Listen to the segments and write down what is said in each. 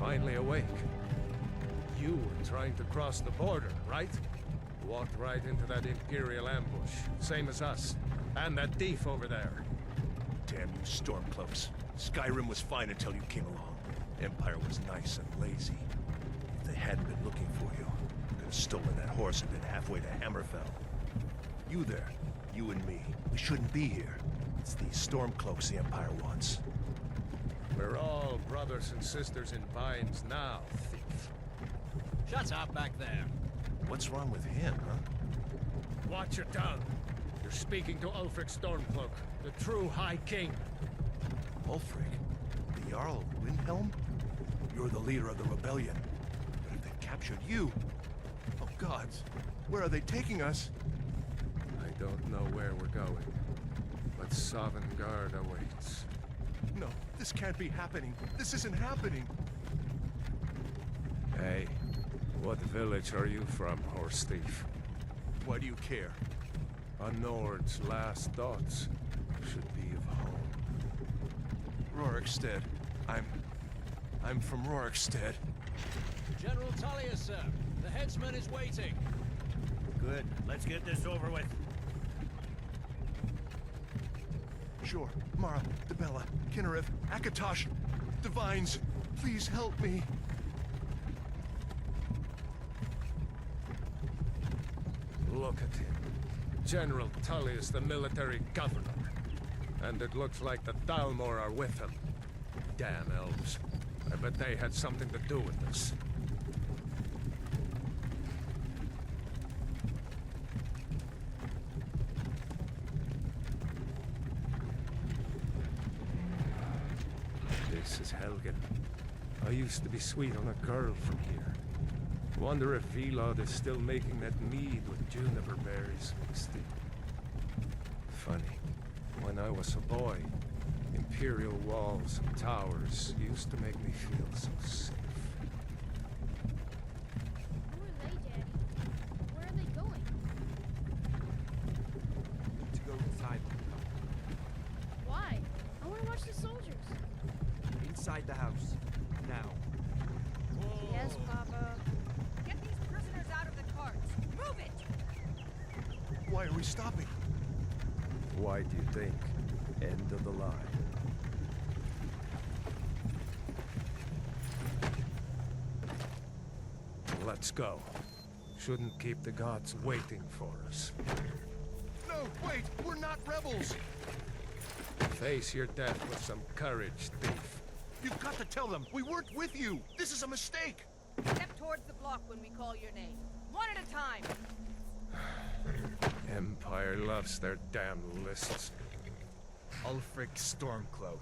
finally awake. You were trying to cross the border, right? Walked right into that Imperial ambush, same as us. And that thief over there. Damn you Stormcloaks. Skyrim was fine until you came along. Empire was nice and lazy. If they hadn't been looking for you, you could have stolen that horse and been halfway to Hammerfell. You there, you and me, we shouldn't be here. It's these Stormcloaks the Empire wants. We're all brothers and sisters in binds now, thief. Shut up back there. What's wrong with him, huh? Watch your tongue. You're speaking to Ulfric Stormcloak, the true High King. Ulfric? The Jarl of Windhelm? You're the leader of the rebellion. But if they've captured you... Oh gods, where are they taking us? I don't know where we're going, but Sovngarde awaits. No, this can't be happening. This isn't happening. Hey, what village are you from, horse thief? Why do you care? A Nord's last thoughts should be of home. Rorikstead. I'm from Rorikstead. General Tullius, sir. The headsman is waiting. Good. Let's get this over with. Sure. Mara, Dibella, Kinnereth, Akatosh, Divines, please help me. Look at him. General Tullius, the military governor. And it looks like the Thalmor are with him. Damn elves. I bet they had something to do with this. This is Helgen. I used to be sweet on a girl from here. Wonder if Vilod is still making that mead with juniper berries mixed in. Funny. When I was a boy, Imperial walls and towers used to make me feel so safe. Who are they, Daddy? Where are they going? To go inside. Why? I want to watch the soldiers. Inside the house. Now. Yes, Papa. Get these prisoners out of the carts! Move it! Why are we stopping? Why do you think? End of the line. Let's go. Shouldn't keep the gods waiting for us. No, wait! We're not rebels! Face your death with some courage, thief. You've got to tell them! We weren't with you! This is a mistake! Step towards the block when we call your name. One at a time! Empire loves their damn lists. Ulfric Stormcloak,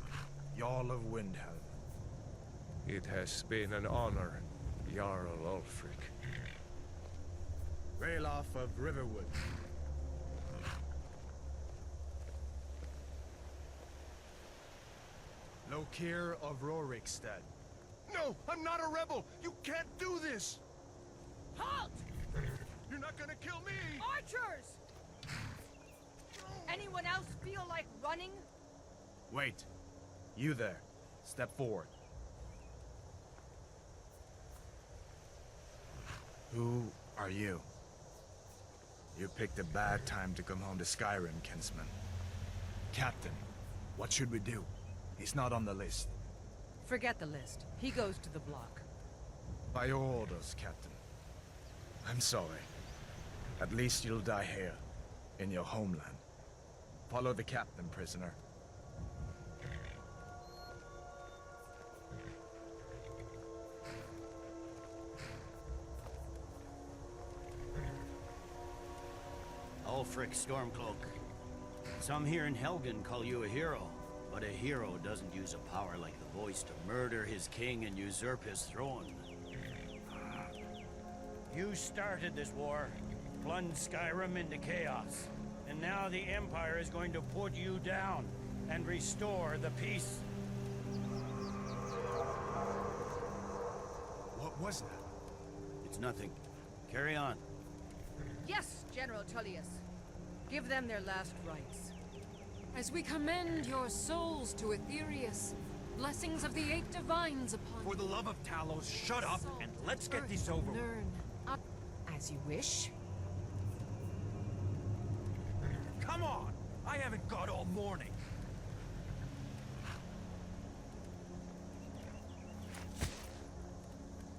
Jarl of Windhelm. It has been an honor, Jarl Ulfric. Ralof of Riverwood. Lokir of Rorikstead. No! I'm not a rebel! You can't do this! Halt! You're not gonna kill me! Archers! Anyone else feel like running? Wait. You there. Step forward. Who are you? You picked a bad time to come home to Skyrim, kinsman. Captain, what should we do? He's not on the list. Forget the list. He goes to the block. By your orders, Captain. I'm sorry. At least you'll die here, in your homeland. Follow the captain, prisoner. Ulfric Stormcloak. Some here in Helgen call you a hero, but a hero doesn't use a power like the voice to murder his king and usurp his throne. You started this war, plunged Skyrim into chaos, and now the Empire is going to put you down and restore the peace. What was that? It's nothing. Carry on. Yes, General Tullius. Give them their last rites. As we commend your souls to Aetherius, blessings of the 8 divines upon For the love of Talos, shut up and let's get this over with. Learn. As you wish. Come on! I haven't got all morning.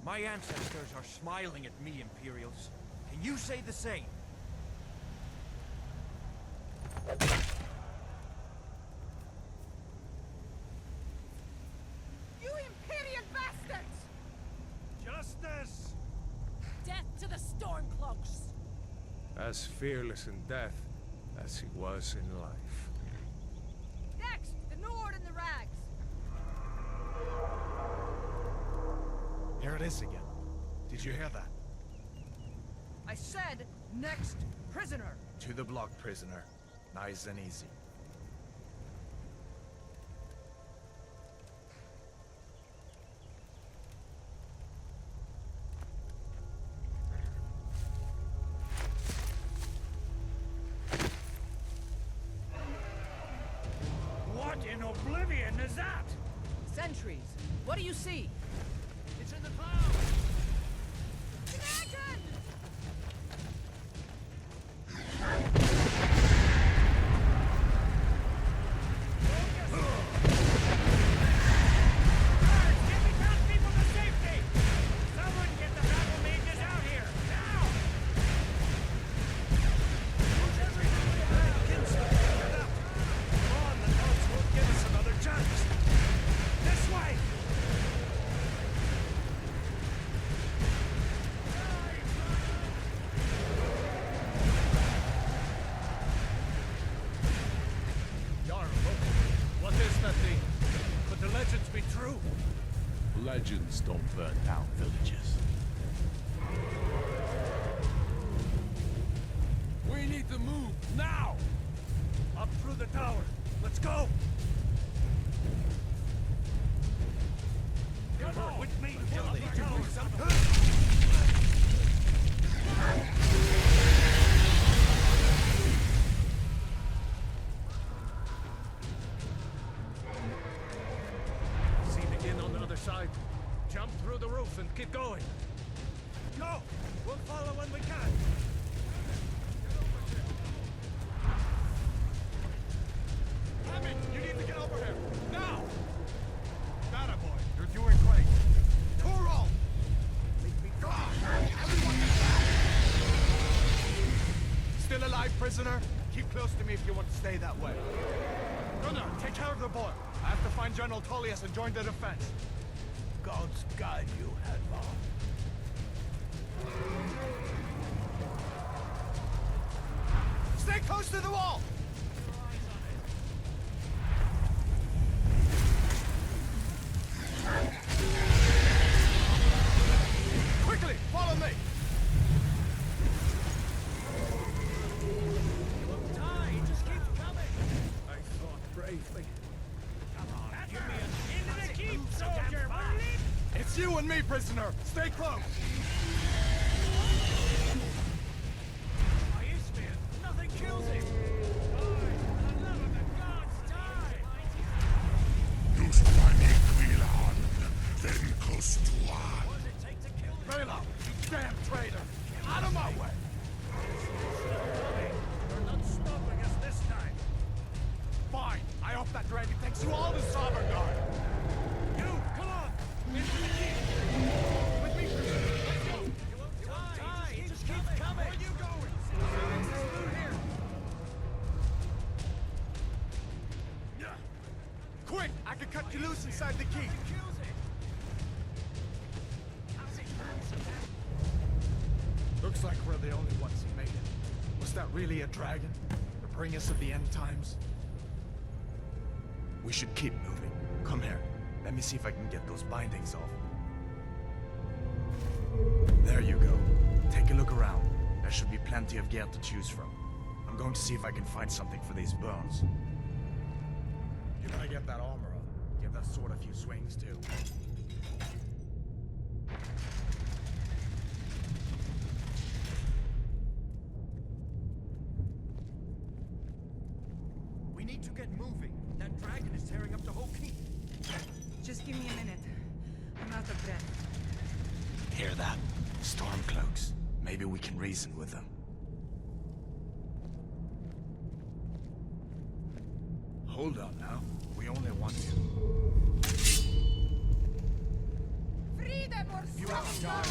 My ancestors are smiling at me, Imperials. Can you say the same? You Imperial bastards! Justice! Death to the Stormcloaks! As fearless in death as he was in life. Next, the Nord and the Rags. Here it is again. Did you hear that? I said, next prisoner. To the block, prisoner. Nice and easy. What in oblivion is that? Sentries, what do you see? It's in the clouds! Dragon! Get me past people to safety! Someone get the battle mages out here, now! Use everything we have against them. Get up! Come on, the gods won't give us another chance! This way! Jarl, look. What is that thing? Could the legends be true? Legends don't burn down villages. We need to move, now! Up through the tower. Let's go! Come on! With me! Up the tower! See the inn on the other side. Jump through the roof and keep going. Go! We'll follow when we can! Hammond, you need to get over here! Now! That boy, you're doing great. Torol! Make me go! Everyone get back! Still alive, prisoner? Keep close to me if you want to stay that way. Gunnar, take care of the boy. I have to find General Tullius and join the defense. Gods guide you, Hadvar. Stay close to the wall! Quickly, follow me! Die! It just keeps coming! I fought bravely. Come on, give me a... Into the keep, soldier! It's you and me, prisoner! Stay close! My Esbern, nothing kills him! Die! For the love of the gods, die! What does it take to kill him? Rayla, you damn traitor! Out of my way! You're not stopping us this time! Fine, I hope that dragon takes you all to Sovngarde! You, come on! Into the keep! With me, prisoner! Let's go! You won't die! It just keeps coming! Where are you going? Through here! Quick! I can cut you loose inside the keep! Kills it! Looks like we're the only ones who made it. Was that really a dragon? To bring us at the end times? We should keep moving. Come here. Let me see if I can get those bindings off. There you go. Take a look around. There should be plenty of gear to choose from. I'm going to see if I can find something for these burns. You gotta get that armor on. Give that sword a few swings, too. We need to get moving. That dragon is tearing up the whole keep. Just give me a minute. I'm not out of breath. Hear that? Stormcloaks. Maybe we can reason with them. Hold on now. We only want to. Freedom or You haven't died.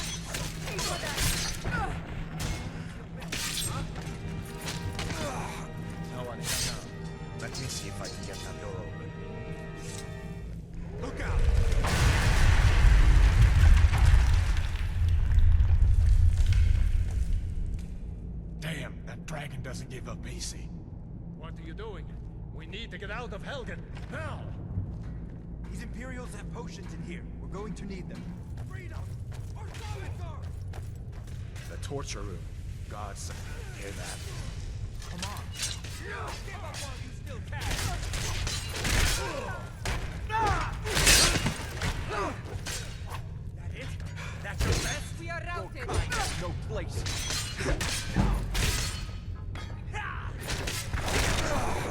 No one is now. Let me see if I can get that door open. Look out! Damn, that dragon doesn't give up easy. What are you doing? We need to get out of Helgen, now! These Imperials have potions in here. We're going to need them. Freedom! Or Solitude! The torture room. Gods, hear that? Come on. Give up while you still can! That it? That's your best? We are routed. No place.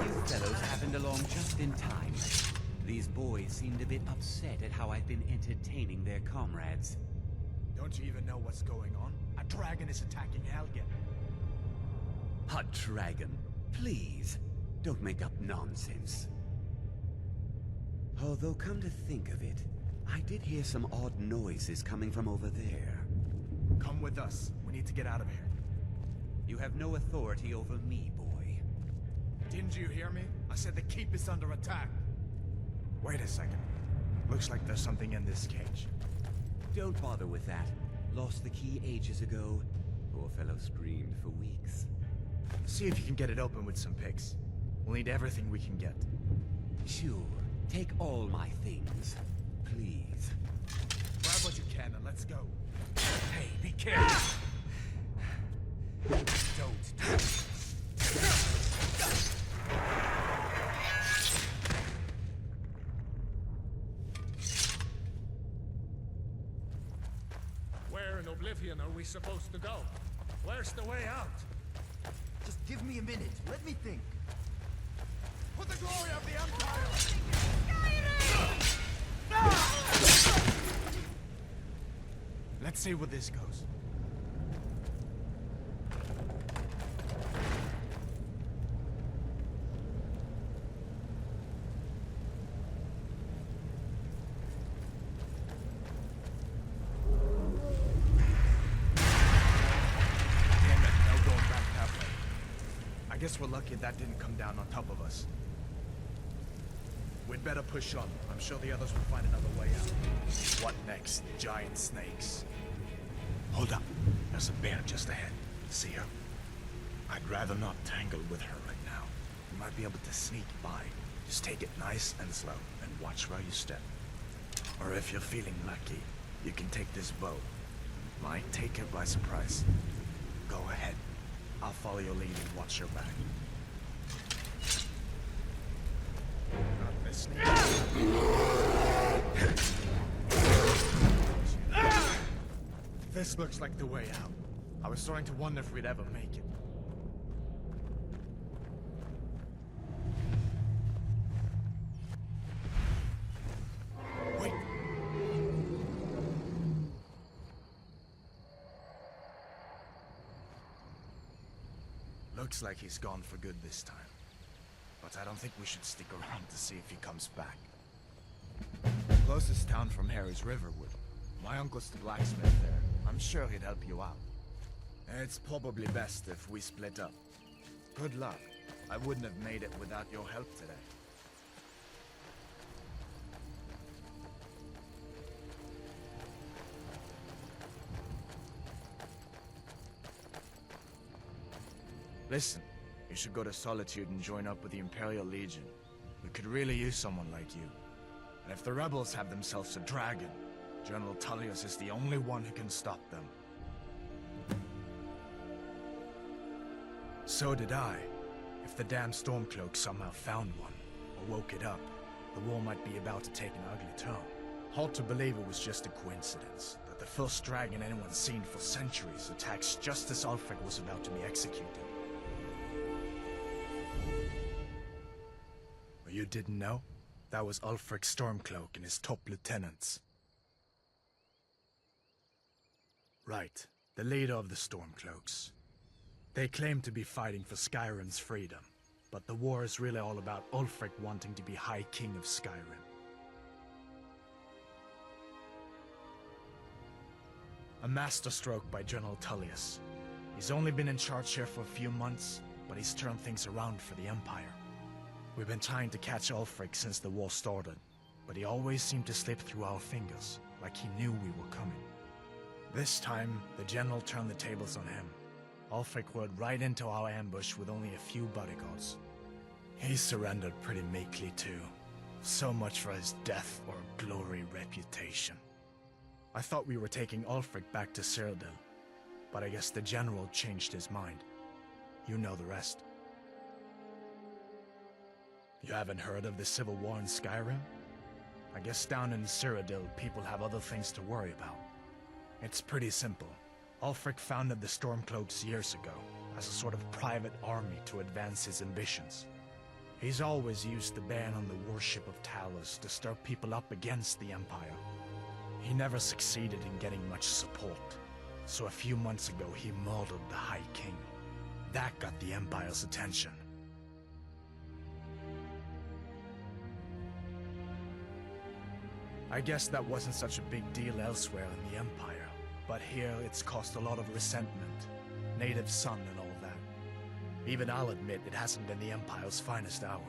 You fellows happened along just in time. These boys seemed a bit upset at how I've been entertaining their comrades. Don't you even know what's going on? A dragon is attacking Helgen. A dragon? Please, don't make up nonsense. Although, come to think of it, I did hear some odd noises coming from over there. Come with us. We need to get out of here. You have no authority over me, boy. Didn't you hear me? I said the keep is under attack. Wait a second. Looks like there's something in this cage. Don't bother with that. Lost the key ages ago. Poor fellow screamed for weeks. See if you can get it open with some picks. We'll need everything we can get. Sure. Take all my things. Please. Grab what you can and let's go. Hey, be careful. Don't do it. Where in Oblivion are we supposed to go? Where's the way out? Just give me a minute. Let me think. For the glory of the Empire! Let's see where this goes. I guess we're lucky that didn't come down on top of us. We'd better push on. I'm sure the others will find another way out. What next? Giant snakes. Hold up. There's a bear just ahead. See her? I'd rather not tangle with her right now. You might be able to sneak by. Just take it nice and slow, and watch where you step. Or if you're feeling lucky, you can take this bow. Might take her by surprise. Go ahead. I'll follow your lead and watch your back. Not listening. This looks like the way out. I was starting to wonder if we'd ever make it. Wait! Looks like he's gone for good this time. But I don't think we should stick around to see if he comes back. The closest town from here is Riverwood. My uncle's the blacksmith there. I'm sure he'd help you out. It's probably best if we split up. Good luck. I wouldn't have made it without your help today. Listen, you should go to Solitude and join up with the Imperial Legion. We could really use someone like you. And if the rebels have themselves a dragon, General Tullius is the only one who can stop them. So did I. If the damn Stormcloak somehow found one, or woke it up, the war might be about to take an ugly turn. Hard to believe it was just a coincidence, that the first dragon anyone's seen for centuries attacks just as Ulfric was about to be executed. You didn't know? That was Ulfric's Stormcloak and his top lieutenants. Right. The leader of the Stormcloaks. They claim to be fighting for Skyrim's freedom, but the war is really all about Ulfric wanting to be High King of Skyrim. A masterstroke by General Tullius. He's only been in charge here for a few months, but he's turned things around for the Empire. We've been trying to catch Ulfric since the war started, but he always seemed to slip through our fingers, like he knew we were coming. This time, the General turned the tables on him. Ulfric rode right into our ambush with only a few bodyguards. He surrendered pretty meekly too. So much for his death or glory reputation. I thought we were taking Ulfric back to Cyrodiil, but I guess the General changed his mind. You know the rest. You haven't heard of the Civil War in Skyrim? I guess down in Cyrodiil, people have other things to worry about. It's pretty simple. Ulfric founded the Stormcloaks years ago, as a sort of private army to advance his ambitions. He's always used the ban on the worship of Talos to stir people up against the Empire. He never succeeded in getting much support, so a few months ago he murdered the High King. That got the Empire's attention. I guess that wasn't such a big deal elsewhere in the Empire, but here it's caused a lot of resentment. Native son and all that. Even I'll admit it hasn't been the Empire's finest hour.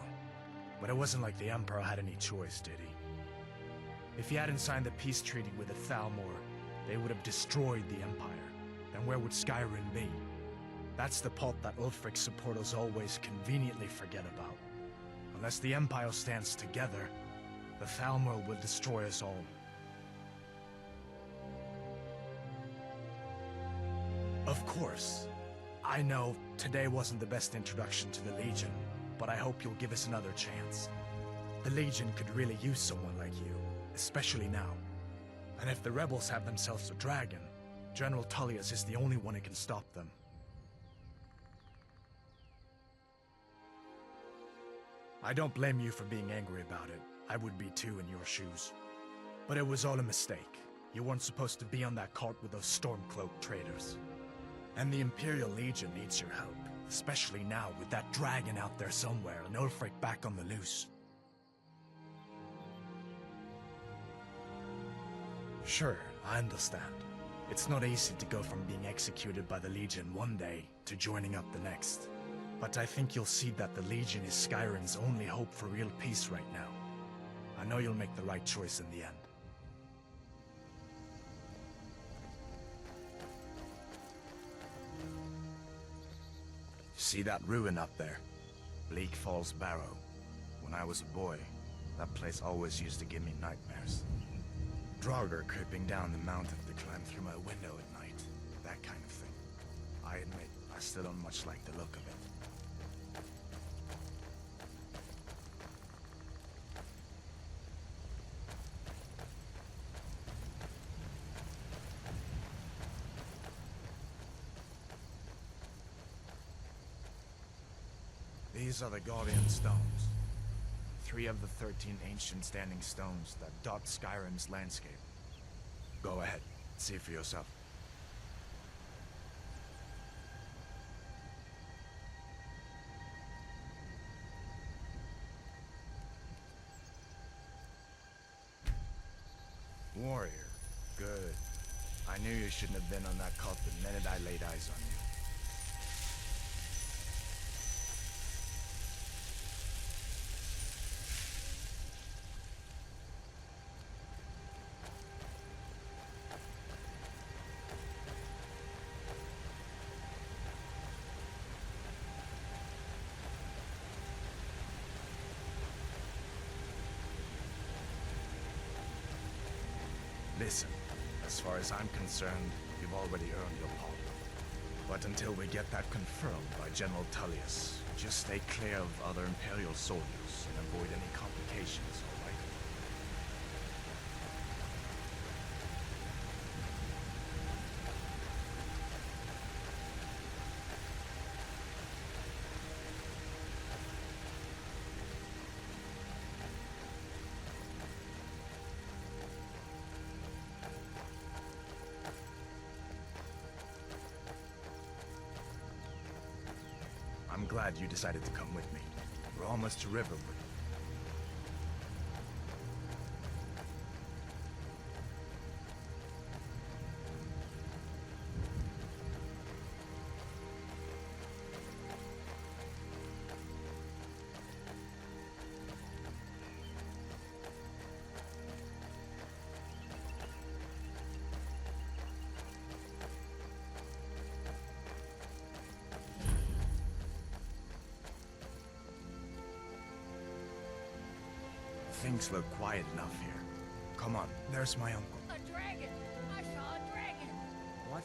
But it wasn't like the Emperor had any choice, did he? If he hadn't signed the peace treaty with the Thalmor, they would have destroyed the Empire. Then where would Skyrim be? That's the part that Ulfric's supporters always conveniently forget about. Unless the Empire stands together, the Thalmor will destroy us all. Of course. I know today wasn't the best introduction to the Legion, but I hope you'll give us another chance. The Legion could really use someone like you, especially now. And if the rebels have themselves a dragon, General Tullius is the only one who can stop them. I don't blame you for being angry about it. I would be too in your shoes. But it was all a mistake. You weren't supposed to be on that cart with those Stormcloak traitors. And the Imperial Legion needs your help, especially now with that dragon out there somewhere and Ulfric back on the loose. Sure, I understand. It's not easy to go from being executed by the Legion one day to joining up the next. But I think you'll see that the Legion is Skyrim's only hope for real peace right now. I know you'll make the right choice in the end. See that ruin up there? Bleak Falls Barrow. When I was a boy, that place always used to give me nightmares. Draugr creeping down the mountain to climb through my window at night. That kind of thing. I admit, I still don't much like the look of it. These are the Guardian Stones. 3 of the 13 ancient standing stones that dot Skyrim's landscape. Go ahead, see for yourself. Warrior. Good. I knew you shouldn't have been on that cart the minute I laid eyes on you. Listen, as far as I'm concerned, you've already earned your pardon. But until we get that confirmed by General Tullius, just stay clear of other Imperial soldiers and avoid any complications, all right? I'm glad you decided to come with me. We're almost to Riverwood. Things look quiet enough here. Come on, there's my uncle. A dragon! I saw a dragon! What?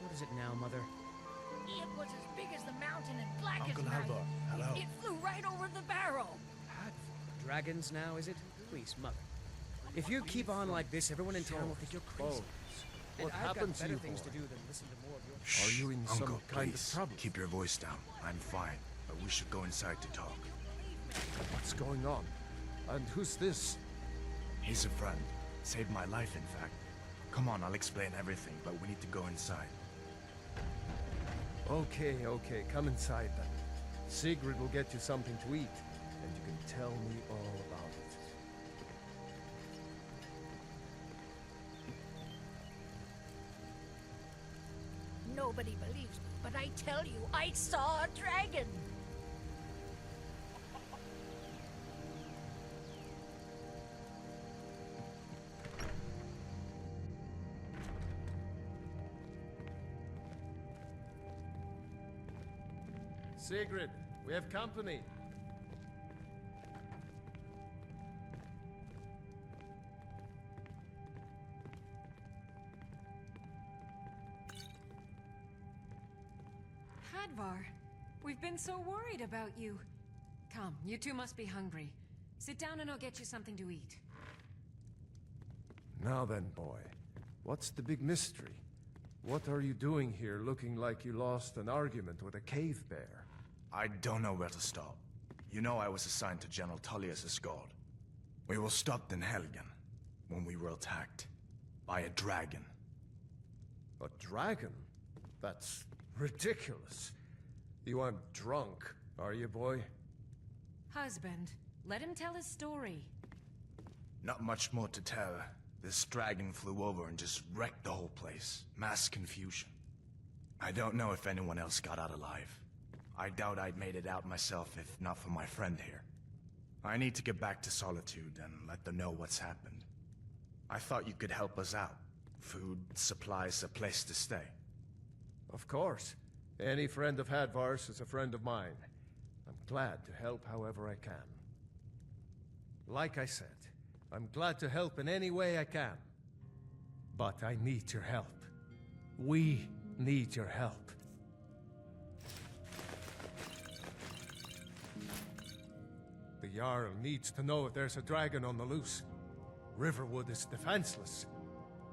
What is it now, Mother? It was as big as the mountain and black Uncle as night. Halvor, hello. It flew right over the Barrow. Dragons now, is it? Please, Mother. If you keep on like this, everyone in town will think you're crazy. And What I've happened got to better you, things boy? to do than listen to more of your... Shh, Are you in Uncle, some kind of please, trouble? keep your voice down. I'm fine, but we should go inside to talk. What's going on? And who's this? He's a friend. Saved my life, in fact. Come on, I'll explain everything, but we need to go inside. Okay, come inside then. Sigrid will get you something to eat, and you can tell me all about it. Nobody believes me, but I tell you, I saw a dragon! Sigrid, we have company. Hadvar, we've been so worried about you. Come, you two must be hungry. Sit down and I'll get you something to eat. Now then, boy, what's the big mystery? What are you doing here looking like you lost an argument with a cave bear? I don't know where to start. You know I was assigned to General Tullius' guard. We were stopped in Helgen when we were attacked by a dragon. A dragon? That's ridiculous. You aren't drunk, are you, boy? Husband, let him tell his story. Not much more to tell. This dragon flew over and just wrecked the whole place. Mass confusion. I don't know if anyone else got out alive. I doubt I'd made it out myself if not for my friend here. I need to get back to Solitude and let them know what's happened. I thought you could help us out. Food, supplies, a place to stay. Of course. Any friend of Hadvar's is a friend of mine. I'm glad to help however I can. Like I said, I'm glad to help in any way I can. But I need your help. We need your help. The Jarl needs to know if there's a dragon on the loose. Riverwood is defenseless.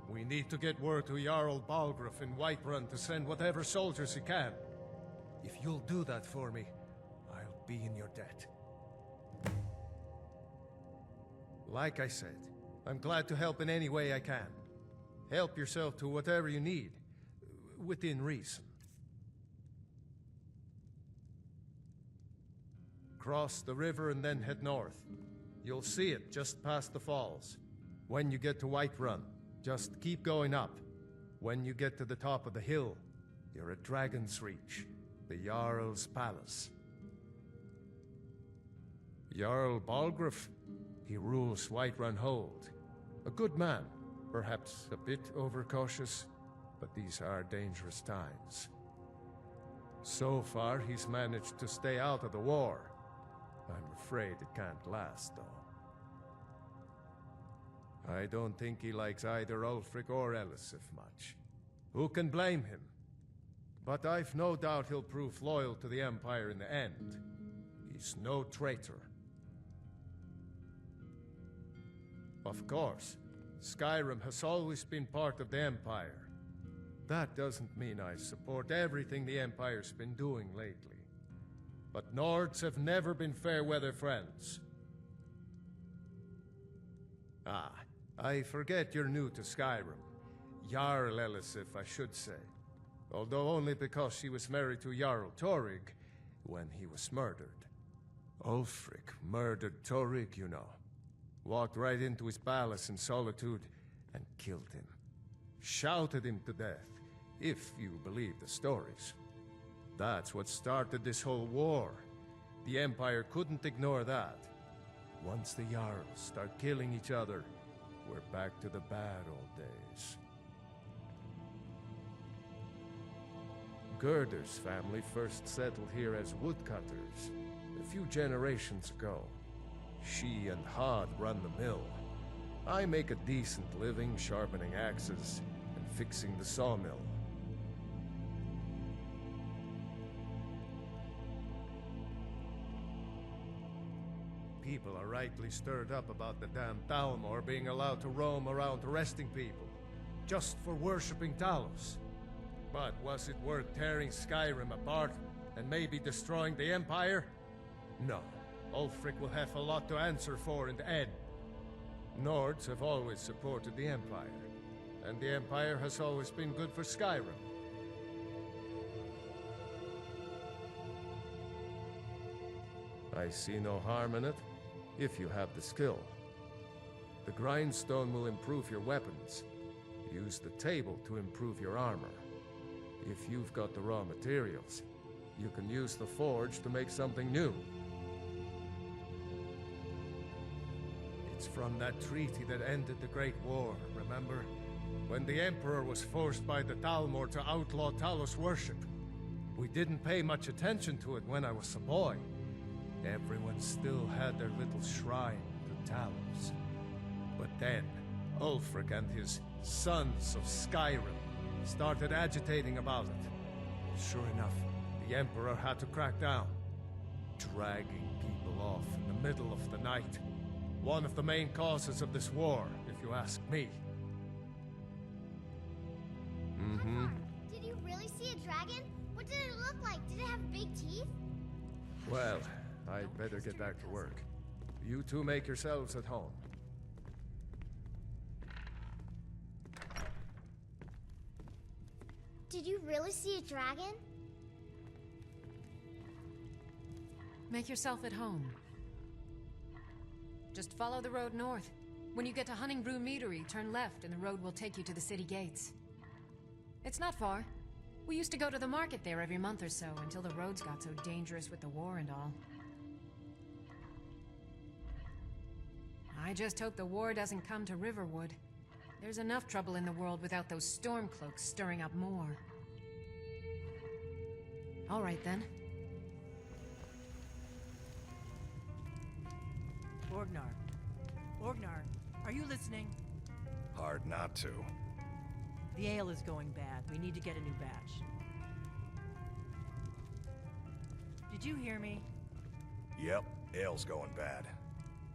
We need to get word to Jarl Balgruuf in Whiterun to send whatever soldiers he can. If you'll do that for me, I'll be in your debt. Like I said, I'm glad to help in any way I can. Help yourself to whatever you need, within reason. Cross the river and then head north. You'll see it just past the falls. When you get to Whiterun, just keep going up. When you get to the top of the hill, you're at Dragonsreach, the Jarl's palace. Jarl Balgruuf, he rules Whiterun Hold. A good man, perhaps a bit overcautious, but these are dangerous times. So far, he's managed to stay out of the war. I'm afraid it can't last, though. I don't think he likes either Ulfric or Elisif much. Who can blame him? But I've no doubt he'll prove loyal to the Empire in the end. He's no traitor. Of course, Skyrim has always been part of the Empire. That doesn't mean I support everything the Empire's been doing lately. But Nords have never been fair-weather friends. Ah, I forget you're new to Skyrim. Jarl Elisif, I should say. Although only because she was married to Jarl Torig, when he was murdered. Ulfric murdered Torig, you know. Walked right into his palace in Solitude and killed him. Shouted him to death, if you believe the stories. That's what started this whole war. The Empire couldn't ignore that. Once the Jarls start killing each other, we're back to the bad old days. Gerder's family first settled here as woodcutters a few generations ago. She and Hod run the mill. I make a decent living sharpening axes and fixing the sawmill. People are rightly stirred up about the damn Thalmor being allowed to roam around arresting people, just for worshipping Talos. But was it worth tearing Skyrim apart and maybe destroying the Empire? No. Ulfric will have a lot to answer for in the end. Nords have always supported the Empire, and the Empire has always been good for Skyrim. I see no harm in it, if you have the skill. The grindstone will improve your weapons. Use the table to improve your armor. If you've got the raw materials, you can use the forge to make something new. It's from that treaty that ended the Great War, remember? When the Emperor was forced by the Thalmor to outlaw Talos worship. We didn't pay much attention to it when I was a boy. Everyone still had their little shrine to Talos. But then, Ulfric and his Sons of Skyrim started agitating about it. Sure enough, the Emperor had to crack down, dragging people off in the middle of the night. One of the main causes of this war, if you ask me. Did you really see a dragon? What did it look like? Did it have big teeth? Well, I'd better get back to work. You two make yourselves at home. Did you really see a dragon? Make yourself at home. Just follow the road north. When you get to Hunningbrew Meadery, turn left and the road will take you to the city gates. It's not far. We used to go to the market there every month or so until the roads got so dangerous with the war and all. I just hope the war doesn't come to Riverwood. There's enough trouble in the world without those Stormcloaks stirring up more. All right then. Orgnar, are you listening? Hard not to. The ale is going bad. We need to get a new batch. Did you hear me? Yep, ale's going bad.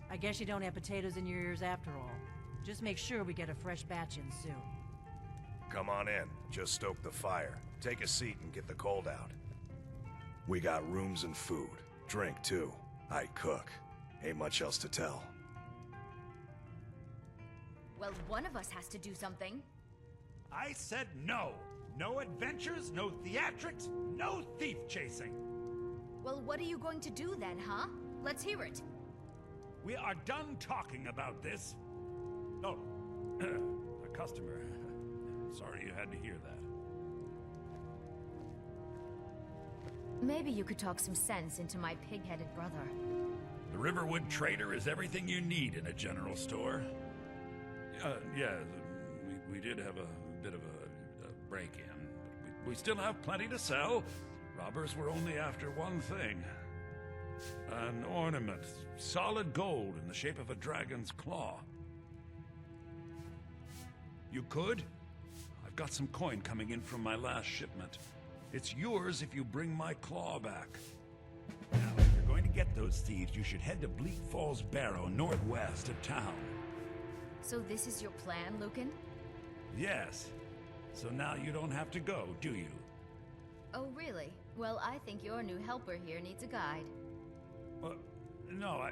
I guess you don't have potatoes in your ears after all. Just make sure we get a fresh batch in soon. Come on in. Just stoke the fire. Take a seat and get the cold out. We got rooms and food. Drink, too. I cook. Ain't much else to tell. Well, one of us has to do something. I said no. No adventures, no theatrics, no thief chasing. Well, what are you going to do then, huh? Let's hear it. We are done talking about this. Oh, a customer. Sorry you had to hear that. Maybe you could talk some sense into my pig-headed brother. The Riverwood Trader is everything you need in a general store. Yeah, we did have a bit of a break-in, but we still have plenty to sell. Robbers were only after one thing. An ornament, solid gold in the shape of a dragon's claw. You could? I've got some coin coming in from my last shipment. It's yours if you bring my claw back. Now, if you're going to get those thieves, you should head to Bleak Falls Barrow, northwest of town. So this is your plan, Lucan? Yes. So now you don't have to go, do you? Oh, really? Well, I think your new helper here needs a guide. No,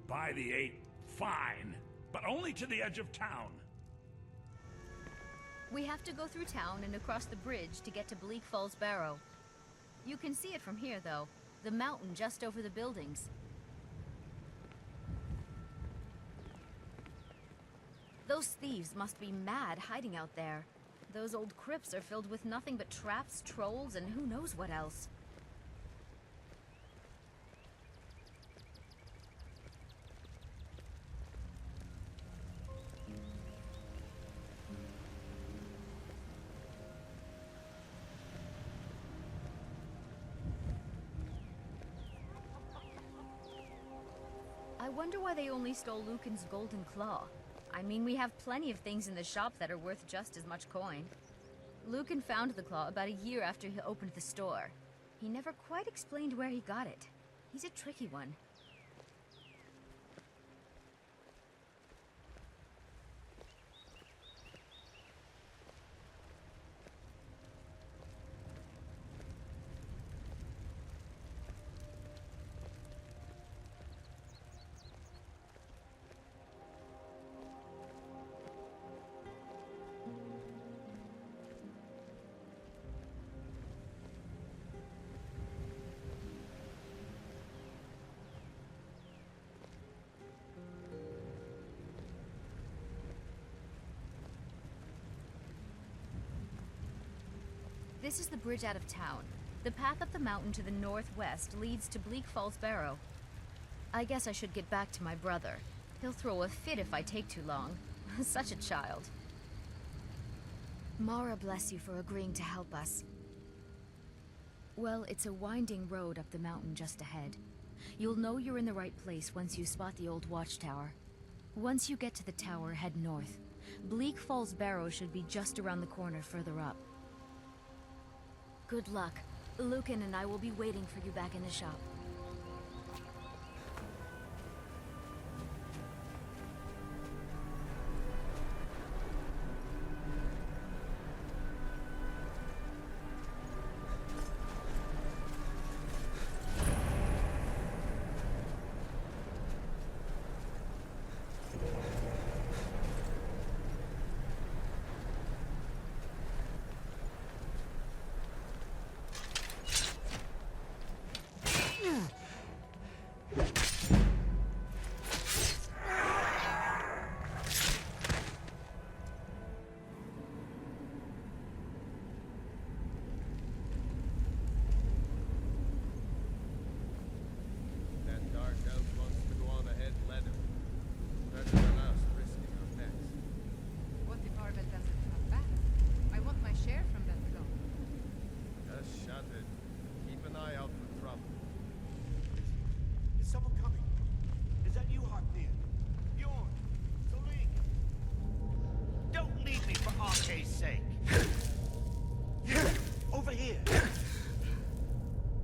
By the 8, fine. But only to the edge of town. We have to go through town and across the bridge to get to Bleak Falls Barrow. You can see it from here, though. The mountain just over the buildings. Those thieves must be mad hiding out there. Those old crypts are filled with nothing but traps, trolls, and who knows what else. I wonder why they only stole Lucan's golden claw. I mean, we have plenty of things in the shop that are worth just as much coin. Lucan found the claw about a year after he opened the store. He never quite explained where he got it. He's a tricky one. This is the bridge out of town. The path up the mountain to the northwest leads to Bleak Falls Barrow. I guess I should get back to my brother. He'll throw a fit if I take too long. Such a child. Mara bless you for agreeing to help us. Well, it's a winding road up the mountain just ahead. You'll know you're in the right place once you spot the old watchtower. Once you get to the tower, head north. Bleak Falls Barrow should be just around the corner further up. Good luck. Lucan and I will be waiting for you back in the shop.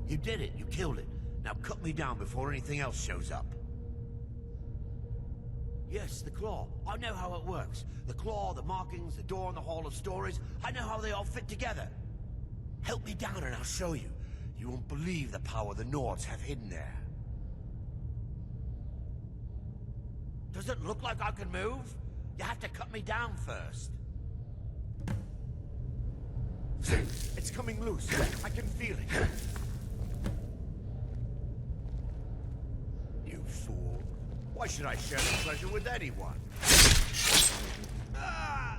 You did it. You killed it. Now cut me down before anything else shows up. Yes, the claw. I know how it works. The claw, the markings, the door in the Hall of Stories. I know how they all fit together. Help me down and I'll show you. You won't believe the power the Nords have hidden there. Does it look like I can move? You have to cut me down first. It's coming loose. I can feel it. You fool. Why should I share the pleasure with anyone? Ah!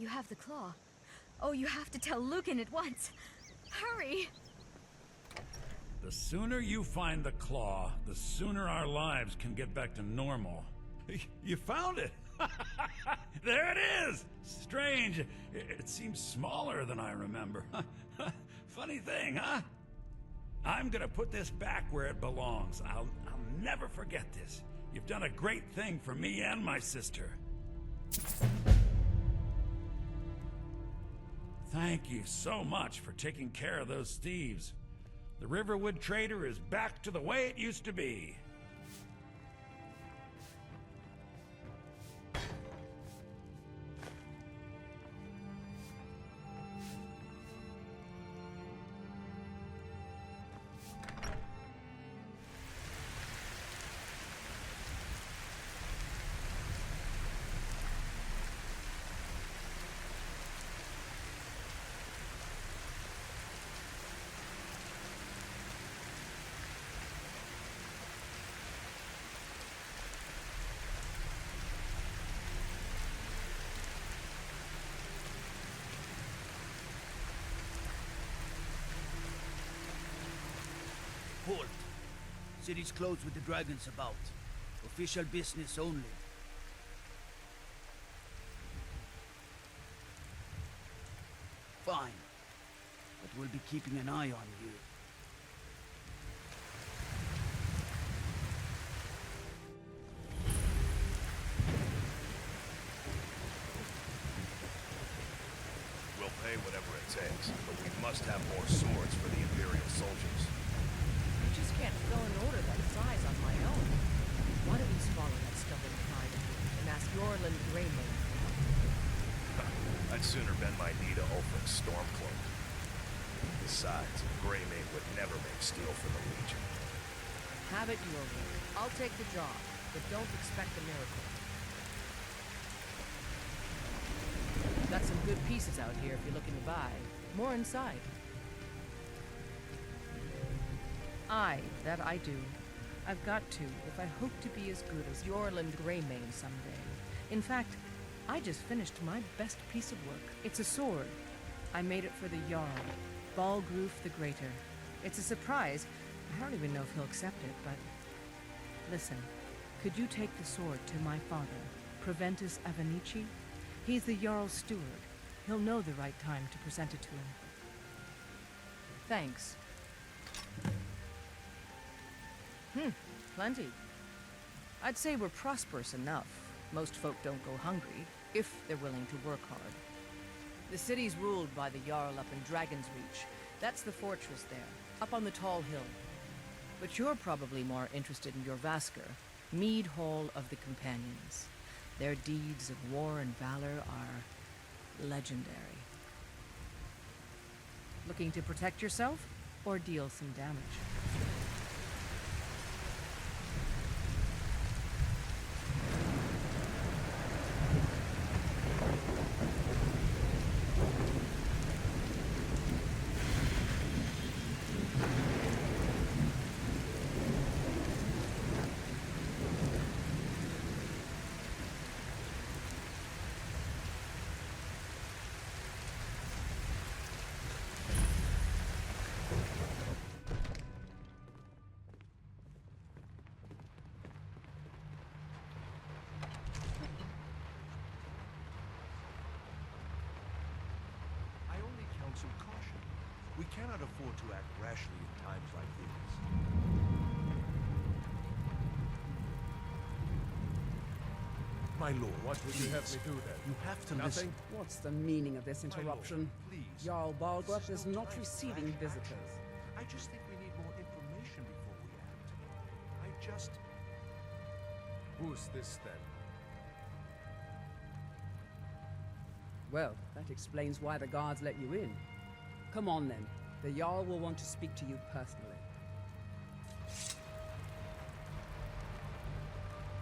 You have the claw. Oh, you have to tell Lucan at once. Hurry! The sooner you find the claw, the sooner our lives can get back to normal. You found it! There it is! Strange. It seems smaller than I remember. Funny thing, huh? I'm gonna put this back where it belongs. I'll never forget this. You've done a great thing for me and my sister. Thank you so much for taking care of those thieves. The Riverwood trader is back to the way it used to be. Halt. City's closed with the dragons about. Official business only. Fine. But we'll be keeping an eye on you. We'll pay whatever it takes, but we must have more swords for the Imperial soldiers. I just can't fill an order that size on my own. Why don't we swallow that stubborn pride and ask Jarl Balgruuf? I'd sooner bend my knee to Ulfric's Stormcloak. Besides, Greymane would never make steel for the Legion. Have it your way. I'll take the job, but don't expect a miracle. Got some good pieces out here if you're looking to buy. More inside. Aye, that I do. I've got to, if I hope to be as good as Jarl Greymane someday. In fact, I just finished my best piece of work. It's a sword. I made it for the Jarl, Balgruuf the Greater. It's a surprise. I don't even know if he'll accept it, but... Listen, could you take the sword to my father, Proventus Avenici? He's the Jarl's steward. He'll know the right time to present it to him. Thanks. Plenty. I'd say we're prosperous enough. Most folk don't go hungry, if they're willing to work hard. The city's ruled by the Jarl up in Dragonsreach. That's the fortress there, up on the tall hill. But you're probably more interested in your Vasker, Mead Hall of the Companions. Their deeds of war and valor are legendary. Looking to protect yourself, or deal some damage? Some caution. We cannot afford to act rashly in times like these. My lord, What would you have me do then? you have to Nothing? listen. What's the meaning of this interruption? Please. Jarl Balgruuf This is no not time for receiving rash visitors. action. I just think we need more information before we act. Who's this then? Well, that explains why the guards let you in. Come on then. The Jarl will want to speak to you personally.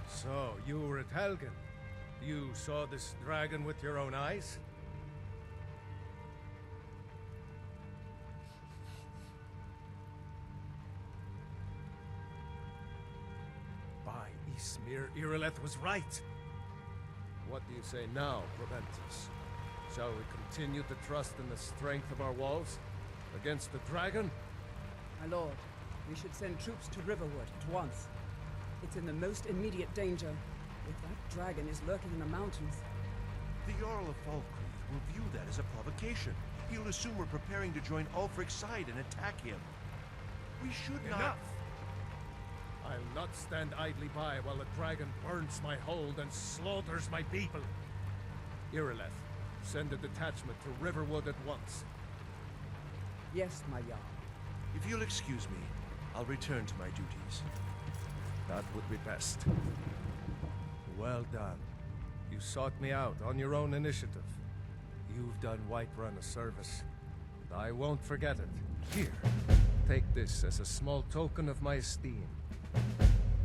So, you were at Helgen. You saw this dragon with your own eyes? By Ysmir, Irileth was right. What do you say now, Proventus? Shall we continue to trust in the strength of our walls? Against the dragon? My lord, we should send troops to Riverwood at once. It's in the most immediate danger. If that dragon is lurking in the mountains... The Jarl of Balgruuf will view that as a provocation. He'll assume we're preparing to join Ulfric's side and attack him. We should not... Enough! I'll not stand idly by while the dragon burns my hold and slaughters my people. Irileth, send a detachment to Riverwood at once. Yes, my Jarl. If you'll excuse me, I'll return to my duties. That would be best. Well done. You sought me out on your own initiative. You've done Whiterun a service, and I won't forget it. Here, take this as a small token of my esteem.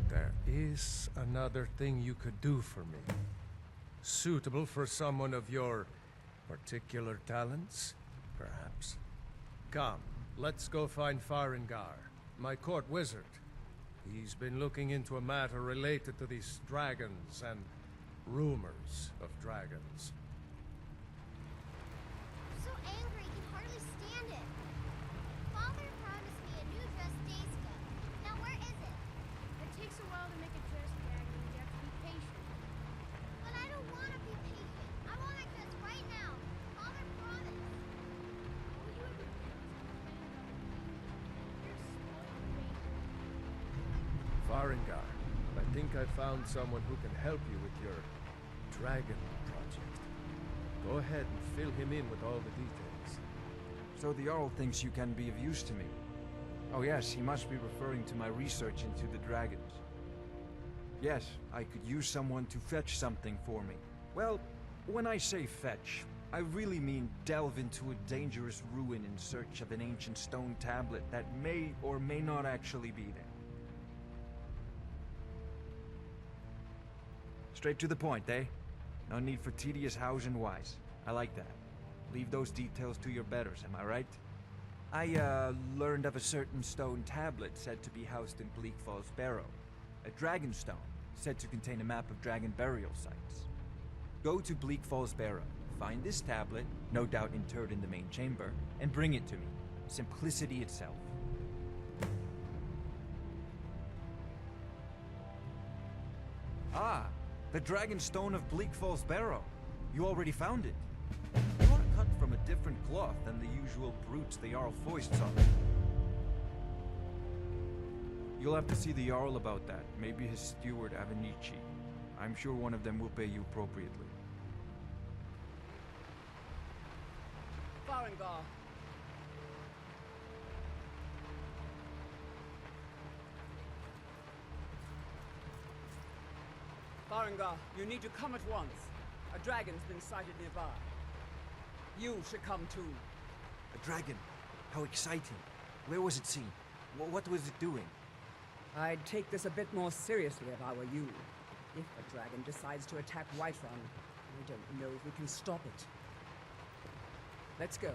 There is another thing you could do for me. Suitable for someone of your particular talents, perhaps. Come, let's go find Arngeir, my court wizard. He's been looking into a matter related to these dragons and rumors of dragons. So angry, he can hardly stand it. Father promised me a new dress days ago. Now where is it? It takes a while to make a dress, Dragon. You have to be patient. But I don't want to be patient. I want my dress right now. Father promised. Will you ever You're spoiled, Bane. Arngeir, I think I found someone who can help you with your dragon project. Go ahead and fill him in with all the details. So the Jarl thinks you can be of use to me. Oh yes, he must be referring to my research into the dragons. Yes, I could use someone to fetch something for me. Well, when I say fetch, I really mean delve into a dangerous ruin in search of an ancient stone tablet that may or may not actually be there. Straight to the point, eh? No need for tedious hows and whys. I like that. Leave those details to your betters, am I right? I, learned of a certain stone tablet said to be housed in Bleak Falls Barrow. A dragon stone, said to contain a map of dragon burial sites. Go to Bleak Falls Barrow, find this tablet, no doubt interred in the main chamber, and bring it to me. Simplicity itself. Ah, the Dragon Stone of Bleak Falls Barrow. You already found it. You are cut from a different cloth than the usual brutes the Jarl foists on. You'll have to see the Jarl about that. Maybe his steward, Avenici. I'm sure one of them will pay you appropriately. Arngeir. Arngeir, you need to come at once. A dragon's been sighted nearby. You should come too. A dragon? How exciting. Where was it seen? What was it doing? I'd take this a bit more seriously if I were you. If a dragon decides to attack Whiterun, I don't know if we can stop it. Let's go.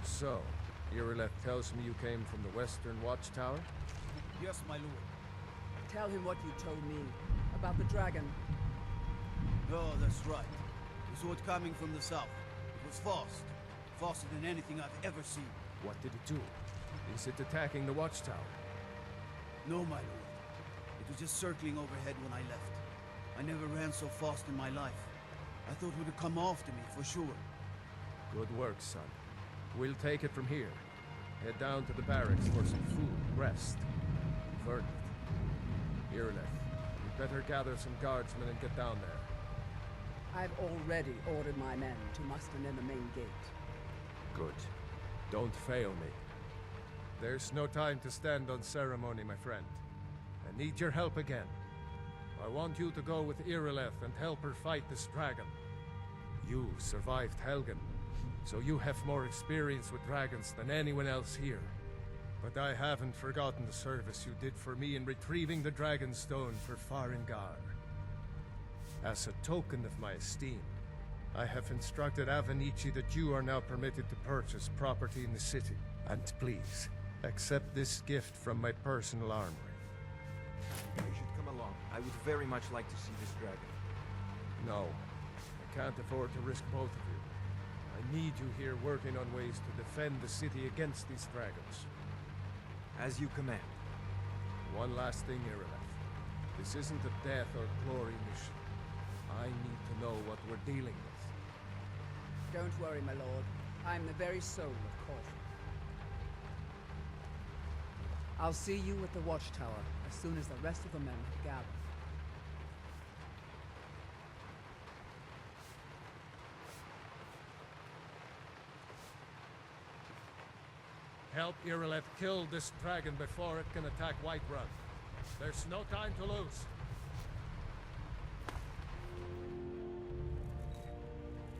So, Irileth tells me you came from the Western Watchtower? Yes, my lord. Tell him what you told me about the dragon. Oh, that's right. We saw it coming from the south. It was fast. Faster than anything I've ever seen. What did it do? Is it attacking the Watchtower? No, my lord. It was just circling overhead when I left. I never ran so fast in my life. I thought it would come after me, for sure. Good work, son. We'll take it from here. Head down to the barracks for some food, rest. Verdict. Irileth, you better gather some guardsmen and get down there. I've already ordered my men to muster in the main gate. Good. Don't fail me. There's no time to stand on ceremony, my friend. I need your help again. I want you to go with Irileth and help her fight this dragon. You survived Helgen, so you have more experience with dragons than anyone else here. But I haven't forgotten the service you did for me in retrieving the Dragon Stone for Arngeir. As a token of my esteem, I have instructed Avenici that you are now permitted to purchase property in the city. And please, accept this gift from my personal armory. You should come along. I would very much like to see this dragon. No. I can't afford to risk both of you. I need you here working on ways to defend the city against these dragons. As you command. One last thing, Irileth. This isn't a death or glory mission. I need to know what we're dealing with. Don't worry, my lord. I'm the very soul of caution. I'll see you at the watchtower as soon as the rest of the men have gathered. Help Irileth kill this dragon before it can attack Whiterun. There's no time to lose.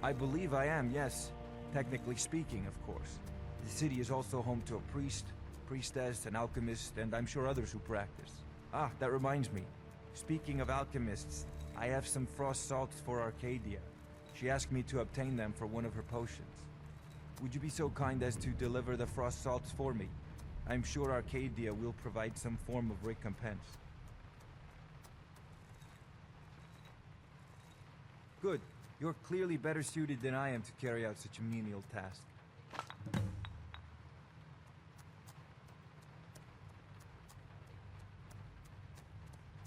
I believe I am, yes. Technically speaking, of course. The city is also home to a priest, priestess, an alchemist, and I'm sure others who practice. Ah, that reminds me. Speaking of alchemists, I have some frost salts for Arcadia. She asked me to obtain them for one of her potions. Would you be so kind as to deliver the frost salts for me? I'm sure Arcadia will provide some form of recompense. Good. You're clearly better suited than I am to carry out such a menial task.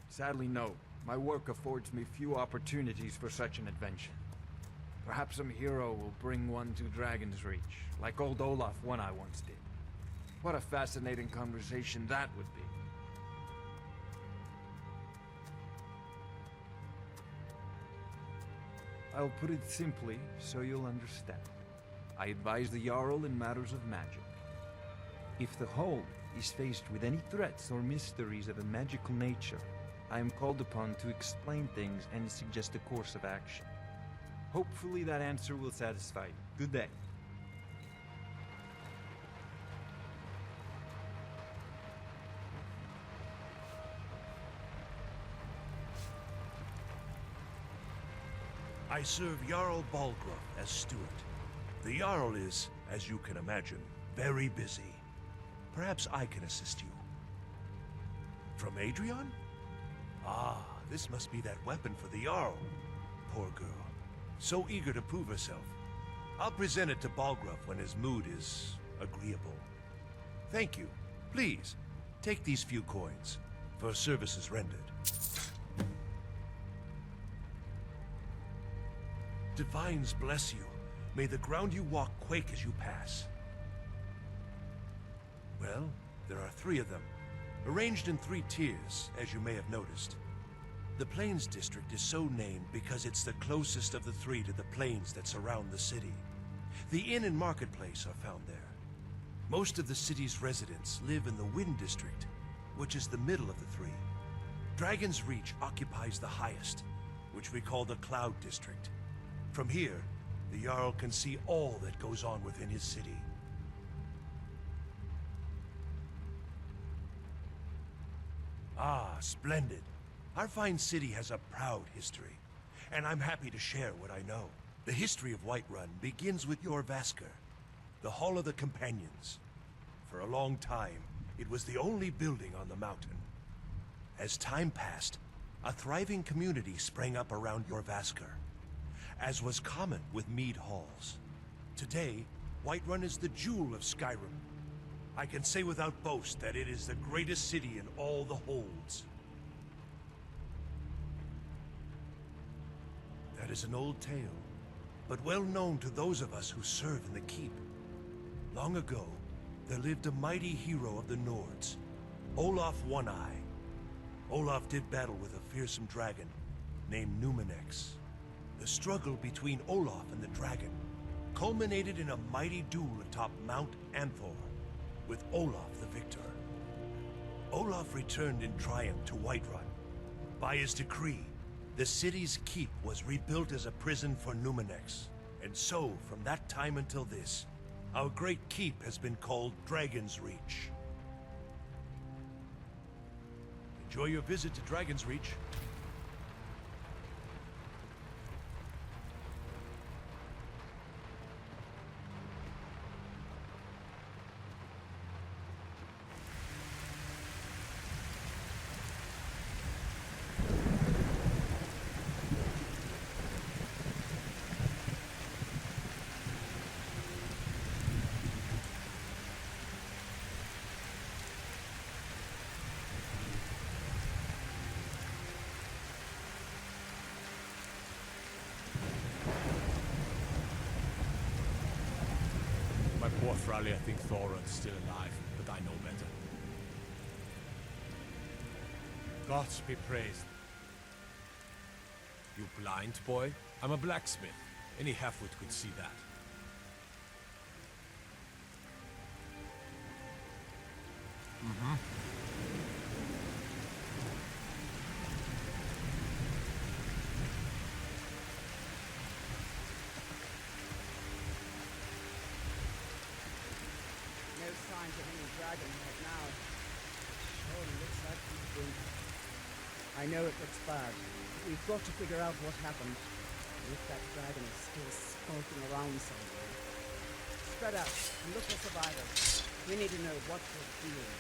Sadly, no. My work affords me few opportunities for such an adventure. Perhaps some hero will bring one to Dragonsreach, like old Olaf one I once did. What a fascinating conversation that would be. I'll put it simply so you'll understand. I advise the Jarl in matters of magic. If the Hold is faced with any threats or mysteries of a magical nature, I am called upon to explain things and suggest a course of action. Hopefully that answer will satisfy you. Good day. I serve Jarl Balgruuf as steward. The Jarl is, as you can imagine, very busy. Perhaps I can assist you. From Adrian? Ah, this must be that weapon for the Jarl. Poor girl. So eager to prove herself. I'll present it to Balgruuf when his mood is agreeable. Thank you. Please, take these few coins for services rendered. Divines bless you. May the ground you walk quake as you pass. Well, there are 3 of them, arranged in 3 tiers, as you may have noticed. The Plains District is so named because it's the closest of the 3 to the plains that surround the city. The inn and marketplace are found there. Most of the city's residents live in the Wind District, which is the middle of the 3. Dragonsreach occupies the highest, which we call the Cloud District. From here, the Jarl can see all that goes on within his city. Ah, splendid. Our fine city has a proud history, and I'm happy to share what I know. The history of Whiterun begins with Jorrvaskr, the Hall of the Companions. For a long time, it was the only building on the mountain. As time passed, a thriving community sprang up around Jorrvaskr, as was common with mead halls. Today, Whiterun is the jewel of Skyrim. I can say without boast that it is the greatest city in all the holds. That is an old tale, but well known to those of us who serve in the keep. Long ago, there lived a mighty hero of the Nords, Olaf One-Eye. Olaf did battle with a fearsome dragon named Numenex. The struggle between Olaf and the dragon culminated in a mighty duel atop Mount Anthor, with Olaf the victor. Olaf returned in triumph to Whiterun. By his decree, the city's keep was rebuilt as a prison for Numenex. And so, from that time until this, our great keep has been called Dragonsreach. Enjoy your visit to Dragonsreach. poor Fralia think Thorin's still alive, but I know better. Gods be praised. You blind, boy? I'm a blacksmith. Any halfwit could see that. Mm-hmm. No signs of any dragon right now. Surely looks like he's been. I know it looks bad. We've got to figure out what happened. If that dragon is still skulking around somewhere. Spread out and look for survivors. We need to know what we're doing.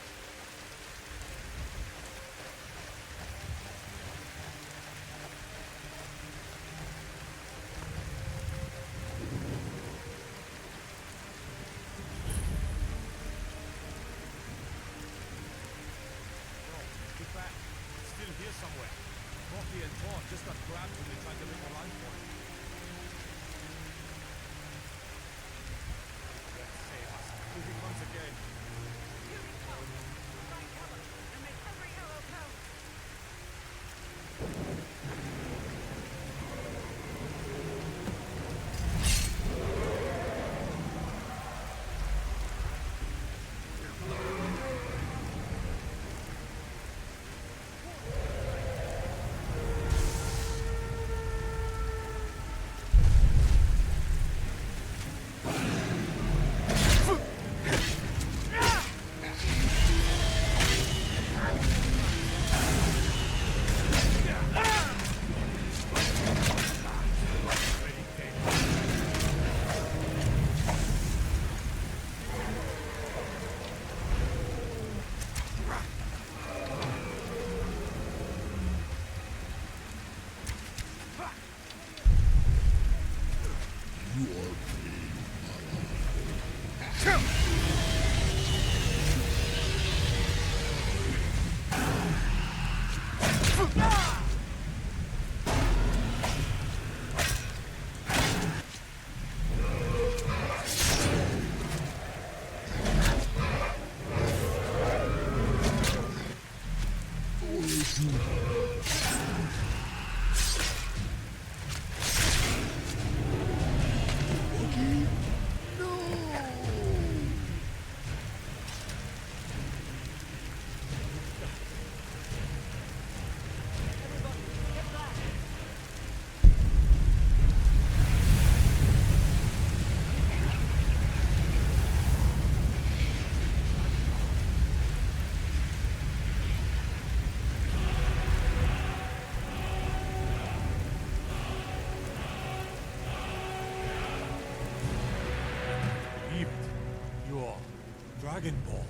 Dragonborn.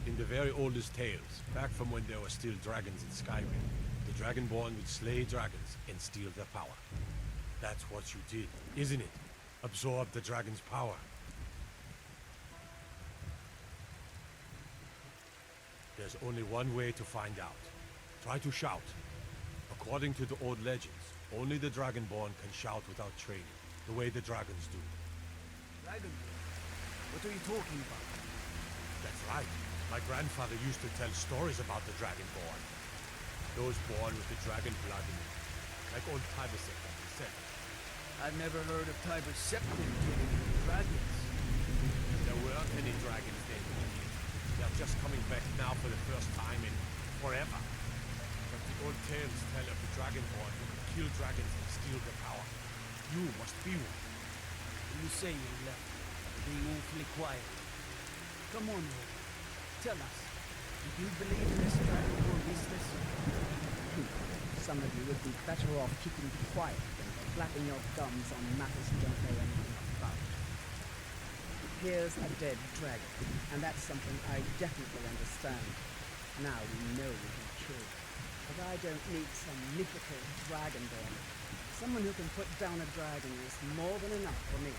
In the very oldest tales, back from when there were still dragons in Skyrim, the Dragonborn would slay dragons and steal their power. That's what you did, isn't it? Absorb the dragon's power. There's only one way to find out. Try to shout. According to the old legends, only the Dragonborn can shout without training, the way the dragons do. Dragonborn? What are you talking about? That's right. My grandfather used to tell stories about the Dragonborn. Those born with the dragon blood in them. Like old Tiber said. I've never heard of Tiber Septim dealing with dragons. There weren't any dragons then. They're just coming back now for the first time in forever. But the old tales tell of the Dragonborn who could kill dragons and steal their power. You must be one. You say you left, being awfully quiet. Come on, Lord. Tell us, do you believe in this Dragonborn business? Some of you would be better off keeping quiet than flapping your gums on matters you don't know anything about. Here's a dead dragon, and that's something I definitely understand. Now we know we can kill it. But I don't need some mythical Dragonborn. Someone who can put down a dragon is more than enough for me.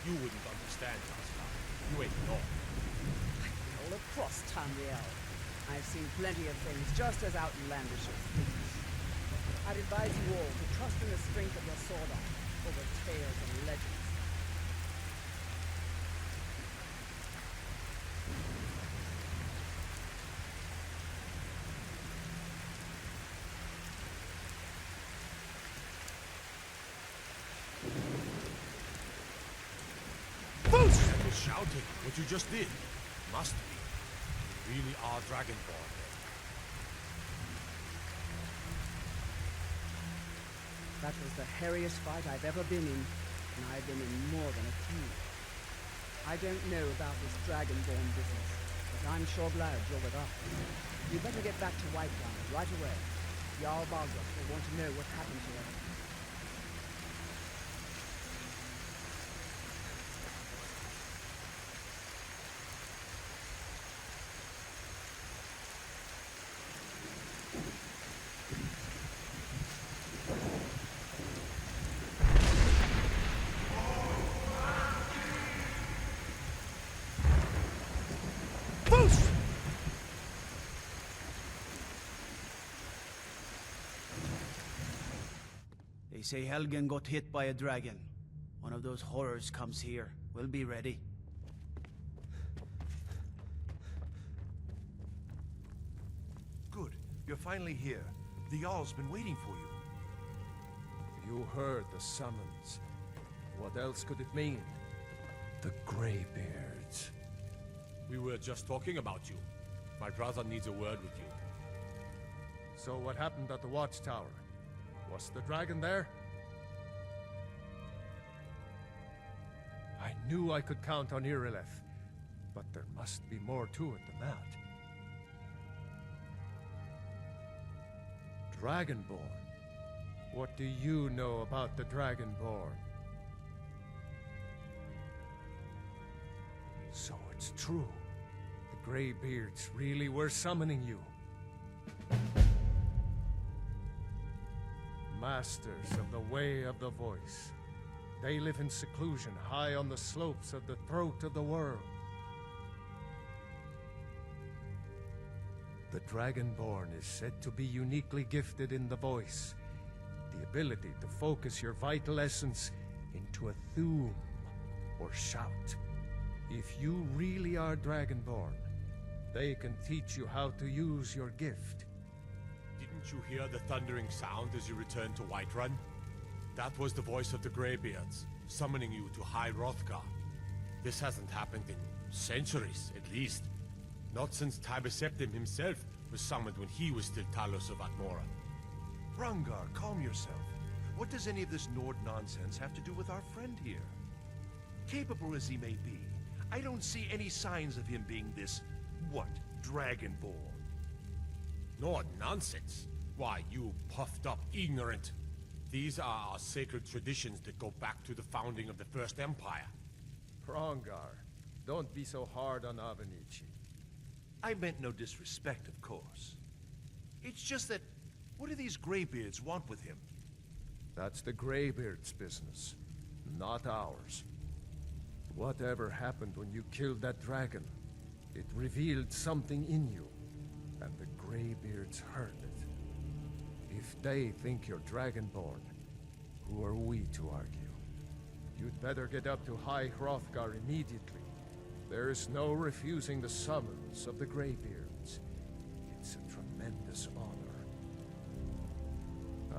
You wouldn't understand, Hrothgar. You ain't North. I've been all across Tamriel. I've seen plenty of things just as outlandish as these. I'd advise you all to trust in the strength of your sword arm over tales and legends. shouting? What you just did? Must be. You really are Dragonborn. That was the hairiest fight I've ever been in, and I've been in more than a few. I don't know about this Dragonborn business, but I'm sure glad you're with us. You better get back to Whiterun right away. Jarl Balgruuf will want to know what happened to her. They say Helgen got hit by a dragon. One of those horrors comes here. We'll be ready. Good. You're finally here. The Jarl's been waiting for you. You heard the summons. What else could it mean? The Greybeards. We were just talking about you. My brother needs a word with you. So what happened at the watchtower? Was the dragon there? I knew I could count on Irileth, but there must be more to it than that. Dragonborn? What do you know about the Dragonborn? So it's true. The Greybeards really were summoning you. Masters of the Way of the Voice. They live in seclusion high on the slopes of the throat of the world. The Dragonborn is said to be uniquely gifted in the voice, the ability to focus your vital essence into a thum, or shout. If you really are Dragonborn, they can teach you how to use your gift. Didn't you hear the thundering sound as you returned to Whiterun? That was the voice of the Greybeards, summoning you to High Hrothgar. This hasn't happened in centuries, at least. Not since Septim himself was summoned when he was still Talos of Atmora. Hrothgar, calm yourself. What does any of this Nord nonsense have to do with our friend here? Capable as he may be, I don't see any signs of him being this, Dragonborn? Nord nonsense? Why, you puffed up ignorant. These are our sacred traditions that go back to the founding of the First Empire. Hrothgar, don't be so hard on Avenici. I meant no disrespect, of course. It's just that, what do these Greybeards want with him? That's the Greybeards' business, not ours. Whatever happened when you killed that dragon, it revealed something in you, and the Greybeards heard it. If they think you're Dragonborn, who are we to argue? You'd better get up to High Hrothgar immediately. There is no refusing the summons of the Greybeards. It's a tremendous honor.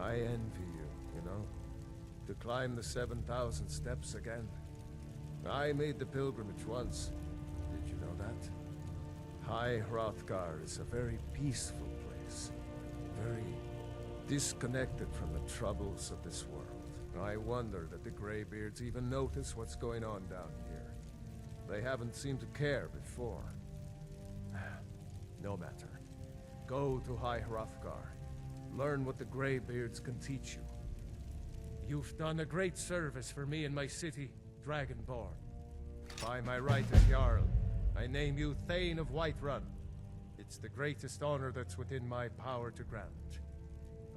I envy you know? To climb the 7,000 steps again. I made the pilgrimage once. Did you know that? High Hrothgar is a very peaceful place. Very disconnected from the troubles of this world. I wonder that the Greybeards even notice what's going on down here. They haven't seemed to care before. No matter. Go to High Hrothgar. Learn what the Greybeards can teach you. You've done a great service for me and my city, Dragonborn. By my right as Jarl, I name you Thane of Whiterun. It's the greatest honor that's within my power to grant.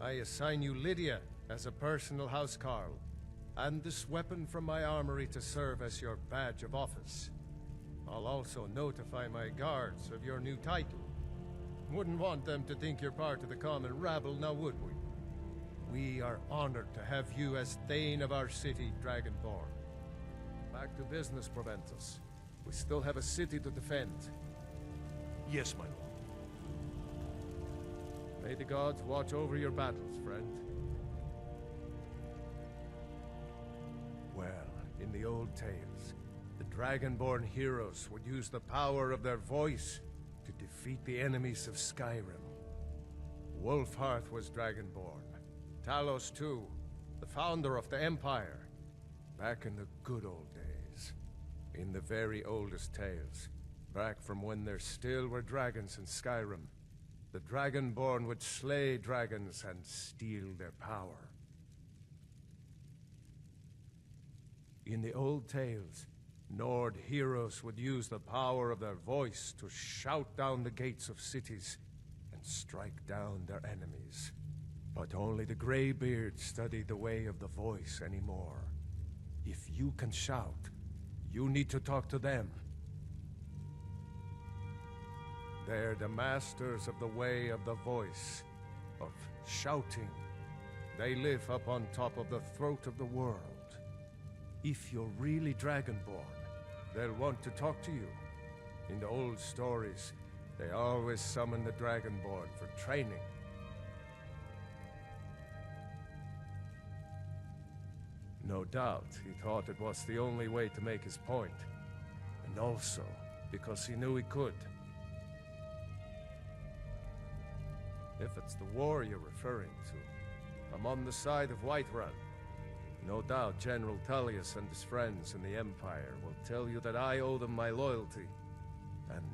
I assign you Lydia as a personal housecarl, and this weapon from my armory to serve as your badge of office. I'll also notify my guards of your new title. Wouldn't want them to think you're part of the common rabble, now would we? We are honored to have you as Thane of our city, Dragonborn. Back to business, Proventus. We still have a city to defend. Yes, my lord. May the gods watch over your battles, friend. Well, in the old tales, the Dragonborn heroes would use the power of their voice to defeat the enemies of Skyrim. Wolfhearth was Dragonborn. Talos too, the founder of the Empire. Back in the good old days. In the very oldest tales. Back from when there still were dragons in Skyrim. The Dragonborn would slay dragons and steal their power. In the old tales, Nord heroes would use the power of their voice to shout down the gates of cities and strike down their enemies. But only the Greybeards study the way of the voice anymore. If you can shout, you need to talk to them. They're the masters of the way of the voice, of shouting. They live up on top of the throat of the world. If you're really Dragonborn, they'll want to talk to you. In the old stories, they always summon the Dragonborn for training. No doubt, he thought it was the only way to make his point. And also, because he knew he could. If it's the war you're referring to, I'm on the side of Whiterun. No doubt General Tullius and his friends in the Empire will tell you that I owe them my loyalty. And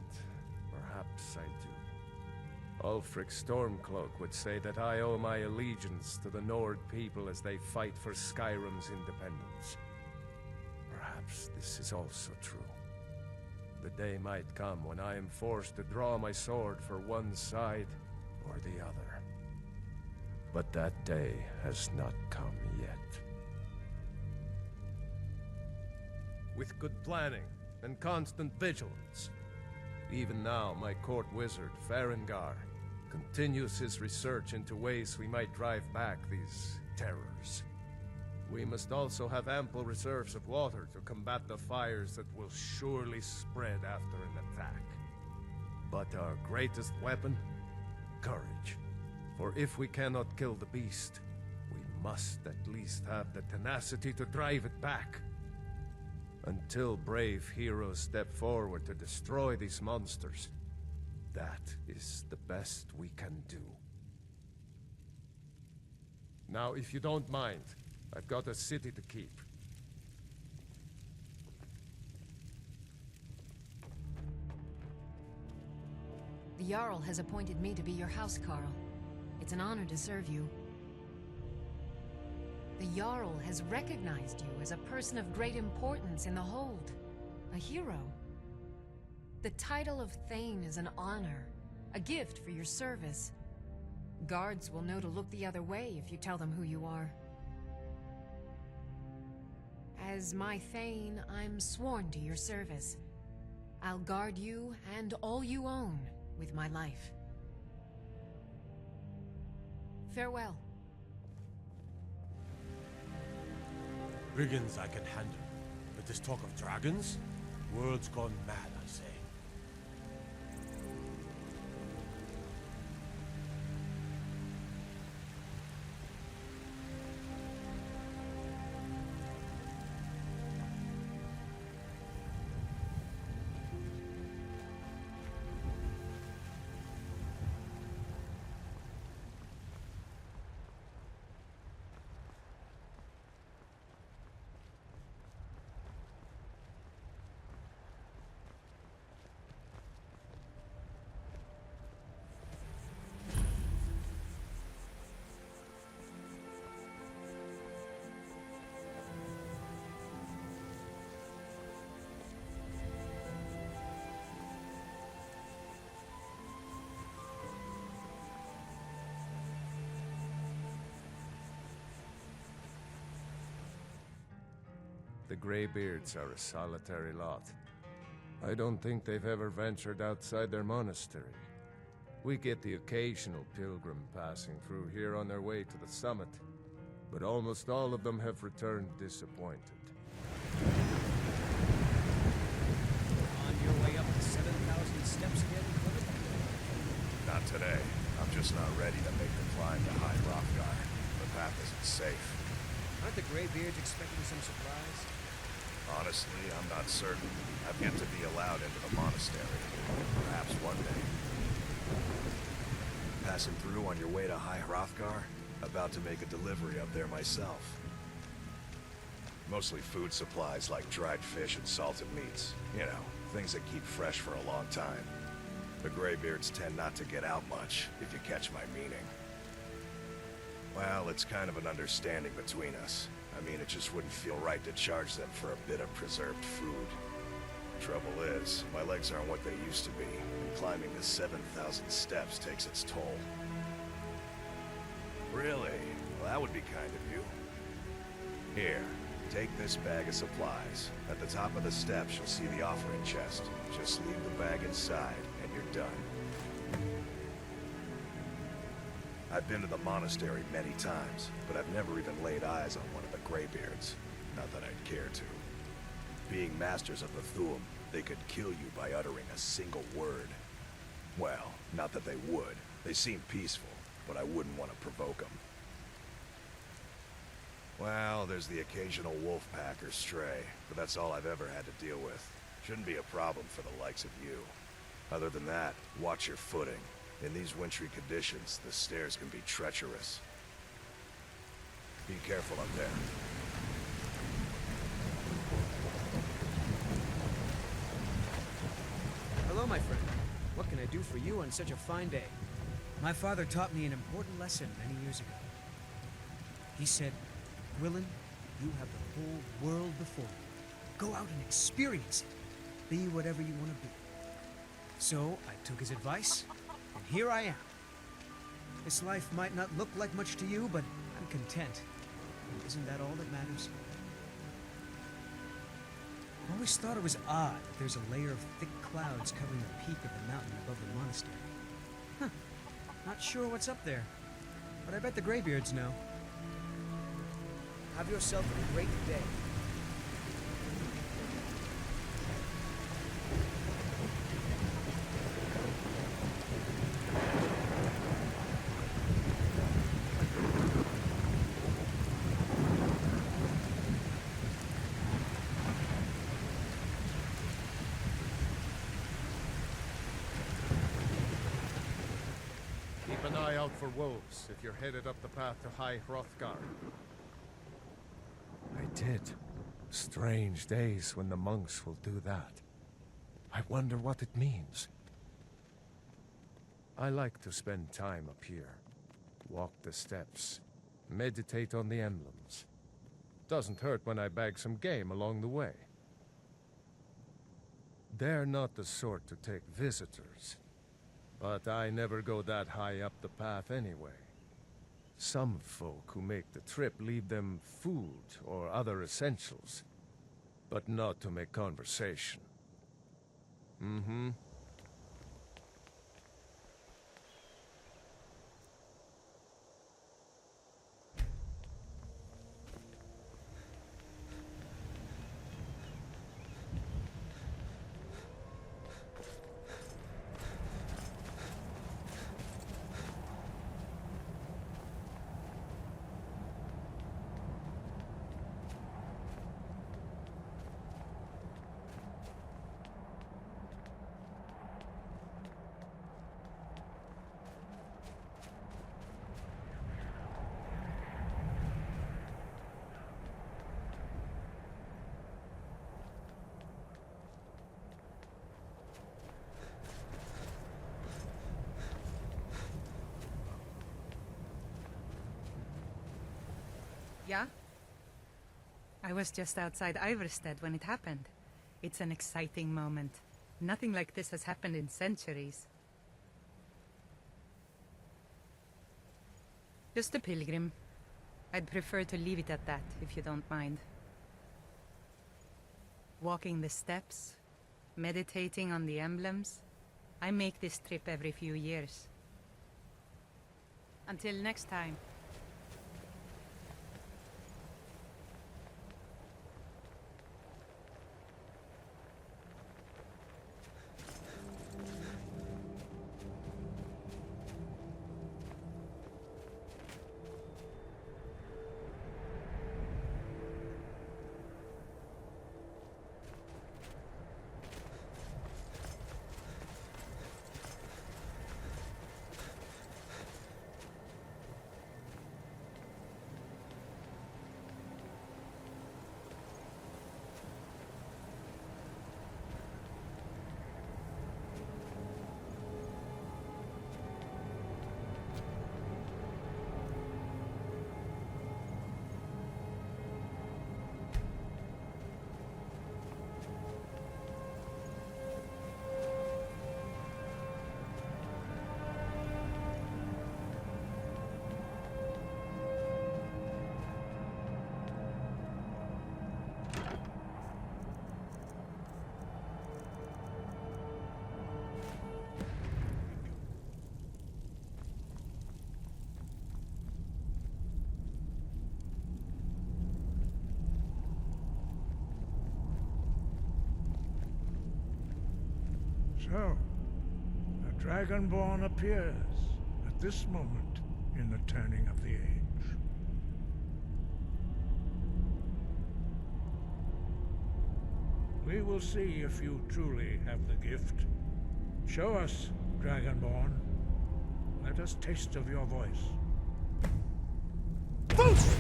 perhaps I do. Ulfric Stormcloak would say that I owe my allegiance to the Nord people as they fight for Skyrim's independence. Perhaps this is also true. The day might come when I am forced to draw my sword for one side or the other. But that day has not come yet. With good planning and constant vigilance. Even now, my court wizard, Farengar, continues his research into ways we might drive back these terrors. We must also have ample reserves of water to combat the fires that will surely spread after an attack. But our greatest weapon? Courage. For if we cannot kill the beast, we must at least have the tenacity to drive it back. Until brave heroes step forward to destroy these monsters, that is the best we can do. Now, if you don't mind, I've got a city to keep. The Jarl has appointed me to be your housecarl. It's an honor to serve you. The Jarl has recognized you as a person of great importance in the Hold. A hero. The title of Thane is an honor, a gift for your service. Guards will know to look the other way if you tell them who you are. As my Thane, I'm sworn to your service. I'll guard you and all you own with my life. Farewell. Brigands I can handle, but this talk of dragons? World's gone mad, I say. The Greybeards are a solitary lot. I don't think they've ever ventured outside their monastery. We get the occasional pilgrim passing through here on their way to the summit, but almost all of them have returned disappointed. On your way up the 7,000 steps again, Clement? Not today. I'm just not ready to make the climb to High Hrothgar. The path isn't safe. Aren't the Greybeards expecting some surprise? Honestly, I'm not certain. I've yet to be allowed into the monastery. Perhaps one day. Passing through on your way to High Hrothgar? About to make a delivery up there myself. Mostly food supplies like dried fish and salted meats. You know, things that keep fresh for a long time. The Greybeards tend not to get out much, if you catch my meaning. Well, it's kind of an understanding between us. I mean, it just wouldn't feel right to charge them for a bit of preserved food. Trouble is, my legs aren't what they used to be, and climbing the 7,000 steps takes its toll. Really? Well, that would be kind of you. Here, take this bag of supplies. At the top of the steps, you'll see the offering chest. Just leave the bag inside, and you're done. I've been to the monastery many times, but I've never even laid eyes on one of the Greybeards. Not that I'd care to. Being masters of the Thu'um, they could kill you by uttering a single word. Well, not that they would. They seem peaceful, but I wouldn't want to provoke them. Well, there's the occasional wolf pack or stray, but that's all I've ever had to deal with. Shouldn't be a problem for the likes of you. Other than that, watch your footing. In these wintry conditions, the stairs can be treacherous. Be careful up there. Hello, my friend. What can I do for you on such a fine day? My father taught me an important lesson many years ago. He said, Gwilyn, you have the whole world before you. Go out and experience it. Be whatever you want to be. So I took his advice, and here I am. This life might not look like much to you, but I'm content. Isn't that all that matters? I always thought it was odd that there's a layer of thick clouds covering the peak of the mountain above the monastery. Huh. Not sure what's up there, but I bet the Greybeards know. Have yourself a great day. Keep an eye out for wolves if you're headed up the path to High Hrothgar. I did. Strange days when the monks will do that. I wonder what it means. I like to spend time up here. Walk the steps. Meditate on the emblems. Doesn't hurt when I bag some game along the way. They're not the sort to take visitors. But I never go that high up the path anyway. Some folk who make the trip leave them food or other essentials, but not to make conversation. Mm-hmm. Yeah? I was just outside Iverstead when it happened. It's an exciting moment. Nothing like this has happened in centuries. Just a pilgrim. I'd prefer to leave it at that, if you don't mind. Walking the steps, meditating on the emblems. I make this trip every few years. Until next time. So, a Dragonborn appears at this moment in the turning of the age. We will see if you truly have the gift. Show us, Dragonborn. Let us taste of your voice. Fus!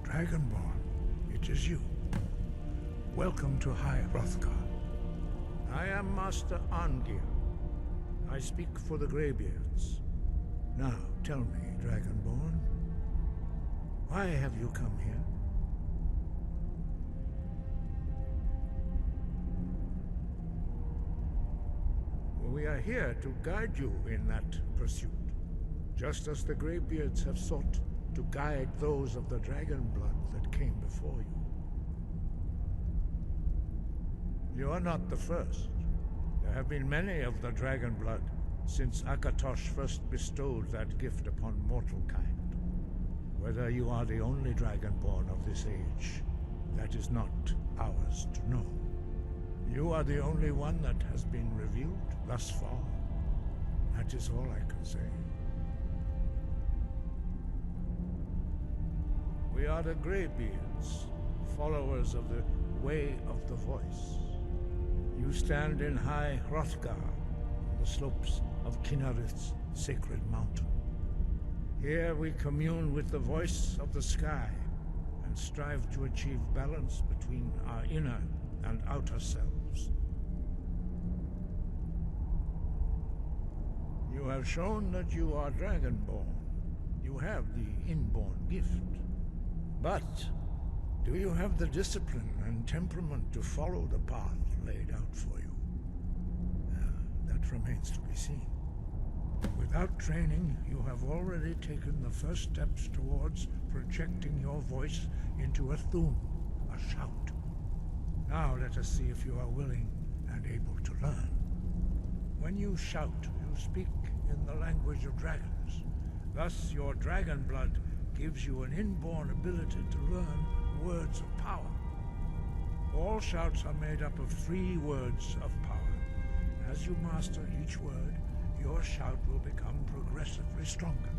Dragonborn, it is you. Welcome to High Hrothgar. I am Master Arngeir. I speak for the Greybeards. Now, tell me, Dragonborn, why have you come here? We are here to guide you in that pursuit, just as the Greybeards have sought to guide those of the dragon blood that came before you. You are not the first. There have been many of the dragon blood since Akatosh first bestowed that gift upon mortal kind. Whether you are the only dragonborn of this age, that is not ours to know. You are the only one that has been revealed thus far. That is all I can say. We are the Greybeards, followers of the Way of the Voice. You stand in High Hrothgar, on the slopes of Kinarith's sacred mountain. Here we commune with the voice of the sky and strive to achieve balance between our inner and outer selves. You have shown that you are Dragonborn. You have the inborn gift. But do you have the discipline and temperament to follow the path laid out for you? That remains to be seen. Without training, you have already taken the first steps towards projecting your voice into a thum, a shout. Now let us see if you are willing and able to learn. When you shout, you speak in the language of dragons. Thus, your dragon blood gives you an inborn ability to learn words of power. All shouts are made up of 3 words of power. As you master each word, your shout will become progressively stronger.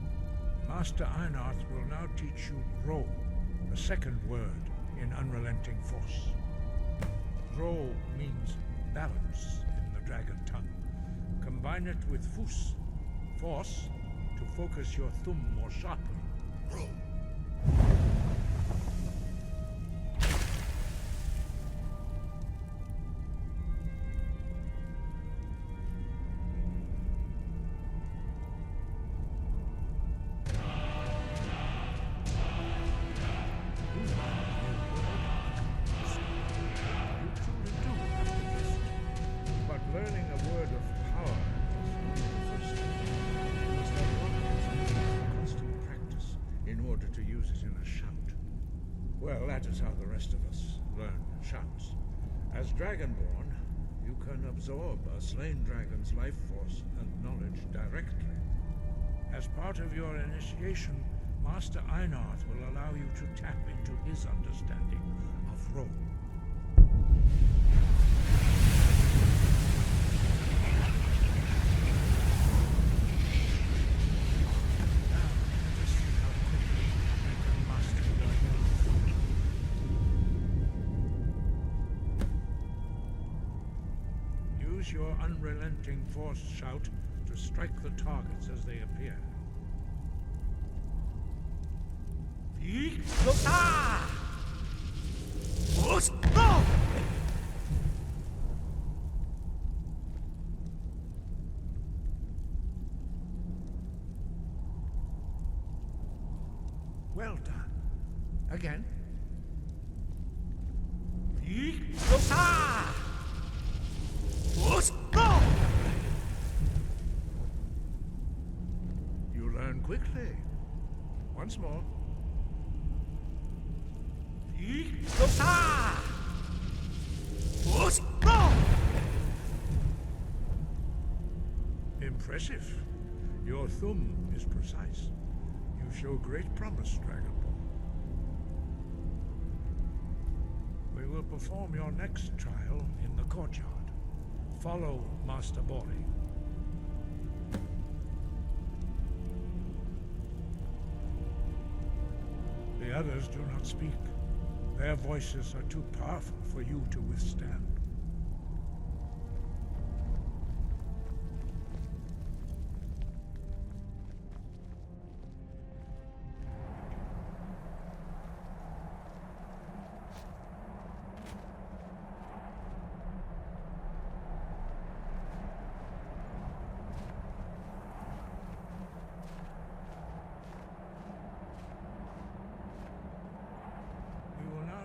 Master Einarth will now teach you gro, the second word in Unrelenting Force. Gro means balance in the dragon tongue. Combine it with Fus, force, to focus your thumb more sharply. Gro. Dragonborn, you can absorb a slain dragon's life force and knowledge directly. As part of your initiation, Master Einarth will allow you to tap into his understanding of Ro. Your unrelenting force shout to strike the targets as they appear. Well done. Again. You learn quickly. Once more. Impressive. Your thumb is precise. You show great promise, Dragonborn. We will perform your next trial in the courtyard. Follow Master Bori. The others do not speak. Their voices are too powerful for you to withstand.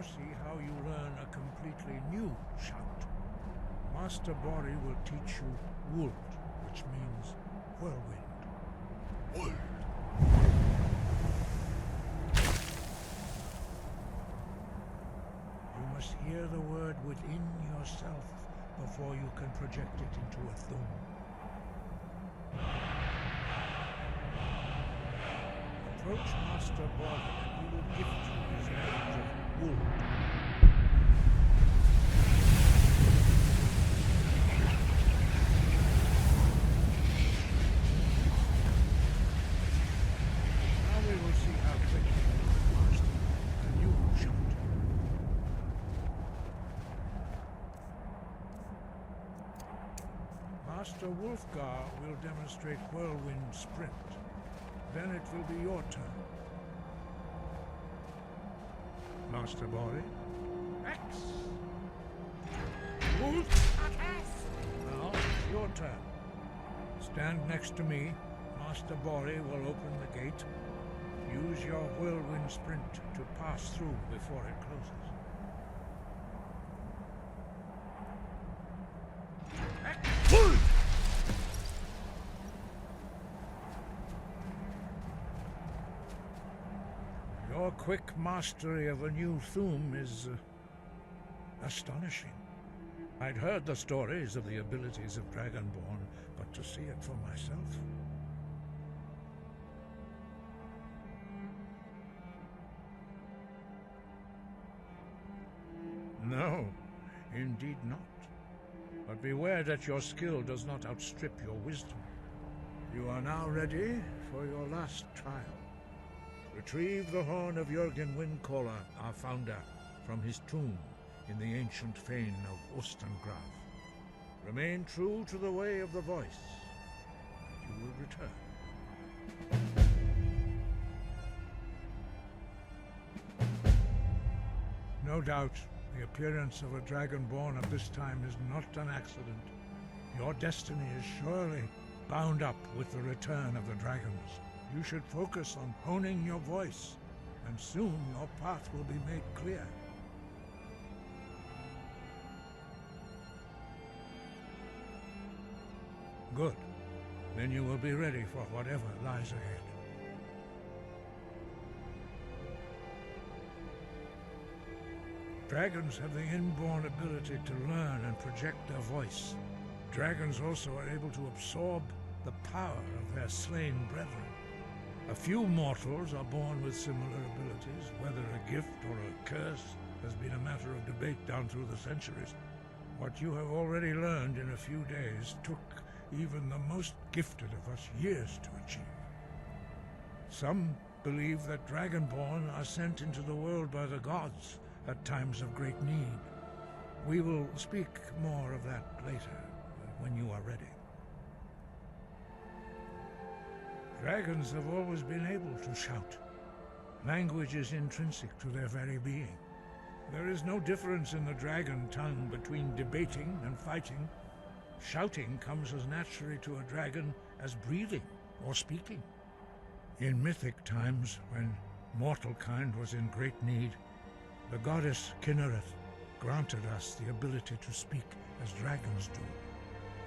See how you learn a completely new shout. Master Bori will teach you Wold, which means whirlwind. Wold. You must hear the word within yourself before you can project it into a thum. Approach Master Bori and he will gift you his knowledge of Wold. Now we will see how quickly you can master the new shout. Master Wulfgar will demonstrate Whirlwind Sprint. Then it will be your turn. Master Bori. X! Wolf! Now, it's your turn. Stand next to me. Master Bori will open the gate. Use your whirlwind sprint to pass through before it closes. Your quick mastery of a new thum is astonishing. I'd heard the stories of the abilities of Dragonborn, but to see it for myself... No, indeed not. But beware that your skill does not outstrip your wisdom. You are now ready for your last trial. Retrieve the horn of Jürgen Windcaller, our founder, from his tomb in the ancient fane of Ostengraf. Remain true to the way of the voice, and you will return. No doubt, the appearance of a Dragonborn at this time is not an accident. Your destiny is surely bound up with the return of the dragons. You should focus on honing your voice, and soon your path will be made clear. Good. Then you will be ready for whatever lies ahead. Dragons have the inborn ability to learn and project their voice. Dragons also are able to absorb the power of their slain brethren. A few mortals are born with similar abilities. Whether a gift or a curse has been a matter of debate down through the centuries. What you have already learned in a few days took even the most gifted of us years to achieve. Some believe that Dragonborn are sent into the world by the gods at times of great need. We will speak more of that later, when you are ready. Dragons have always been able to shout. Language is intrinsic to their very being. There is no difference in the dragon tongue between debating and fighting. Shouting comes as naturally to a dragon as breathing or speaking. In mythic times, when mortal kind was in great need, the goddess Kinnereth granted us the ability to speak as dragons do.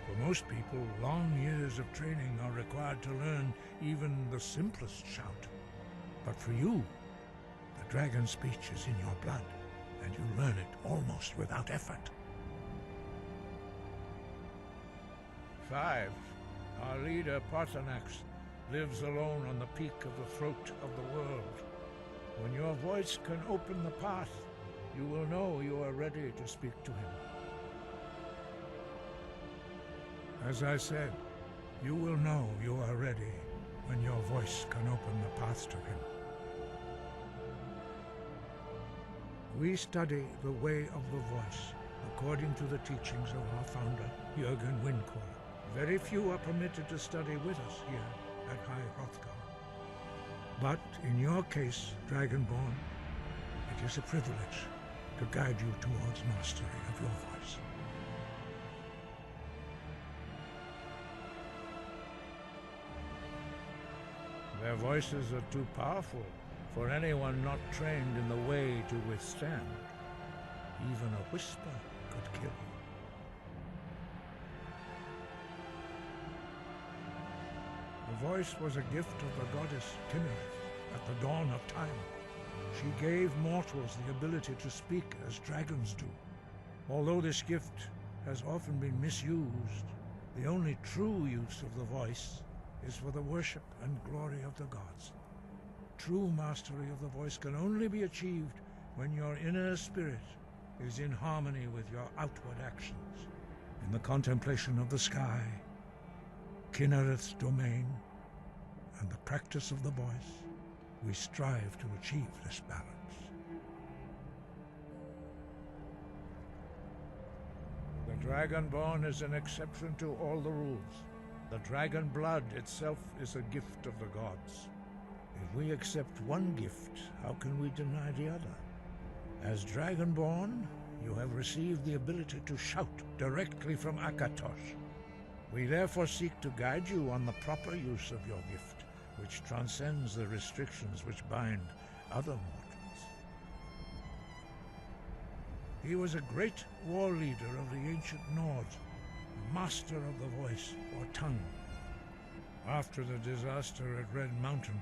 For most people, long years of training are required to learn even the simplest shout. But for you, the dragon speech is in your blood, and you learn it almost without effort. 5. Our leader, Paarthurnax, lives alone on the peak of the throat of the world. When your voice can open the path, you will know you are ready to speak to him. As I said, you will know you are ready when your voice can open the path to him. We study the way of the voice according to the teachings of our founder, Helgen Keep. Very few are permitted to study with us here at High Hrothgar. But in your case, Dragonborn, it is a privilege to guide you towards mastery of your voice. Their voices are too powerful for anyone not trained in the way to withstand. Even a whisper could kill you. The voice was a gift of the goddess Kinnereth at the dawn of time. She gave mortals the ability to speak as dragons do. Although this gift has often been misused, the only true use of the voice is for the worship and glory of the gods. True mastery of the voice can only be achieved when your inner spirit is in harmony with your outward actions. In the contemplation of the sky, Kinnereth's domain, and the practice of the voice, we strive to achieve this balance. The Dragonborn is an exception to all the rules. The dragon blood itself is a gift of the gods. If we accept one gift, how can we deny the other? As Dragonborn, you have received the ability to shout directly from Akatosh. We therefore seek to guide you on the proper use of your gift, which transcends the restrictions which bind other mortals. He was a great war leader of the ancient Nords, a master of the voice or tongue. After the disaster at Red Mountain,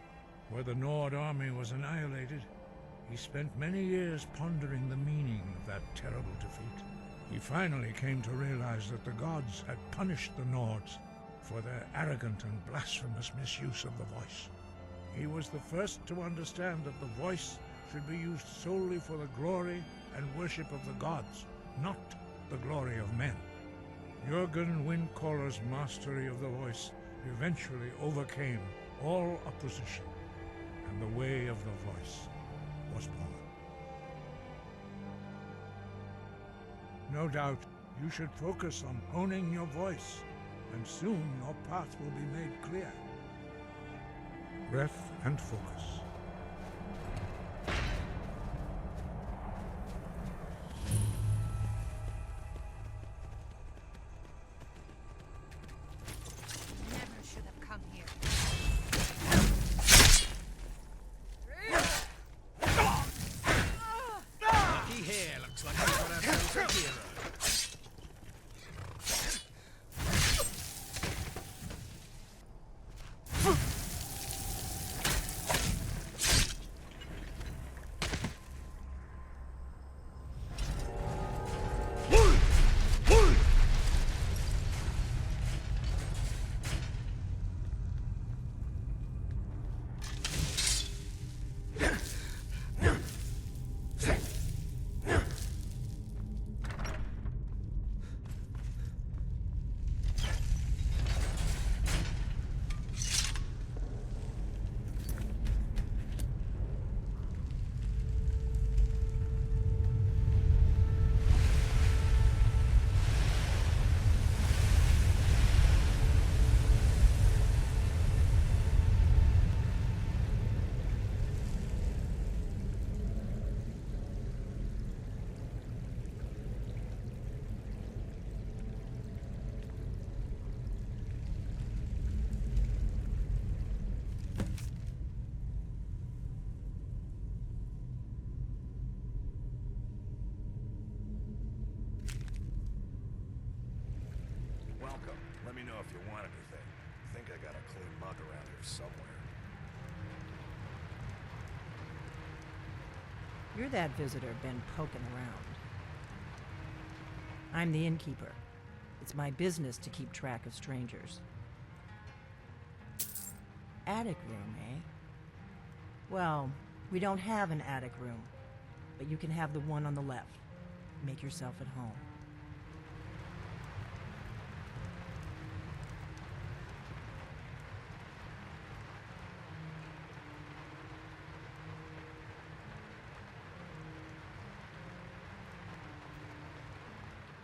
where the Nord army was annihilated, he spent many years pondering the meaning of that terrible defeat. He finally came to realize that the gods had punished the Nords for their arrogant and blasphemous misuse of the voice. He was the first to understand that the voice should be used solely for the glory and worship of the gods, not the glory of men. Helgen Windcaller's mastery of the voice eventually overcame all opposition, and the way of the voice was born. No doubt, you should focus on honing your voice, and soon your path will be made clear. Breath and focus. Never should have come here. He here looks like he's got ourselves a hero. Welcome. Let me know if you want anything. I think I got a clean mug around here somewhere. You're that visitor been poking around. I'm the innkeeper. It's my business to keep track of strangers. Attic room, eh? Well, we don't have an attic room. but you can have the one on the left. Make yourself at home.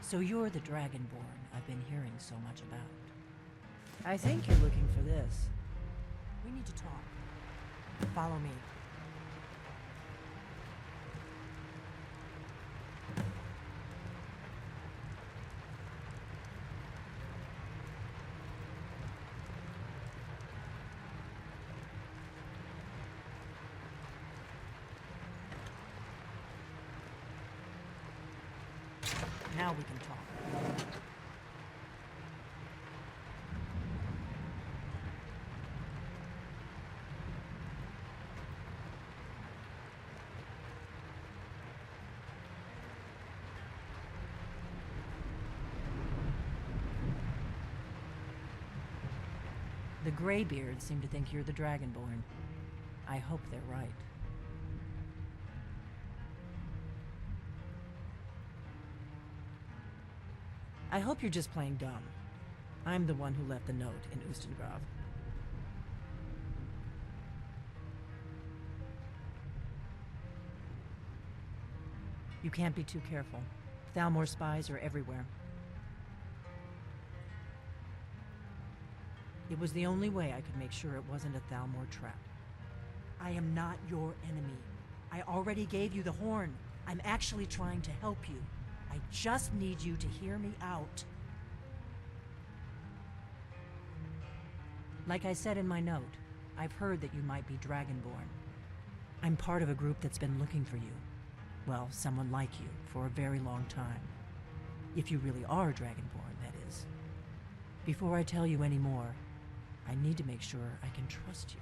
So you're the Dragonborn I've been hearing so much about. I think you're looking for this. We need to talk. Follow me. Now we can talk. The Greybeards seem to think you're the Dragonborn. I hope they're right. I hope you're just playing dumb. I'm the one who left the note in Ustengrav. You can't be too careful. Thalmor spies are everywhere. It was the only way I could make sure it wasn't a Thalmor trap. I am not your enemy. I already gave you the horn. I'm actually trying to help you. I just need you to hear me out. Like I said in my note, I've heard that you might be Dragonborn. I'm part of a group that's been looking for you. Well, someone like you, for a very long time. If you really are Dragonborn, that is. Before I tell you any more, I need to make sure I can trust you.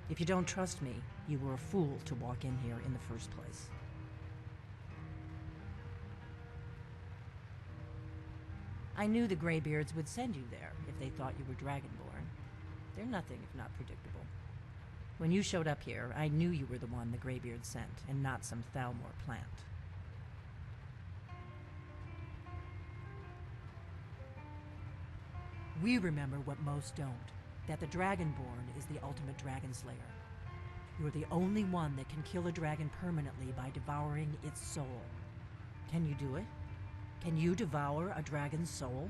If you don't trust me, you were a fool to walk in here in the first place. I knew the Greybeards would send you there if they thought you were Dragonborn. They're nothing if not predictable. When you showed up here, I knew you were the one the Greybeards sent, and not some Thalmor plant. We remember what most don't. That the Dragonborn is the ultimate dragon slayer. You're the only one that can kill a dragon permanently by devouring its soul. Can you do it? Can you devour a dragon's soul?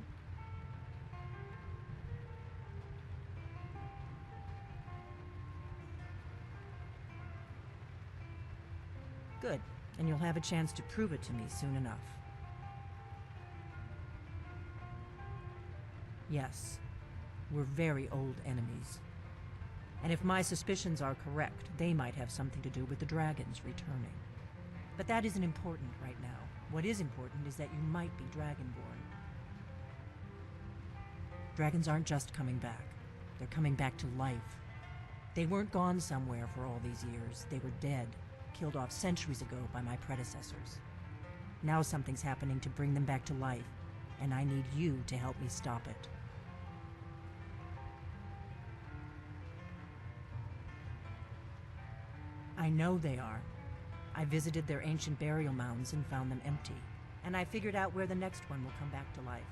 Good, and you'll have a chance to prove it to me soon enough. Yes. We're very old enemies. And if my suspicions are correct, they might have something to do with the dragons returning. But that isn't important right now. What is important is that you might be Dragonborn. Dragons aren't just coming back. They're coming back to life. They weren't gone somewhere for all these years. They were dead, killed off centuries ago by my predecessors. Now something's happening to bring them back to life, and I need you to help me stop it. I know they are. I visited their ancient burial mounds and found them empty. And I figured out where the next one will come back to life.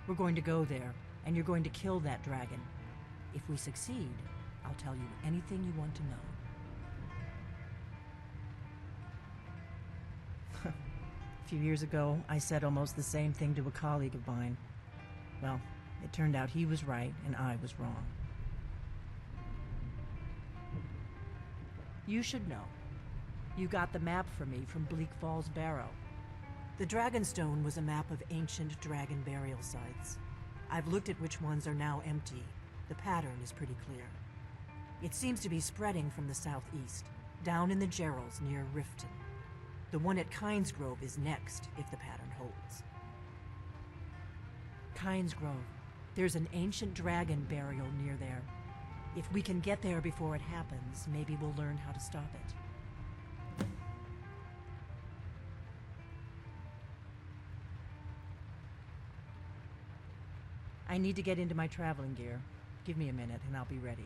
We're going to go there, and you're going to kill that dragon. If we succeed, I'll tell you anything you want to know. A few years ago, I said almost the same thing to a colleague of mine. Well, it turned out he was right and I was wrong. You should know. You got the map for me from Bleak Falls Barrow. The Dragonstone was a map of ancient dragon burial sites. I've looked at which ones are now empty. The pattern is pretty clear. It seems to be spreading from the southeast, down in the Jarls near Riften. The one at Kynesgrove is next, if the pattern holds. Kynesgrove. There's an ancient dragon burial near there. If we can get there before it happens, maybe we'll learn how to stop it. I need to get into my traveling gear. Give me a minute and I'll be ready.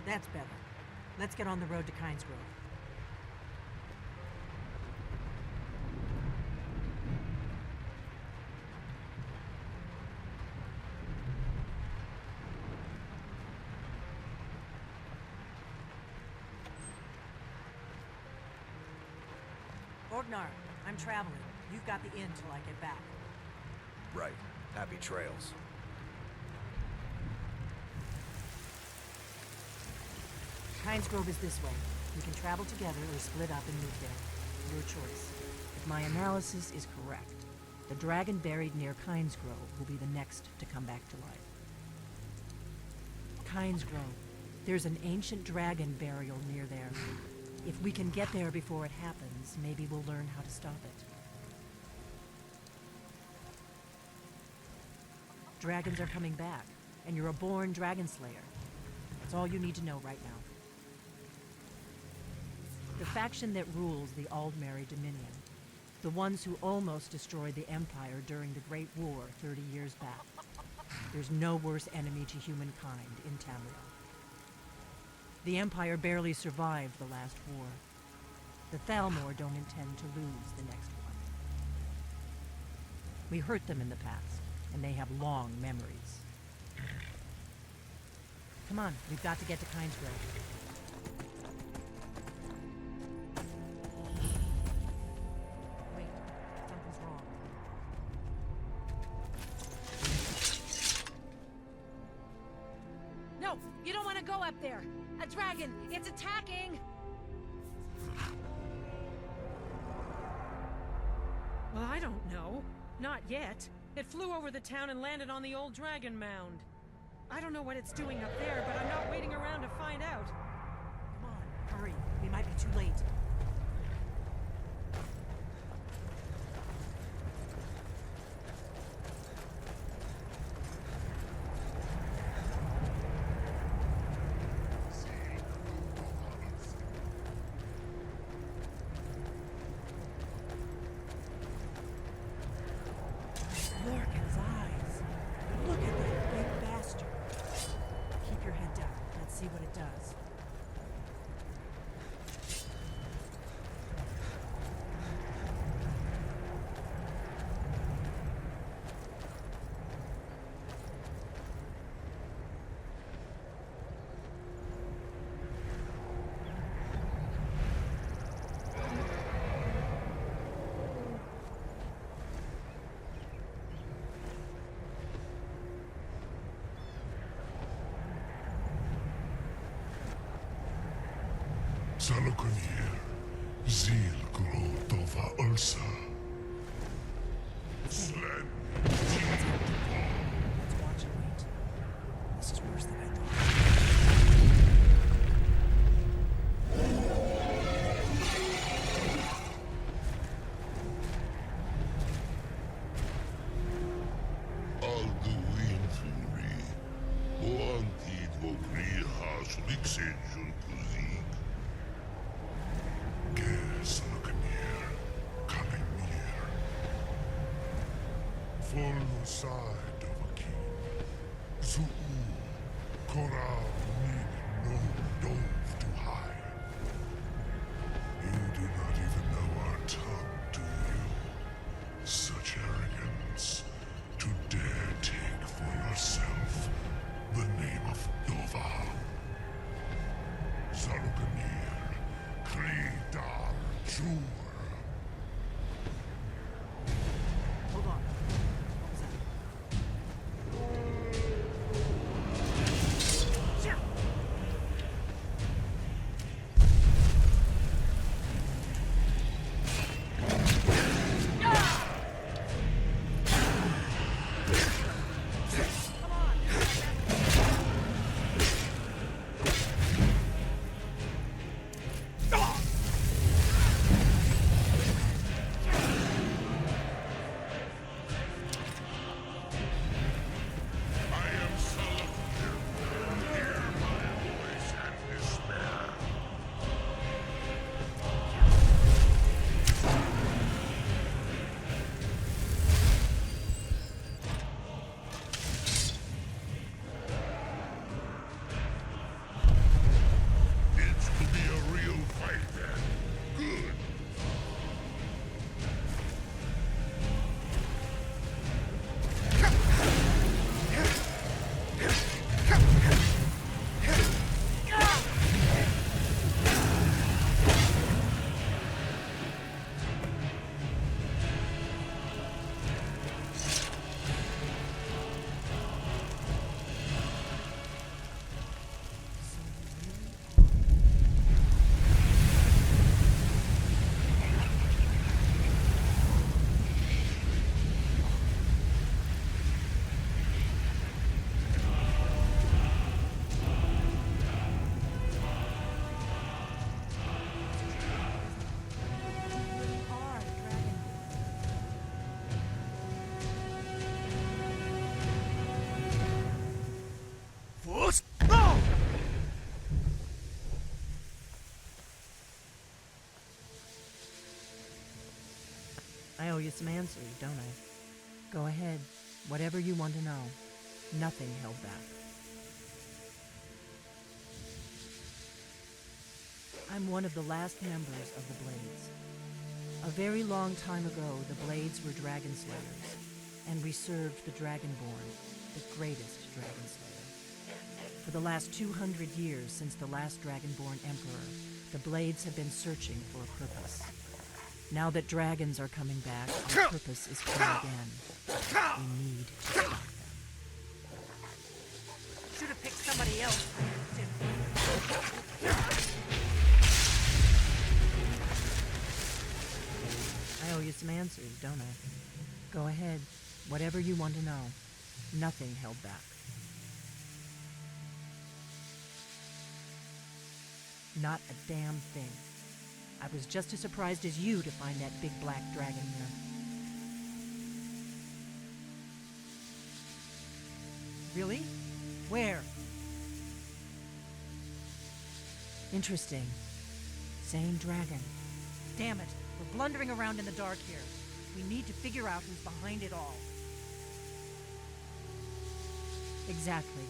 That's better. Let's get on the road to Kynesgrove. Orgnar, I'm traveling. You've got the inn till I get back. Right. Happy trails. Kynesgrove is this way. We can travel together or split up and move there. Your choice. If my analysis is correct, the dragon buried near Kynesgrove will be the next to come back to life. Kynesgrove. There's an ancient dragon burial near there. If we can get there before it happens, maybe we'll learn how to stop it. Dragons are coming back, and you're a born dragon slayer. That's all you need to know right now. The faction that rules the Aldmeri Dominion, the ones who almost destroyed the Empire during the Great War 30 years back. There's no worse enemy to humankind in Tamriel. The Empire barely survived the last war. The Thalmor don't intend to lose the next one. We hurt them in the past, and they have long memories. Come on, we've got to get to Kynesgrove. Wait, something's wrong. No, you don't want to go up there. A dragon, it's attacking! Well, I don't know. Not yet. It flew over the town and landed on the old dragon mound. I don't know what it's doing up there, but I'm not waiting around to find out. Come on, hurry. We might be too late. Lorcan's eyes. Look at that big bastard. Keep your head down. Let's see what it does. Sahlokmir, Zil gro-Dova Ulsa. Sled. Let's watch and wait. This is worse than I thought. Alduin Fury, Oantid Vogri Has Lixenjun Kuzik. Sahlokmir, coming near. Full side of a king. Zuu, Koral need no dove to hide. You do not even know our tongue, do you? Such arrogance to dare take for yourself the name of Dova. Sahlokmir, Klidar Jur. Hold on. What was that? you some answers, don't I? Go ahead. Whatever you want to know. Nothing held back. I'm one of the last members of the Blades. A very long time ago, the Blades were dragon slayers, and we served the Dragonborn, the greatest dragon slayer. For the last 200 years since the last Dragonborn Emperor, the Blades have been searching for a purpose. Now that dragons are coming back, our purpose is clear again. We need to save them. Should have picked somebody else. I owe you some answers, don't I? Go ahead. Whatever you want to know. Nothing held back. Not a damn thing. I was just as surprised as you to find that big black dragon there. Really? Where? Interesting. Same dragon. Damn it. We're blundering around in the dark here. We need to figure out who's behind it all. Exactly.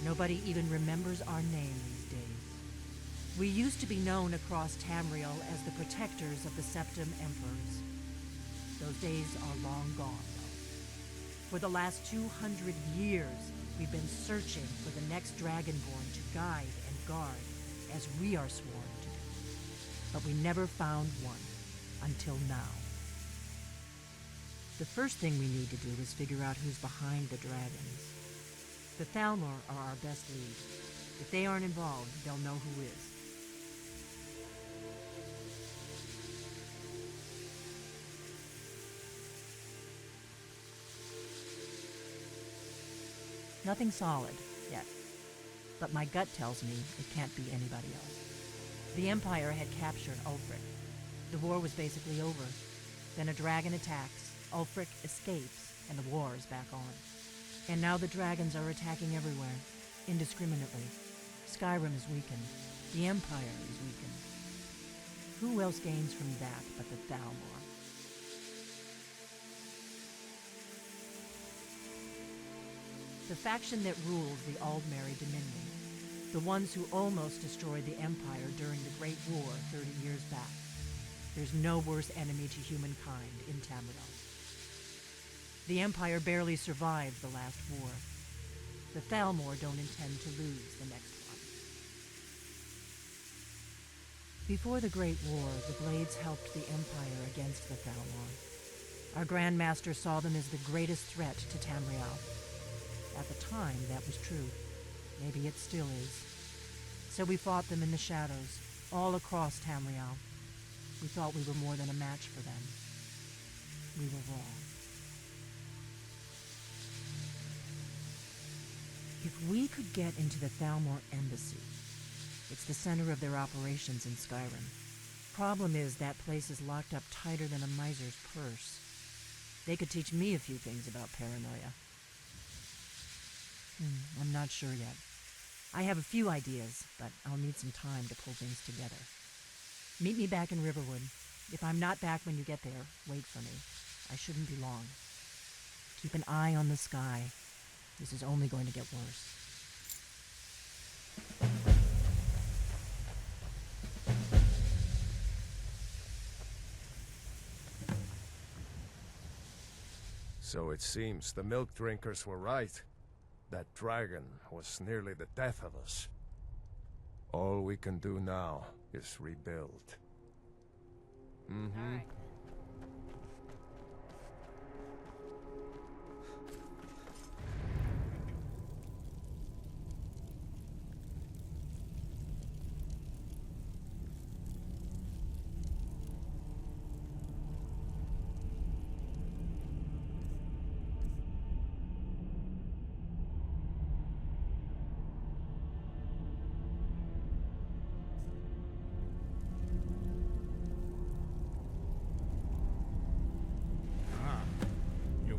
Nobody even remembers our name these days. We used to be known across Tamriel as the protectors of the Septim Emperors. Those days are long gone, though. For the last 200 years, we've been searching for the next Dragonborn to guide and guard, as we are sworn to do. But we never found one, until now. The first thing we need to do is figure out who's behind the dragons. The Thalmor are our best lead. If they aren't involved, they'll know who is. Nothing solid, yet. But my gut tells me it can't be anybody else. The Empire had captured Ulfric. The war was basically over. Then a dragon attacks, Ulfric escapes, and the war is back on. And now the dragons are attacking everywhere, indiscriminately. Skyrim is weakened. The Empire is weakened. Who else gains from that but the Thalmor? The faction that rules the Aldmeri Dominion. The ones who almost destroyed the Empire during the Great War 30 years back. There's no worse enemy to humankind in Tamriel. The Empire barely survived the last war. The Thalmor don't intend to lose the next one. Before the Great War, the Blades helped the Empire against the Thalmor. Our Grandmaster saw them as the greatest threat to Tamriel. At the time, that was true. Maybe it still is. So we fought them in the shadows, all across Tamriel. We thought we were more than a match for them. We were wrong. If we could get into the Thalmor embassy, it's the center of their operations in Skyrim. Problem is, that place is locked up tighter than a miser's purse. They could teach me a few things about paranoia. I'm not sure yet. I have a few ideas, but I'll need some time to pull things together. Meet me back in Riverwood. If I'm not back when you get there, wait for me. I shouldn't be long. Keep an eye on the sky. This is only going to get worse. So it seems the milk drinkers were right. That dragon was nearly the death of us. All we can do now is rebuild. Mm-hmm. All right.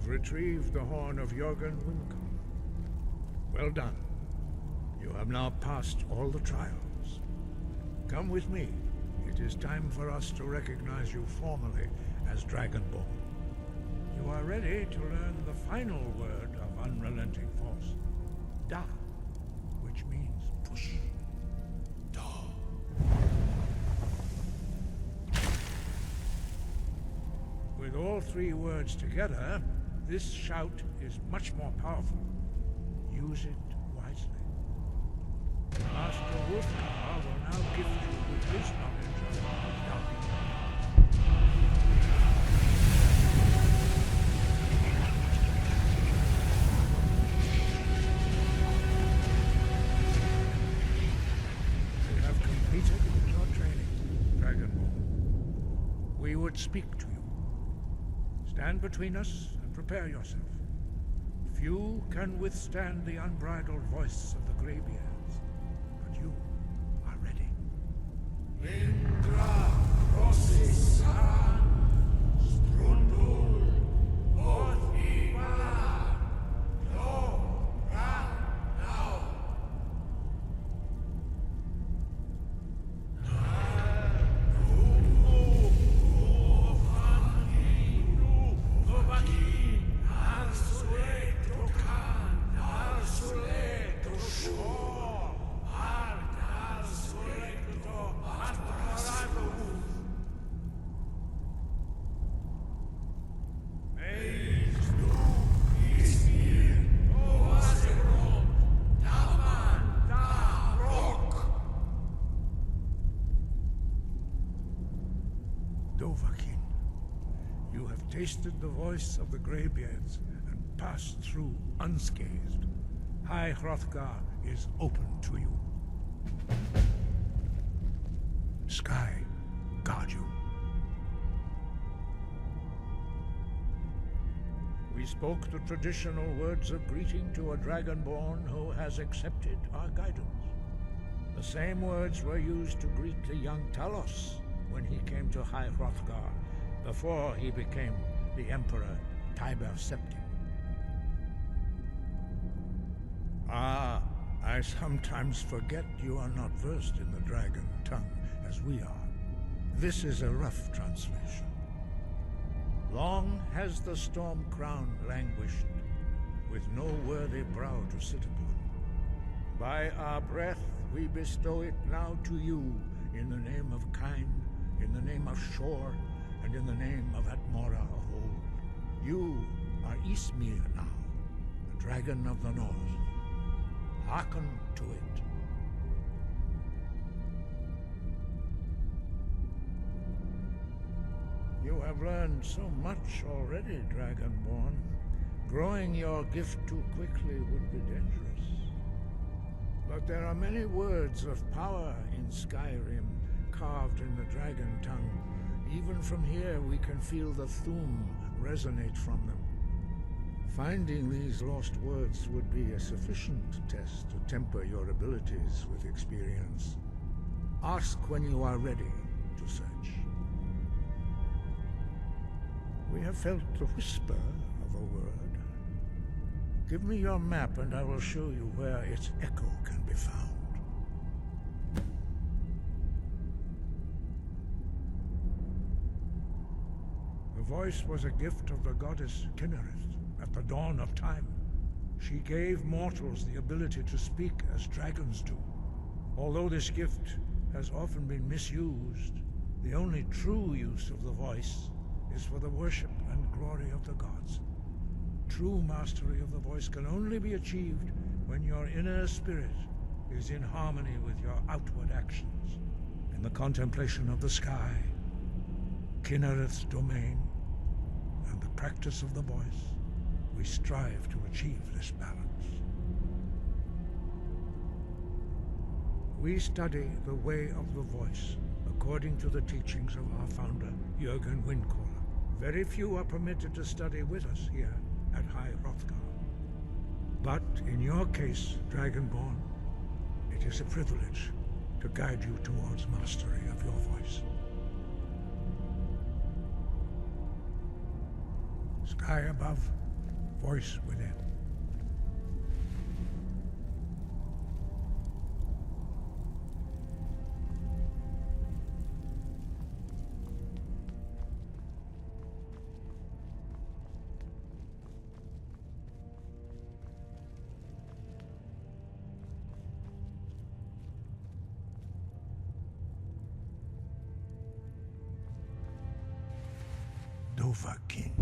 Retrieved the horn of Jorgen Wincom. Well done. You have now passed all the trials. Come with me. It is time for us to recognize you formally as Dragonborn. you are ready to learn the final word of unrelenting force, Da, which means push. Da. With all three words together, this shout is much more powerful. Use it wisely. Master Hrothgar will now gift you with his knowledge of Da. You have completed your training, Dragonborn. We would speak to you. Stand between us and prepare yourself. Few can withstand the unbridled voice of the Greybeards, but you are ready. Indra Rosisara Strundul Orthibala Lo Ra Now. You have tasted the voice of the Greybeards and passed through unscathed. High Hrothgar is open to you. Sky guard you. We spoke the traditional words of greeting to a Dragonborn who has accepted our guidance. The same words were used to greet the young Talos when he came to High Hrothgar, before he became the Emperor Tiber Septim. Ah, I sometimes forget you are not versed in the dragon tongue as we are. This is a rough translation. Long has the storm crown languished, with no worthy brow to sit upon. By our breath we bestow it now to you, in the name of kind, in the name of shore, and in the name of Atmora of old. You are Ysmir now, the dragon of the north. Hearken to it. You have learned so much already, Dragonborn. Growing your gift too quickly would be dangerous. But there are many words of power in Skyrim, carved in the dragon tongue. Even from here we can feel the Thu'um resonate from them. Finding these lost words would be a sufficient test to temper your abilities with experience. Ask when you are ready to search. We have felt the whisper of a word. Give me your map and I will show you where its echo can be found. The voice was a gift of the goddess Kinnereth at the dawn of time. She gave mortals the ability to speak as dragons do. Although this gift has often been misused, the only true use of the voice is for the worship and glory of the gods. True mastery of the voice can only be achieved when your inner spirit is in harmony with your outward actions. In the contemplation of the sky, Kinnereth's domain, and the practice of the voice, we strive to achieve this balance. We study the way of the voice according to the teachings of our founder, Jürgen Windcaller. Very few are permitted to study with us here at High Hrothgar. But in your case, Dragonborn, it is a privilege to guide you towards mastery of your voice. Sky above, voice within. Dovahkiin.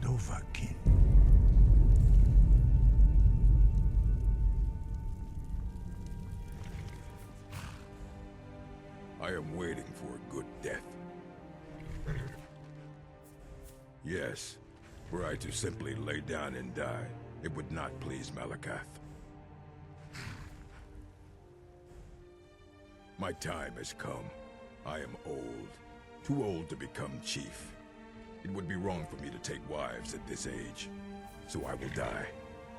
Dovahkiin. I am waiting for a good death. Yes, were I to simply lay down and die, it would not please Malakath. My time has come. I am old. Too old to become chief. It would be wrong for me to take wives at this age. So I will die.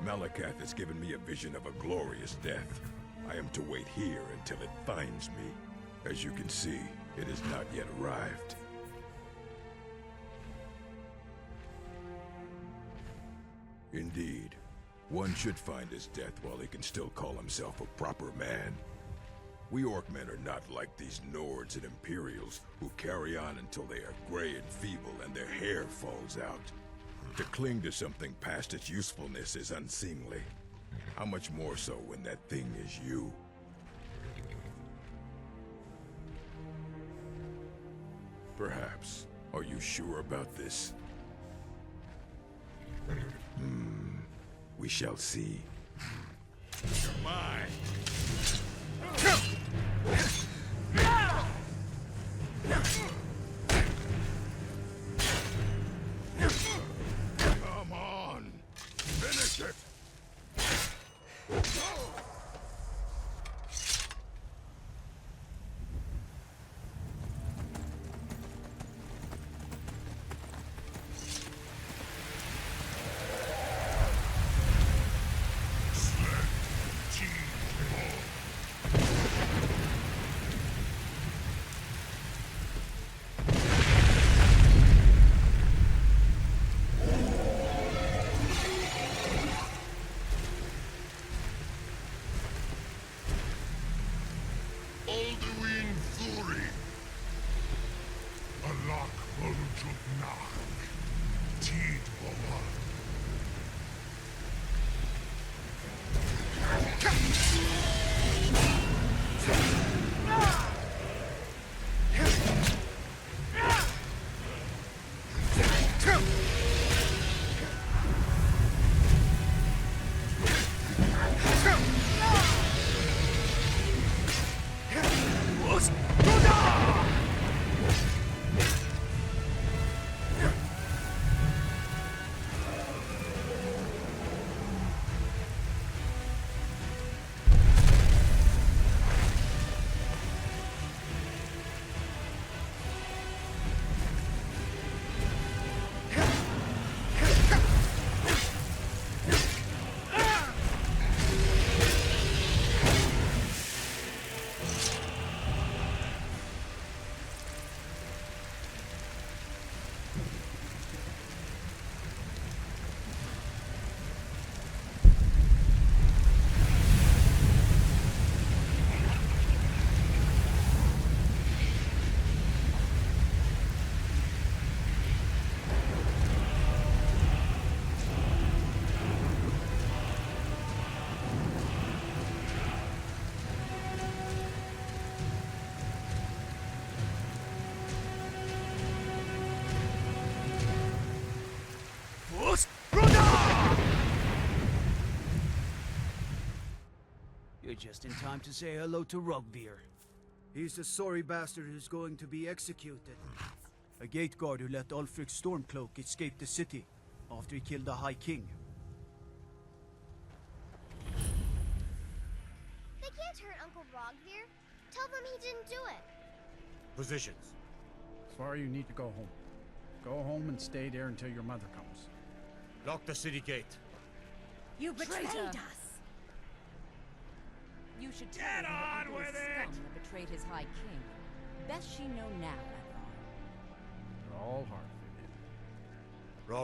Malakath has given me a vision of a glorious death. I am to wait here until it finds me. As you can see, it has not yet arrived. Indeed, one should find his death while he can still call himself a proper man. We Orcmen are not like these Nords and Imperials who carry on until they are gray and feeble and their hair falls out. To cling to something past its usefulness is unseemly. How much more so when that thing is you? Perhaps. Are you sure about this? We shall see. Mine! Come on! Finish it! Alduin Thuri. Alak Vuljotnaak. Tid Boa. Fus Ro Dah! You're just in time to say hello to Hrothgar. He's the sorry bastard who's going to be executed. A gate guard who let Ulfric's Stormcloak escape the city after he killed the High King. They can't hurt Uncle Hrothgar. Tell them he didn't do it. Positions. Sorry, you need to go home. Go home and stay there until your mother comes. Lock the city gate. You betrayed us! You should tell Get her on what with the it! scum that betrayed his high king. Best she know now, I thought. They're all hard.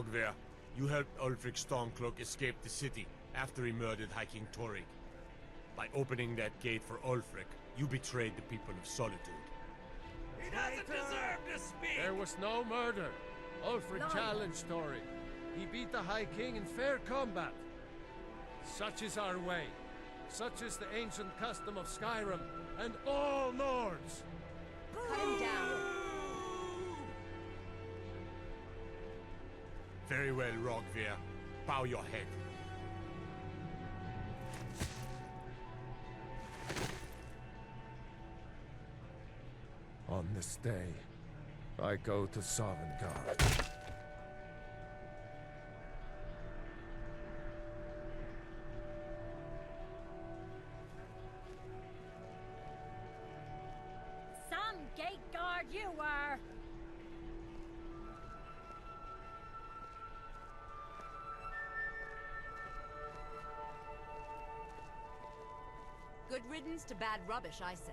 Hrothgar, you helped Ulfric Stormcloak escape the city after he murdered High King Torrig. By opening that gate for Ulfric, you betrayed the people of Solitude. He doesn't deserve to speak! There was no murder. Ulfric Liar. challenged Torrig. He beat the High King in fair combat. Such is our way. Such is the ancient custom of Skyrim and all Nords. Cut him down. Very well, Rogvir. Bow your head. On this day, I go to Sovngarde. Some gate guard you were! Good riddance to bad rubbish, I say.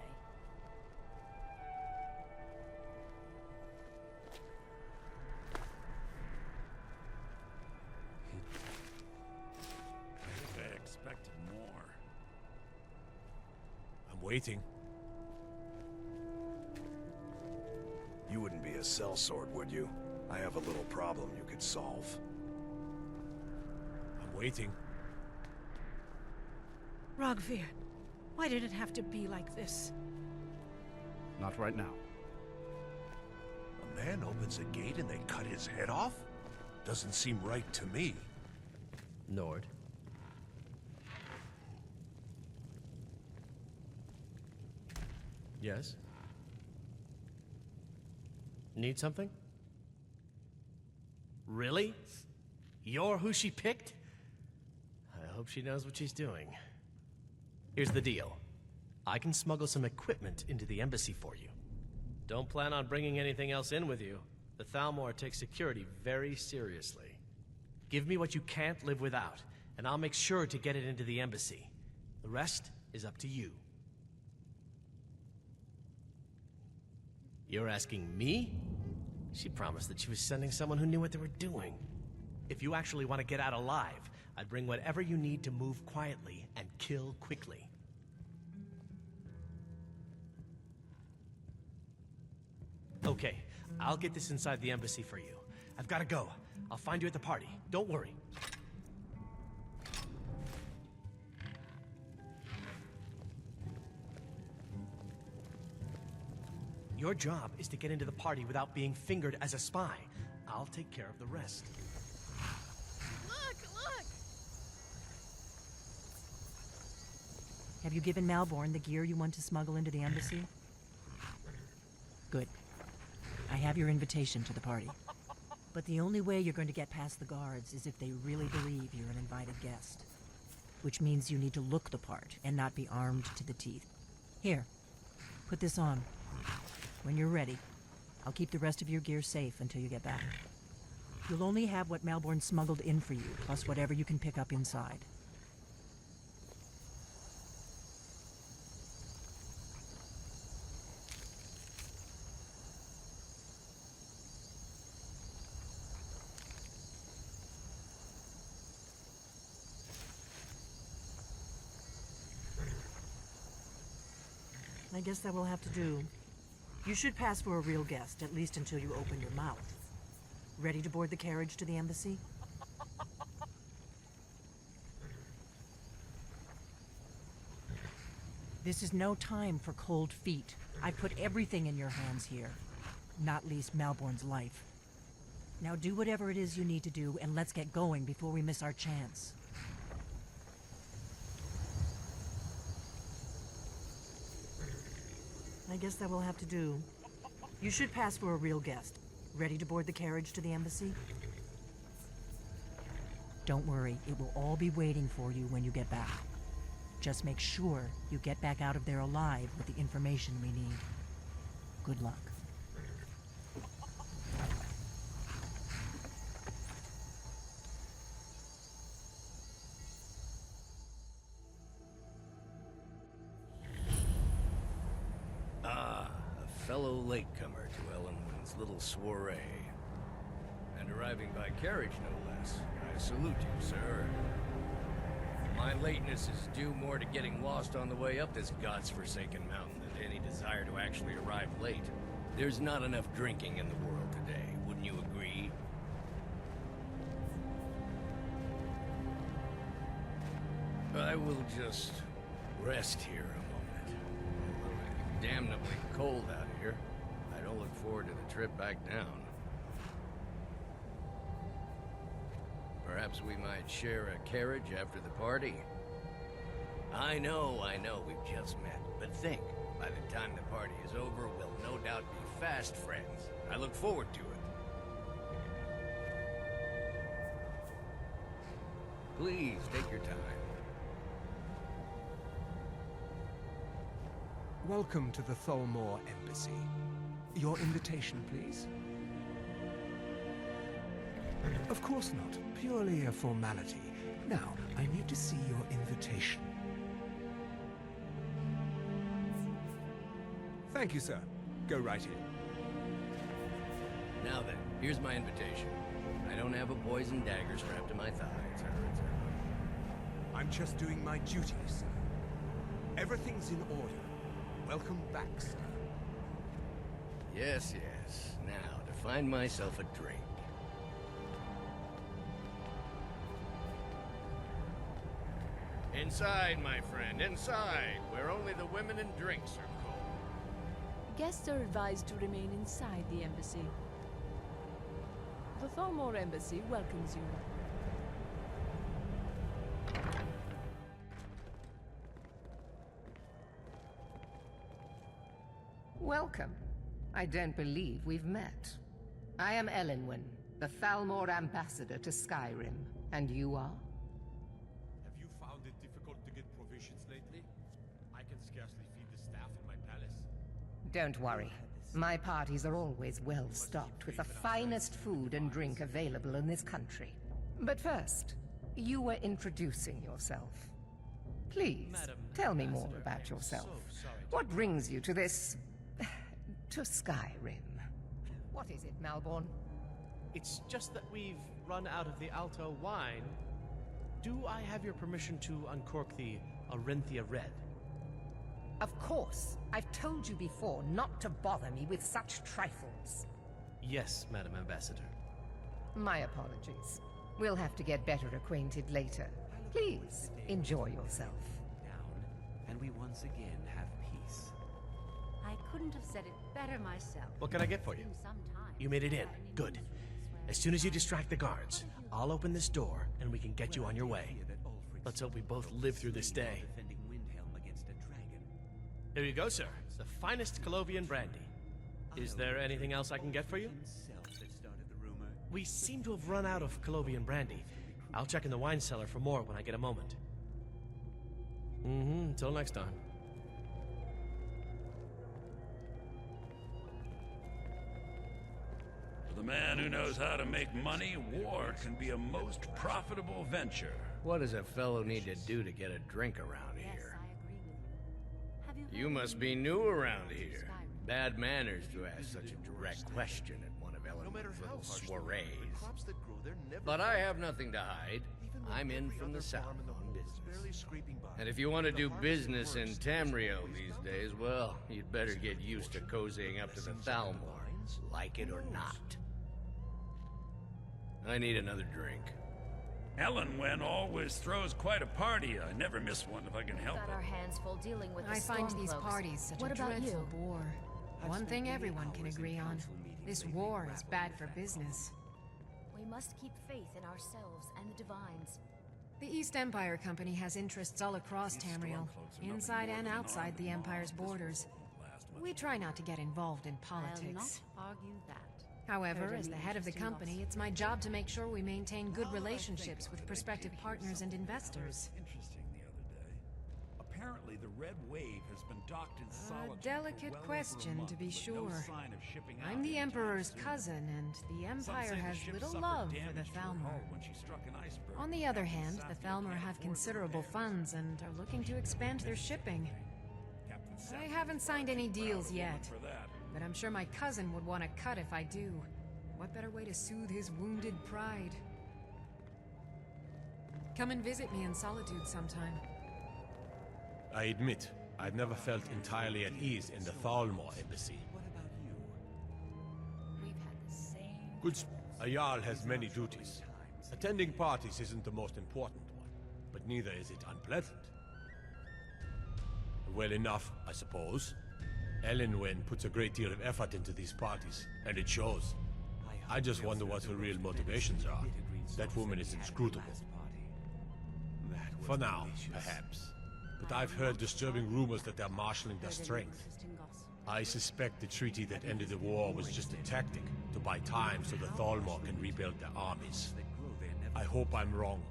I expected more. I'm waiting. You wouldn't be a sellsword, would you? I have a little problem you could solve. I'm waiting. Rogvir, why did it have to be like this? Not right now. A man opens a gate and they cut his head off? Doesn't seem right to me. Nord. Yes? Need something? Really? You're who she picked? I hope she knows what she's doing. Here's the deal. I can smuggle some equipment into the embassy for you. Don't plan on bringing anything else in with you. The Thalmor takes security very seriously. Give me what you can't live without, and I'll make sure to get it into the embassy. The rest is up to you. You're asking me? She promised that she was sending someone who knew what they were doing. If you actually want to get out alive, I'd bring whatever you need to move quietly and kill quickly. Okay, I'll get this inside the embassy for you. I've got to go. I'll find you at the party. Don't worry. Your job is to get into the party without being fingered as a spy. I'll take care of the rest. Look, look! Have you given Malborn the gear you want to smuggle into the embassy? Good. I have your invitation to the party. But the only way you're going to get past the guards is if they really believe you're an invited guest. Which means you need to look the part and not be armed to the teeth. Here, put this on. When you're ready, I'll keep the rest of your gear safe until you get back. You'll only have what Malborn smuggled in for you, plus whatever you can pick up inside. I guess that will have to do. You should pass for a real guest, at least until you open your mouth. Ready to board the carriage to the embassy? This is no time for cold feet. I put everything in your hands here, not least Malborn's life. Now do whatever it is you need to do, and let's get going before we miss our chance. I guess that will have to do. You should pass for a real guest. Ready to board the carriage to the embassy? Don't worry, it will all be waiting for you when you get back. Just make sure you get back out of there alive with the information we need. Good luck. Fellow latecomer to Ellenwood's little soiree. And arriving by carriage, no less. I salute you, sir. My lateness is due more to getting lost on the way up this god's-forsaken mountain than any desire to actually arrive late. There's not enough drinking in the world today, wouldn't you agree? I will just rest here a moment. Although it's damnably cold out here, I don't look forward to the trip back down. Perhaps we might share a carriage after the party? I know, we've just met. But think, by the time the party is over, we'll no doubt be fast friends. I look forward to it. Please, take your time. Welcome to the Thalmor Embassy. Your invitation, please? Of course not. Purely a formality. Now, I need to see your invitation. Thank you, sir. Go right in. Now then, here's my invitation. I don't have a poison dagger strapped to my thigh, etc., etc. I'm just doing my duty, sir. Everything's in order. Welcome back, sir. Yes. Now, to find myself a drink. Inside, my friend, inside, where only the women and drinks are cold. Guests are advised to remain inside the embassy. The Thalmor Embassy welcomes you. Welcome. I don't believe we've met. I am Elenwen, the Thalmor ambassador to Skyrim. And you are? Have you found it difficult to get provisions lately? I can scarcely feed the staff in my palace. Don't worry. My parties are always well stocked with the finest food and drink available in this country. But first, you were introducing yourself. Please, tell me more about yourself. What brings you to this... to Skyrim? What is it, Malborn? It's just that we've run out of the Alto wine. Do I have your permission to uncork the Arenthia Red? Of course. I've told you before not to bother me with such trifles. Yes, Madam Ambassador. My apologies. We'll have to get better acquainted later. Please, enjoy yourself. And we once again have peace. I couldn't have said it better myself. What can I get for you? You made it in. Good. As soon as you distract the guards, I'll open this door and we can get you on your way. Let's hope we both live through this day. Here you go, sir. The finest Colovian brandy. Is there anything else I can get for you? We seem to have run out of Colovian brandy. I'll check in the wine cellar for more when I get a moment. Until next time. For the man who knows how to make money, war can be a most profitable venture. What does a fellow need to do to get a drink around here? You must be new around here. Bad manners to ask such a direct question at one of Eleanor's little soirees. But I have nothing to hide. I'm in from the south on business. And if you want to do business in Tamriel these days, well, you'd better get used to cozying up to the Thalmor, like it or not. I need another drink. Elenwen always throws quite a party. I never miss one if I can help Got it. our hands full dealing with I find these parties such a dreadful bore. One thing everyone can agree on. This war is bad for business. We must keep faith in ourselves and the Divines. The East Empire Company has interests all across Tamriel, inside and outside the Empire's borders. We try not to get involved in politics. I'll not argue that. However, as the head of the company, it's my job to make sure we maintain good relationships with prospective partners and investors. Interesting the other day. Apparently the Red Wave has been docked in Solitude. A delicate question, to be sure. I'm the Emperor's cousin, and the Empire has little love for the Thalmor. On the other hand, the Thalmor have considerable funds and are looking to expand their shipping. I haven't signed any deals yet, but I'm sure my cousin would want a cut if I do. What better way to soothe his wounded pride? Come and visit me in Solitude sometime. I admit, I've never felt entirely at ease in the Thalmor embassy. We've had the same... Good. A Jarl has many duties. Attending parties isn't the most important one, but neither is it unpleasant. Well enough, I suppose. Elenwen puts a great deal of effort into these parties, and it shows. I just wonder what her real motivations are. That woman is inscrutable. For now, perhaps. But I've heard disturbing rumors that they're marshalling their strength. I suspect the treaty that ended the war was just a tactic to buy time so the Thalmor can rebuild their armies. I hope I'm wrong.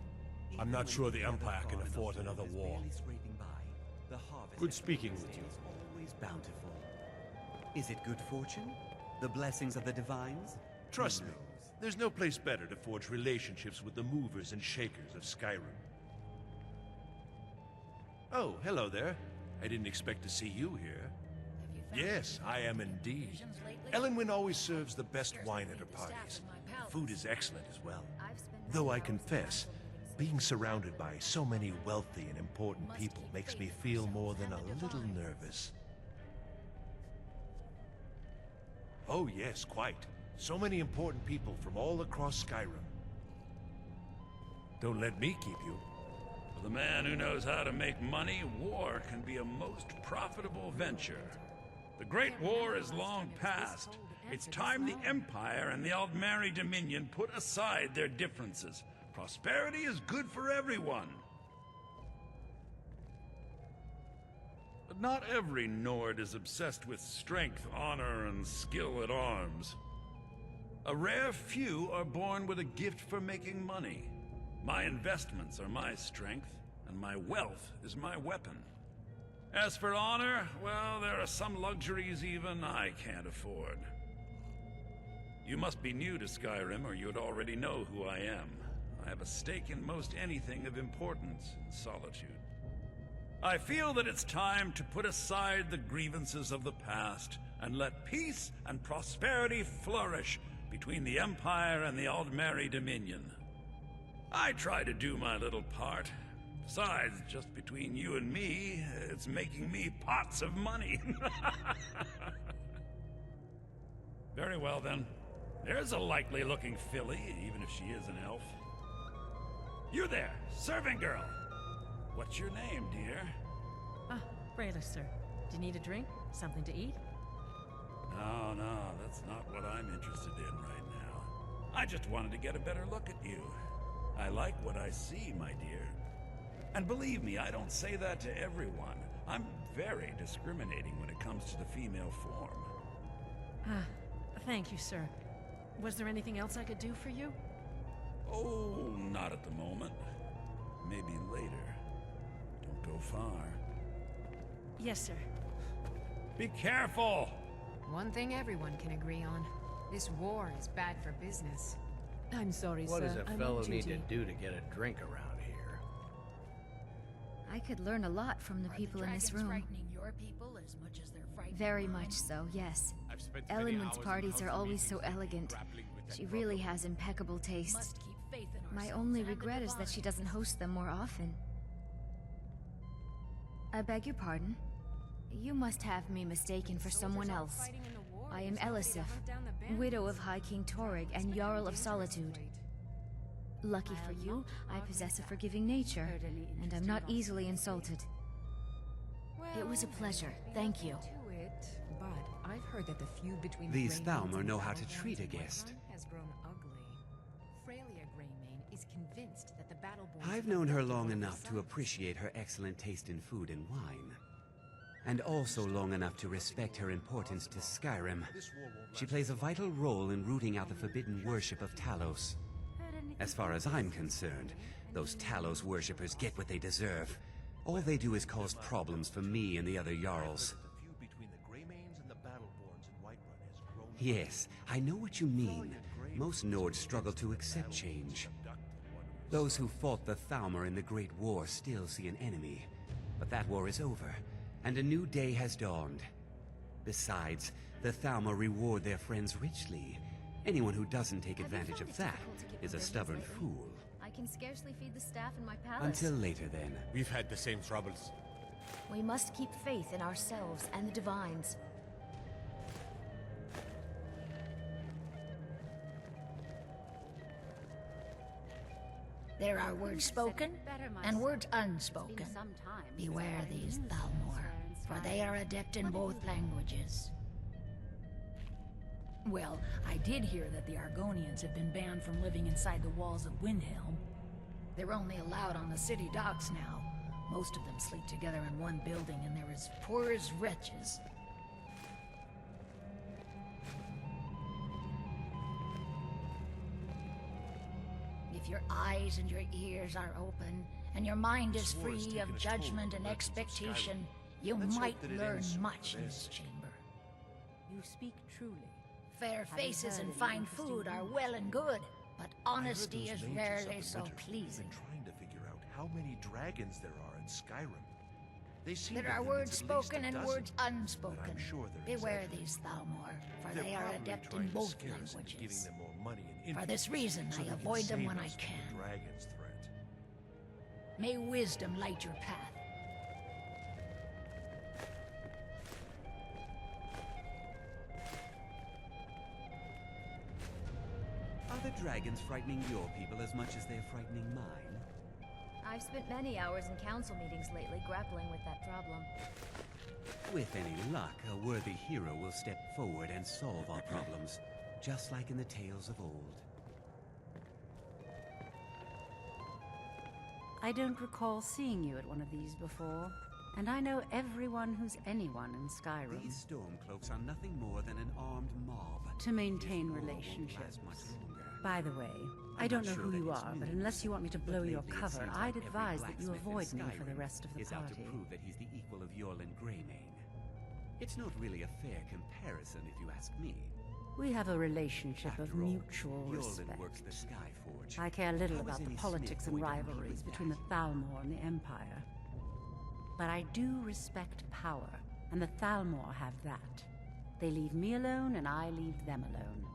I'm not sure the Empire can afford another war. Good speaking with you. Always bountiful. Is it good fortune? The blessings of the divines? Trust me, there's no place better to forge relationships with the movers and shakers of Skyrim. Oh, hello there. I didn't expect to see you here. Yes, I am indeed. Elenwen always serves the best wine at her parties. The food is excellent as well. Though I confess, being surrounded by so many wealthy and important people makes me feel more than a little nervous. Oh yes, quite. So many important people from all across Skyrim. Don't let me keep you. For the man who knows how to make money, war can be a most profitable venture. The Great War is long past. It's time the Empire and the Aldmeri Dominion put aside their differences. Prosperity is good for everyone. But not every Nord is obsessed with strength, honor, and skill at arms. A rare few are born with a gift for making money. My investments are my strength, and my wealth is my weapon. As for honor, well, there are some luxuries even I can't afford. You must be new to Skyrim, or you'd already know who I am. I have a stake in most anything of importance in Solitude. I feel that it's time to put aside the grievances of the past and let peace and prosperity flourish between the Empire and the Aldmeri Dominion. I try to do my little part. Besides, just between you and me, it's making me pots of money. Very well then. There's a likely-looking filly, even if she is an elf. You there, serving girl. What's your name, dear? Ah, Brayler, sir. Do you need a drink? Something to eat? No, that's not what I'm interested in right now. I just wanted to get a better look at you. I like what I see, my dear. And believe me, I don't say that to everyone. I'm very discriminating when it comes to the female form. Ah, thank you, sir. Was there anything else I could do for you? Oh, not at the moment. Maybe later. Don't go far. Yes, sir. Be careful! One thing everyone can agree on. This war is bad for business. I'm sorry, What sir. does a I'm fellow on need to duty. do to get a drink around here? I could learn a lot from the people in this room. Your people as much as they're frightening Very mine? much so, yes. I've spent many Elenwen's hours in parties council are always meetings so lately elegant. grappling with that She really problem. has impeccable taste. Must keep faith in My ourselves only and the regret is that she divines. doesn't host them more often. I beg your pardon. You must have me mistaken for someone else. I am Elisif, widow of High King Torrig and Jarl of Solitude. Lucky for you, I possess a forgiving nature, and I'm not easily insulted. It was a pleasure, thank you. But I've heard that the feud between These the Greybeards Thalmor and know the how to Dragonrend treat a in guest. Whiterun has grown ugly. Freya Greymane is convinced that the Battleborns I've have known her adopted long one of enough the to sons. appreciate her excellent taste in food and wine. And also long enough to respect her importance to Skyrim. She plays a vital role in rooting out the forbidden worship of Talos. As far as I'm concerned, those Talos worshippers get what they deserve. All they do is cause problems for me and the other Jarls. Yes, I know what you mean. Most Nords struggle to accept change. Those who fought the Thalmor in the Great War still see an enemy. But that war is over, and a new day has dawned. Besides, the Thalmor reward their friends richly. Anyone who doesn't take advantage of that is a stubborn fool. I can scarcely feed the staff in my palace. Until later, then. We've had the same troubles. We must keep faith in ourselves and the divines. There are words spoken and words unspoken. Beware these Thalmor. for they are adept in both languages. Well, I did hear that the Argonians have been banned from living inside the walls of Windhelm. They're only allowed on the city docks now. Most of them sleep together in one building, and they're as poor as wretches. If your eyes and your ears are open, and your mind is free of judgment and expectation, you might learn much in this chamber. You speak truly. Fair faces and fine food are well and good, but honesty is rarely so pleasing. Trying to figure out how many dragons there are in Skyrim. They seem There to are think words it's at least spoken a and dozen, words unspoken. but I'm sure they're Beware exaggerating. these Thalmor, for They're they are probably adept trying in to both scare us into giving languages. them more money and For influence this reason, so I they can avoid them save when I us from can. the dragon's threat. May wisdom light your path. Are the dragons frightening your people as much as they're frightening mine? I've spent many hours in council meetings lately grappling with that problem. With any luck, a worthy hero will step forward and solve our problems, just like in the tales of old. I don't recall seeing you at one of these before, and I know everyone who's anyone in Skyrim. These Stormcloaks are nothing more than an armed mob. To maintain This war won't relationships. last much longer. By the way, I I'm don't not know sure who that you it's are, but meaningless, unless you want me to blow but your lately it cover, seems I'd like every advise that you blacksmith in avoid me for the Skyrim rest of the is out to party. prove that he's the equal of Yorlin Greymane. It's not really a fair comparison, if you ask me. We have a relationship of After all, mutual Yorlin respect. works the Skyforge. I care little How is about the any politics smith and going to compete rivalries with between the that? Thalmor and the Empire. But I do respect power, and the Thalmor have that. They leave me alone, and I leave them alone.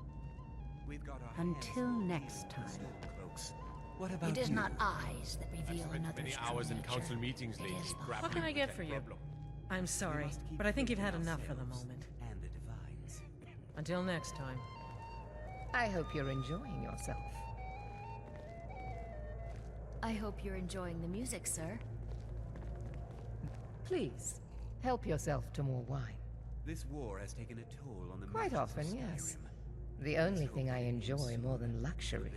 We've got our Until hands full next dealing with time. Stormcloaks. What about It is you? not eyes that reveal Spent another's many true hours in nature. council meetings It lately is the grappling What can I with get that for you? problem. I'm sorry, must keep but I think you've had thinking enough for the ourselves moment. And the Divines. Until next time. I hope you're enjoying yourself. I hope you're enjoying the music, sir. Please, help yourself to more wine. This war has taken a toll on the Quite merchants often, of yes. Skyrim. The only thing I enjoy more than luxury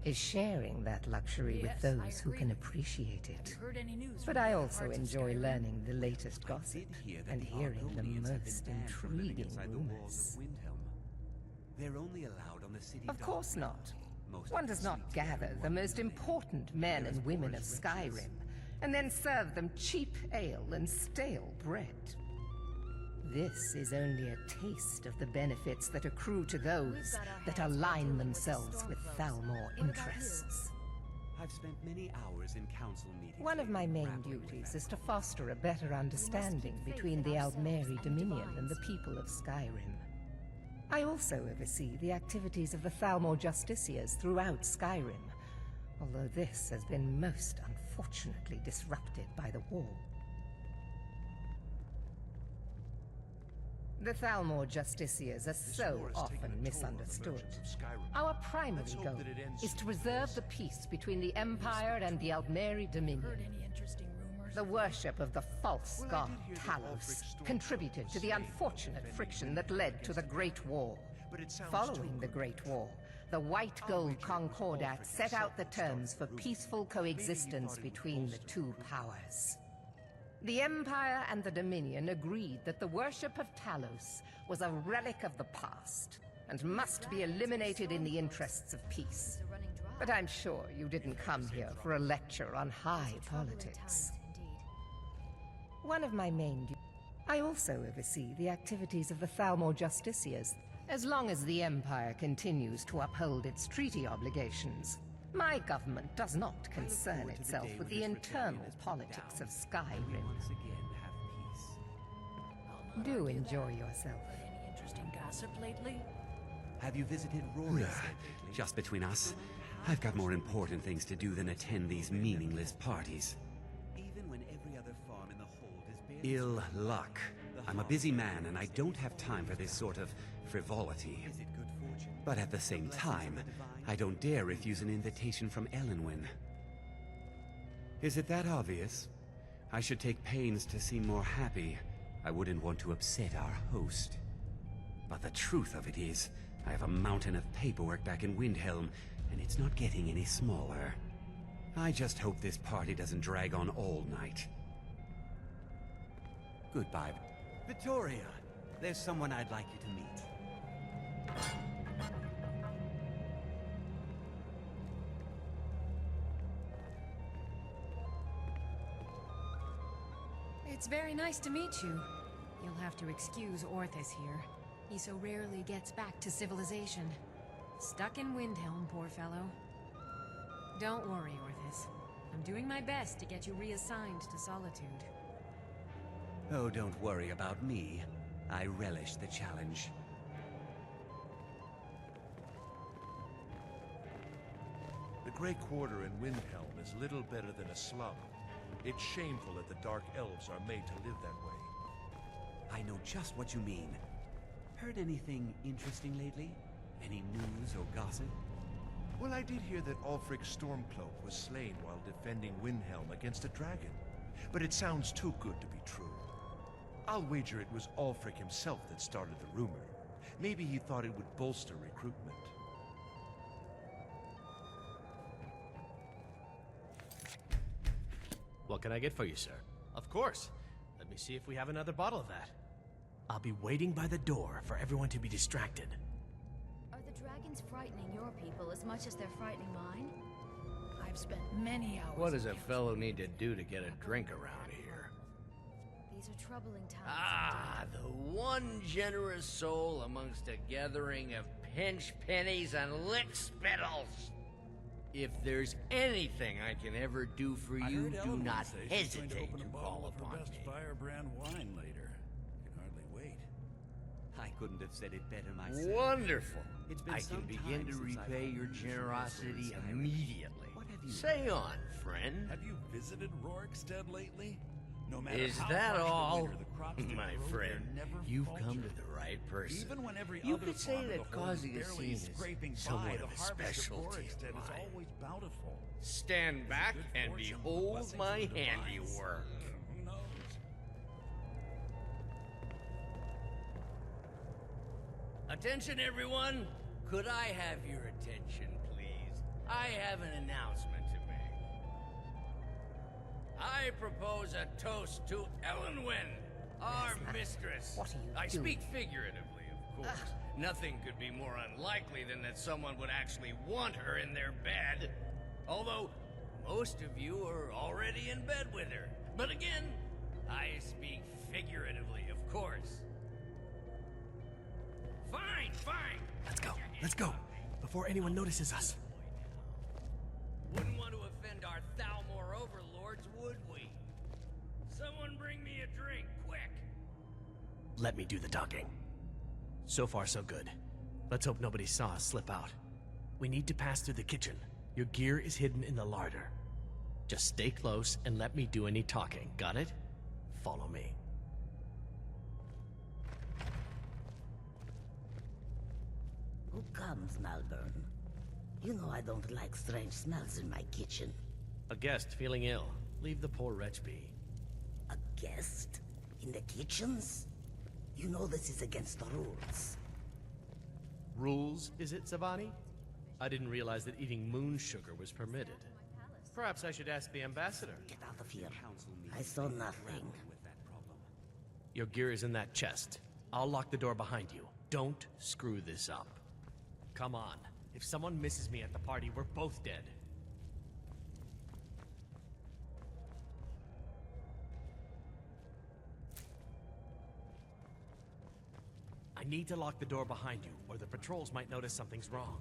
is sharing that luxury with Yes, I those who agree can with you. appreciate Have it. you heard any news But from I the also parts of enjoy Skyrim? learning the latest gossip Did hear that and the hearing the Argonians have most been banned from living intriguing inside the walls rumors. of Windhelm. They're only allowed on the city Of course docks now. not. Most One of does them not sleep together gather in the one most building. important men They're as and women poor of as wretches. Skyrim, and then serve them cheap ale and stale bread. This is only a taste of the benefits that accrue to those that align themselves with Thalmor interests. I've spent many hours in council meetings. One of my main grappling with duties that is to foster a better understanding between the Aldmeri Dominion and the people of Skyrim. I also oversee the activities of the Thalmor Justiciars throughout Skyrim, although this has been most unfortunately disrupted by the war. The Thalmor Justiciars are so often misunderstood. Our primary goal is to preserve the peace between the Empire and the Aldmeri Dominion. The worship of the false god Talos contributed to the unfortunate friction that led to the Great War. Following the Great War, the White Gold Concordat set out the terms for peaceful coexistence between the two powers. The Empire and the Dominion agreed that the worship of Talos was a relic of the past and must be eliminated in the interests of peace. But I'm sure you didn't come here for a lecture on high politics. One of my main duties. I also oversee the activities of the Thalmor Justiciars. As long as the Empire continues to uphold its treaty obligations, my government does not concern itself with the internal politics of Skyrim. Once again have peace. Do enjoy yourself. Any interesting gossip lately? Have you visited Rorikstead lately? Just between us, I've got more important things to do than attend these meaningless parties. Even when every other farm in the hold is barely... Ill luck. I'm a busy man and I don't have time for this sort of frivolity. Is it good fortune? But at the same time, I don't dare refuse an invitation from Elenwen. Is it that obvious? I should take pains to seem more happy, I wouldn't want to upset our host. But the truth of it is, I have a mountain of paperwork back in Windhelm, and it's not getting any smaller. I just hope this party doesn't drag on all night. Goodbye. Victoria, there's someone I'd like you to meet. It's very nice to meet you. You'll have to excuse Orthus here. He so rarely gets back to civilization. Stuck in Windhelm, poor fellow. Don't worry, Orthus. I'm doing my best to get you reassigned to Solitude. Oh, don't worry about me. I relish the challenge. The Grey Quarter in Windhelm is little better than a slum. It's shameful that the Dark Elves are made to live that way. I know just what you mean. Heard anything interesting lately? Any news or gossip? Well, I did hear that Ulfric Stormcloak was slain while defending Windhelm against a dragon. But it sounds too good to be true. I'll wager it was Ulfric himself that started the rumor. Maybe he thought it would bolster recruitment. What can I get for you, sir? Of course. Let me see if we have another bottle of that. I'll be waiting by the door for everyone to be distracted. Are the dragons frightening your people as much as they're frightening mine? I've spent many hours... What does a fellow need to do to get a drink around here? These are troubling times. Ah, the one generous soul amongst a gathering of pinch pennies and lick spittles. If there's anything I can ever do for you, do not hesitate to call upon me. Firebrand wine later. Can hardly wait. I couldn't have said it better myself. Wonderful. It's been I some can begin time to since I've repay had your unusual generosity sorts of immediately. What have you Say on, friend. Have you visited Rorikstead lately? No matter Is how that harsh the all? winter, the crops that My grow friend, there never you've falter. come to the right person. Even when every You other could say farm in that the Horde causing a barely scene is scraping somewhat by, the of a harvest of specialty Rorikstead of is mine. always bountiful. Stand back and fortune, behold blessings my of the divines. handiwork. Who knows? Attention, everyone! Could I have your attention, please? I have an announcement to make. I propose a toast to Elenwen, our mistress. What are you I doing? speak figuratively, of course. Nothing could be more unlikely than that someone would actually want her in their bed. Although, most of you are already in bed with her. But again, I speak figuratively, of course. Fine, fine. Let's go. Before anyone notices us. Wouldn't want to offend our Thalmor overlords, would we? Someone bring me a drink, quick. Let me do the talking. So far, so good. Let's hope nobody saw us slip out. We need to pass through the kitchen. Your gear is hidden in the larder. Just stay close and let me do any talking. Got it? Follow me. Who comes, Malvern? You know I don't like strange smells in my kitchen. A guest feeling ill. Leave the poor wretch be. A guest? In the kitchens? You know this is against the rules. Rules, is it, Savani? I didn't realize that eating moon sugar was permitted. Perhaps I should ask the ambassador. Get out of here. I saw nothing. Your gear is in that chest. I'll lock the door behind you. Don't screw this up. Come on. If someone misses me at the party, we're both dead. I need to lock the door behind you, or the patrols might notice something's wrong.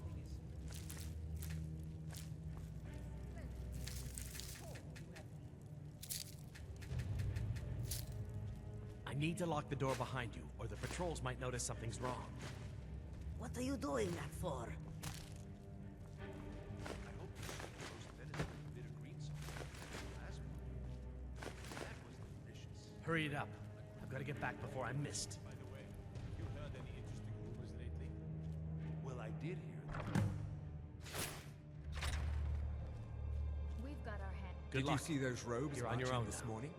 I need to lock the door behind you, or the patrols might notice something's wrong. What are you doing that for? Hurry it up. I've got to get back before I'm missed. By the way, have you heard any interesting rumors lately? Well, I did hear them. We've got our hand. Good Did luck. you see those robes You're on your marching own this now. morning?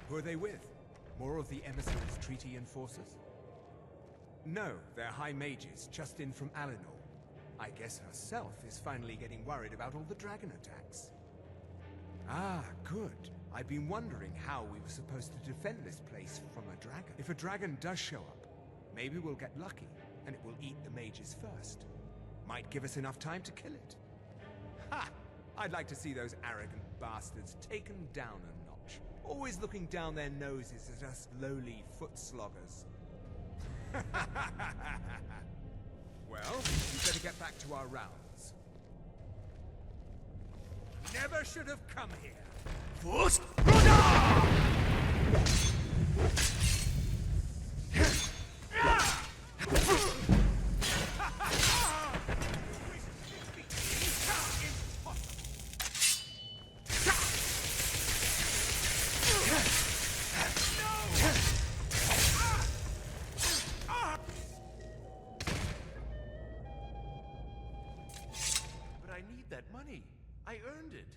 Who are they with? More of the emissaries' treaty enforcers? No, they're high mages, just in from Alinor. I guess herself is finally getting worried about all the dragon attacks. Ah, good. I've been wondering how we were supposed to defend this place from a dragon. If a dragon does show up, maybe we'll get lucky, and it will eat the mages first. Might give us enough time to kill it. Ha! I'd like to see those arrogant bastards taken down a notch. Always looking down their noses at us lowly foot sloggers. Well, we better get back to our rounds. Never should have come here. Fus Ro Dah! But I need that money. I earned it.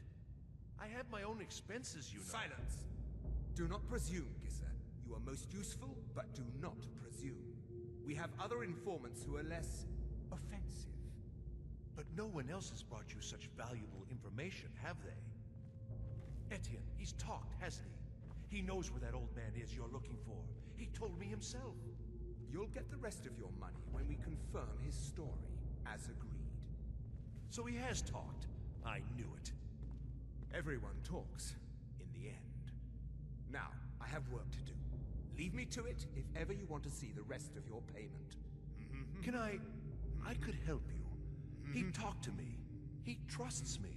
I have my own expenses, you know. Silence! Do not presume, Gissa. You are most useful, but do not presume. We have other informants who are less offensive. But no one else has brought you such valuable information, have they? Etienne, he's talked, hasn't he? He knows where that old man is you're looking for. He told me himself. You'll get the rest of your money when we confirm his story, as agreed. So he has talked. I knew it. Everyone talks, in the end. Now, I have work to do. Leave me to it if ever you want to see the rest of your payment. Can I could help you. He talked to me. He trusts me.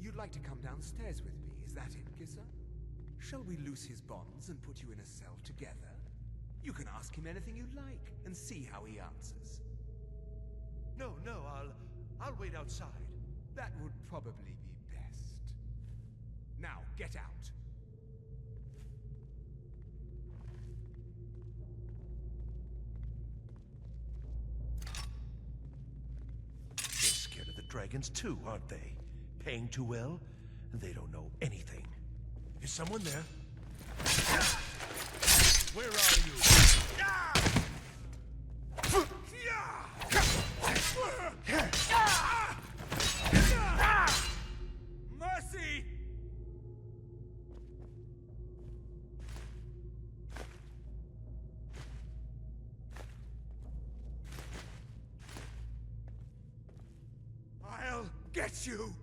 You'd like to come downstairs with me, is that it, Gissa? Shall we loose his bonds and put you in a cell together? You can ask him anything you like, and see how he answers. No, I'll wait outside. That would probably be best. Now, get out. They're scared of the dragons too, aren't they? Paying too well? They don't know anything. Is someone there? Where are you? Mercy! I'll get you!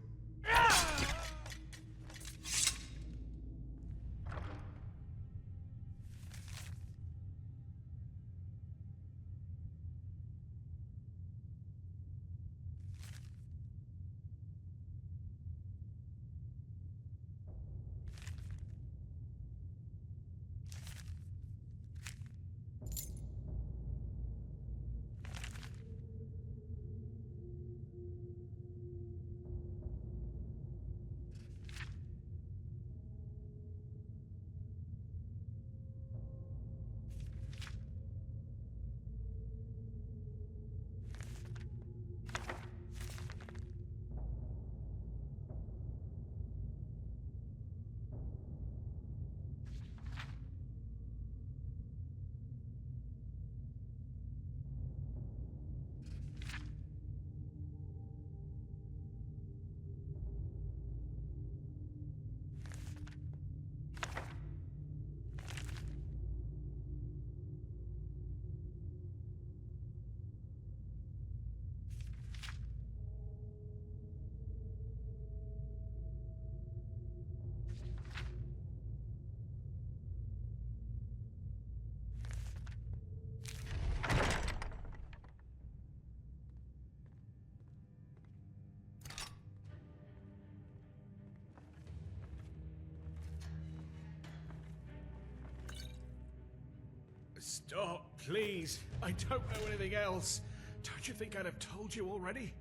Stop, please. I don't know anything else. Don't you think I'd have told you already?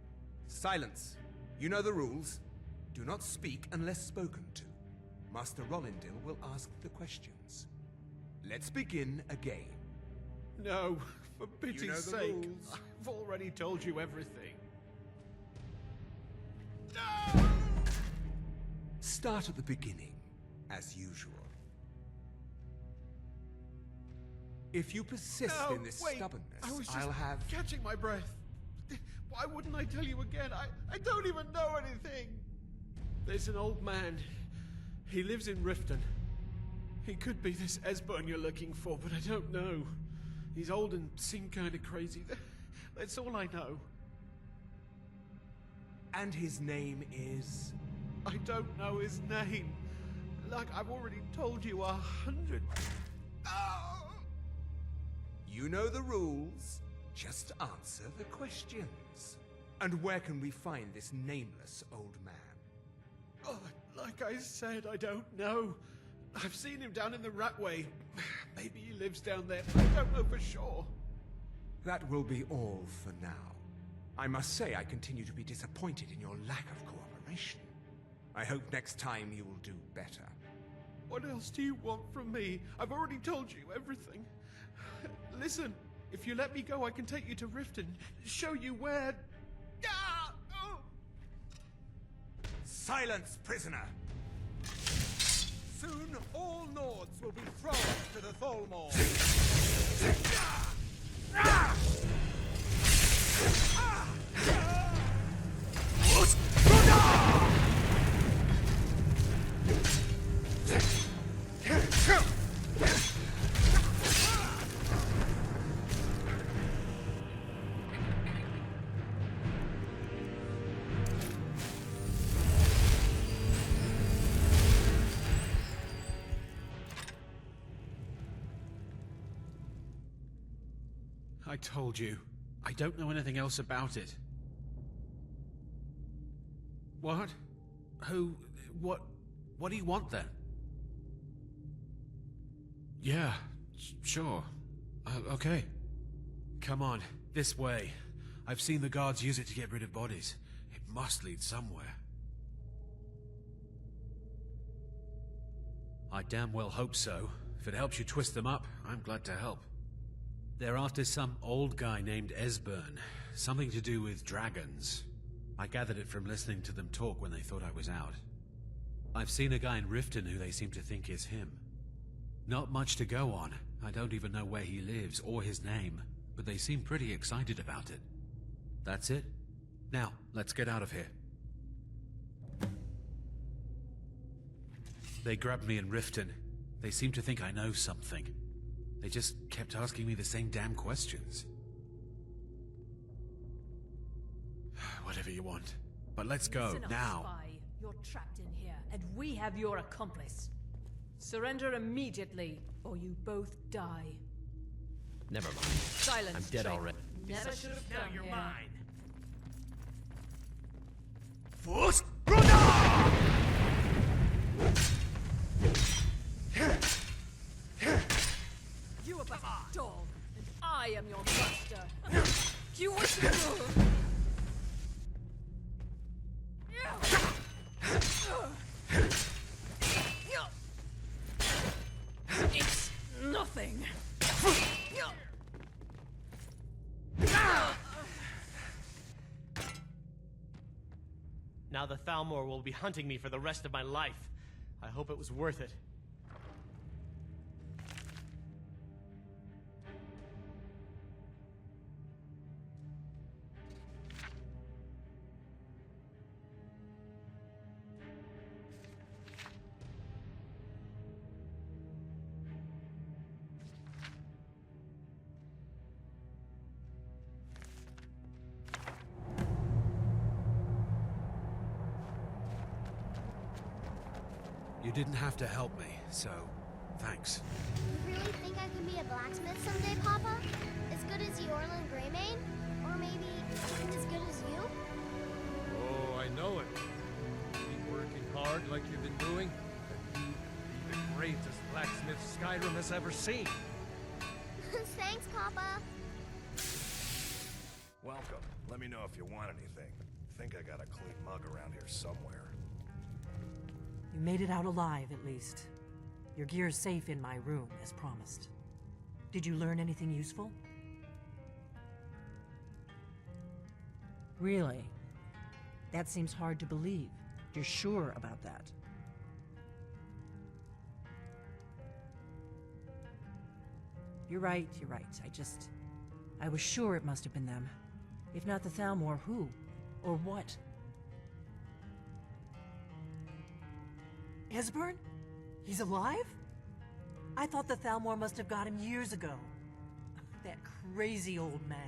Silence. You know the rules. Do not speak unless spoken to. Master Rollindil will ask the questions. Let's begin again. No, for pity's You know the sake. rules. I've already told you everything. Start at the beginning, as usual. If you persist in this stubbornness, I was just I'll have... catching my breath. Why wouldn't I tell you again? I don't even know anything. There's an old man. He lives in Riften. He could be this Esbern you're looking for, but I don't know. He's old and seemed kind of crazy. That's all I know. And his name is? I don't know his name. Like I've already told you 100. Oh! You know the rules. Just answer the questions. And where can we find this nameless old man? Oh, like I said, I don't know. I've seen him down in the Ratway. Maybe he lives down there. I don't know for sure. That will be all for now. I must say I continue to be disappointed in your lack of cooperation. I hope next time you will do better. What else do you want from me? I've already told you everything. Listen, if you let me go, I can take you to Riften, show you where... Ah! Oh! Silence, prisoner! Soon all Nords will be thrown to the Thalmor. Fus Ro Dah! I told you. I don't know anything else about it. What? Who? What do you want then? Yeah, sure. Okay. Come on, this way. I've seen the guards use it to get rid of bodies. It must lead somewhere. I damn well hope so. If it helps you twist them up, I'm glad to help. They're after some old guy named Esbern. Something to do with dragons. I gathered it from listening to them talk when they thought I was out. I've seen a guy in Riften who they seem to think is him. Not much to go on. I don't even know where he lives or his name, but they seem pretty excited about it. That's it. Now, let's get out of here. They grabbed me in Riften. They seem to think I know something. They just kept asking me the same damn questions. Whatever you want. But let's go, Listen up, now. Spy. You're trapped in here, and we have your accomplice. Surrender immediately, or you both die. Never mind. Silence, I'm dead traitor. already. Never should have come Now you're here. mine. Fus Ro Dah! You are but a dog, and I am your master. Do you want to go? It's nothing. Now the Thalmor will be hunting me for the rest of my life. I hope it was worth it. You didn't have to help me, so thanks. You really think I can be a blacksmith someday, Papa? As good as Eorlund Greymane? Or maybe even as good as you? Oh, I know it. Keep working hard like you've been doing, and you'd be the greatest blacksmith Skyrim has ever seen. Thanks, Papa. Welcome. Let me know if you want anything. I think I got a clean mug around here somewhere. You made it out alive, at least. Your gear's safe in my room, as promised. Did you learn anything useful? Really? That seems hard to believe. You're sure about that? You're right. I was sure it must have been them. If not the Thalmor, who? Or what? Esbern? He's alive? I thought the Thalmor must have got him years ago. That crazy old man.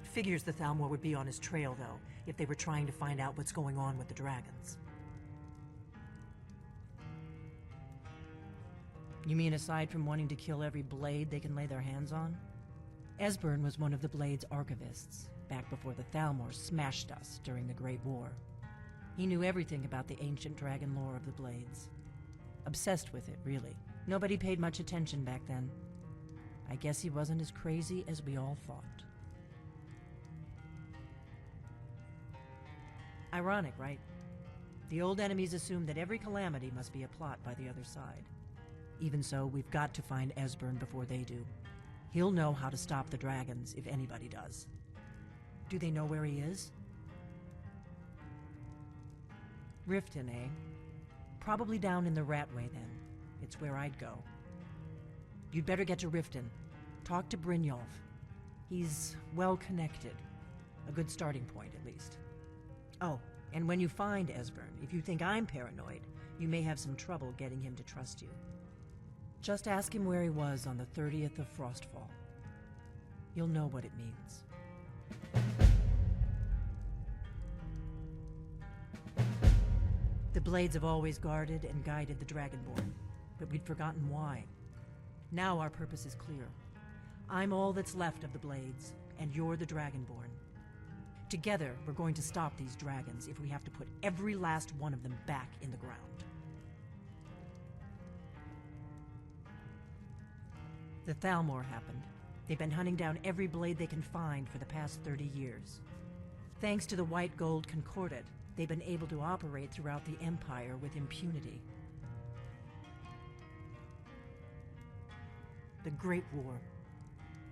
Figures the Thalmor would be on his trail, though, if they were trying to find out what's going on with the dragons. You mean aside from wanting to kill every blade they can lay their hands on? Esbern was one of the Blade's archivists, back before the Thalmor smashed us during the Great War. He knew everything about the ancient dragon lore of the Blades. Obsessed with it, really. Nobody paid much attention back then. I guess he wasn't as crazy as we all thought. Ironic, right? The old enemies assumed that every calamity must be a plot by the other side. Even so, we've got to find Esbern before they do. He'll know how to stop the dragons, if anybody does. Do they know where he is? Riften, eh? Probably down in the Ratway, then. It's where I'd go. You'd better get to Riften. Talk to Brynjolf. He's well-connected. A good starting point, at least. Oh, and when you find Esbern, if you think I'm paranoid, you may have some trouble getting him to trust you. Just ask him where he was on the 30th of Frostfall. You'll know what it means. The Blades have always guarded and guided the Dragonborn, but we'd forgotten why. Now our purpose is clear. I'm all that's left of the Blades, and you're the Dragonborn. Together, we're going to stop these dragons if we have to put every last one of them back in the ground. The Thalmor happened. They've been hunting down every blade they can find for the past 30 years. Thanks to the White Gold Concordat, they've been able to operate throughout the Empire with impunity. The Great War.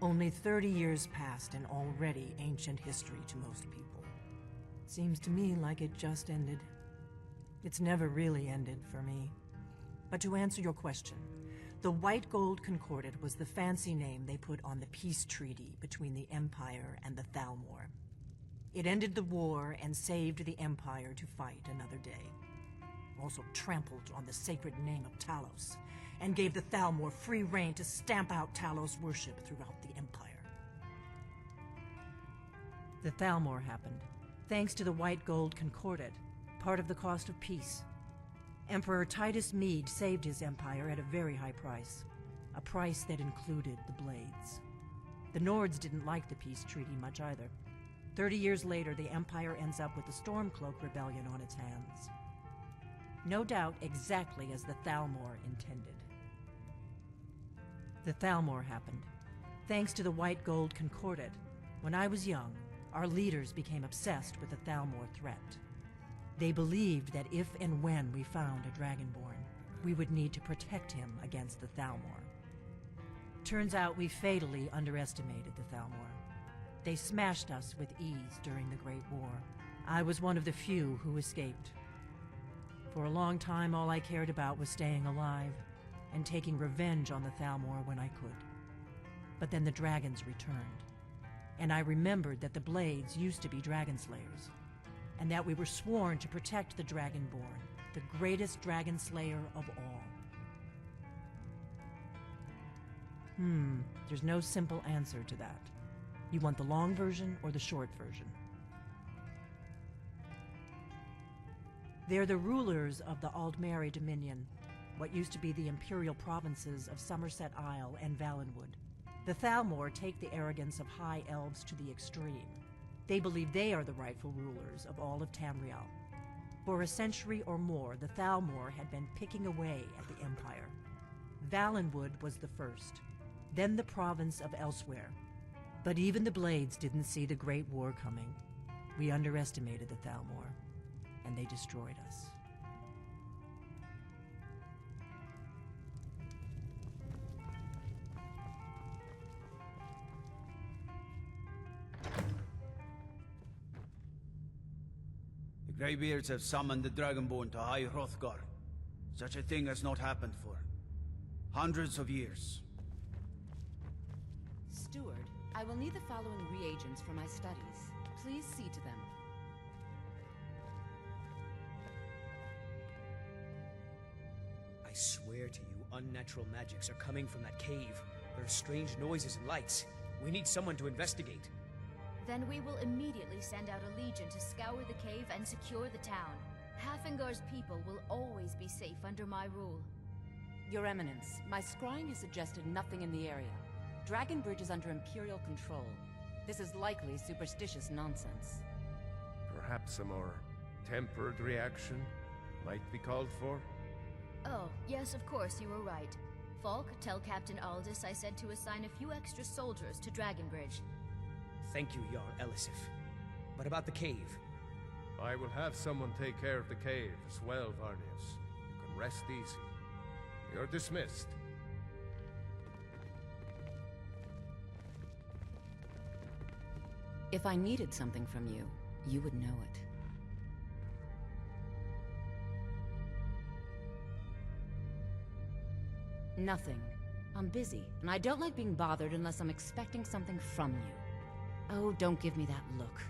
Only 30 years passed and already ancient history to most people. Seems to me like it just ended. It's never really ended for me. But to answer your question, the White Gold Concordat was the fancy name they put on the peace treaty between the Empire and the Thalmor. It ended the war and saved the Empire to fight another day. Also trampled on the sacred name of Talos, and gave the Thalmor free rein to stamp out Talos worship throughout the Empire. The Thalmor happened, thanks to the White Gold Concordat, part of the cost of peace. Emperor Titus Mede saved his empire at a very high price, a price that included the Blades. The Nords didn't like the peace treaty much either. 30 years later, the Empire ends up with the Stormcloak Rebellion on its hands. No doubt exactly as the Thalmor intended. The Thalmor happened, thanks to the White Gold Concordat. When I was young, our leaders became obsessed with the Thalmor threat. They believed that if and when we found a Dragonborn, we would need to protect him against the Thalmor. Turns out we fatally underestimated the Thalmor. They smashed us with ease during the Great War. I was one of the few who escaped. For a long time, all I cared about was staying alive and taking revenge on the Thalmor when I could. But then the dragons returned, and I remembered that the Blades used to be dragon slayers, and that we were sworn to protect the Dragonborn, the greatest dragon slayer of all. There's no simple answer to that. You want the long version or the short version? They're the rulers of the Aldmeri Dominion, what used to be the imperial provinces of Somerset Isle and Valenwood. The Thalmor take the arrogance of high elves to the extreme. They believe they are the rightful rulers of all of Tamriel. For a century or more, the Thalmor had been picking away at the Empire. Valenwood was the first, then the province of Elsewhere. But even the Blades didn't see the Great War coming. We underestimated the Thalmor, and they destroyed us. The Greybeards have summoned the Dragonborn to High Hrothgar. Such a thing has not happened for hundreds of years. steward, I will need the following reagents for my studies. Please see to them. I swear to you, unnatural magics are coming from that cave. There are strange noises and lights. We need someone to investigate. Then we will immediately send out a legion to scour the cave and secure the town. Hafengar's people will always be safe under my rule. Your Eminence, my scrying has suggested nothing in the area. Dragonbridge is under Imperial control. This is likely superstitious nonsense. Perhaps a more tempered reaction might be called for? Oh, yes, of course, you were right. Falk, tell Captain Aldous I said to assign a few extra soldiers to Dragonbridge. Thank you, Jarl Elisif. But about the cave? I will have someone take care of the cave as well, Varnius. You can rest easy. You're dismissed. If I needed something from you, you would know it. Nothing. I'm busy, and I don't like being bothered unless I'm expecting something from you. Oh, don't give me that look.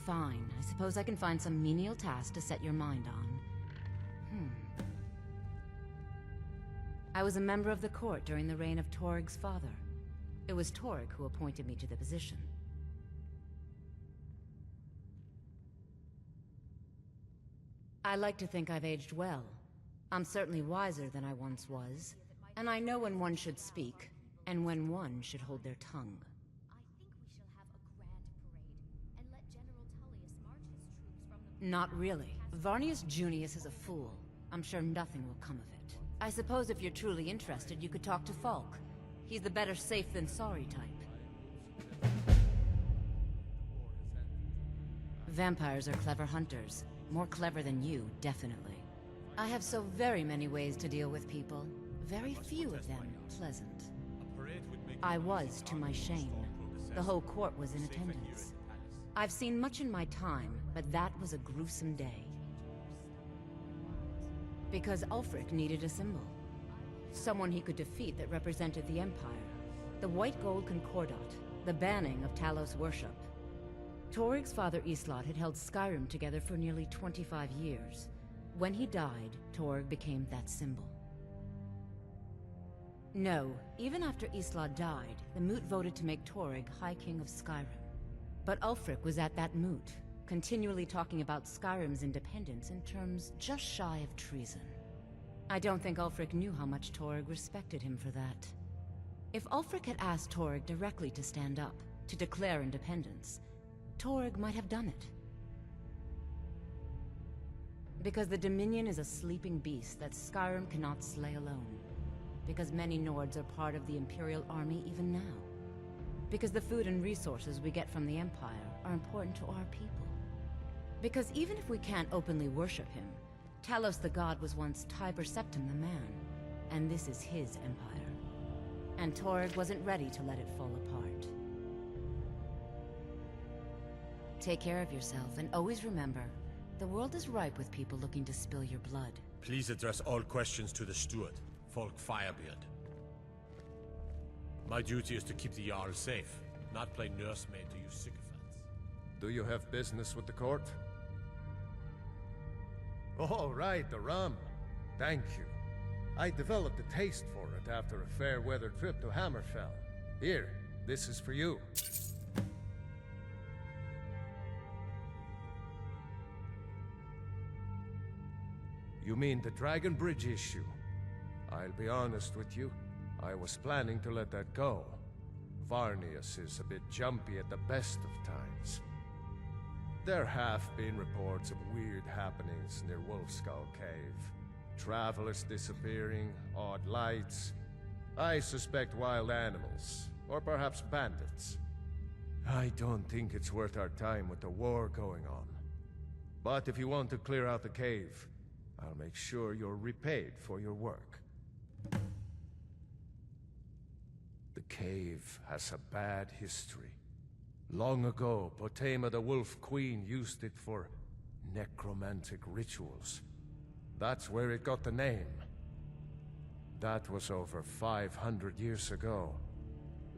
Fine, I suppose I can find some menial task to set your mind on. I was a member of the court during the reign of Toryg's father. It was Toryg who appointed me to the position. I like to think I've aged well. I'm certainly wiser than I once was, and I know when one should speak, and when one should hold their tongue. Not really. Varnius Junius is a fool. I'm sure nothing will come of it. I suppose if you're truly interested, you could talk to Falk. He's the better safe than sorry type. Vampires are clever hunters. More clever than you, definitely. I have so very many ways to deal with people. Very few of them pleasant. I was, to my shame. The whole court was in attendance. I've seen much in my time, but that was a gruesome day. Because Ulfric needed a symbol. Someone he could defeat that represented the Empire. The white gold concordat, the banning of Talos worship. Toryg's father Islot had held Skyrim together for nearly 25 years. When he died, Toryg became that symbol. No, even after Islot died, the Moot voted to make Toryg High King of Skyrim. But Ulfric was at that Moot, continually talking about Skyrim's independence in terms just shy of treason. I don't think Ulfric knew how much Toryg respected him for that. If Ulfric had asked Toryg directly to stand up, to declare independence, Toryg might have done it. Because the Dominion is a sleeping beast that Skyrim cannot slay alone. Because many Nords are part of the Imperial Army even now. Because the food and resources we get from the Empire are important to our people. Because even if we can't openly worship him, Talos the God was once Tiber Septim the man, and this is his empire. And Toryg wasn't ready to let it fall apart. Take care of yourself, and always remember, the world is ripe with people looking to spill your blood. Please address all questions to the steward, Falk Firebeard. My duty is to keep the Jarl safe, not play nursemaid to you sycophants. Do you have business with the court? Oh, right, the rum. Thank you. I developed a taste for it after a fair-weather trip to Hammerfell. Here, this is for you. You mean the Dragonbridge issue? I'll be honest with you. I was planning to let that go. Varnius is a bit jumpy at the best of times. There have been reports of weird happenings near Wolfskull Cave. Travelers disappearing, odd lights. I suspect wild animals, or perhaps bandits. I don't think it's worth our time with the war going on. But if you want to clear out the cave, I'll make sure you're repaid for your work. The cave has a bad history. Long ago, Potema the Wolf Queen used it for necromantic rituals. That's where it got the name. That was over 500 years ago.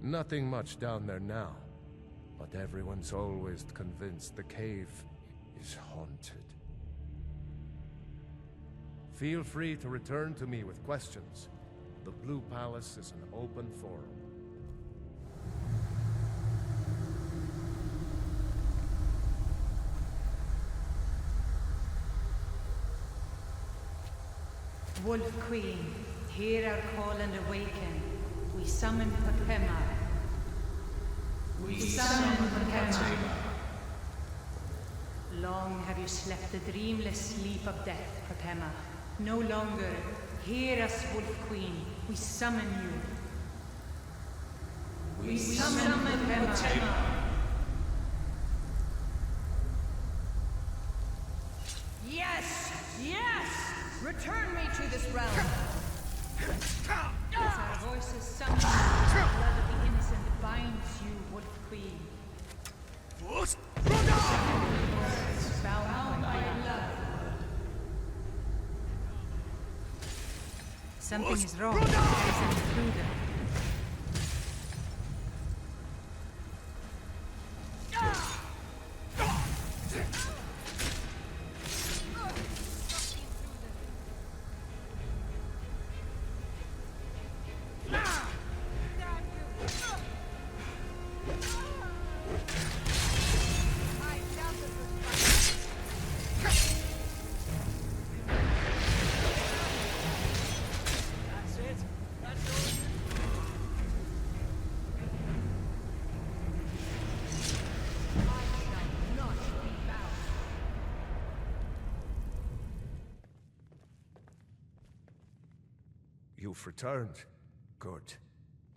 Nothing much down there now, but everyone's always convinced the cave is haunted. Feel free to return to me with questions. The Blue Palace is an open forum. Wolf Queen, hear our call and awaken. We summon Potema. We summon Potema. Long have you slept the dreamless sleep of death, Potema. No longer. Hear us, Wolf Queen. We summon you. We summon Potema. Yes! Yes! Return me to this realm! As our voices summon you, the blood of the innocent binds you, Wolf Queen. Fus Ro Dah! Bound by blood. Something is wrong. There is an intruder. You've returned. Good.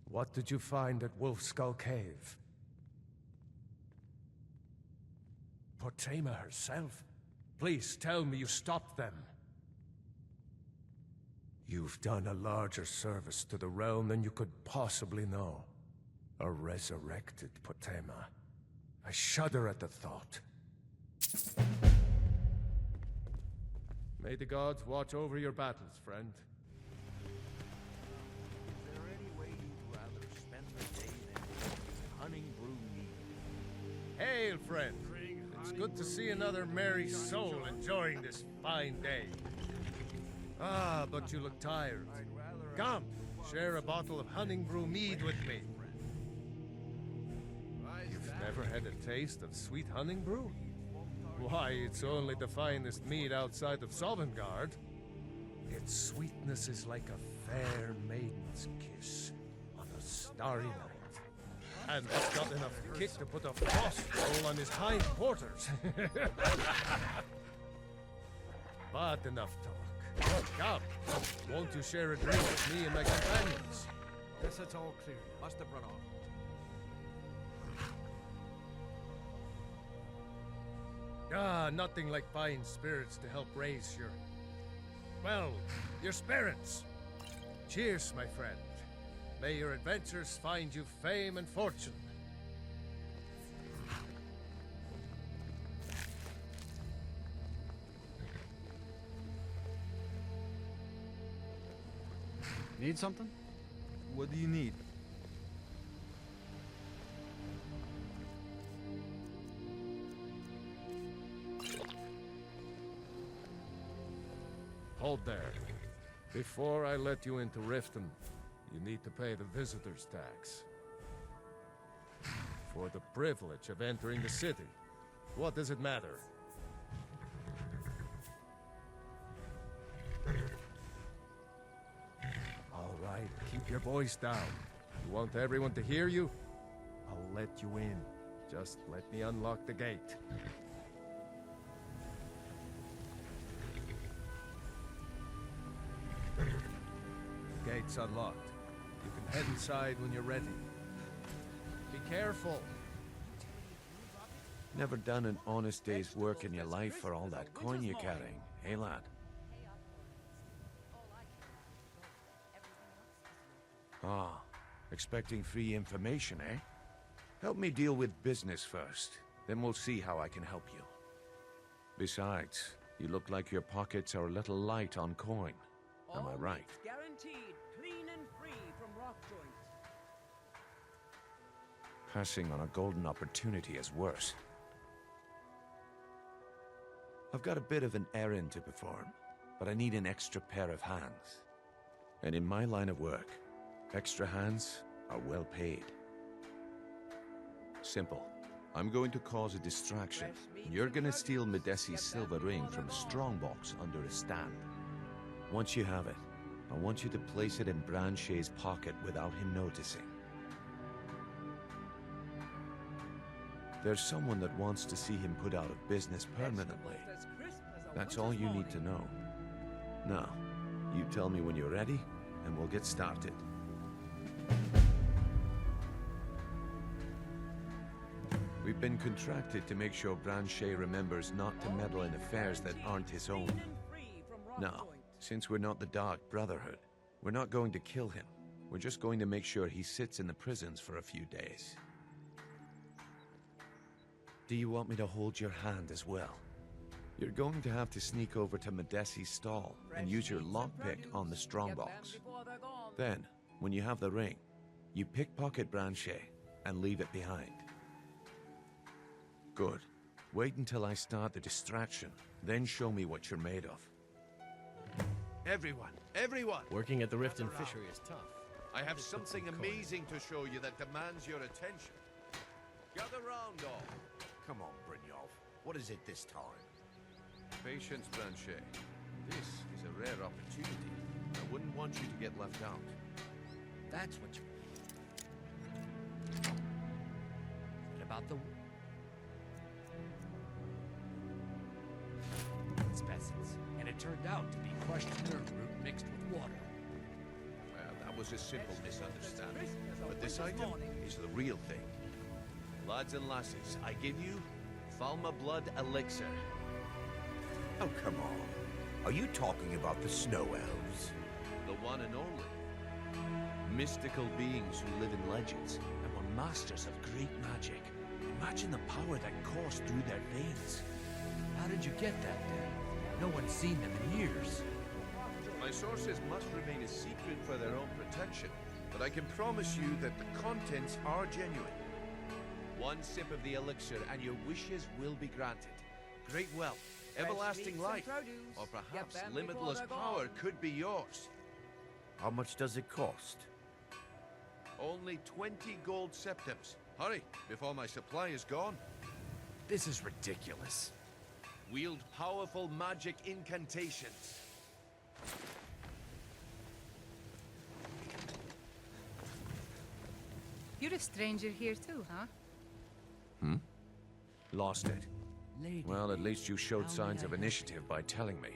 What did you find at Wolf Skull Cave? Potema herself? Please tell me you stopped them. You've done a larger service to the realm than you could possibly know. A resurrected Potema. I shudder at the thought. May the gods watch over your battles, friend. Hail, friend. It's good to see another merry soul enjoying this fine day. Ah, but you look tired. Come, share a bottle of honey brew mead with me. You've never had a taste of sweet honey brew? Why, it's only the finest mead outside of Sovngarde. Its sweetness is like a fair maiden's kiss on a starry night. And it's got enough kick to put a frost roll on his hind quarters. But enough talk. Come, won't you share a drink with me and my companions? Guess it's all clear. Must have run off. Ah, nothing like fine spirits to help raise your... well, your spirits. Cheers, my friend. May your adventures find you fame and fortune. Need something? What do you need? Hold there. Before I let you into Riften, you need to pay the visitor's tax. For the privilege of entering the city. What does it matter? All right, keep your voice down. You want everyone to hear you? I'll let you in. Just let me unlock the gate. Gate's unlocked. You can head inside when you're ready. Be careful. Never done an honest day's work in your life for all that coin you're carrying, eh, lad? Ah, expecting free information, eh? Help me deal with business first, then we'll see how I can help you. Besides, you look like your pockets are a little light on coin. Am I right? Guaranteed clean and free from rock joints. Passing on a golden opportunity is worse. I've got a bit of an errand to perform, but I need an extra pair of hands. And in my line of work, extra hands are well paid. Simple. I'm going to cause a distraction. You're gonna steal Medesi's silver ring from a strongbox under a stand. Once you have it, I want you to place it in Branche's pocket without him noticing. There's someone that wants to see him put out of business permanently. That's all you need to know. Now, you tell me when you're ready, and we'll get started. We've been contracted to make sure Branche remembers not to meddle in affairs that aren't his own. Now, since we're not the Dark Brotherhood, we're not going to kill him. We're just going to make sure he sits in the prisons for a few days. Do you want me to hold your hand as well? You're going to have to sneak over to Medesi's stall and use your lockpick on the strongbox. Then, when you have the ring, you pickpocket Branche and leave it behind. Good. Wait until I start the distraction, then show me what you're made of. Everyone! Working at the Riften fishery is tough. I have something amazing to show you that demands your attention. Gather round, all. Come on, Brynjolf. What is it this time? Patience, Branche. This is a rare opportunity. I wouldn't want you to get left out. That's what you... What about the... Specimens. And it turned out to be crushed nerve root mixed with water. Well, that was a simple misunderstanding. But this item is the real thing. Lads and lasses, I give you Falma Blood Elixir. Oh, come on. Are you talking about the Snow Elves? The one and only. Mystical beings who live in legends and were masters of great magic. Imagine the power that coursed through their veins. How did you get that there? No one's seen them in years. My sources must remain a secret for their own protection, but I can promise you that the contents are genuine. One sip of the elixir and your wishes will be granted. Great wealth, everlasting life, or perhaps limitless power could be yours. How much does it cost? Only 20 gold septims. Hurry, before my supply is gone. This is ridiculous. Wield powerful magic incantations. You're a stranger here too, huh? Lost it. Well, at least you showed signs of initiative by telling me.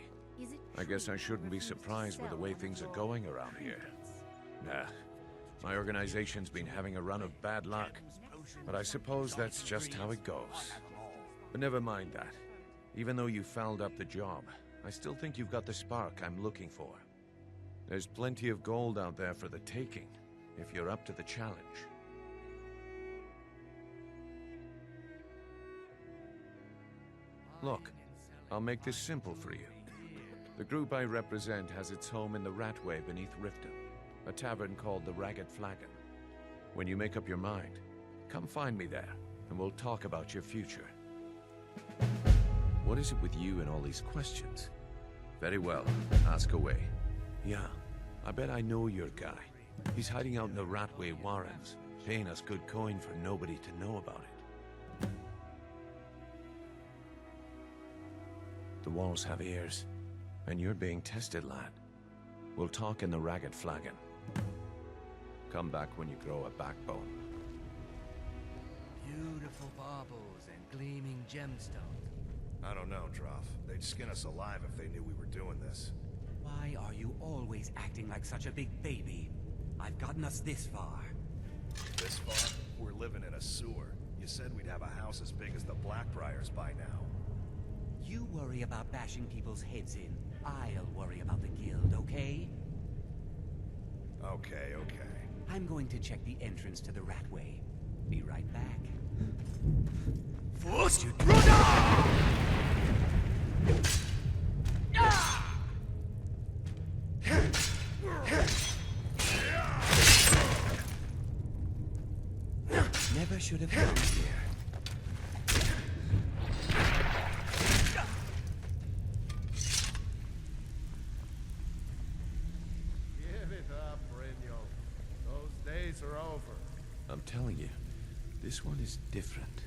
I guess I shouldn't be surprised with the way things are going around here. Nah, my organization's been having a run of bad luck, but I suppose that's just how it goes. But never mind that. Even though you fouled up the job, I still think you've got the spark I'm looking for. There's plenty of gold out there for the taking, if you're up to the challenge. Look, I'll make this simple for you. The group I represent has its home in the Ratway beneath Riften, a tavern called the Ragged Flagon. When you make up your mind, come find me there, and we'll talk about your future. What is it with you and all these questions? Very well, ask away. Yeah, I bet I know your guy. He's hiding out in the Ratway Warrens, paying us good coin for nobody to know about it. The walls have ears, and you're being tested, lad. We'll talk in the Ragged Flagon. Come back when you grow a backbone. Beautiful baubles and gleaming gemstones. I don't know, Droff. They'd skin us alive if they knew we were doing this. Why are you always acting like such a big baby? I've gotten us this far. This far? We're living in a sewer. You said we'd have a house as big as the Blackbriars by now. You worry about bashing people's heads in. I'll worry about the guild, okay? Okay. I'm going to check the entrance to the Ratway. Be right back. Fus Ro Dah! Never Never should have come here. Give it up, Brynjol. Those days are over. I'm telling you, this one is different.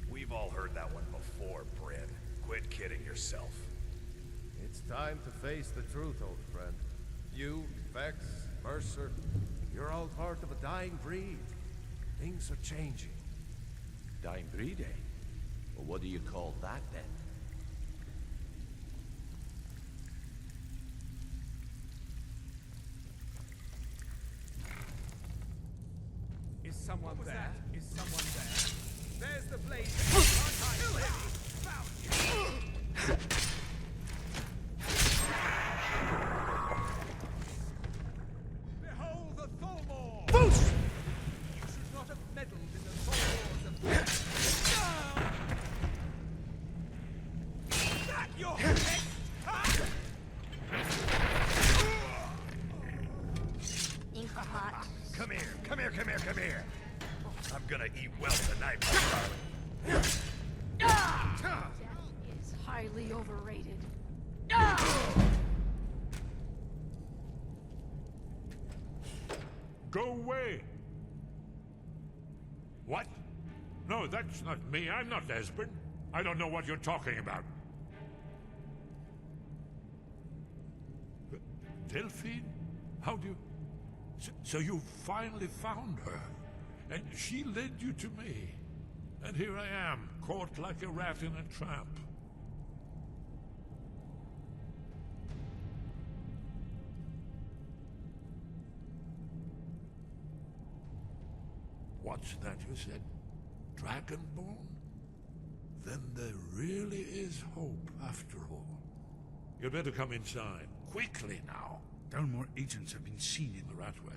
We've all heard that one before, Bryn. Quit kidding yourself. It's time to face the truth, old friend. You, Vex, Mercer, you're all part of a dying breed. Things are changing. Dying breed, eh? Well, what do you call that, then? Is someone there? Is someone there? There's the blade. Kill him! Found you! Behold the Tholmor! Fus! You should not have meddled in the Tholmor's affairs. That your next Come here, come here, come here, come here. I'm gonna eat well tonight, my darling. Is highly overrated. Go away! What? No, that's not me. I'm not Esbern. I don't know what you're talking about. Delphine? How do you... So you finally found her, and she led you to me. And here I am, caught like a rat in a trap. What's that you said? Dragonborn? Then there really is hope, after all. You'd better come inside, quickly now. Dalmor agents have been seen in the Ratway.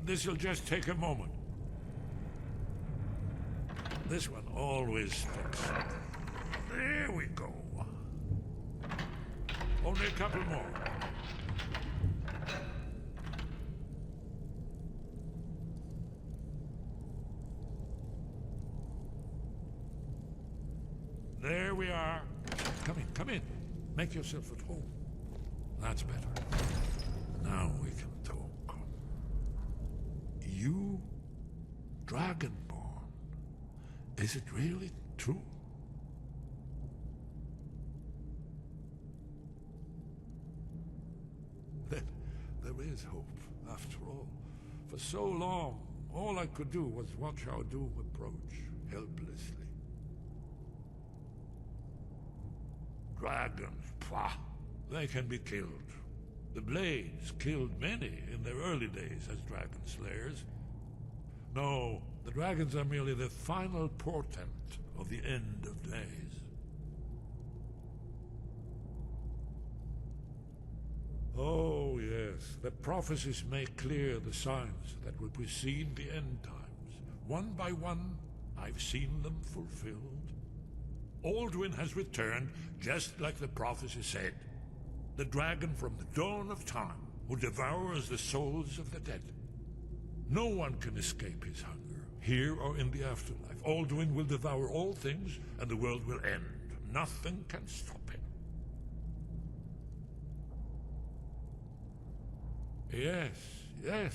This'll just take a moment. This one always sticks. There we go. Only a couple more. There we are. Come in, come in. Make yourself at home. That's better. Now we can talk. You, Dragonborn. Is it really true? There is hope, after all. For so long, all I could do was watch our doom approach, helplessly. Dragons, pah! They can be killed. The Blades killed many in their early days as dragon slayers. No, the dragons are merely the final portent of the end of days. Oh, yes, the prophecies make clear the signs that will precede the end times. One by one, I've seen them fulfilled. Alduin has returned, just like the prophecy said. The dragon from the dawn of time, who devours the souls of the dead. No one can escape his hunger, here or in the afterlife. Alduin will devour all things, and the world will end. Nothing can stop him. Yes, yes.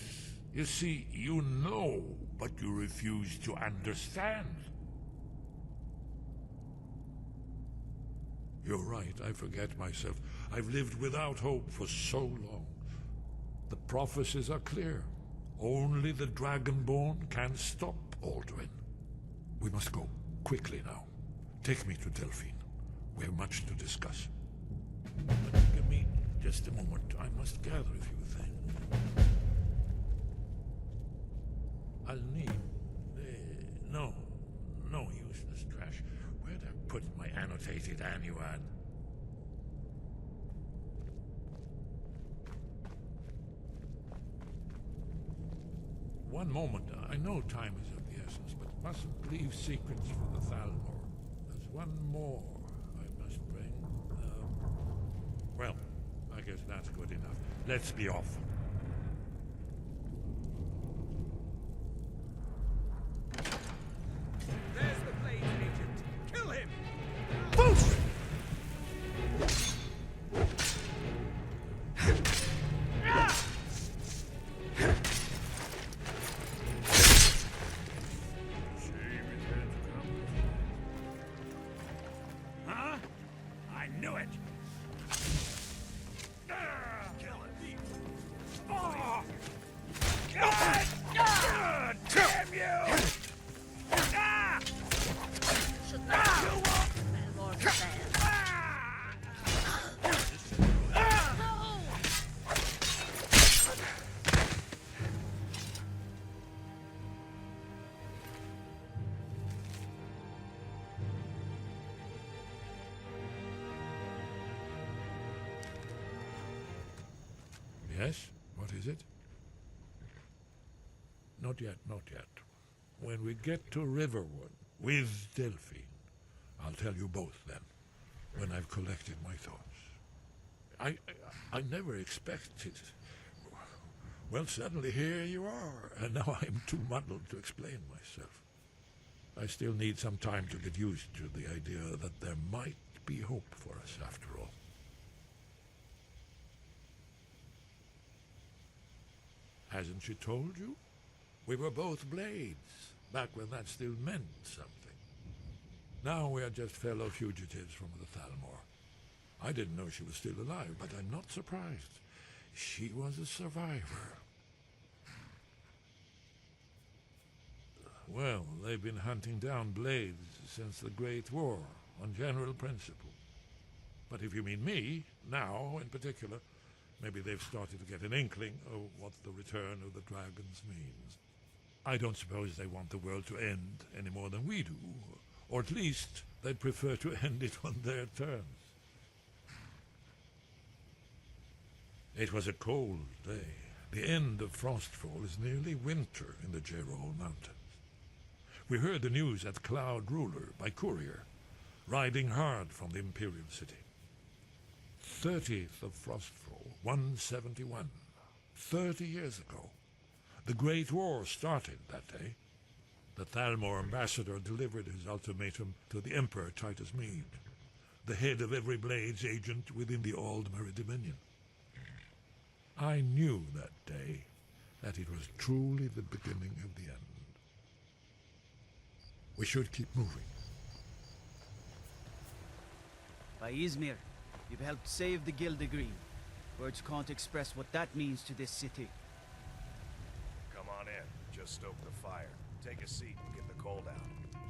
You see, you know, but you refuse to understand. You're right, I forget myself. I've lived without hope for so long. The prophecies are clear. Only the Dragonborn can stop Alduin. We must go, quickly now. Take me to Delphine. We have much to discuss. But give me just a moment. I must gather a few things. I'll need... no useless trash. Where'd I put my annotated annuad? One moment. I know time is of the essence, but mustn't leave secrets for the Thalmor. There's one more I must bring. Well, I guess that's good enough. Let's be off. Yes? What is it? Not yet, not yet. When we get to Riverwood, with Delphine, I'll tell you both then, when I've collected my thoughts. I never expected... Well, suddenly here you are, and now I'm too muddled to explain myself. I still need some time to get used to the idea that there might be hope for us after all. Hasn't she told you? We were both blades, back when that still meant something. Now we are just fellow fugitives from the Thalmor. I didn't know she was still alive, but I'm not surprised. She was a survivor. Well, they've been hunting down blades since the Great War, on general principle. But if you mean me, now in particular, maybe they've started to get an inkling of what the return of the dragons means. I don't suppose they want the world to end any more than we do, or at least they'd prefer to end it on their terms. It was a cold day. The end of Frostfall is nearly winter in the Jarl Mountains. We heard the news at Cloud Ruler by courier, riding hard from the Imperial City. 30th of Frostfall, 171. 30 years ago. The Great War started that day. The Thalmor ambassador delivered his ultimatum to the Emperor Titus Mede, the head of every Blades agent within the Aldmeri Dominion. I knew that day that it was truly the beginning of the end. We should keep moving. By Izmir, you've helped save the Gildegreen. Words can't express what that means to this city. Come on in. Just stoke the fire. Take a seat and get the cold out.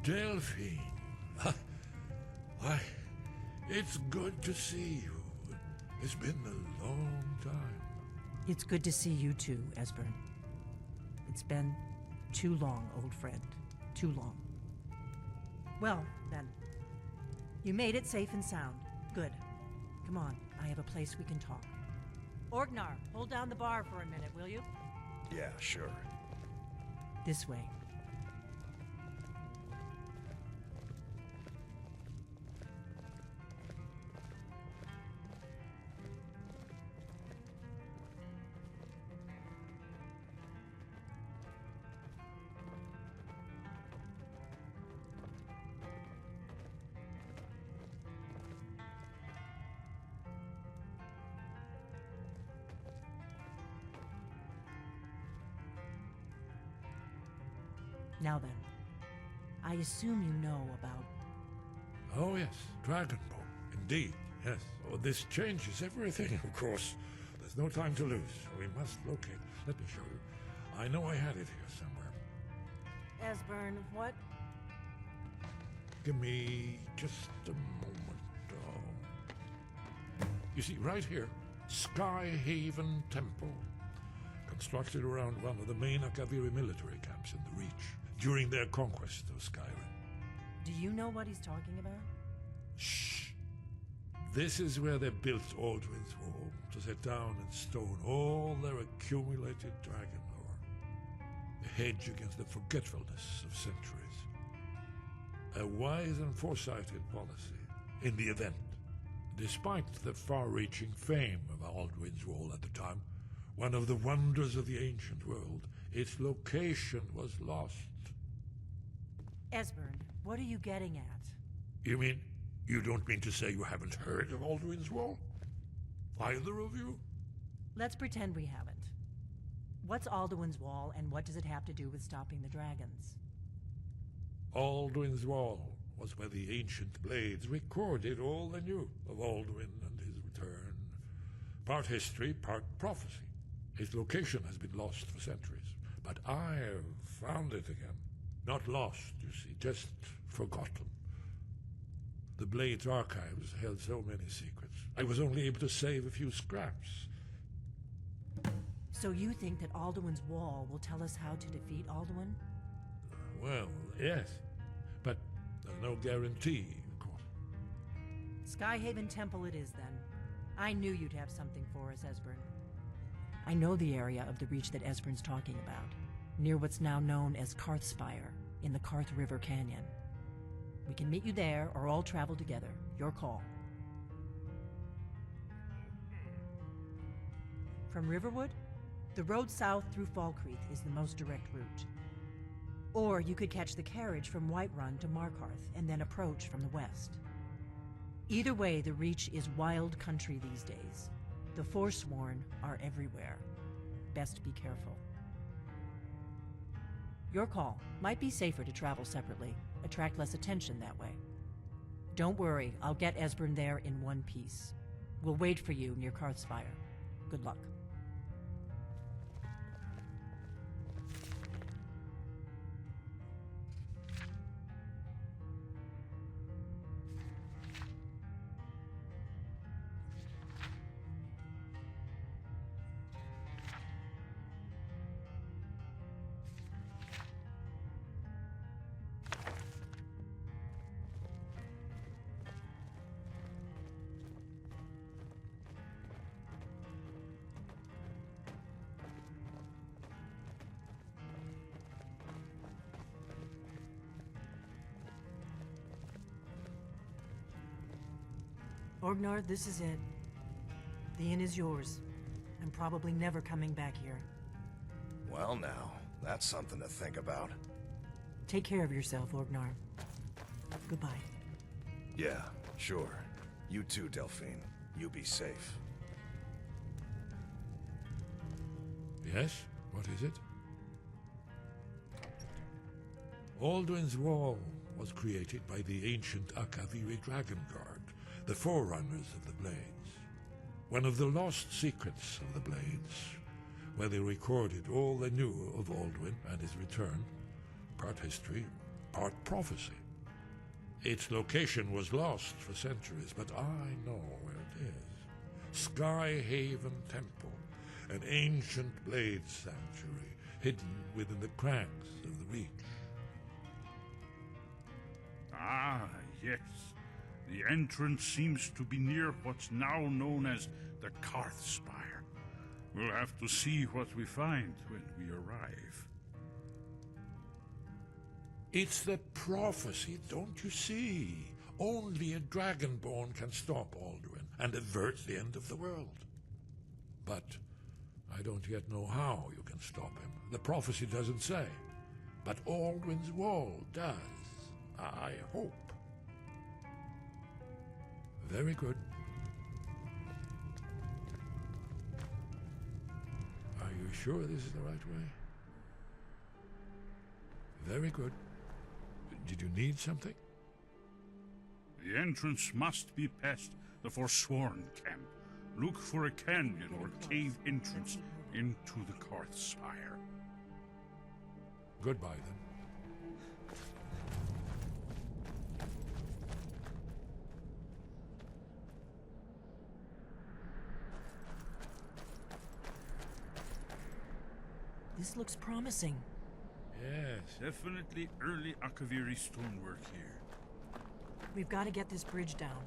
Delphine. Why, it's good to see you. It's been a long time. It's good to see you too, Esbern. It's been too long, old friend. Too long. Well, then. You made it safe and sound. Good. Come on, I have a place we can talk. Orgnar, hold down the bar for a minute, will you? Yeah, sure. This way. Now then, I assume you know about... Oh yes, Dragonbow. Indeed, yes. Oh, this changes everything, of course. There's no time to lose. We must locate. Let me show you. I know I had it here somewhere. Esbern, what? Give me just a moment. You see, right here, Skyhaven Temple. Constructed around one of the main Akaviri military camps in the Reach during their conquest of Skyrim. Do you know what he's talking about? Shh! This is where they built Alduin's Wall, to set down in stone all their accumulated dragon lore. A hedge against the forgetfulness of centuries. A wise and foresighted policy in the event. Despite the far-reaching fame of Alduin's Wall at the time, one of the wonders of the ancient world, its location was lost. Esbern, what are you getting at? You mean, you don't mean to say you haven't heard of Alduin's Wall? Either of you? Let's pretend we haven't. What's Alduin's Wall, and what does it have to do with stopping the dragons? Alduin's Wall was where the ancient blades recorded all they knew of Alduin and his return. Part history, part prophecy. Its location has been lost for centuries, but I've found it again. Not lost, you see, just forgotten. The Blade's archives held so many secrets. I was only able to save a few scraps. So you think that Alduin's Wall will tell us how to defeat Alduin? Well, yes, but there's no guarantee, of course. Skyhaven Temple it is, then. I knew you'd have something for us, Esbern. I know the area of the Reach that Esbern's talking about, near what's now known as Karthspire, in the Karth River Canyon. We can meet you there, or all travel together. Your call. From Riverwood, the road south through Falkreath is the most direct route. Or you could catch the carriage from Whiterun to Markarth and then approach from the west. Either way, the Reach is wild country these days. The Forsworn are everywhere. Best be careful. Your call. Might be safer to travel separately. Attract less attention that way. Don't worry, I'll get Esbern there in one piece. We'll wait for you near Karthspire. Good luck. Orgnar, this is it. The inn is yours. I'm probably never coming back here. Well now, that's something to think about. Take care of yourself, Orgnar. Goodbye. Yeah, sure. You too, Delphine. You be safe. Yes? What is it? Alduin's Wall was created by the ancient Akaviri Dragon Guard, the forerunners of the Blades. One of the lost secrets of the Blades, where they recorded all they knew of Alduin and his return, part history, part prophecy. Its location was lost for centuries, but I know where it is. Sky Haven Temple, an ancient blade sanctuary hidden within the crags of the Reach. Ah, yes. The entrance seems to be near what's now known as the Karthspire. We'll have to see what we find when we arrive. It's the prophecy, don't you see? Only a Dragonborn can stop Alduin and avert the end of the world. But I don't yet know how you can stop him. The prophecy doesn't say. But Alduin's Wall does. I hope. Very good. Are you sure this is the right way? Very good. Did you need something? The entrance must be past the Forsworn camp. Look for a canyon or cave entrance into the Karthspire. Goodbye, then. This looks promising. Yes. Definitely early Akaviri stonework here. We've got to get this bridge down.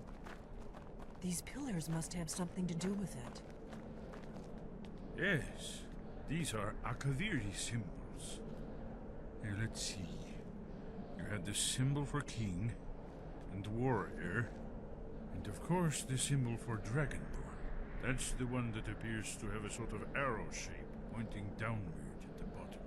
These pillars must have something to do with it. Yes, these are Akaviri symbols. Here, let's see. You had the symbol for king, and warrior, and of course the symbol for dragonborn. That's the one that appears to have a sort of arrow shape pointing downward at the bottom.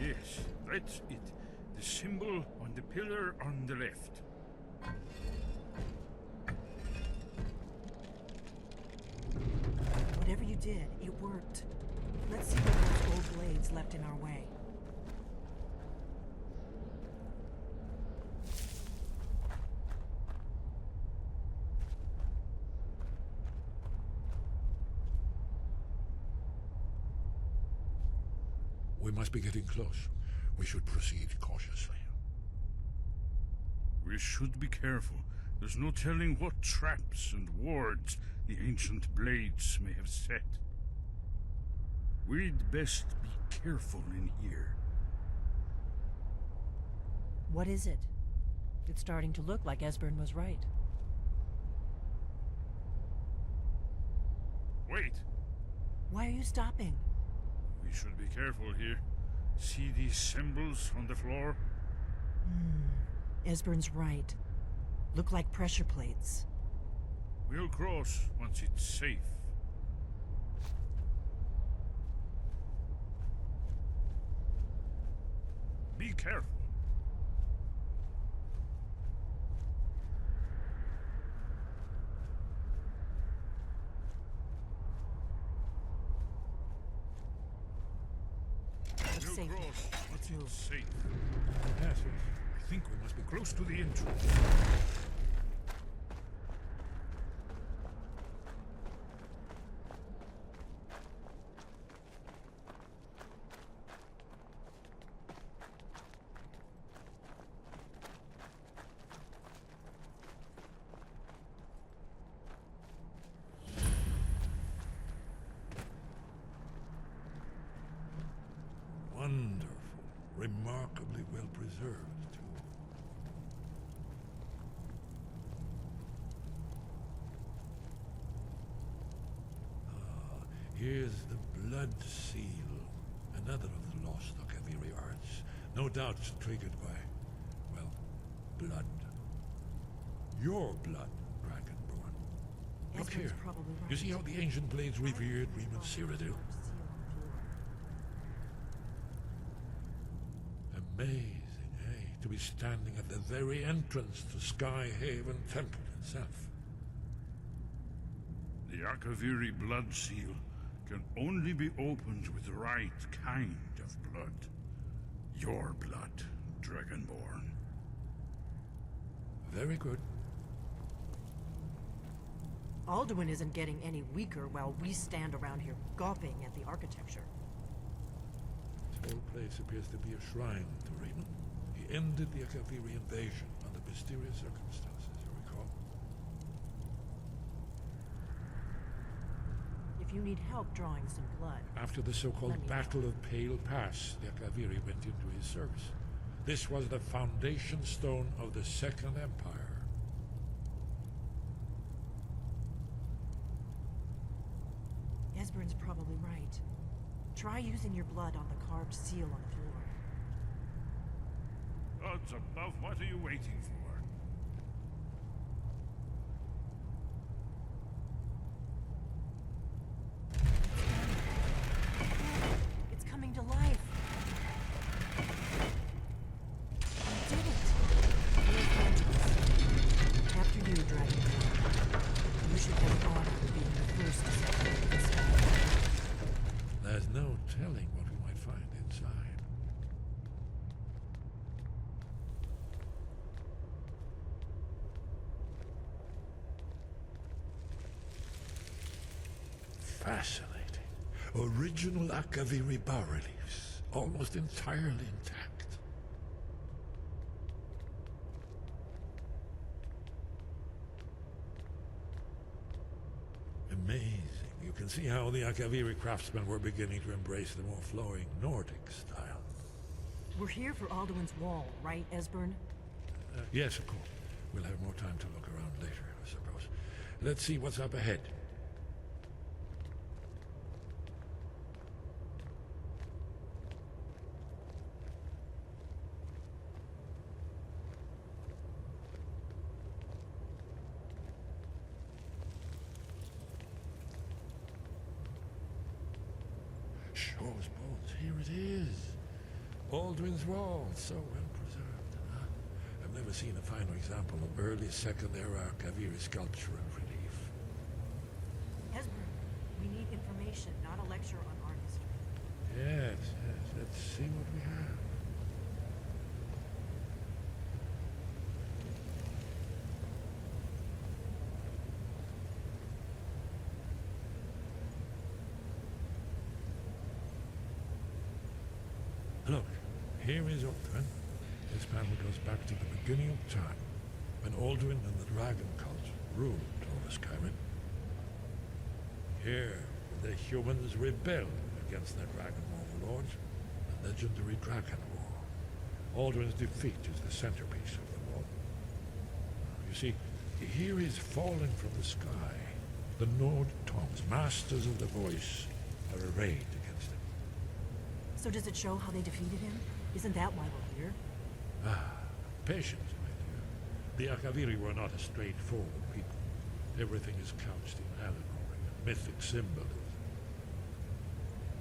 Yes, that's it. The symbol on the pillar on the left. Whatever you did, it worked. Let's see what those old blades left in our way. We must be getting close. We should proceed cautiously. We should be careful. There's no telling what traps and wards the ancient blades may have set. We'd best be careful in here. What is it? It's starting to look like Esbern was right. Wait! Why are you stopping? We should be careful here. See these symbols on the floor? Esbern's right. Look like pressure plates. We'll cross once it's safe. Be careful. Let's save it. Let's move. Safe. Yes, I think we must be close to the entrance. Wonderful. Remarkably well preserved, too. Here's the blood seal. Another of the lost Akaviri arts. No doubt triggered by, well, blood. Your blood, Dragonborn. Look here. You see how the ancient blades revered Reman Cyrodiil? Amazing, eh? To be standing at the very entrance to Skyhaven Temple itself. The Akaviri blood seal can only be opened with the right kind of blood. Your blood, Dragonborn. Very good. Alduin isn't getting any weaker while we stand around here gawping at the architecture. This whole place appears to be a shrine to Raymond. He ended the Akaviri invasion under mysterious circumstances, you recall? If you need help drawing some blood... After the so-called Battle of Pale Pass, the Akaviri went into his service. This was the foundation stone of the Second Empire. Esbern's probably right. Try using your blood on the carved seal on the floor. Gods above, what are you waiting for? It's coming to life. You did it. After you, Dragonrend. You should have the honor of being the first to set foot in the sky. There's no telling what we might find inside. Fascinating. Original Akaviri bas-reliefs, almost entirely intact. Amazing. You can see how the Akaviri craftsmen were beginning to embrace the more flowing Nordic style. We're here for Alduin's wall, right, Esbern? Yes, of course. We'll have more time to look around later, I suppose. Let's see what's up ahead. Shaw's bones, here it is. Alduin's wall, so well preserved. I've never seen a finer example of early Second Era Akaviri sculpture and relief. Esbern, we need information, not a lecture on art history. Yes, yes, let's see what we have. Look, here is Alduin. This panel goes back to the beginning of time, when Alduin and the Dragon Cult ruled over Skyrim. Here, the humans rebelled against their dragon overlords, the legendary Dragon War. Alduin's defeat is the centerpiece of them all. You see, here is falling from the sky. The Nord Tongs, masters of the voice, are arrayed against him. So does it show how they defeated him? Isn't that why we're here? Ah, patience, my dear. The Akaviri were not a straightforward people. Everything is couched in allegory and mythic symbolism.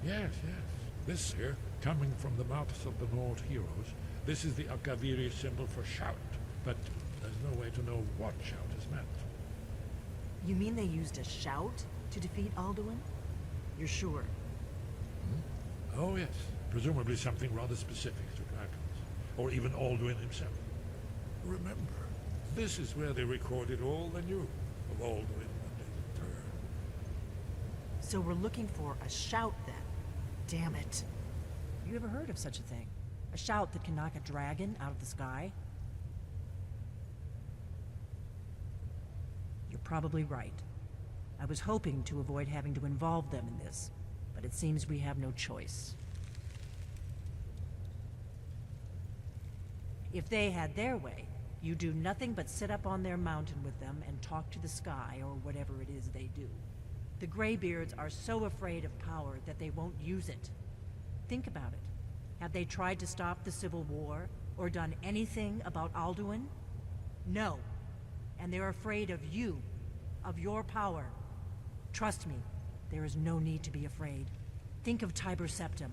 Yes, yes. This here, coming from the mouths of the Nord heroes, this is the Akaviri symbol for shout, but there's no way to know what shout is meant. You mean they used a shout to defeat Alduin? You're sure? Oh yes, presumably something rather specific to dragons, or even Alduin himself. Remember, this is where they recorded all they knew of Alduin and his return. So we're looking for a shout then? Damn it. You ever heard of such a thing? A shout that can knock a dragon out of the sky? You're probably right. I was hoping to avoid having to involve them in this, but it seems we have no choice. If they had their way, you do nothing but sit up on their mountain with them and talk to the sky or whatever it is they do. The Greybeards are so afraid of power that they won't use it. Think about it. Have they tried to stop the Civil War or done anything about Alduin? No. And they're afraid of you, of your power. Trust me, there is no need to be afraid. Think of Tiber Septim.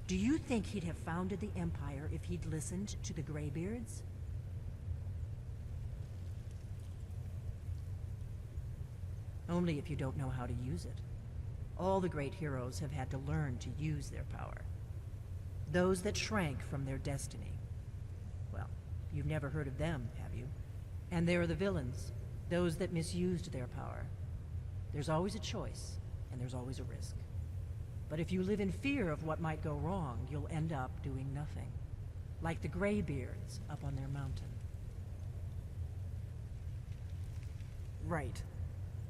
Do you think he'd have founded the Empire if he'd listened to the Greybeards? Only if you don't know how to use it. All the great heroes have had to learn to use their power. Those that shrank from their destiny. Well, you've never heard of them, have you? And there are the villains, those that misused their power. There's always a choice, and there's always a risk. But if you live in fear of what might go wrong, you'll end up doing nothing. Like the Greybeards up on their mountain. Right.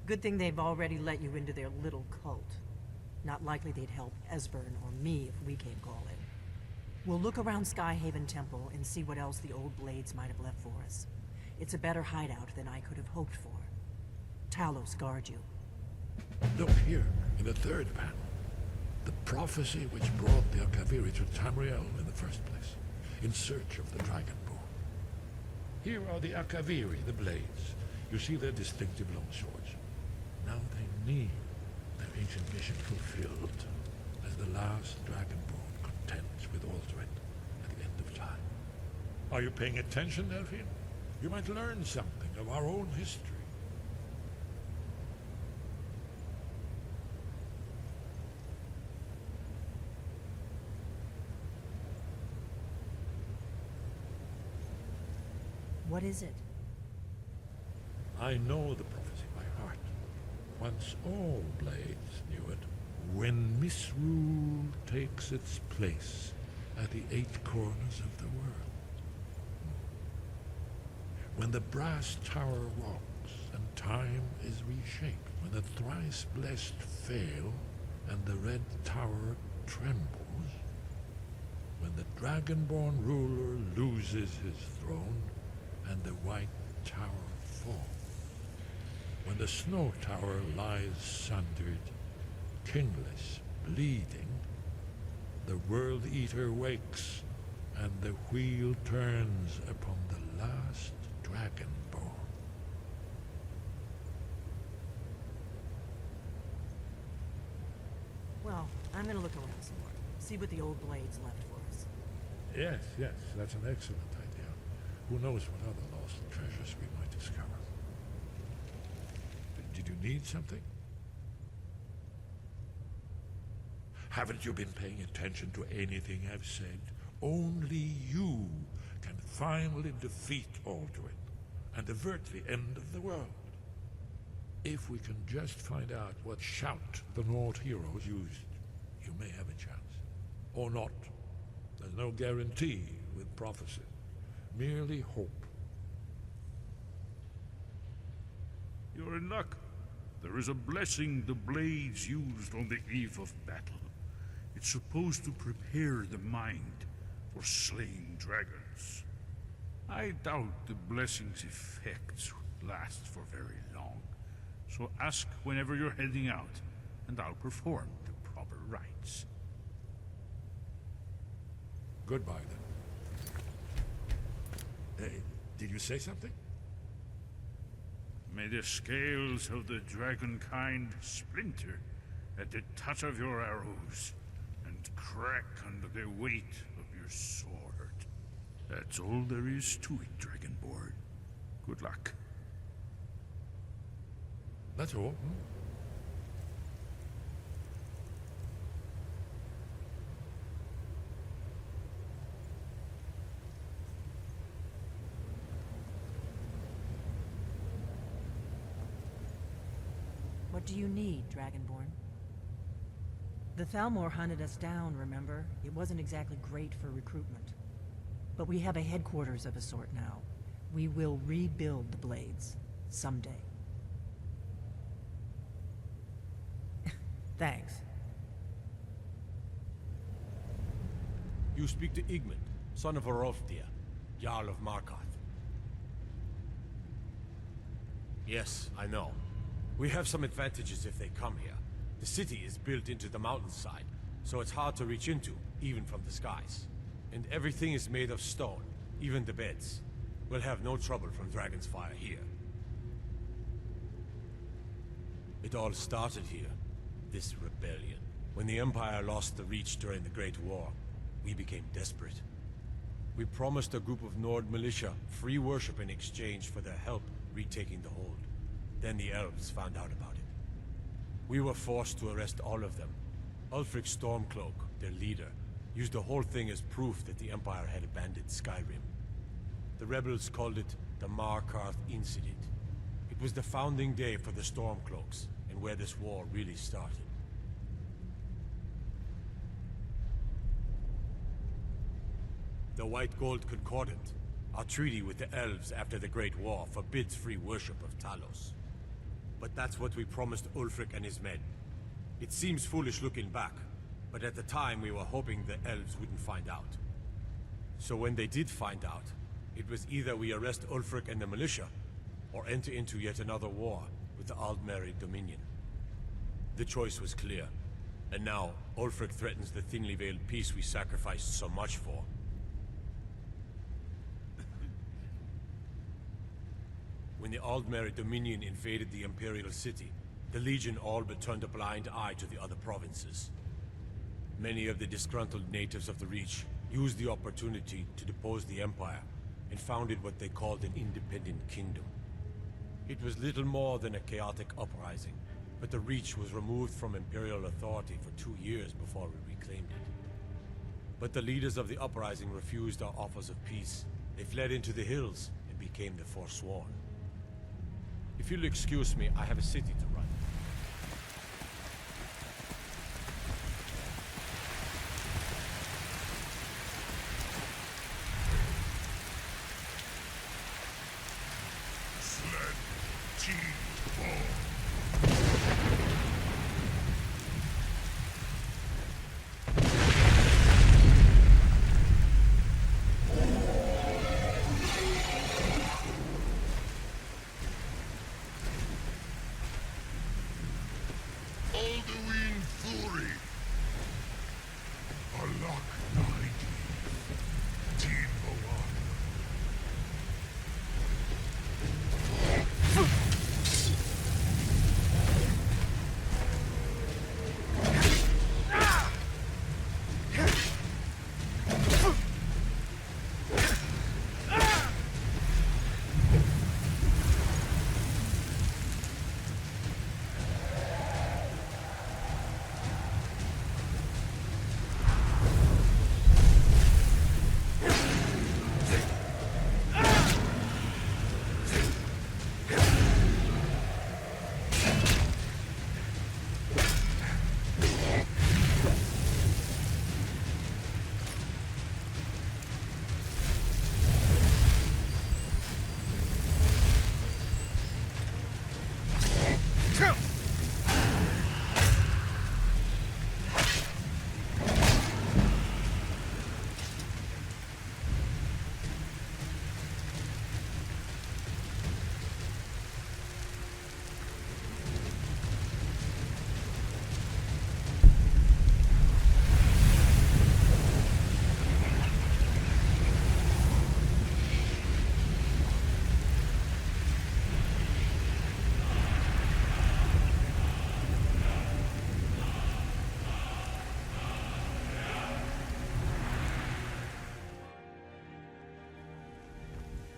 Good thing they've already let you into their little cult. Not likely they'd help Esbern or me if we came calling. We'll look around Skyhaven Temple and see what else the old blades might have left for us. It's a better hideout than I could have hoped for. Talos guard you. Look here, in the third panel. The prophecy which brought the Akaviri to Tamriel in the first place, in search of the Dragonborn. Here are the Akaviri, the blades. You see their distinctive longswords. Now they need their ancient mission fulfilled, as the last Dragonborn contends with Alduin at the end of time. Are you paying attention, Delphine? You might learn something of our own history. What is it? I know the prophecy by heart. Once all blades knew it. When misrule takes its place at the 8 corners of the world. When the brass tower rocks and time is reshaped. When the thrice blessed fail and the red tower trembles. When the Dragonborn ruler loses his throne and the white tower falls. When the snow tower lies sundered, kingless, bleeding, the World Eater wakes, and the wheel turns upon the last Dragonborn. Well, I'm gonna look around some more. See what the old blades left for us. Yes, yes, that's an excellent idea. Who knows what other lost treasures we might discover. Did you need something? Haven't you been paying attention to anything I've said? Only you can finally defeat Alduin and avert the end of the world. If we can just find out what shout the Nord heroes used, you may have a chance. Or not. There's no guarantee with prophecy. Merely hope. You're in luck. There is a blessing the blades used on the eve of battle. It's supposed to prepare the mind for slaying dragons. I doubt the blessing's effects would last for very long, so ask whenever you're heading out, and I'll perform the proper rites. Goodbye, then. Hey, did you say something? May the scales of the dragonkind splinter at the touch of your arrows, and crack under the weight of your sword. That's all there is to it, Dragonborn. Good luck. That's all. What do you need, Dragonborn? The Thalmor hunted us down, remember? It wasn't exactly great for recruitment. But we have a headquarters of a sort now. We will rebuild the Blades. Someday. Thanks. You speak to Igmund, son of Hrothgar, Jarl of Markarth. Yes, I know. We have some advantages if they come here. The city is built into the mountainside, so it's hard to reach into, even from the skies. And everything is made of stone, even the beds. We'll have no trouble from Dragon's fire here. It all started here, this rebellion. When the Empire lost the Reach during the Great War, we became desperate. We promised a group of Nord militia free worship in exchange for their help retaking the hold. Then the elves found out about it. We were forced to arrest all of them. Ulfric Stormcloak, their leader, used the whole thing as proof that the Empire had abandoned Skyrim. The rebels called it the Markarth Incident. It was the founding day for the Stormcloaks, and where this war really started. The White Gold Concordant, our treaty with the elves after the Great War, forbids free worship of Talos. But that's what we promised Ulfric and his men. It seems foolish looking back, but at the time we were hoping the elves wouldn't find out. So when they did find out, it was either we arrest Ulfric and the militia, or enter into yet another war with the Aldmeri Dominion. The choice was clear, and now Ulfric threatens the thinly veiled peace we sacrificed so much for. When the Aldmeri Dominion invaded the Imperial City, the Legion all but turned a blind eye to the other provinces. Many of the disgruntled natives of the Reach used the opportunity to depose the Empire and founded what they called an independent kingdom. It was little more than a chaotic uprising, but the Reach was removed from Imperial authority for 2 years before we reclaimed it. But the leaders of the uprising refused our offers of peace. They fled into the hills and became the Forsworn. If you'll excuse me, I have a city to run.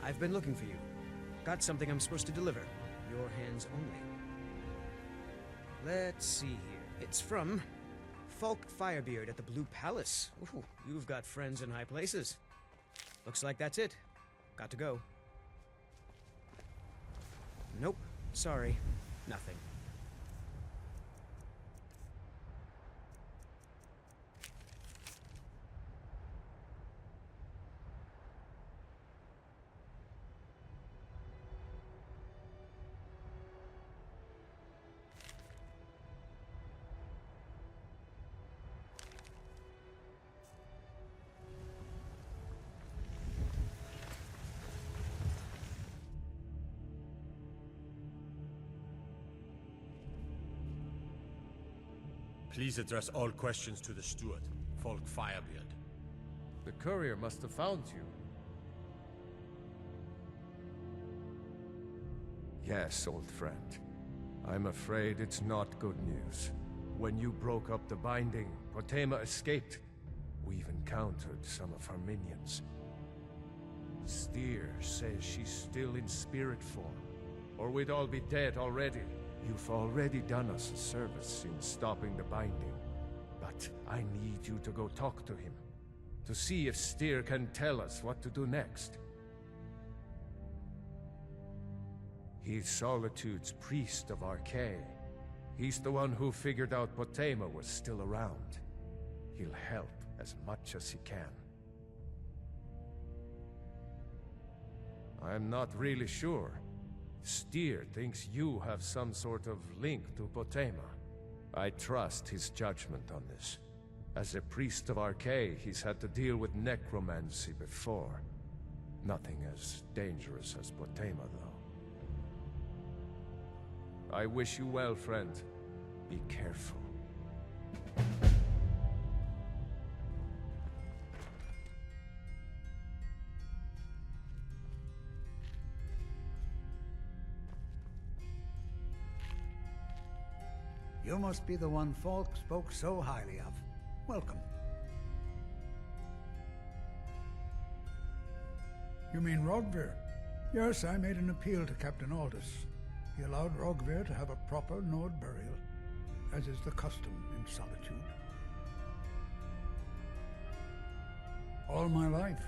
I've been looking for you. Got something I'm supposed to deliver. Your hands only. Let's see here. It's from Falk Firebeard at the Blue Palace. Ooh, you've got friends in high places. Looks like that's it. Got to go. Nope. Sorry. Nothing. Please address all questions to the steward, Falk Firebeard. The courier must have found you. Yes, old friend. I'm afraid it's not good news. When you broke up the binding, Potema escaped. We've encountered some of her minions. Steer says she's still in spirit form, or we'd all be dead already. You've already done us a service in stopping the binding, but I need you to go talk to him, to see if Steer can tell us what to do next. He's Solitude's priest of Archay. He's the one who figured out Potema was still around. He'll help as much as he can. I'm not really sure. Steer thinks you have some sort of link to Potema. I trust his judgment on this. As a priest of Archay, he's had to deal with necromancy before. Nothing as dangerous as Potema, though. I wish you well, friend. Be careful. You must be the one Falk spoke so highly of. Welcome. You mean Rogvir? Yes, I made an appeal to Captain Aldous. He allowed Rogvir to have a proper Nord burial, as is the custom in Solitude. All my life,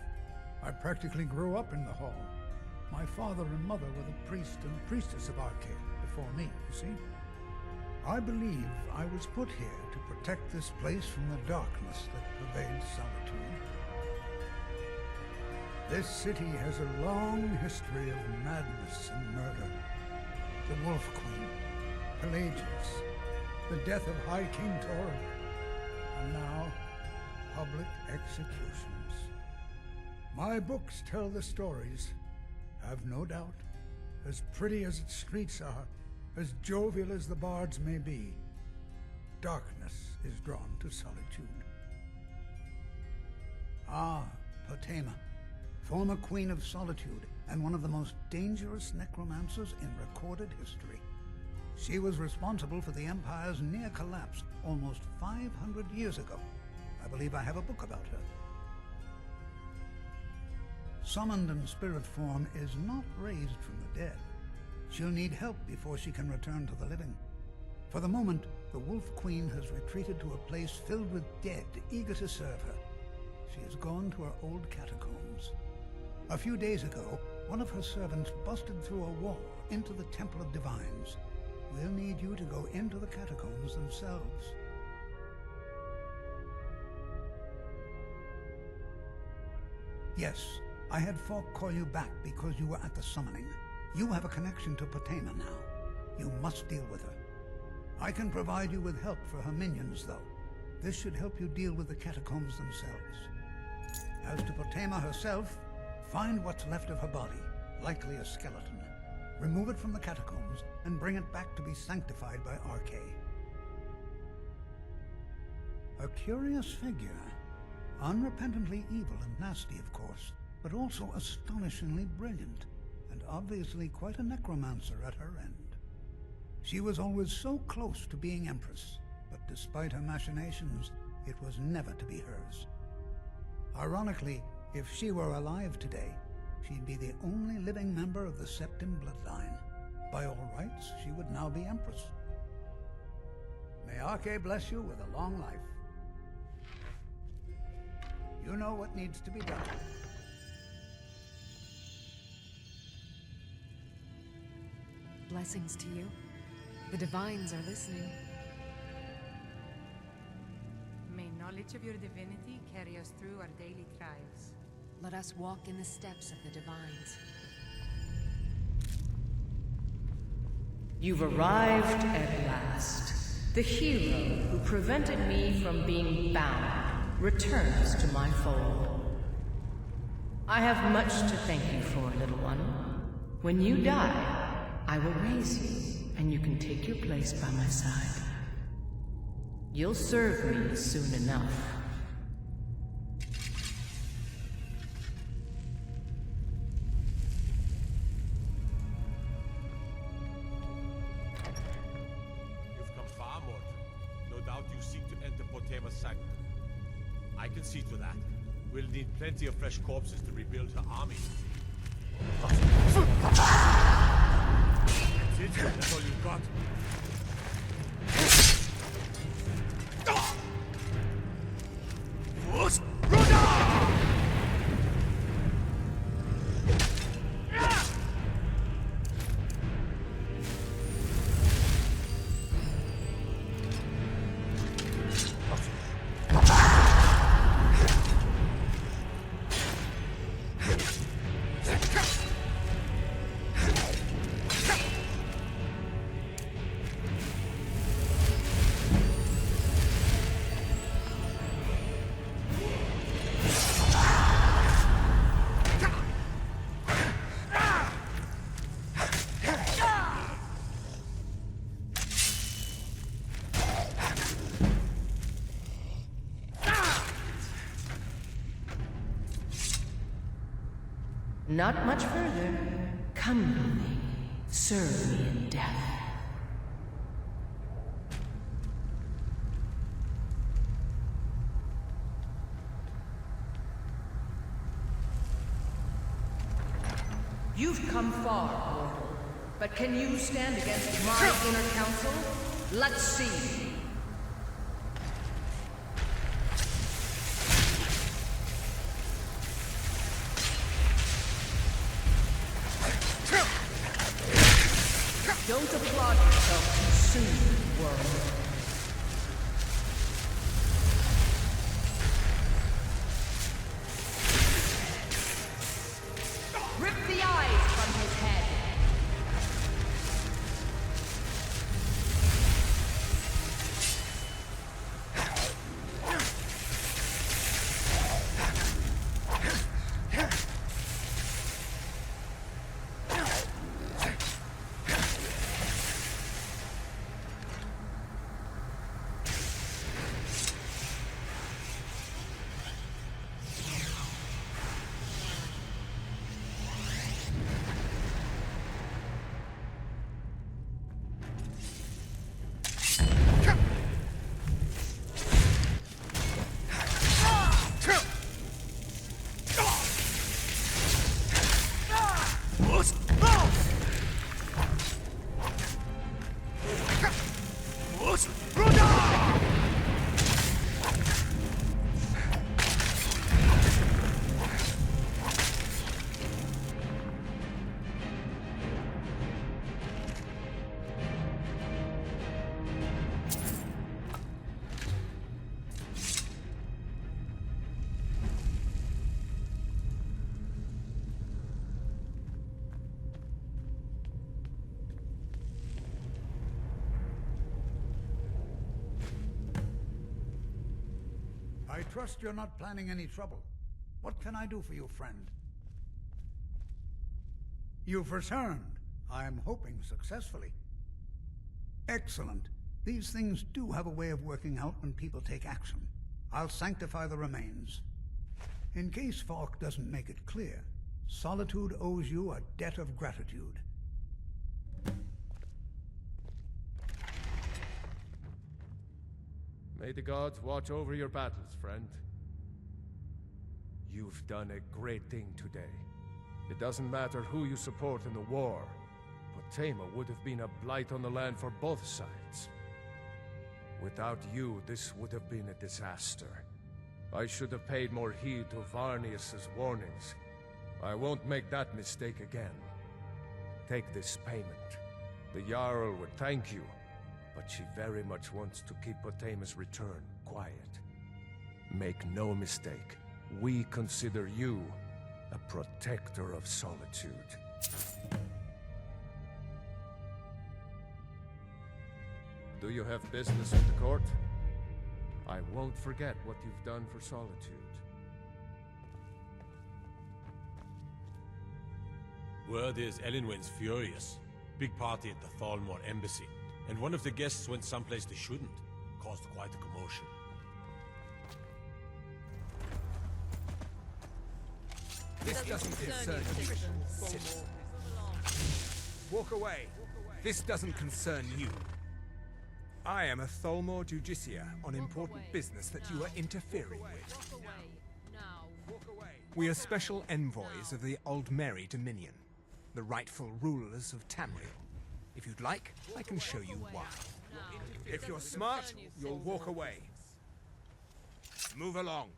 I practically grew up in the hall. My father and mother were the priest and priestess of Archay before me, you see. I believe I was put here to protect this place from the darkness that pervades Solitude. This city has a long history of madness and murder. The Wolf Queen, Pelagius, the death of High King Torag, and now public executions. My books tell the stories, have no doubt. As pretty as its streets are, as jovial as the bards may be, darkness is drawn to Solitude. Ah, Potema, former Queen of Solitude, and one of the most dangerous necromancers in recorded history. She was responsible for the Empire's near collapse almost 500 years ago. I believe I have a book about her. Summoned in spirit form is not raised from the dead. She'll need help before she can return to the living. For the moment, the Wolf Queen has retreated to a place filled with dead, eager to serve her. She has gone to her old catacombs. A few days ago, one of her servants busted through a wall into the Temple of Divines. We'll need you to go into the catacombs themselves. Yes, I had Falk call you back because you were at the summoning. You have a connection to Potema now. You must deal with her. I can provide you with help for her minions, though. This should help you deal with the catacombs themselves. As to Potema herself, find what's left of her body, likely a skeleton. Remove it from the catacombs and bring it back to be sanctified by Archay. A curious figure. Unrepentantly evil and nasty, of course, but also astonishingly brilliant, and obviously quite a necromancer at her end. She was always so close to being Empress, but despite her machinations, it was never to be hers. Ironically, if she were alive today, she'd be the only living member of the Septim bloodline. By all rights, she would now be Empress. May Arche bless you with a long life. You know what needs to be done. Blessings to you. The Divines are listening. May knowledge of your divinity carry us through our daily trials. Let us walk in the steps of the Divines. You've arrived at last. The hero who prevented me from being bound returns to my fold. I have much to thank you for, little one. When you die, I will raise you, and you can take your place by my side. You'll serve me soon enough. I can see to that. We'll need plenty of fresh corpses to rebuild her army. That's it? That's all you've got? Fus Ro Dah! Not much further. Come with me. Serve me in death. You've come far, mortal. But can you stand against my inner council? Let's see. Don't applaud yourself too soon, world. Rip the eyes from his head. I trust you're not planning any trouble. What can I do for you, friend? You've returned. I'm hoping successfully. Excellent. These things do have a way of working out when people take action. I'll sanctify the remains. In case Falk doesn't make it clear, Solitude owes you a debt of gratitude. May the gods watch over your battles, friend. You've done a great thing today. It doesn't matter who you support in the war, but Tama would have been a blight on the land for both sides. Without you, this would have been a disaster. I should have paid more heed to Varnius's warnings. I won't make that mistake again. Take this payment. The Jarl would thank you, but she very much wants to keep Tama's return quiet. Make no mistake, we consider you a protector of Solitude. Do you have business with the court? I won't forget what you've done for Solitude. Word is Elenwen's furious. Big party at the Thalmor embassy. And one of the guests went someplace they shouldn't. Caused quite a commotion. This doesn't concern you, citizen. Walk away. This doesn't concern you. I am a Thalmor Justiciar on important business that you are interfering with. We are special envoys of the Aldmeri Dominion, the rightful rulers of Tamriel. If you'd like, I can show you why. If you're smart, you'll walk away. Move along.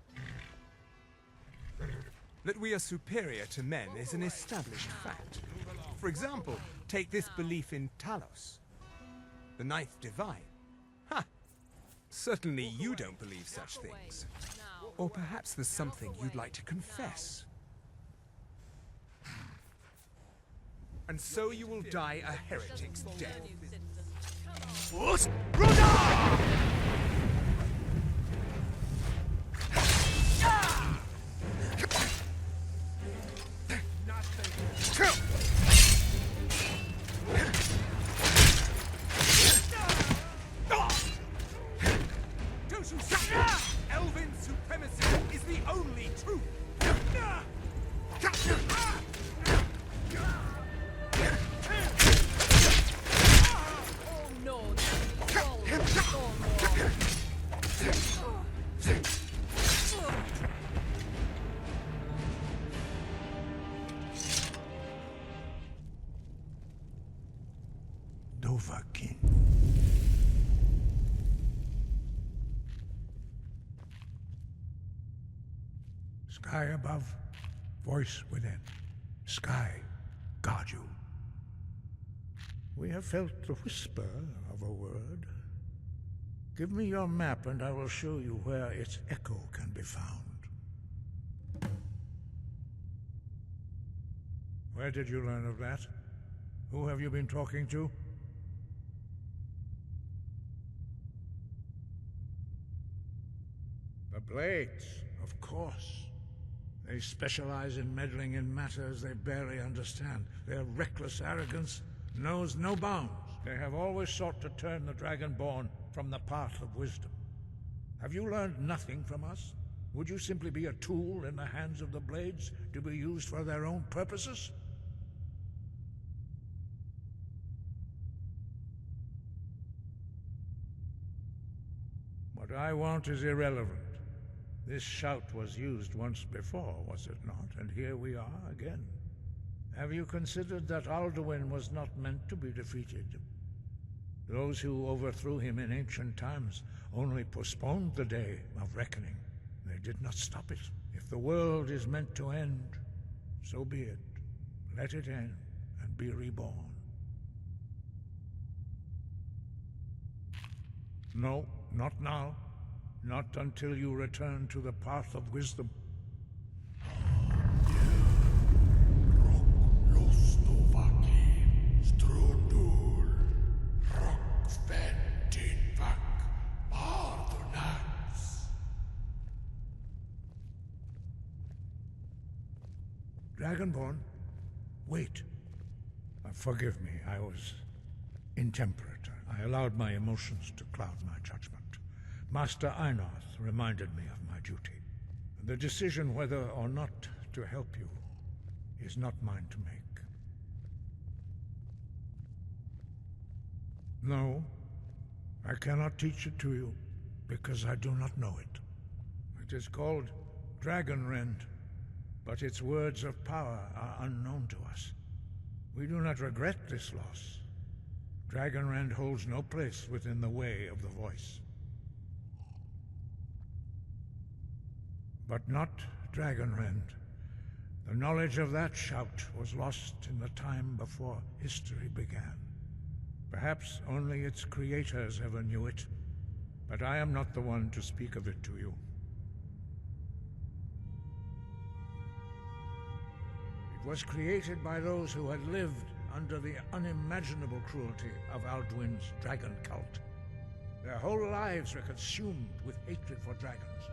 That we are superior to men is an established fact. For example, take this belief in Talos, the Ninth Divine. Ha! Certainly you don't believe such things. Or perhaps there's something you'd like to confess. And so you will die a heretic's death. Fus Ro Dah! Elven supremacy is the only truth! Oh no! Dovahkiin. Sky above, voice within. Sky, guard you. We have felt the whisper of a word. Give me your map and I will show you where its echo can be found. Where did you learn of that? Who have you been talking to? The Blades, of course. They specialize in meddling in matters they barely understand. Their reckless arrogance knows no bounds. They have always sought to turn the Dragonborn from the path of wisdom. Have you learned nothing from us? Would you simply be a tool in the hands of the Blades to be used for their own purposes? What I want is irrelevant. This shout was used once before, was it not? And here we are again. Have you considered that Alduin was not meant to be defeated? Those who overthrew him in ancient times only postponed the day of reckoning. They did not stop it. If the world is meant to end, so be it. Let it end and be reborn. No, not now. Not until you return to the path of wisdom. Dragonborn, wait. Forgive me, I was intemperate. I allowed my emotions to cloud my judgment. Master Einarth reminded me of my duty. The decision whether or not to help you is not mine to make. No, I cannot teach it to you, because I do not know it. It is called Dragonrend, but its words of power are unknown to us. We do not regret this loss. Dragonrend holds no place within the way of the voice. But not Dragonrend. The knowledge of that shout was lost in the time before history began. Perhaps only its creators ever knew it, but I am not the one to speak of it to you. It was created by those who had lived under the unimaginable cruelty of Alduin's dragon cult. Their whole lives were consumed with hatred for dragons,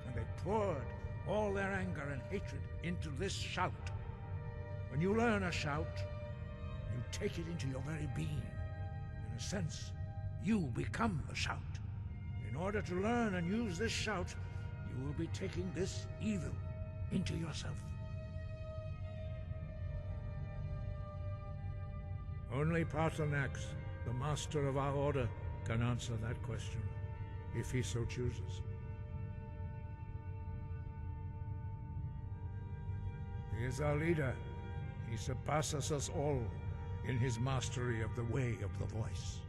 and they poured all their anger and hatred into this shout. When you learn a shout, you take it into your very being. In a sense, you become the shout. In order to learn and use this shout, you will be taking this evil into yourself. Only Paarthurnax, the master of our order, can answer that question, if he so chooses. He is our leader. He surpasses us all in his mastery of the way of the voice.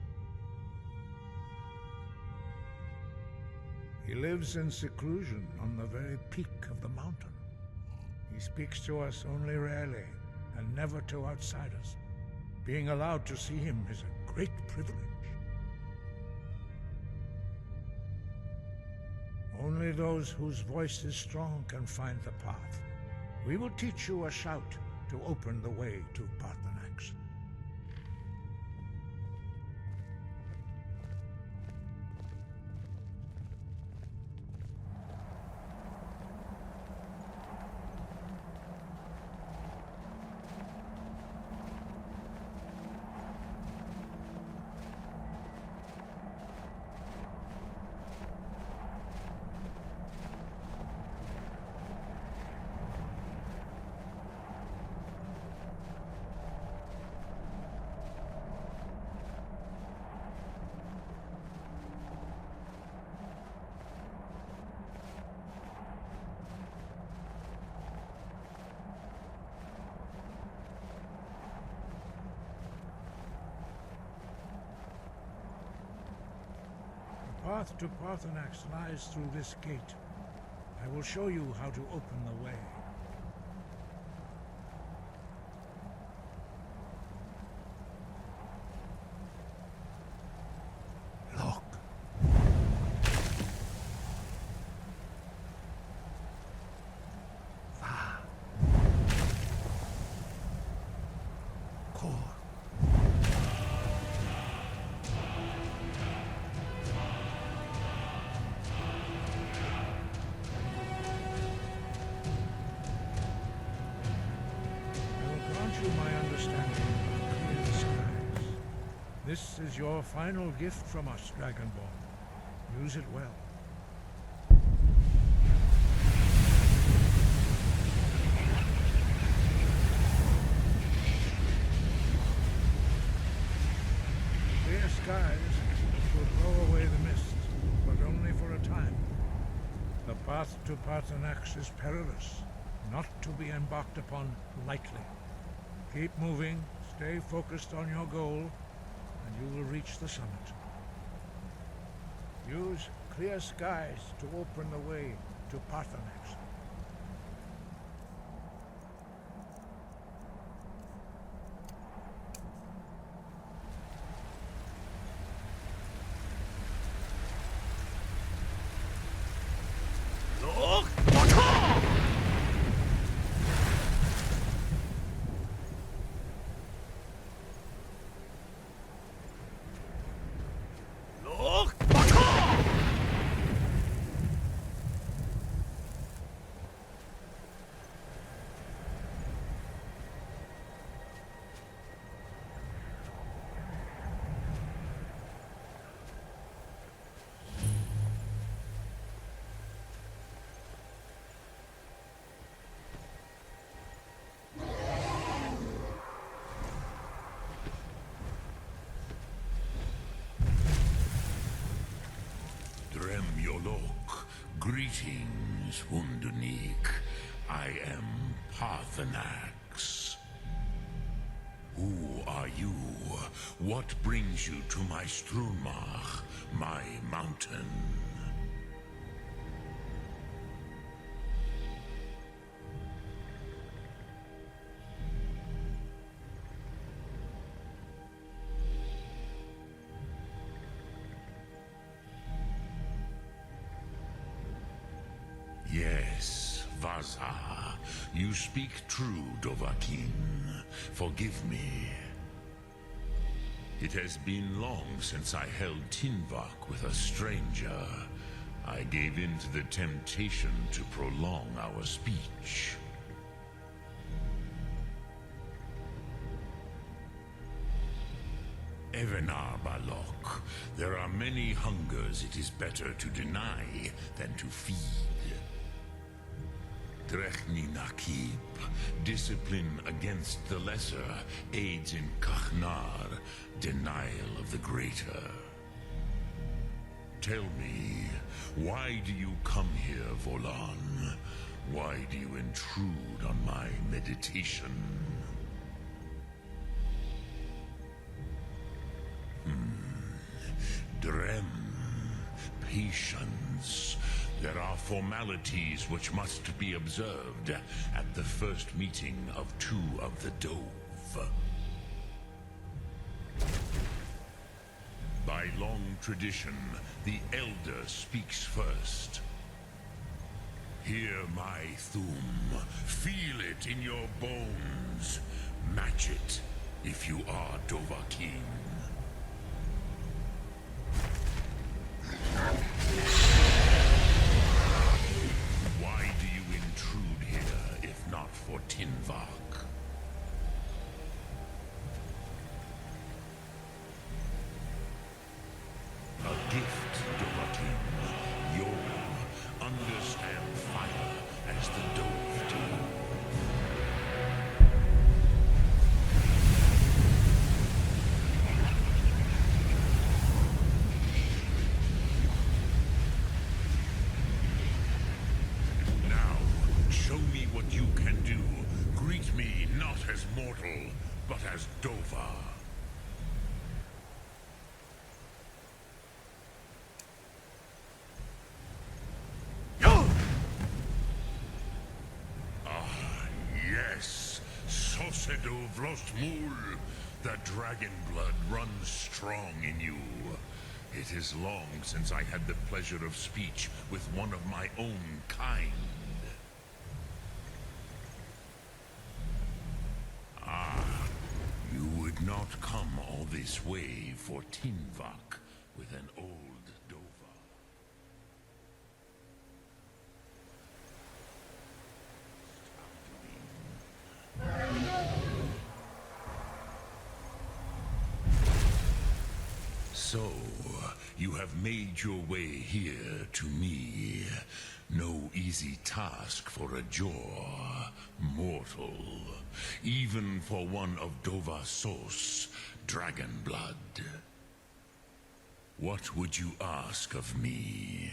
He lives in seclusion on the very peak of the mountain. He speaks to us only rarely, and never to outsiders. Being allowed to see him is a great privilege. Only those whose voice is strong can find the path. We will teach you a shout to open the way to Paarthurnax. The path to Paarthurnax lies through this gate. I will show you how to open the way. Look. This is your final gift from us, Dragonborn. Use it well. Clear skies will blow away the mist, but only for a time. The path to Paarthurnax is perilous, not to be embarked upon lightly. Keep moving, stay focused on your goal, and you will reach the summit. Use clear skies to open the way to Paarthurnax. Greetings, Wunder-Neek. I am Paarthurnax. Who are you? What brings you to my Strunmach, my mountain? Yes, Vaza. You speak true, Dovahkiin. Forgive me. It has been long since I held Tinvak with a stranger. I gave in to the temptation to prolong our speech. Evenar Balok, there are many hungers it is better to deny than to feed. Nahagliiv, discipline against the lesser, aids in Kachnar, denial of the greater. Tell me, why do you come here, Volan? Why do you intrude on my meditation? Drem, patience. There are formalities which must be observed at the first meeting of two of the Dove. By long tradition, the Elder speaks first. Hear my Thum. Feel it in your bones. Match it if you are Dovahkiin. Why do you intrude here, if not for Tinvak? A gift, Dovahkiin. You understand fire as the Dove do. As mortal, but as Dova. Yes, Sosedo Vrostmul. The dragon blood runs strong in you. It is long since I had the pleasure of speech with one of my own kind. You would not come all this way for Tinvak with an old Dova. So, you have made your way here to me. No easy task for a Jor, mortal. Even for one of Dova Sos, dragon blood. What would you ask of me?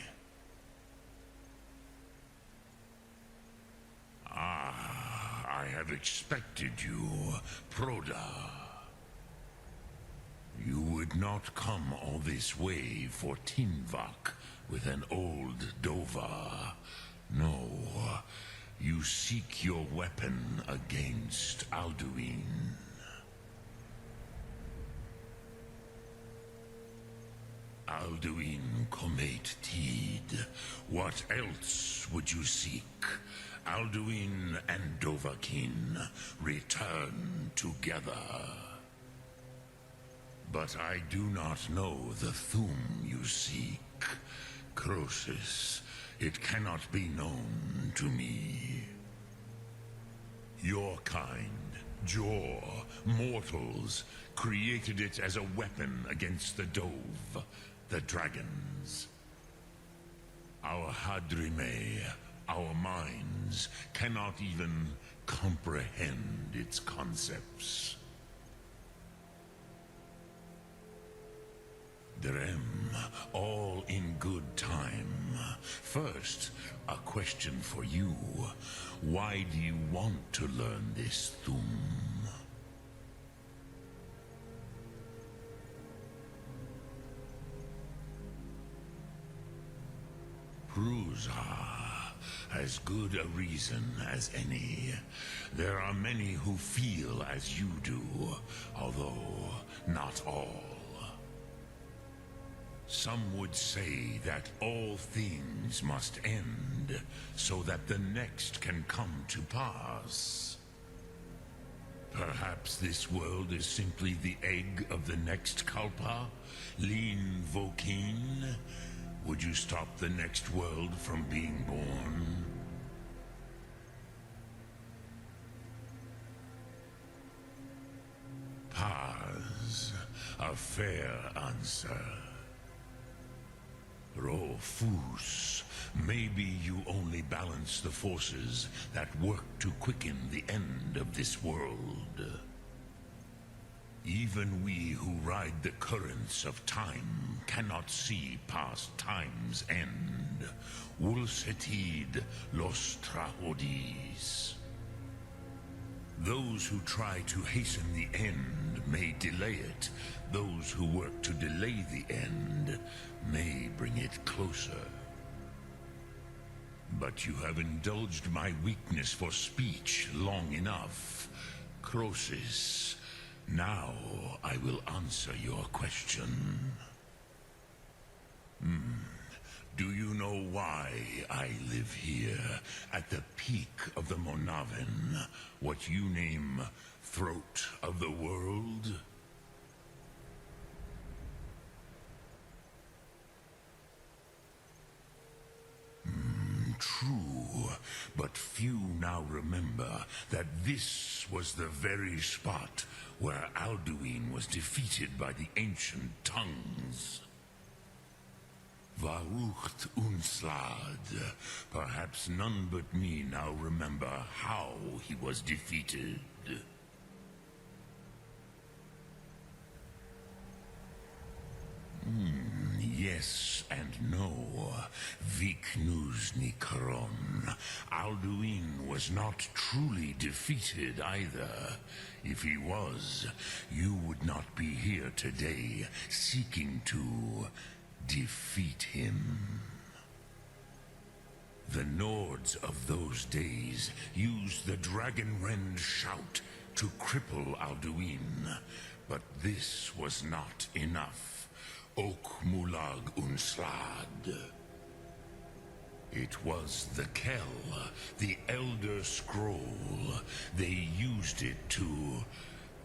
I have expected you, Proda. You would not come all this way for Tinvak with an old Dova. No, you seek your weapon against Alduin. Alduin Comate Teed. What else would you seek? Alduin and Dovahkiin return together. But I do not know the Thum you seek. Croesus, it cannot be known to me. Your kind, Jor, mortals, created it as a weapon against the Dove, the dragons. Our Hadrime, our minds, cannot even comprehend its concepts. Drem, all in good time. First, a question for you. Why do you want to learn this Thum? Prusa, as good a reason as any. There are many who feel as you do, although not all. Some would say that all things must end, so that the next can come to pass. Perhaps this world is simply the egg of the next Kalpa, Lin Vokin. Would you stop the next world from being born? Paz, a fair answer. Fus, maybe you only balance the forces that work to quicken the end of this world. Even we who ride the currents of time cannot see past time's end. Wulsetid los trahodis. Those who try to hasten the end may delay it. Those who work to delay the end may bring it closer. But you have indulged my weakness for speech long enough. Croesus, now I will answer your question. Do you know why I live here, at the peak of the Monaven, what you name Throat of the World? True, but few now remember that this was the very spot where Alduin was defeated by the ancient tongues. Varucht Unslad. Perhaps none but me now remember how he was defeated. Yes and no. Viknusni Karon. Alduin was not truly defeated either. If he was, you would not be here today seeking to defeat him. The Nords of those days used the Dragonrend shout to cripple Alduin, but this was not enough. Ok Mulag Unslad. It was the Kell, the Elder Scroll. They used it to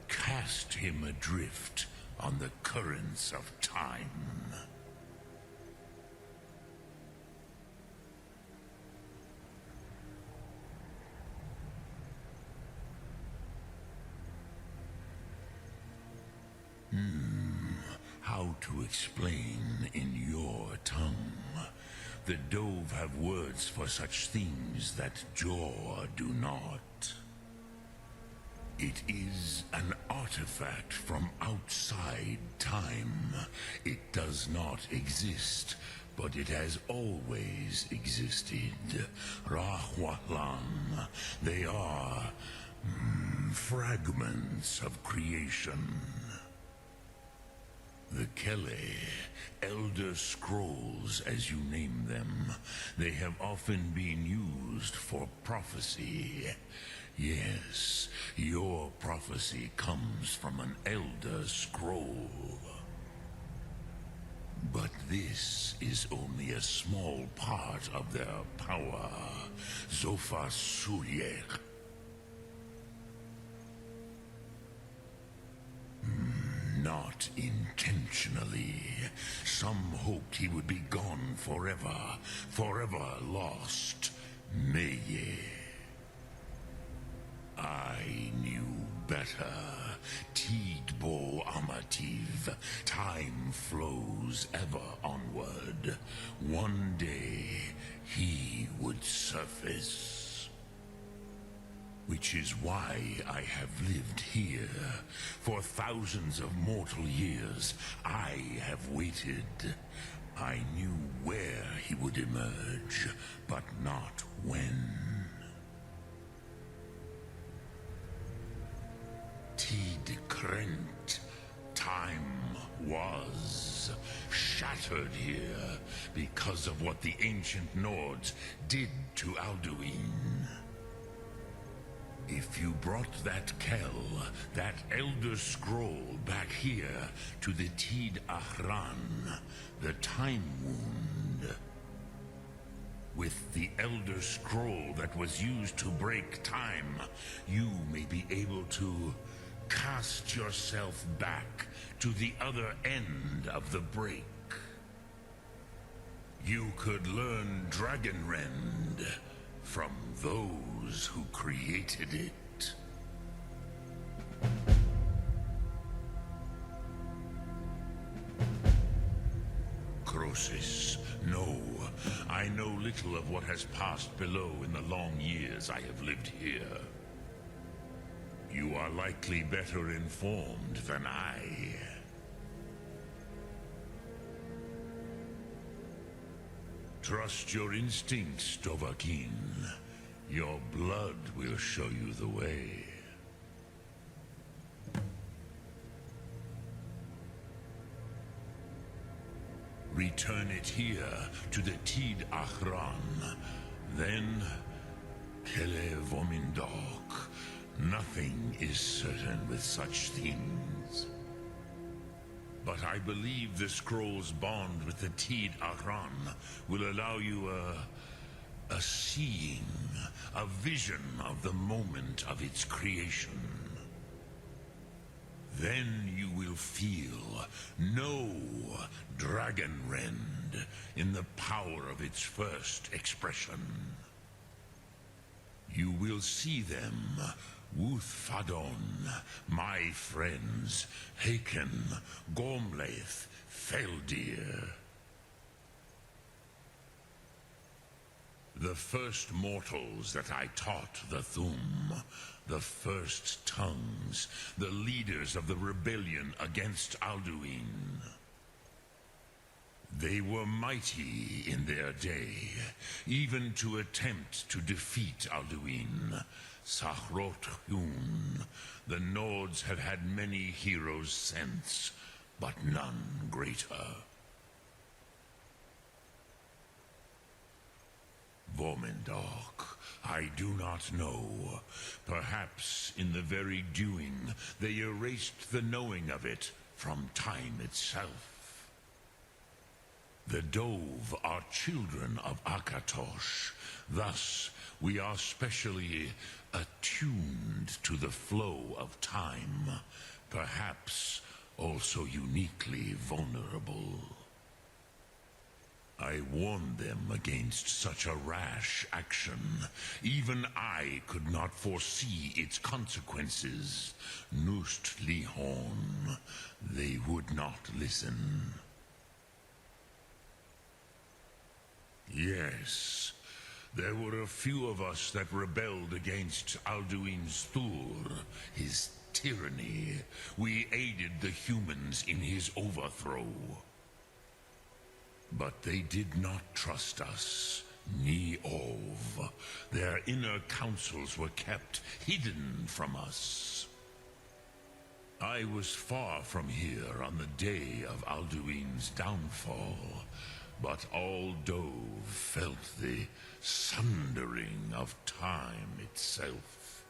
cast him adrift on the currents of time. How to explain in your tongue? The Dove have words for such things that Jor do not. It is an artifact from outside time. It does not exist, but it has always existed. Rahwahlan. They are fragments of creation. The Kelle, Elder Scrolls as you name them, they have often been used for prophecy. Yes, your prophecy comes from an Elder Scroll. But this is only a small part of their power. Zofa Sulyek. Not intentionally. Some hoped he would be gone forever, forever lost. Meye. I knew better. Tidbo Amativ. Time flows ever onward. One day, he would surface. Which is why I have lived here. For thousands of mortal years, I have waited. I knew where he would emerge, but not when. Tid Krent. Time was shattered here because of what the ancient Nords did to Alduin. If you brought that Kell, that Elder Scroll back here to the Tid Ahran, the Time Wound, with the Elder Scroll that was used to break time, you may be able to cast yourself back to the other end of the break. You could learn Dragonrend from those who created it. Croesus, no. I know little of what has passed below in the long years I have lived here. You are likely better informed than I. Trust your instincts, Dovahkiin. Your blood will show you the way. Return it here to the Tid Ahran. Then, Kele Vomindok. Nothing is certain with such things. But I believe the scroll's bond with the Tid Ahran will allow you a seeing, a vision of the moment of its creation. Then you will feel, know Dragonrend in the power of its first expression. You will see them, Wuthfadon, my friends, Haken, Gormlaith, Feldir. The first mortals that I taught the Thum, the first tongues, the leaders of the rebellion against Alduin. They were mighty in their day, even to attempt to defeat Alduin. Sahlokmir, the Nords have had many heroes since, but none greater. Vomindok, I do not know. Perhaps in the very doing, they erased the knowing of it from time itself. The Dove are children of Akatosh. Thus, we are specially attuned to the flow of time, perhaps also uniquely vulnerable. I warned them against such a rash action. Even I could not foresee its consequences. Nust Lihorn, they would not listen. Yes, there were a few of us that rebelled against Alduin's Thur, his tyranny. We aided the humans in his overthrow. But they did not trust us, ni Ov. Their inner councils were kept hidden from us. I was far from here on the day of Alduin's downfall, but all Dove felt the sundering of time itself.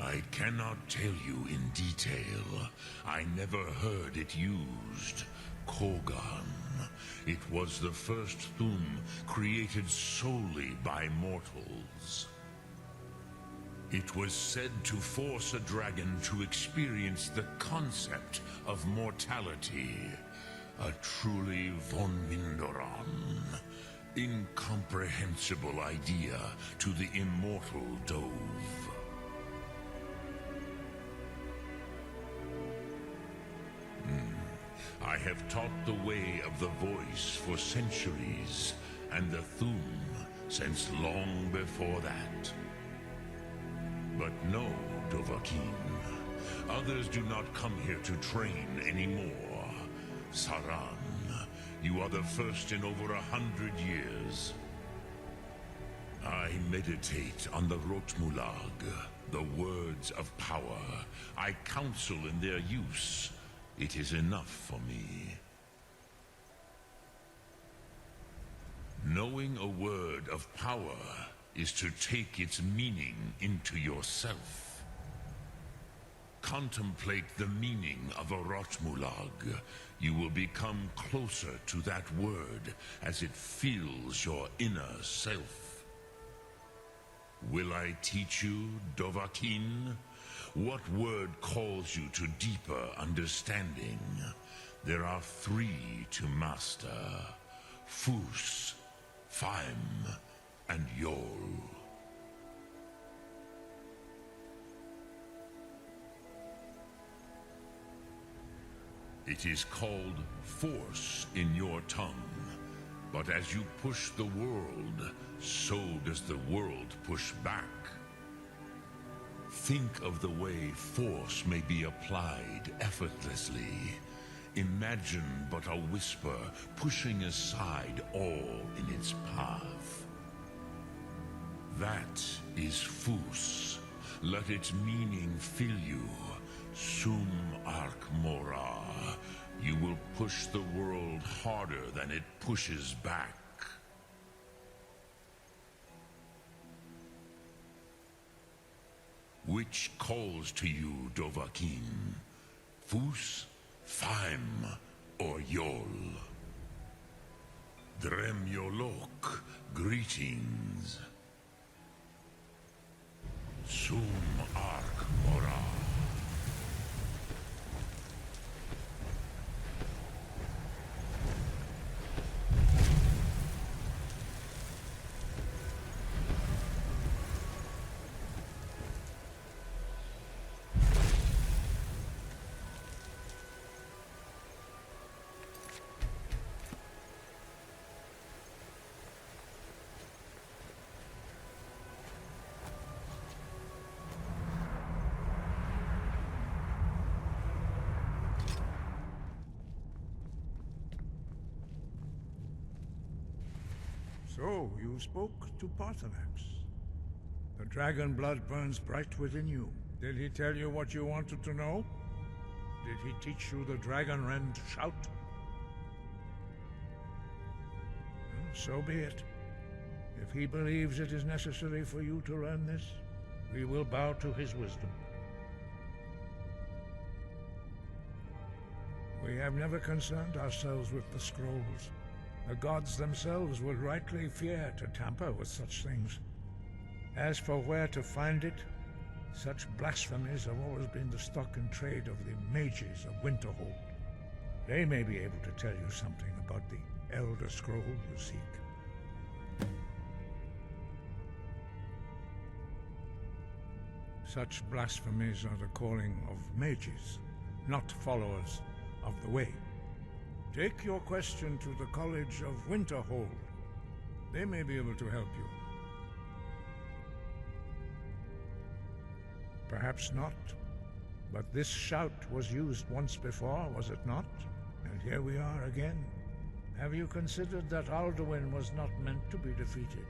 I cannot tell you in detail. I never heard it used. Kogan. It was the first Thum created solely by mortals. It was said to force a dragon to experience the concept of mortality. A truly von Mindoran. Incomprehensible idea to the immortal Dove. I have taught the way of the voice for centuries. and the Thum since long before that. But no, Dovahkiin. Others do not come here to train anymore. Saran, you are the first in over 100 years. I meditate on the Rotmulag, the words of power. I counsel in their use. It is enough for me. Knowing a word of power is to take its meaning into yourself. Contemplate the meaning of a Rotmulag. You will become closer to that word as it fills your inner self. Will I teach you, Dovahkiin? What word calls you to deeper understanding? There are 3 to master: Fus, Faim, and Yol. It is called force in your tongue, but as you push the world, so does the world push back. Think of the way force may be applied effortlessly. Imagine but a whisper pushing aside all in its path. That is Fus. Let its meaning fill you. Sum Ark Mora. You will push the world harder than it pushes back. Which calls to you, Dovahkiin? Fus, Faim, or Yol? Drem Yolok, greetings. Sum Ark Mora. So, you spoke to Paarthurnax. The dragon blood burns bright within you. Did he tell you what you wanted to know? Did he teach you the Dragonrend shout? Well, so be it. If he believes it is necessary for you to learn this, we will bow to his wisdom. We have never concerned ourselves with the scrolls. The gods themselves would rightly fear to tamper with such things. As for where to find it, such blasphemies have always been the stock and trade of the mages of Winterhold. They may be able to tell you something about the Elder Scroll you seek. Such blasphemies are the calling of mages, not followers of the way. Take your question to the College of Winterhold. They may be able to help you. Perhaps not, but this shout was used once before, was it not? And here we are again. Have you considered that Alduin was not meant to be defeated?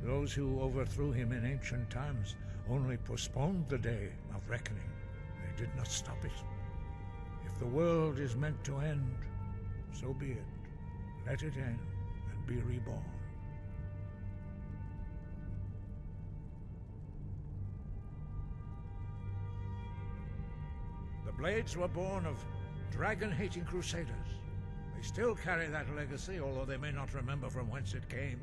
Those who overthrew him in ancient times only postponed the day of reckoning. They did not stop it. If the world is meant to end, so be it. Let it end and be reborn. The Blades were born of dragon-hating crusaders. They still carry that legacy, although they may not remember from whence it came.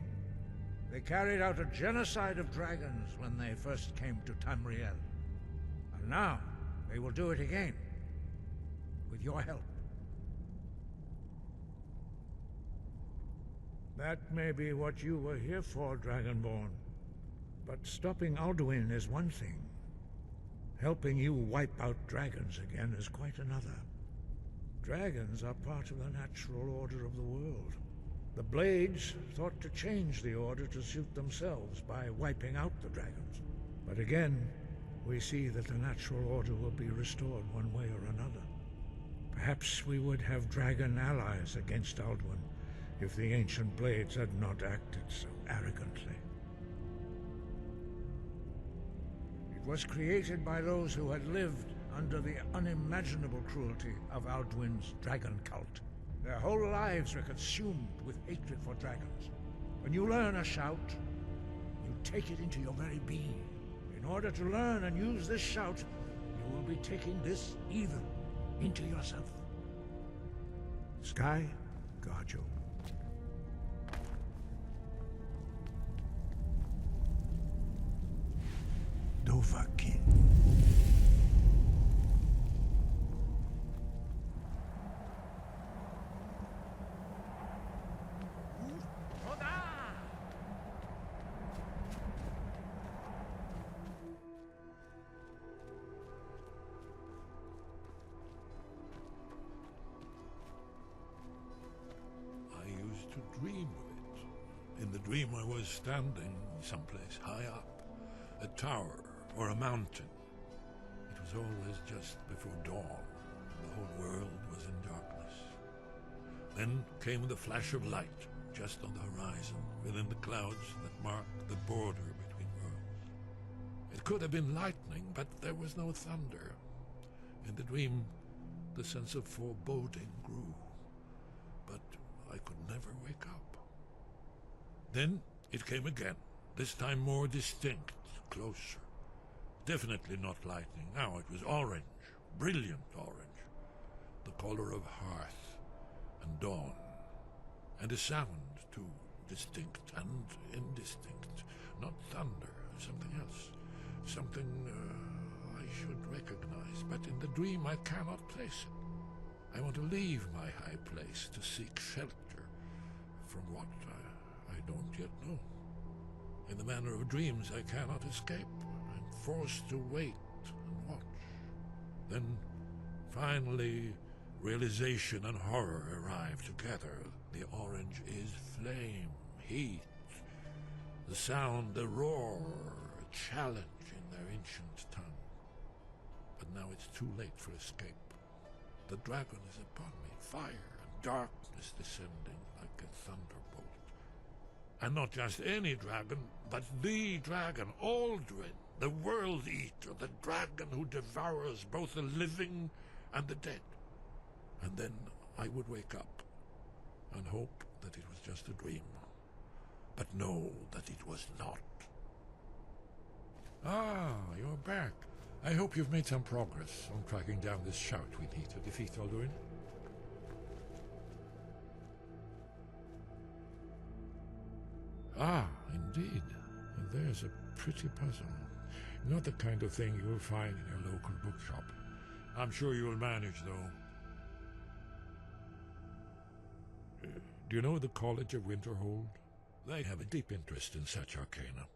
They carried out a genocide of dragons when they first came to Tamriel. And now, they will do it again. With your help. That may be what you were here for, Dragonborn. But stopping Alduin is one thing. Helping you wipe out dragons again is quite another. Dragons are part of the natural order of the world. The Blades thought to change the order to suit themselves by wiping out the dragons. But again, we see that the natural order will be restored one way or another. Perhaps we would have dragon allies against Alduin if the ancient Blades had not acted so arrogantly. It was created by those who had lived under the unimaginable cruelty of Alduin's dragon cult. Their whole lives were consumed with hatred for dragons. When you learn a shout, you take it into your very being. In order to learn and use this shout, you will be taking this evil into yourself. Sky, guard you. Dovahkiin. Dream of it. In the dream I was standing someplace high up, a tower or a mountain. It was always just before dawn. The whole world was in darkness. Then came the flash of light, just on the horizon, within the clouds that marked the border between worlds. It could have been lightning, but there was no thunder. In the dream, the sense of foreboding grew. But I could never wake up. Then it came again, this time more distinct, closer. Definitely not lightning. Now it was orange, brilliant orange. The color of hearth and dawn. And a sound, too, distinct and indistinct. Not thunder, something else. Something I should recognize, but in the dream I cannot place it. I want to leave my high place to seek shelter from what I don't yet know. In the manner of dreams, I cannot escape. I'm forced to wait and watch. Then, finally, realization and horror arrive together. The orange is flame, heat, the sound, the roar, a challenge in their ancient tongue. But now it's too late for escape. The dragon is upon me, fire and darkness descending like a thunderbolt. And not just any dragon, but the dragon, Alduin, the World Eater, the dragon who devours both the living and the dead. And then I would wake up and hope that it was just a dream, but know that it was not. Ah, you're back. I hope you've made some progress on tracking down this shout we need to defeat Alduin. Ah, indeed. There's a pretty puzzle. Not the kind of thing you'll find in your local bookshop. I'm sure you'll manage, though. Do you know the College of Winterhold? They have a deep interest in such arcana.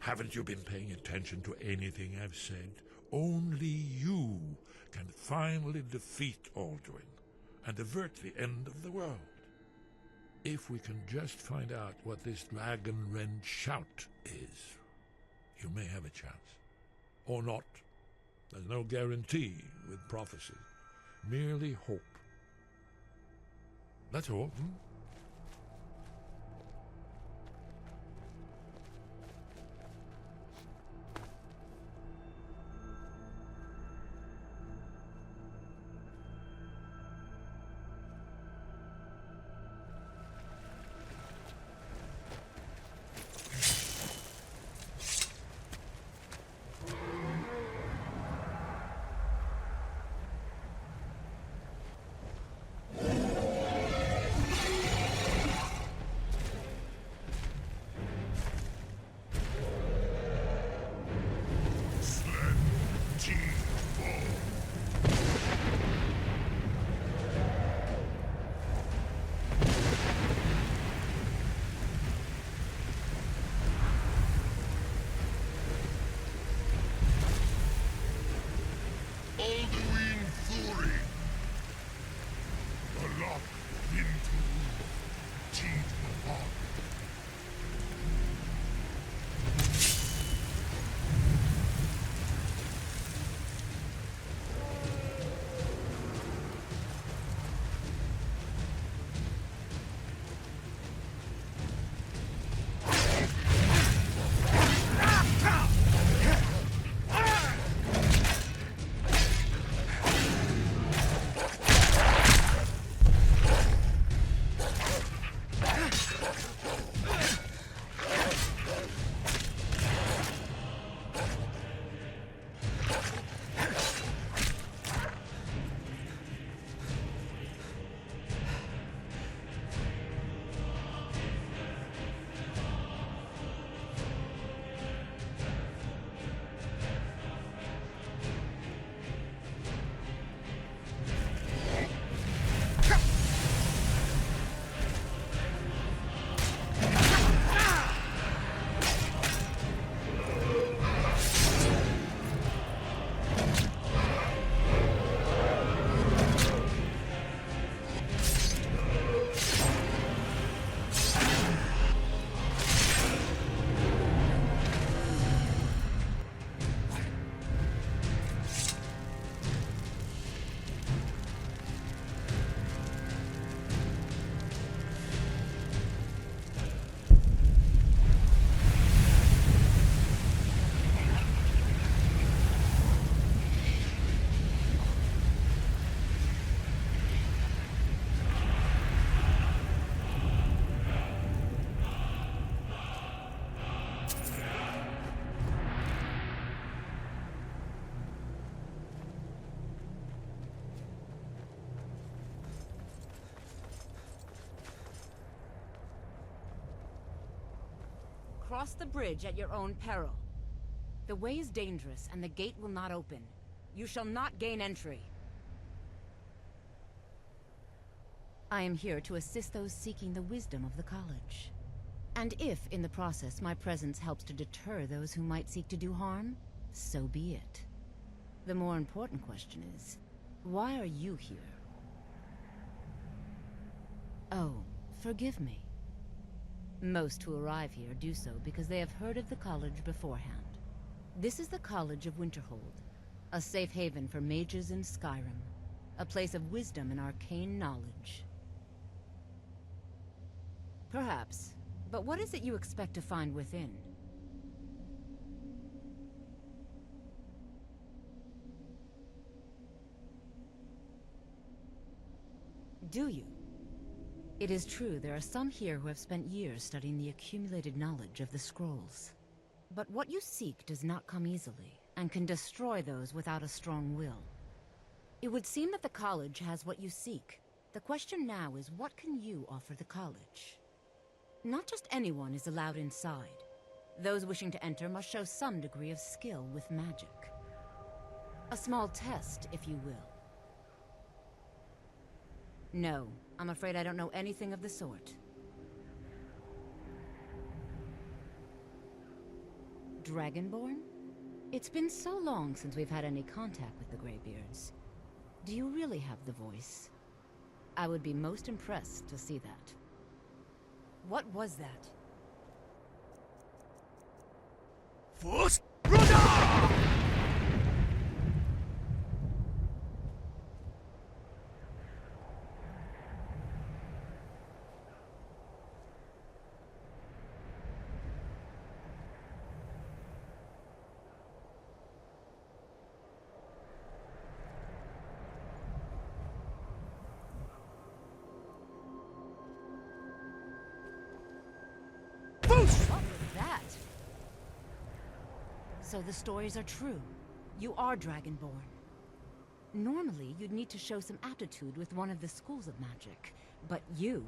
Haven't you been paying attention to anything I've said? Only you can finally defeat Alduin and avert the end of the world. If we can just find out what this Dragonrend shout is, you may have a chance. Or not. There's no guarantee with prophecy. Merely hope. That's all. cross the bridge at your own peril. The way is dangerous, and the gate will not open. You shall not gain entry. I am here to assist those seeking the wisdom of the college. And if, in the process, my presence helps to deter those who might seek to do harm, so be it. The more important question is, why are you here? Oh, forgive me. Most who arrive here do so because they have heard of the college beforehand. This is the College of Winterhold, a safe haven for mages in Skyrim, a place of wisdom and arcane knowledge. Perhaps, but what is it you expect to find within? Do you? It is true there are some here who have spent years studying the accumulated knowledge of the scrolls. But what you seek does not come easily, and can destroy those without a strong will. It would seem that the college has what you seek. The question now is, what can you offer the college? Not just anyone is allowed inside. Those wishing to enter must show some degree of skill with magic. A small test, if you will. No, I'm afraid I don't know anything of the sort. Dragonborn? It's been so long since we've had any contact with the Greybeards. Do you really have the voice? I would be most impressed to see that. What was that? Fus Ro Dah! What was that? So the stories are true. You are Dragonborn. Normally, you'd need to show some aptitude with one of the schools of magic. But you...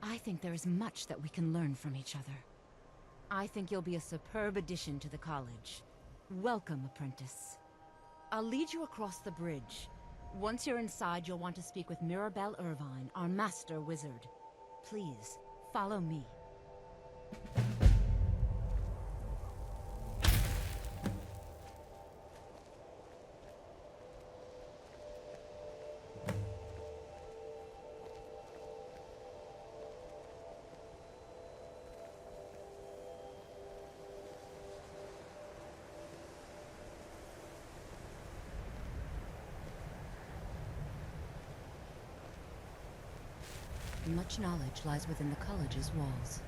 I think there is much that we can learn from each other. I think you'll be a superb addition to the college. Welcome, apprentice. I'll lead you across the bridge. Once you're inside, you'll want to speak with Mirabelle Irvine, our master wizard. Please, follow me. Much knowledge lies within the college's walls.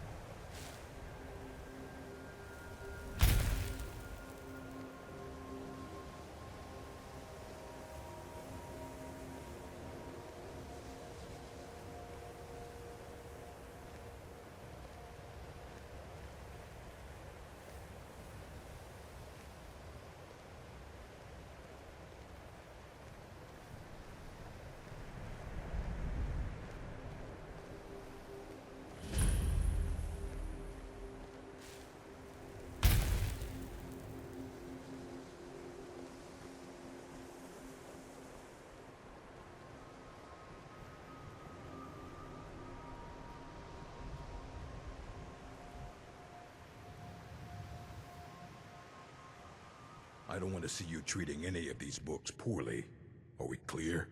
I don't want to see you treating any of these books poorly. Are we clear?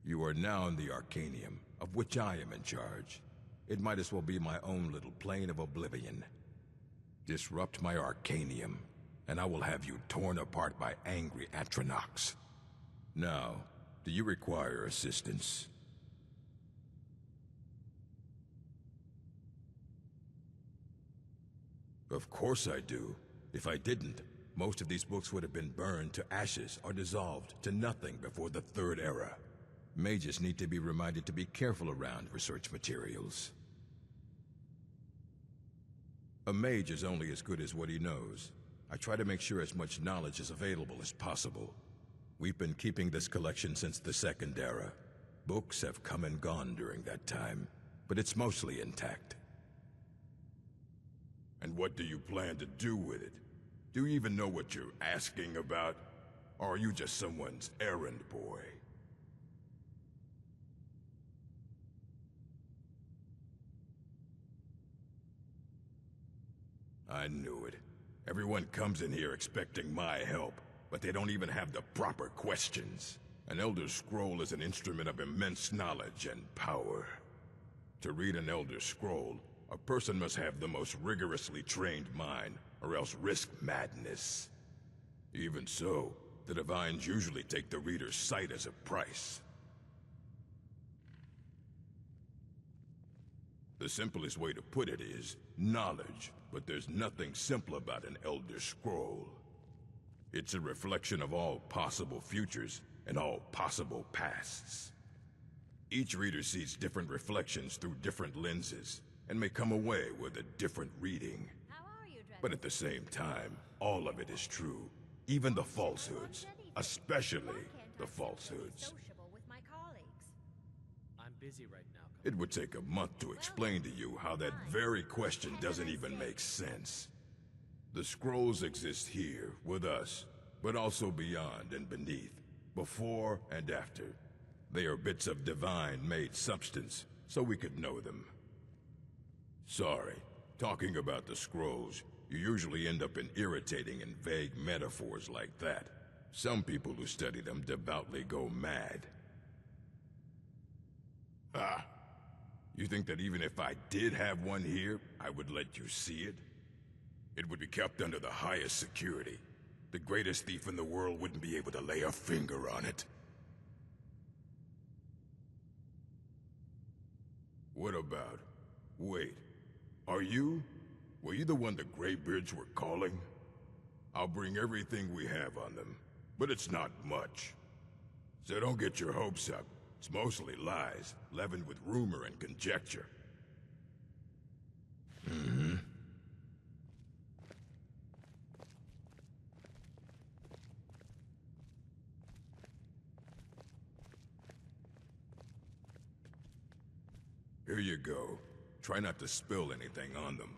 You are now in the Arcanium, of which I am in charge. It might as well be my own little plane of oblivion. Disrupt my Arcanium, and I will have you torn apart by angry Atronachs. Now, do you require assistance? Of course I do. If I didn't, most of these books would have been burned to ashes or dissolved to nothing before the Third Era. Mages need to be reminded to be careful around research materials. A mage is only as good as what he knows. I try to make sure as much knowledge is available as possible. We've been keeping this collection since the Second Era. Books have come and gone during that time, but it's mostly intact. And what do you plan to do with it? Do you even know what you're asking about? Or are you just someone's errand boy? I knew it. Everyone comes in here expecting my help, but they don't even have the proper questions. An Elder Scroll is an instrument of immense knowledge and power. To read an Elder Scroll, a person must have the most rigorously trained mind, or else risk madness. Even so, the Divines usually take the reader's sight as a price. The simplest way to put it is knowledge, but there's nothing simple about an Elder Scroll. It's a reflection of all possible futures and all possible pasts. Each reader sees different reflections through different lenses, and may come away with a different reading. But at the same time, all of it is true. Even the falsehoods, especially the falsehoods. I'm busy right now. It would take a month to explain to you how that very question doesn't even make sense. The scrolls exist here, with us, but also beyond and beneath, before and after. They are bits of divine-made substance, so we could know them. Sorry, talking about the scrolls, you usually end up in irritating and vague metaphors like that. Some people who study them devoutly go mad. Ah, you think that even if I did have one here, I would let you see it? It would be kept under the highest security. The greatest thief in the world wouldn't be able to lay a finger on it. What about... Wait, were you the one the Greybeards were calling? I'll bring everything we have on them, but it's not much. So don't get your hopes up. It's mostly lies, leavened with rumor and conjecture. Mm-hmm. Here you go. Try not to spill anything on them.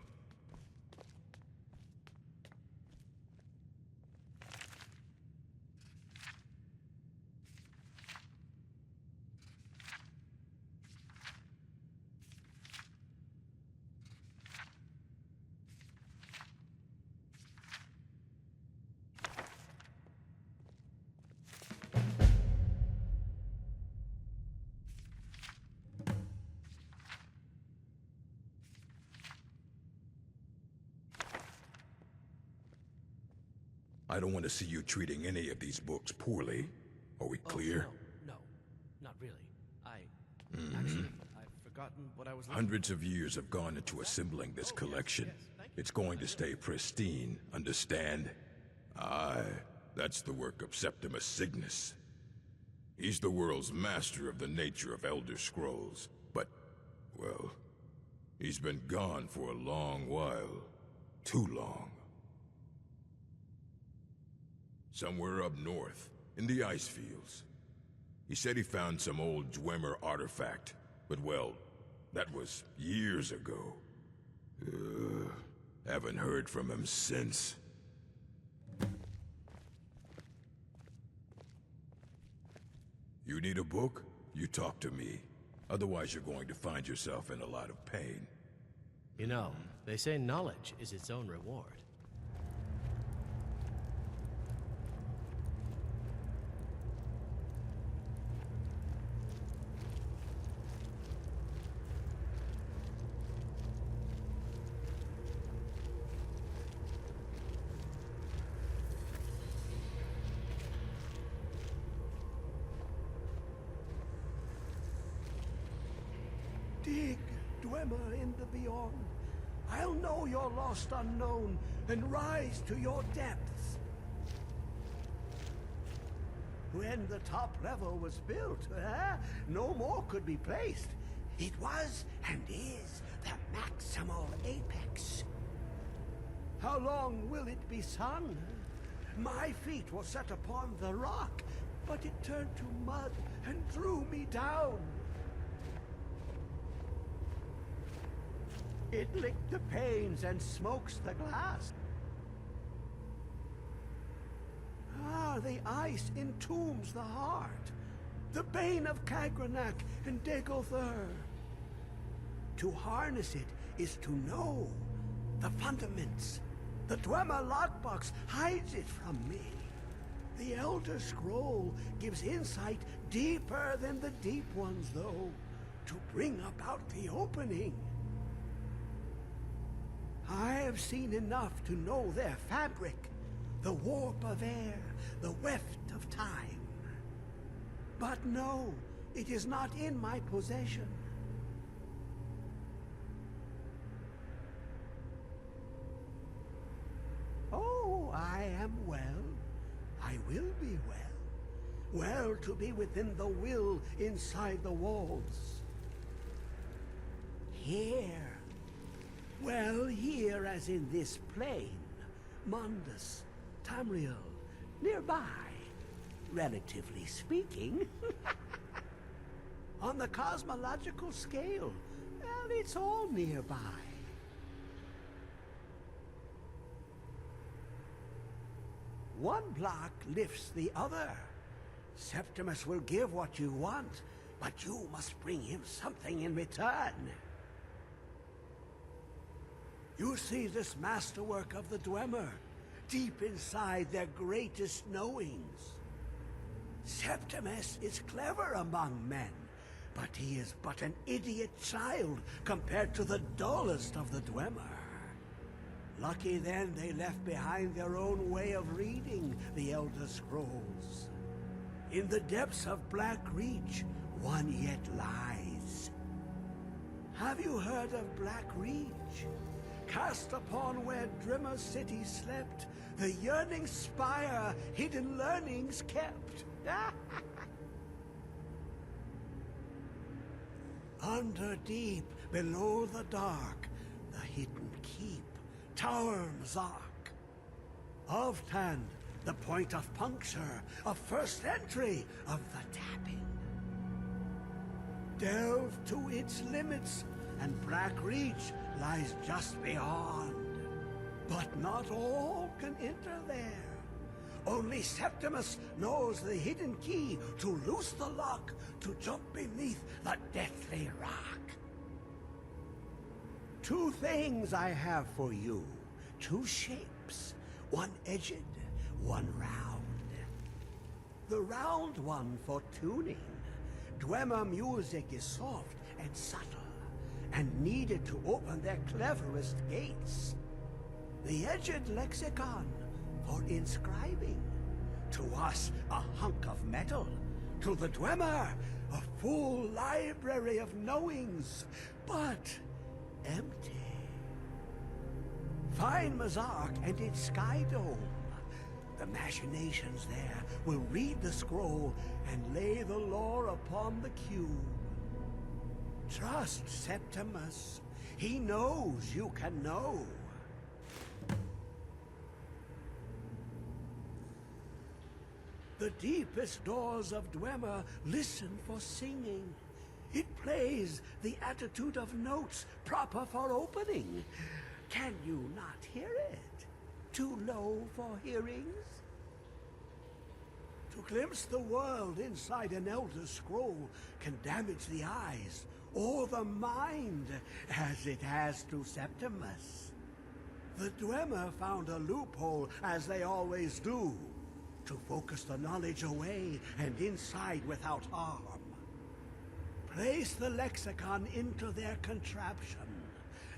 I don't want to see you treating any of these books poorly. Are we clear? No, not really. Actually, I've forgotten what I was looking Hundreds of years have gone into assembling this collection. It's going to stay pristine, understand? Aye, that's the work of Septimus Signus. He's the world's master of the nature of Elder Scrolls, but, well, he's been gone for a long while. Too long. Somewhere up north, in the ice fields. He said he found some old Dwemer artifact, but well, that was years ago. Haven't heard from him since. You need a book? You talk to me. Otherwise you're going to find yourself in a lot of pain. You know, they say knowledge is its own reward. Dig, Dwemer in the beyond. I'll know your lost unknown and rise to your depths. When the top level was built, no more could be placed. It was and is the maximal apex. How long will it be sung? My feet were set upon the rock, but it turned to mud and drew me down. It licked the panes and smokes the glass. Ah, the ice entombs the heart. The bane of Cagranak and Degolthur. To harness it is to know the fundaments. The Dwemer lockbox hides it from me. The Elder Scroll gives insight deeper than the deep ones, though, to bring about the opening. I have seen enough to know their fabric, the warp of air, the weft of time. But no, it is not in my possession. Oh, I am well. I will be well. Well to be within the will inside the walls. Here. Well, here as in this plain. Mundus, Tamriel, nearby. Relatively speaking. On the cosmological scale, well, it's all nearby. One block lifts the other. Septimus will give what you want, but you must bring him something in return. You see this masterwork of the Dwemer, deep inside their greatest knowings. Septimus is clever among men, but he is but an idiot child compared to the dullest of the Dwemer. Lucky then they left behind their own way of reading the Elder Scrolls. In the depths of Black Reach, one yet lies. Have you heard of Black Reach? Cast upon where Drimmer City slept, the yearning spire hidden learnings kept. Under deep, below the dark, the hidden keep, Tower Mzark. Of Tand, the point of puncture, of first entry, of the tapping. Delve to its limits, and Black Reach lies just beyond. But not all can enter there. Only Septimus knows the hidden key to loose the lock, to jump beneath the deathly rock. Two things I have for you. Two shapes. One edged, one round. The round one for tuning. Dwemer music is soft and subtle, and needed to open their cleverest gates. The edged lexicon for inscribing. To us, a hunk of metal. To the Dwemer, a full library of knowings, but empty. Find Mzark and its sky dome. The machinations there will read the scroll and lay the lore upon the cube. Trust Septimus. He knows you can know. The deepest doors of Dwemer listen for singing. It plays the attitude of notes proper for opening. Can you not hear it? Too low for hearings? To glimpse the world inside an Elder Scroll can damage the eyes or the mind, as it has to Septimus. The Dwemer found a loophole, as they always do, to focus the knowledge away and inside without harm. Place the lexicon into their contraption,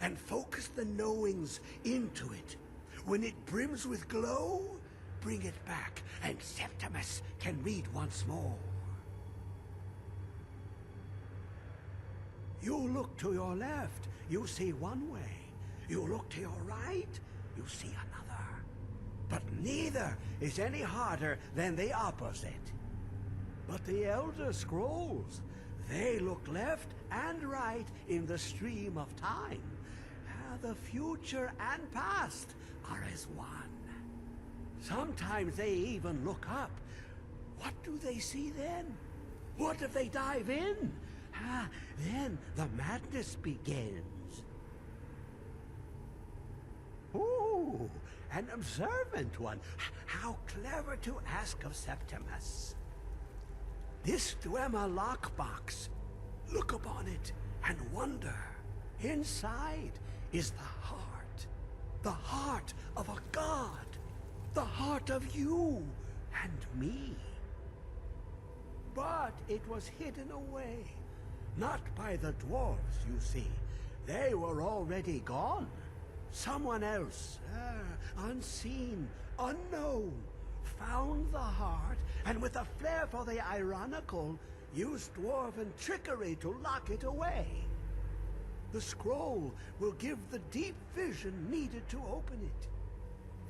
and focus the knowings into it. When it brims with glow, bring it back, and Septimus can read once more. You look to your left, you see one way. You look to your right, you see another. But neither is any harder than the opposite. But the Elder Scrolls, they look left and right in the stream of time. The future and past are as one. Sometimes they even look up. What do they see then? What if they dive in? Then the madness begins. an observant one. How clever to ask of Septimus. This Dwemer lockbox. Look upon it and wonder. Inside is the heart of a god, the heart of you and me. But it was hidden away, not by the dwarves, you see. They were already gone. Someone else, unseen, unknown, found the heart, and with a flair for the ironical, used dwarven trickery to lock it away. The scroll will give the deep vision needed to open it.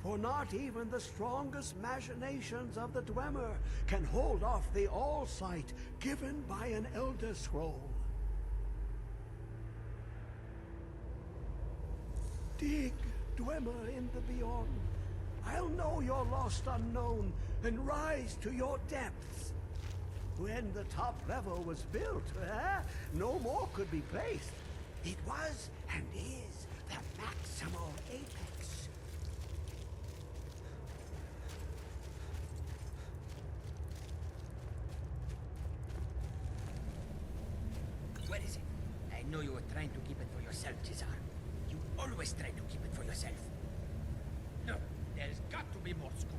For not even the strongest machinations of the Dwemer can hold off the all-sight given by an Elder Scroll. Dig, Dwemer, in the beyond. I'll know your lost unknown and rise to your depths. When the top level was built, no more could be placed. It was and is the maximal apex. What is it? I know you were trying to keep it for yourself, Cesar. You always try to keep it for yourself. No, there's got to be more scoop.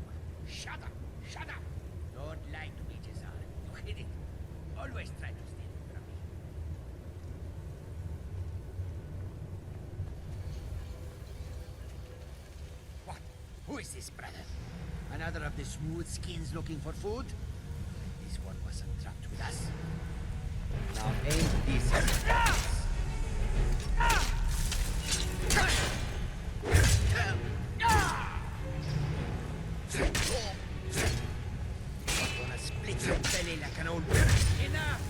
Shut up! Shut up! Don't lie to me, Cesar. You hid it. Always try to steal it from me. What? Who is this, brother? Another of the smooth skins looking for food? This one wasn't trapped with us. Now ain't this... Gonna split your belly like an old bird. Enough!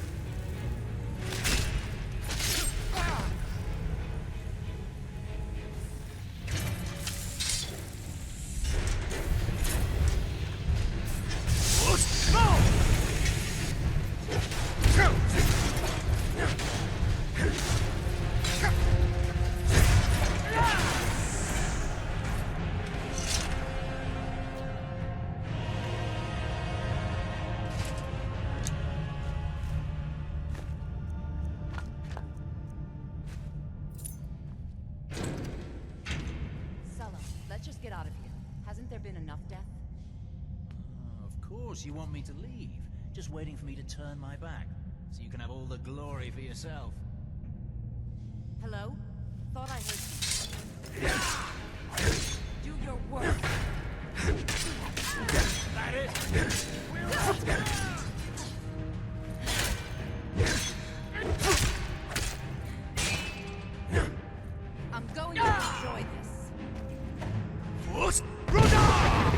You want me to leave, just waiting for me to turn my back, so you can have all the glory for yourself. Hello? Thought I heard you. Do your work. That is. I'm going to enjoy this. Fus Ro Dah!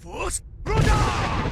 Fus Ro Dah!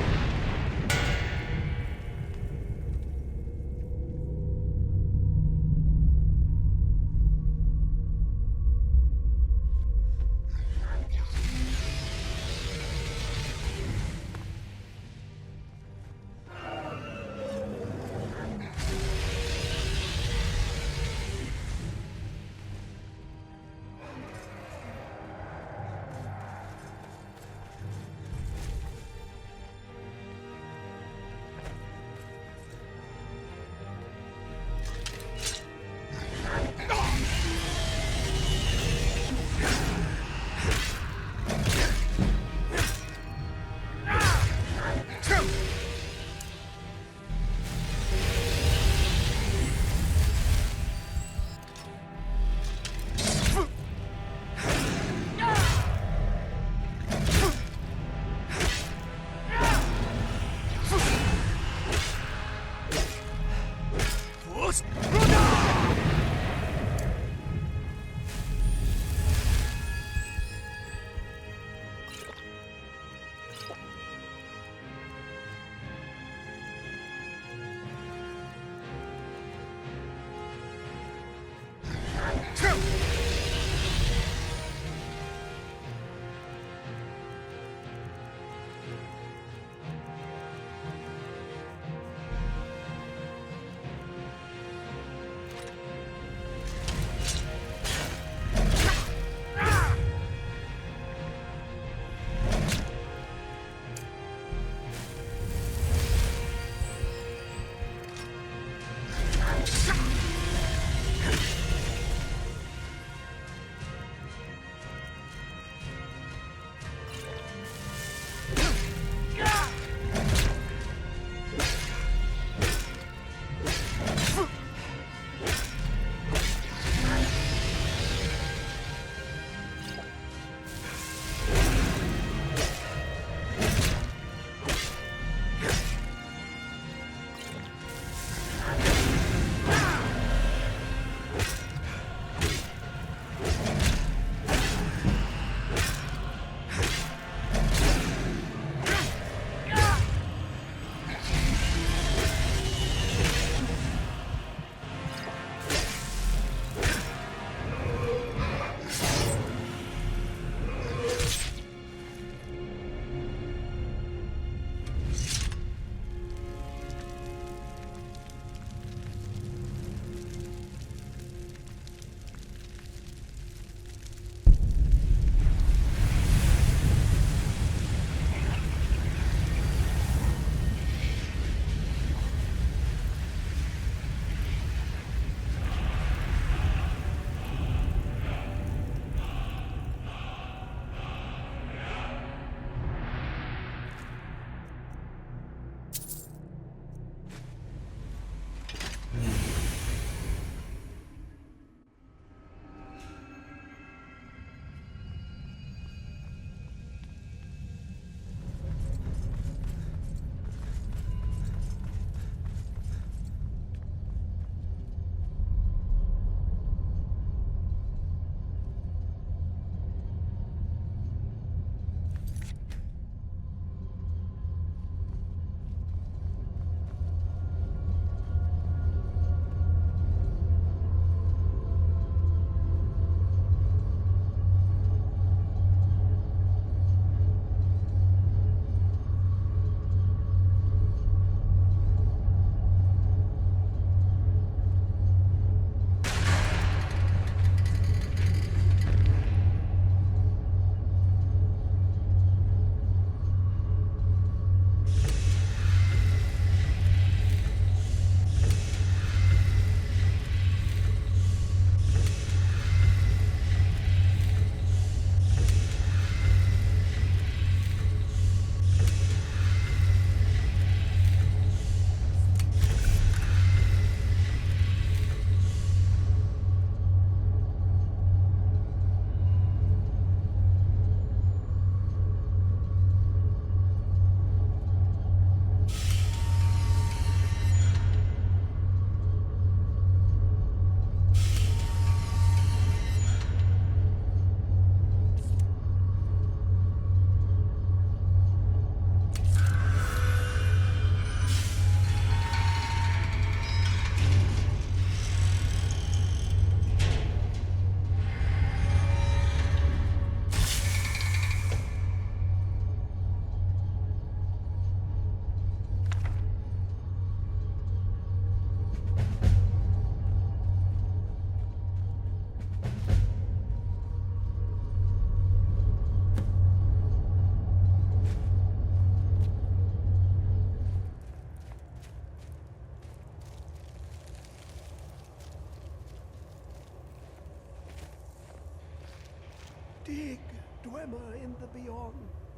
Dig, Dwemer in the beyond.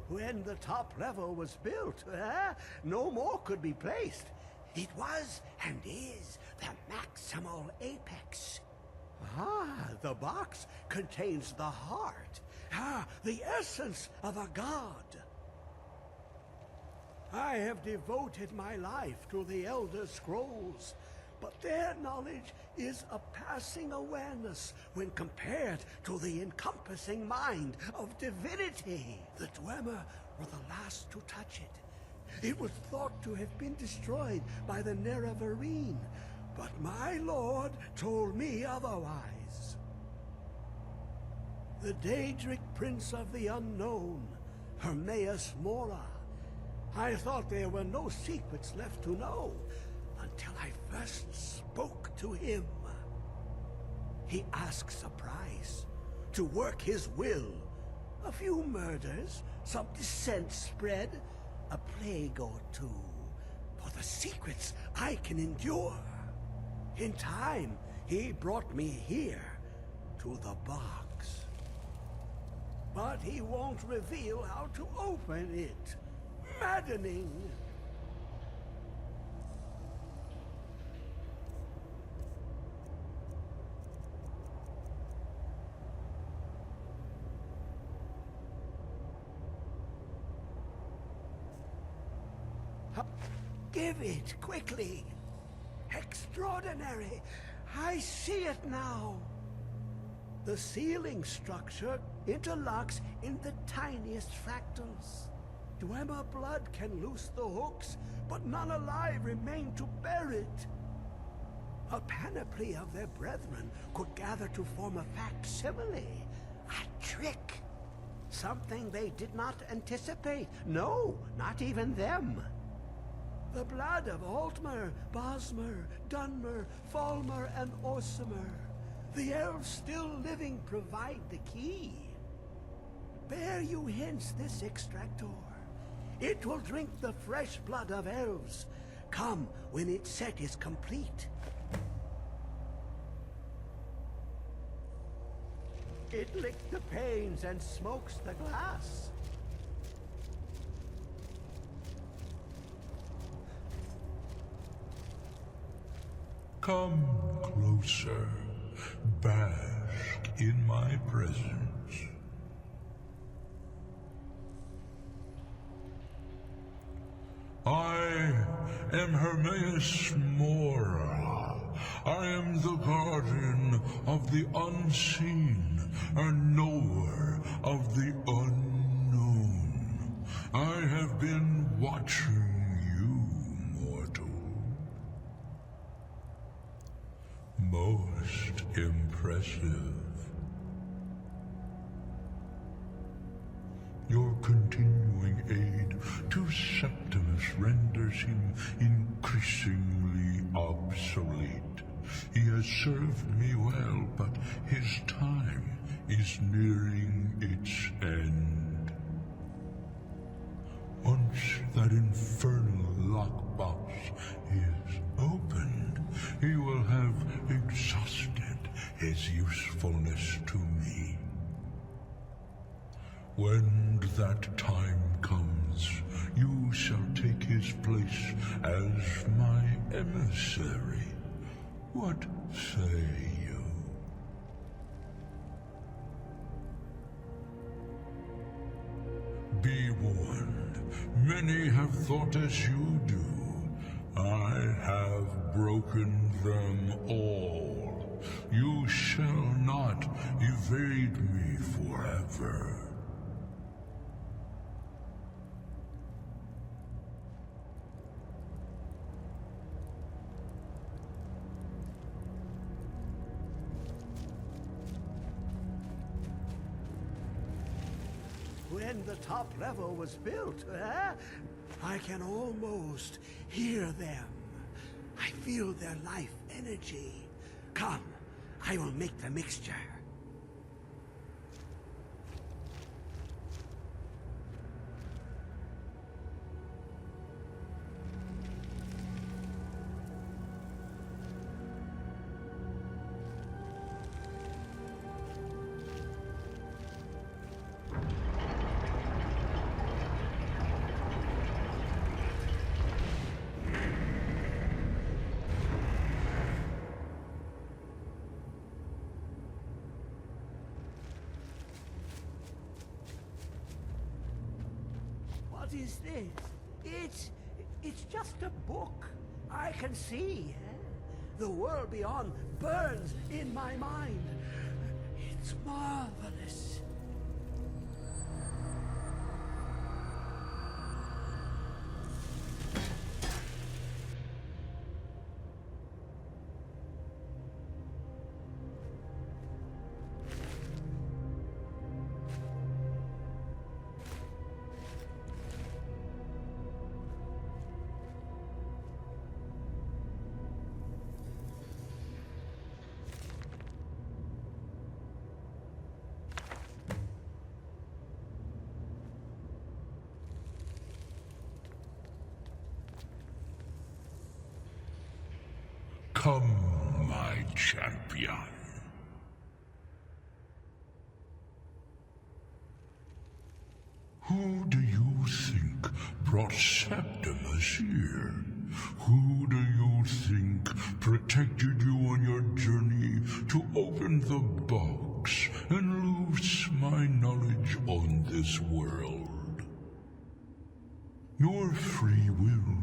When the top level was built, no more could be placed. It was and is the maximal apex. Ah, the box contains the heart. Ah, the essence of a god. I have devoted my life to the Elder Scrolls, but their knowledge is a passing awareness when compared to the encompassing mind of divinity. The Dwemer were the last to touch it. It was thought to have been destroyed by the Nerevarine, but my lord told me otherwise. The Daedric Prince of the Unknown, Hermaeus Mora. I thought there were no secrets left to know until I first spoke to him. He asks a price to work his will. A few murders, some dissent spread, a plague or two, for the secrets I can endure. In time, he brought me here, to the box. But he won't reveal how to open it. Maddening. Give it, quickly. Extraordinary. I see it now. The ceiling structure interlocks in the tiniest fractals. Dwemer blood can loose the hooks, but none alive remain to bear it. A panoply of their brethren could gather to form a facsimile. A trick. Something they did not anticipate. No, not even them. The blood of Altmer, Bosmer, Dunmer, Falmer, and Orsimer. The elves still living provide the key. Bear you hence this extractor. It will drink the fresh blood of elves. Come when its set is complete. It licked the panes and smokes the glass. Come closer, bask in my presence. I am Hermaeus Mora. I am the guardian of the unseen, a knower of the unknown. I have been watching you, mortal. Most impressive. Your continuing aid to Septimus renders him increasingly obsolete. He has served me well, but his time is nearing its end. Once that infernal lockbox is opened, he will have exhausted his usefulness to me. When that time comes, you shall take his place as my emissary. What say you? Be warned, many have thought as you do. I have broken them all. You shall not evade me forever. When the top level was built, I can almost hear them. I feel their life energy. Come, I will make the mixture. is this? It's just a book. I can see. The world beyond burns in my mind. It's marvelous. Come, my champion. Who do you think brought Septimus here? Who do you think protected you on your journey to open the box and loose my knowledge on this world? Your free will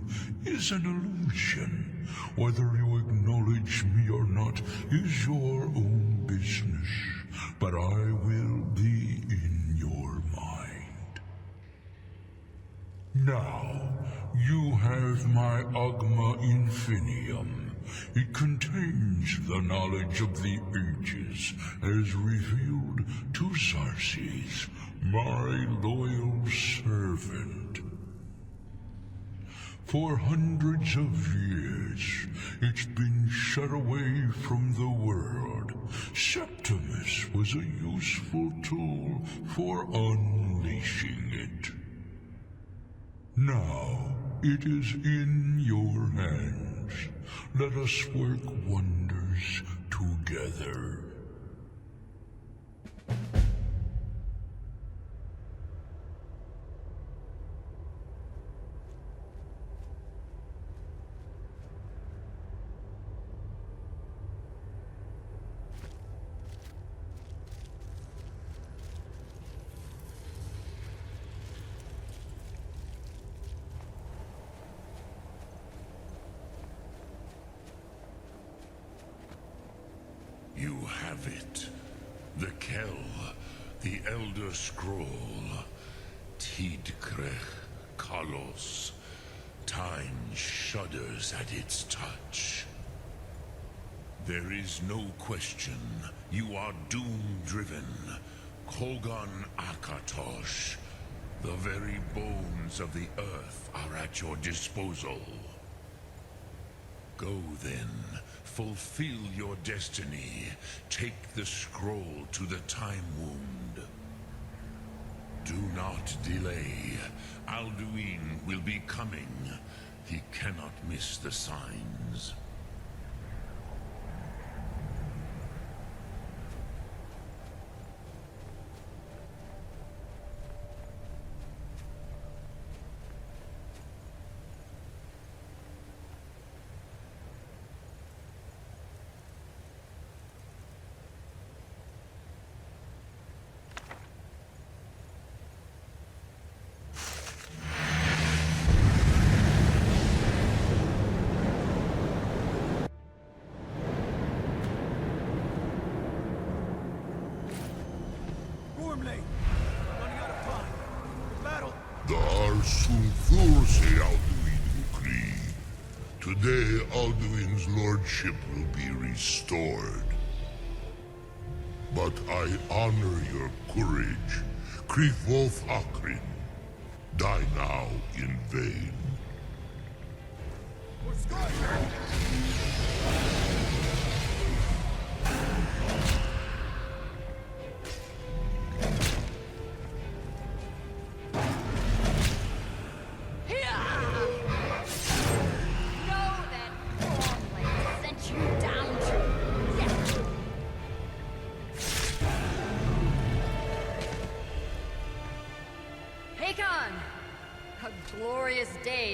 is an illusion. Whether you acknowledge me or not is your own business, but I will be in your mind. Now, you have my Agma Infinium. It contains the knowledge of the ages as revealed to Xarxes, my loyal servant. For hundreds of years, it's been shut away from the world. Septimus was a useful tool for unleashing it. Now, it is in your hands. Let us work wonders together. You have it. The Kell, the Elder Scroll. Tidkrech Kalos. Time shudders at its touch. There is no question. You are doom-driven. Kogan Akatosh. The very bones of the earth are at your disposal. Go then. Fulfill your destiny. Take the scroll to the Time Wound. Do not delay. Alduin will be coming. He cannot miss the signs. Today, Alduin's lordship will be restored. But I honor your courage. Krief Vulthakrin. Die now in vain.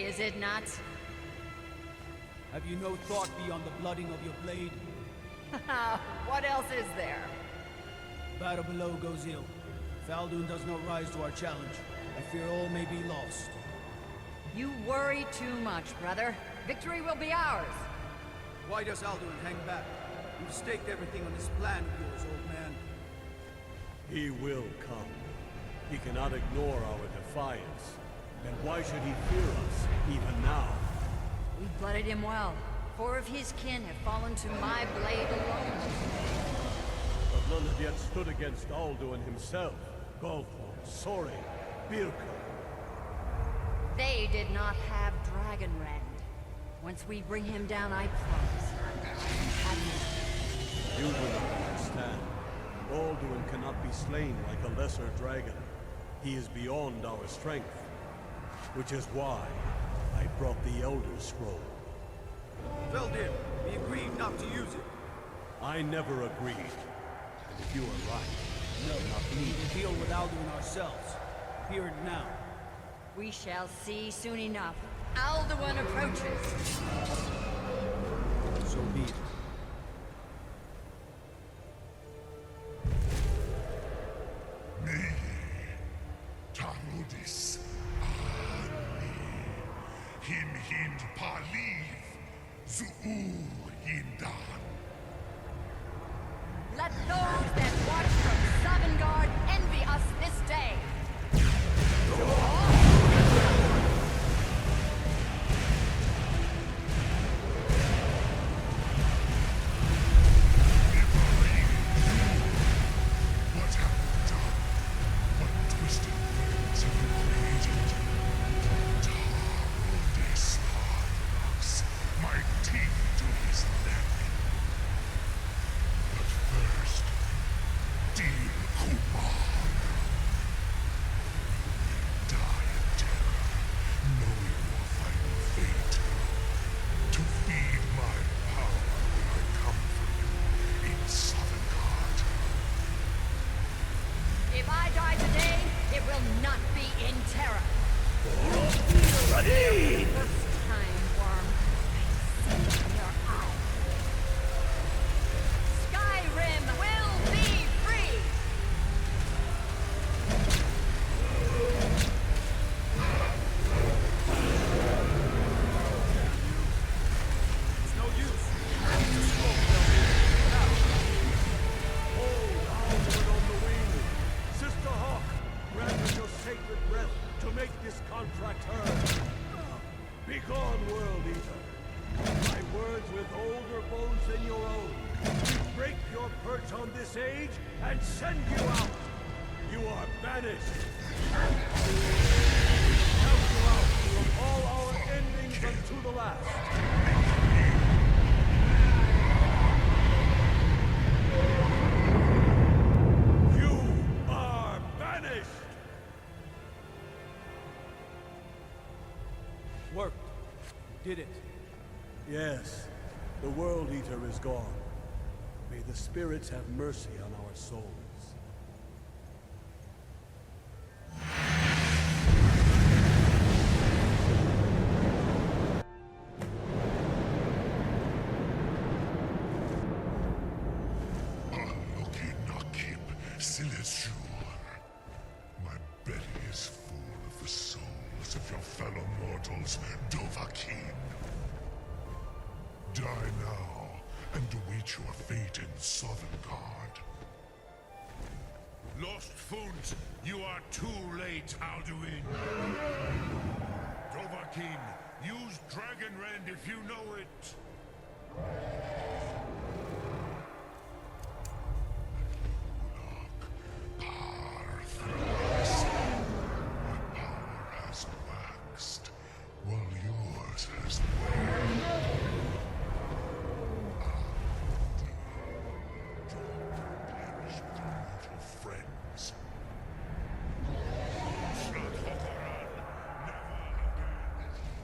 Is it not? Have you no thought beyond the blooding of your blade? What else is there? Battle below goes ill. If Alduin does not rise to our challenge, I fear all may be lost. You worry too much, brother. Victory will be ours. Why does Alduin hang back? You've staked everything on this plan of yours, old man. He will come. He cannot ignore our defiance. And why should he fear us, even now? We blooded him well. 4 of his kin have fallen to my blade alone. But none have yet stood against Alduin himself. Gulthor, Sori, Birka. They did not have Dragonrend. Once we bring him down, I promise. You do not understand. Alduin cannot be slain like a lesser dragon. He is beyond our strength. Which is why I brought the Elder Scroll. Veldin, we agreed not to use it. I never agreed. And if you are right, no, not me. We'll deal with Alduin ourselves. Here and now. We shall see soon enough. Alduin approaches. So be it. Tarudis Ani Him Hind Paliv Zuu Hindan. Let those that watch from Sovngarde envy us this day. Did it? Yes, the World Eater is gone. May the spirits have mercy on our souls. My belly is full of the souls of your fellow mortals, Dovahkiin. Die now, and await your fate in Sovngarde. Lost Fund, you are too late, Alduin. Dovahkiin, use Dragonrend if you know it. Paarthurnax, my power has waxed, while yours has waned. Perish with your mortal friends. Hrothgar, never again.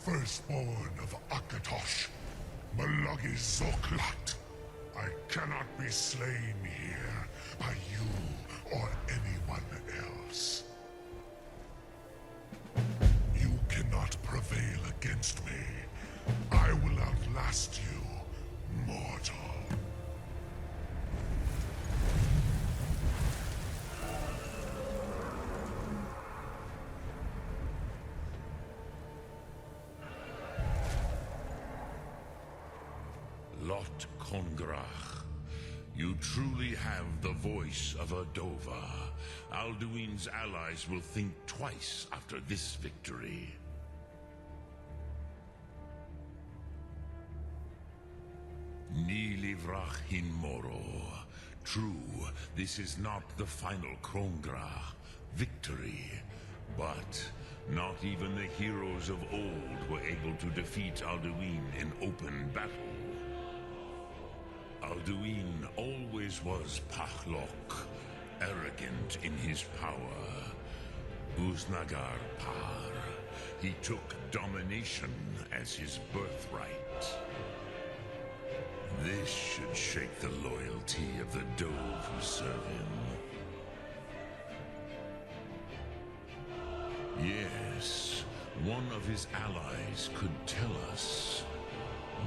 firstborn of Akatosh, Malagi Zoklat. I cannot be slain here by you or anyone else. You cannot prevail against me. I will outlast you, mortal. Lot Kongrach, you truly have the voice of a Dova. Alduin's allies will think twice after this victory. Nilivrach hin Moro. True, this is not the final Kongrach victory, but not even the heroes of old were able to defeat Alduin in open battle. Alduin always was Pahlok, arrogant in his power. Uznagar Par, he took domination as his birthright. This should shake the loyalty of the Dove who serve him. Yes, one of his allies could tell us.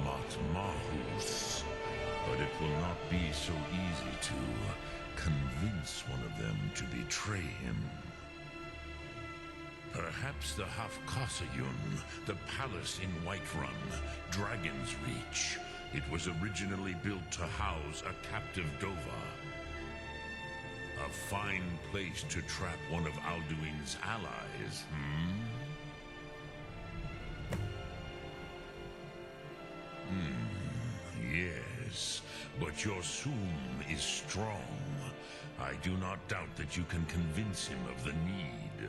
Matmahuth. But it will not be so easy to convince one of them to betray him. Perhaps the Hafkasayun, the palace in Whiterun, Dragonsreach. It was originally built to house a captive Dova. A fine place to trap one of Alduin's allies, Yes, but your Soom is strong. I do not doubt that you can convince him of the need.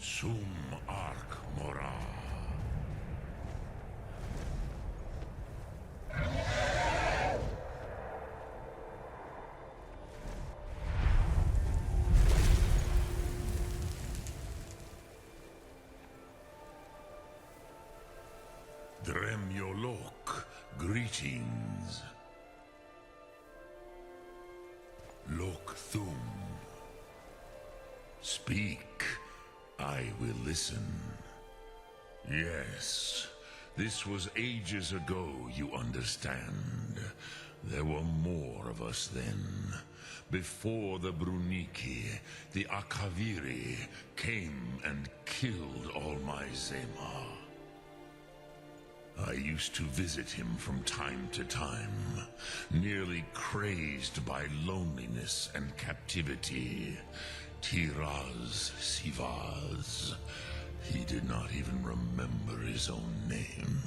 Soom Ark Mora. Dremyolok, greetings. Lokthum. Speak, I will listen. Yes, this was ages ago, you understand. There were more of us then. Before the Bruniki, the Akaviri came and killed all my Zema. I used to visit him from time to time, nearly crazed by loneliness and captivity. Tiraz Sivaz. He did not even remember his own name.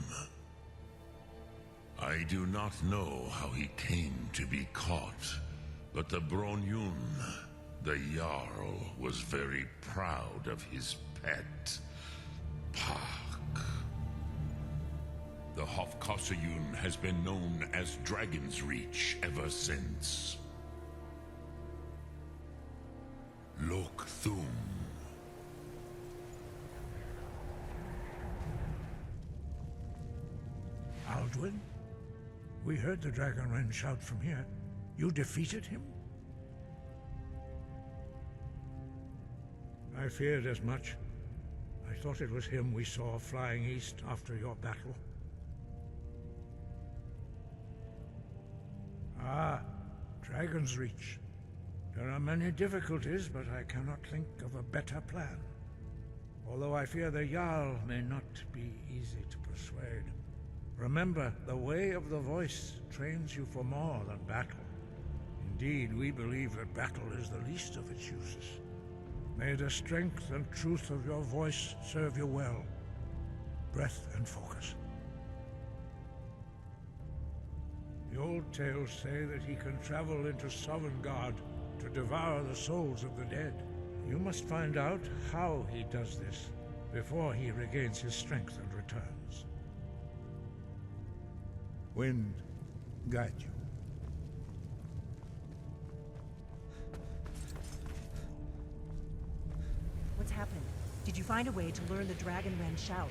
I do not know how he came to be caught, but the Bronyun, the Jarl, was very proud of his pet, Pak. The Hofkasayun has been known as Dragonsreach ever since. Lokthum. Alduin? We heard the Dragonrend shout from here. You defeated him? I feared as much. I thought it was him we saw flying east after your battle. Ah, Dragonsreach. There are many difficulties, but I cannot think of a better plan. Although I fear the Jarl may not be easy to persuade. Remember, the way of the voice trains you for more than battle. Indeed, we believe that battle is the least of its uses. May the strength and truth of your voice serve you well. Breath and focus. The old tales say that he can travel into Sovngarde to devour the souls of the dead. You must find out how he does this before he regains his strength and returns. Wind, guide you. happened? Did you find a way to learn the Dragonrend shout?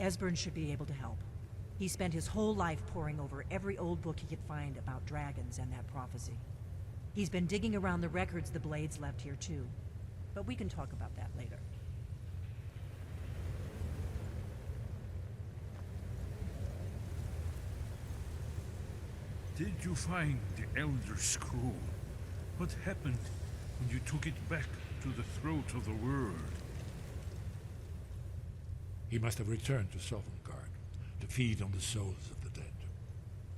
Esbern should be able to help. He spent his whole life poring over every old book he could find about dragons and that prophecy. He's been digging around the records the Blades left here too. But we can talk about that later. Did you find the Elder Scroll? What happened when you took it back to the throat of the world? He must have returned to Sovngarde to feed on the souls of the dead.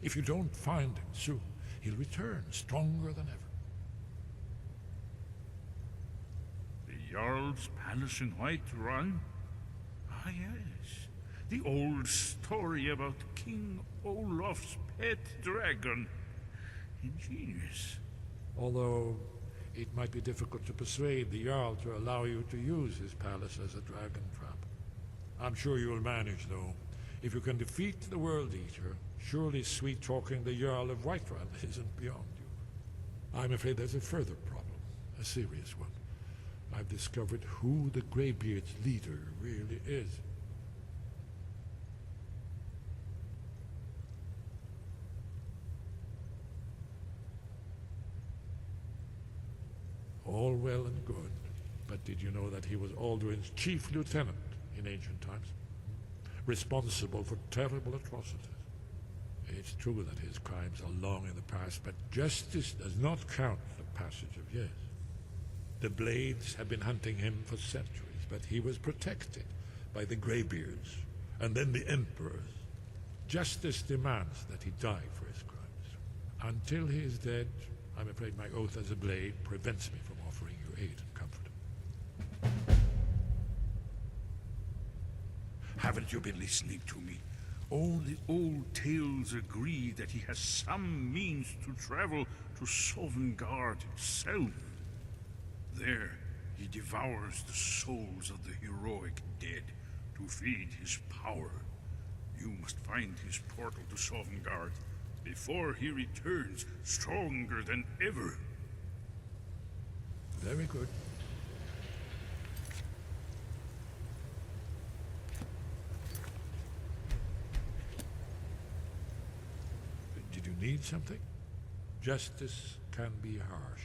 If you don't find him soon, he'll return stronger than ever. The Jarl's palace in Whiterun? Ah, yes. The old story about King Olaf's pet dragon. Ingenious. Although, it might be difficult to persuade the Jarl to allow you to use his palace as a dragon trap. I'm sure you'll manage, though. If you can defeat the World Eater, surely sweet-talking the Jarl of Whiterun isn't beyond you. I'm afraid there's a further problem, a serious one. I've discovered who the Greybeards' leader really is. All well and good, but did you know that he was Alduin's chief lieutenant in ancient times? Responsible for terrible atrocities. It's true that his crimes are long in the past, but justice does not count the passage of years. The Blades have been hunting him for centuries, but he was protected by the Greybeards, and then the Emperors. Justice demands that he die for his crimes. Until he is dead, I'm afraid my oath as a Blade prevents me from offering you aid and comfort. Haven't you been listening to me? All the old tales agree that he has some means to travel to Sovngarde itself. There, he devours the souls of the heroic dead to feed his power. You must find his portal to Sovngarde before he returns stronger than ever. Very good. Did you need something? Justice can be harsh,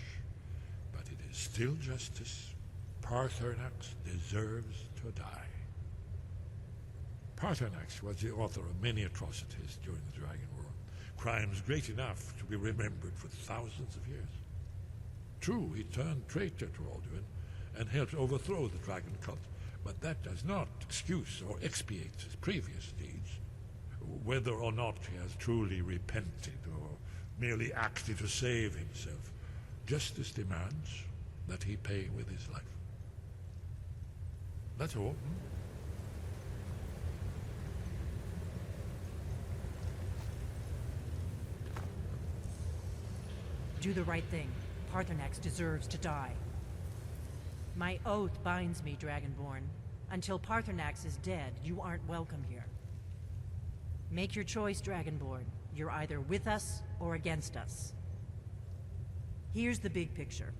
but it is still justice. Paarthurnax deserves to die. Paarthurnax was the author of many atrocities during the Dragon War, crimes great enough to be remembered for thousands of years. True, he turned traitor to Alduin and helped overthrow the dragon cult, but that does not excuse or expiate his previous deeds. Whether or not he has truly repented or merely acted to save himself, justice demands that he pay with his life. That's all. Do the right thing. Paarthurnax deserves to die. My oath binds me, Dragonborn. Until Paarthurnax is dead, you aren't welcome here. Make your choice, Dragonborn. You're either with us or against us. Here's the big picture.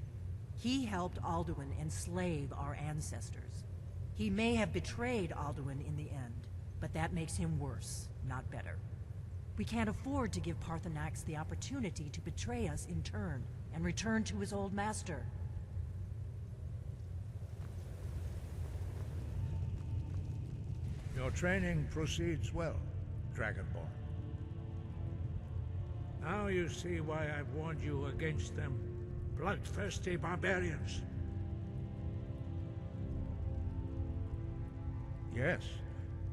He helped Alduin enslave our ancestors. He may have betrayed Alduin in the end, but that makes him worse, not better. We can't afford to give Paarthurnax the opportunity to betray us in turn and return to his old master. Your training proceeds well, Dragonborn. Now you see why I've warned you against them bloodthirsty barbarians. Yes,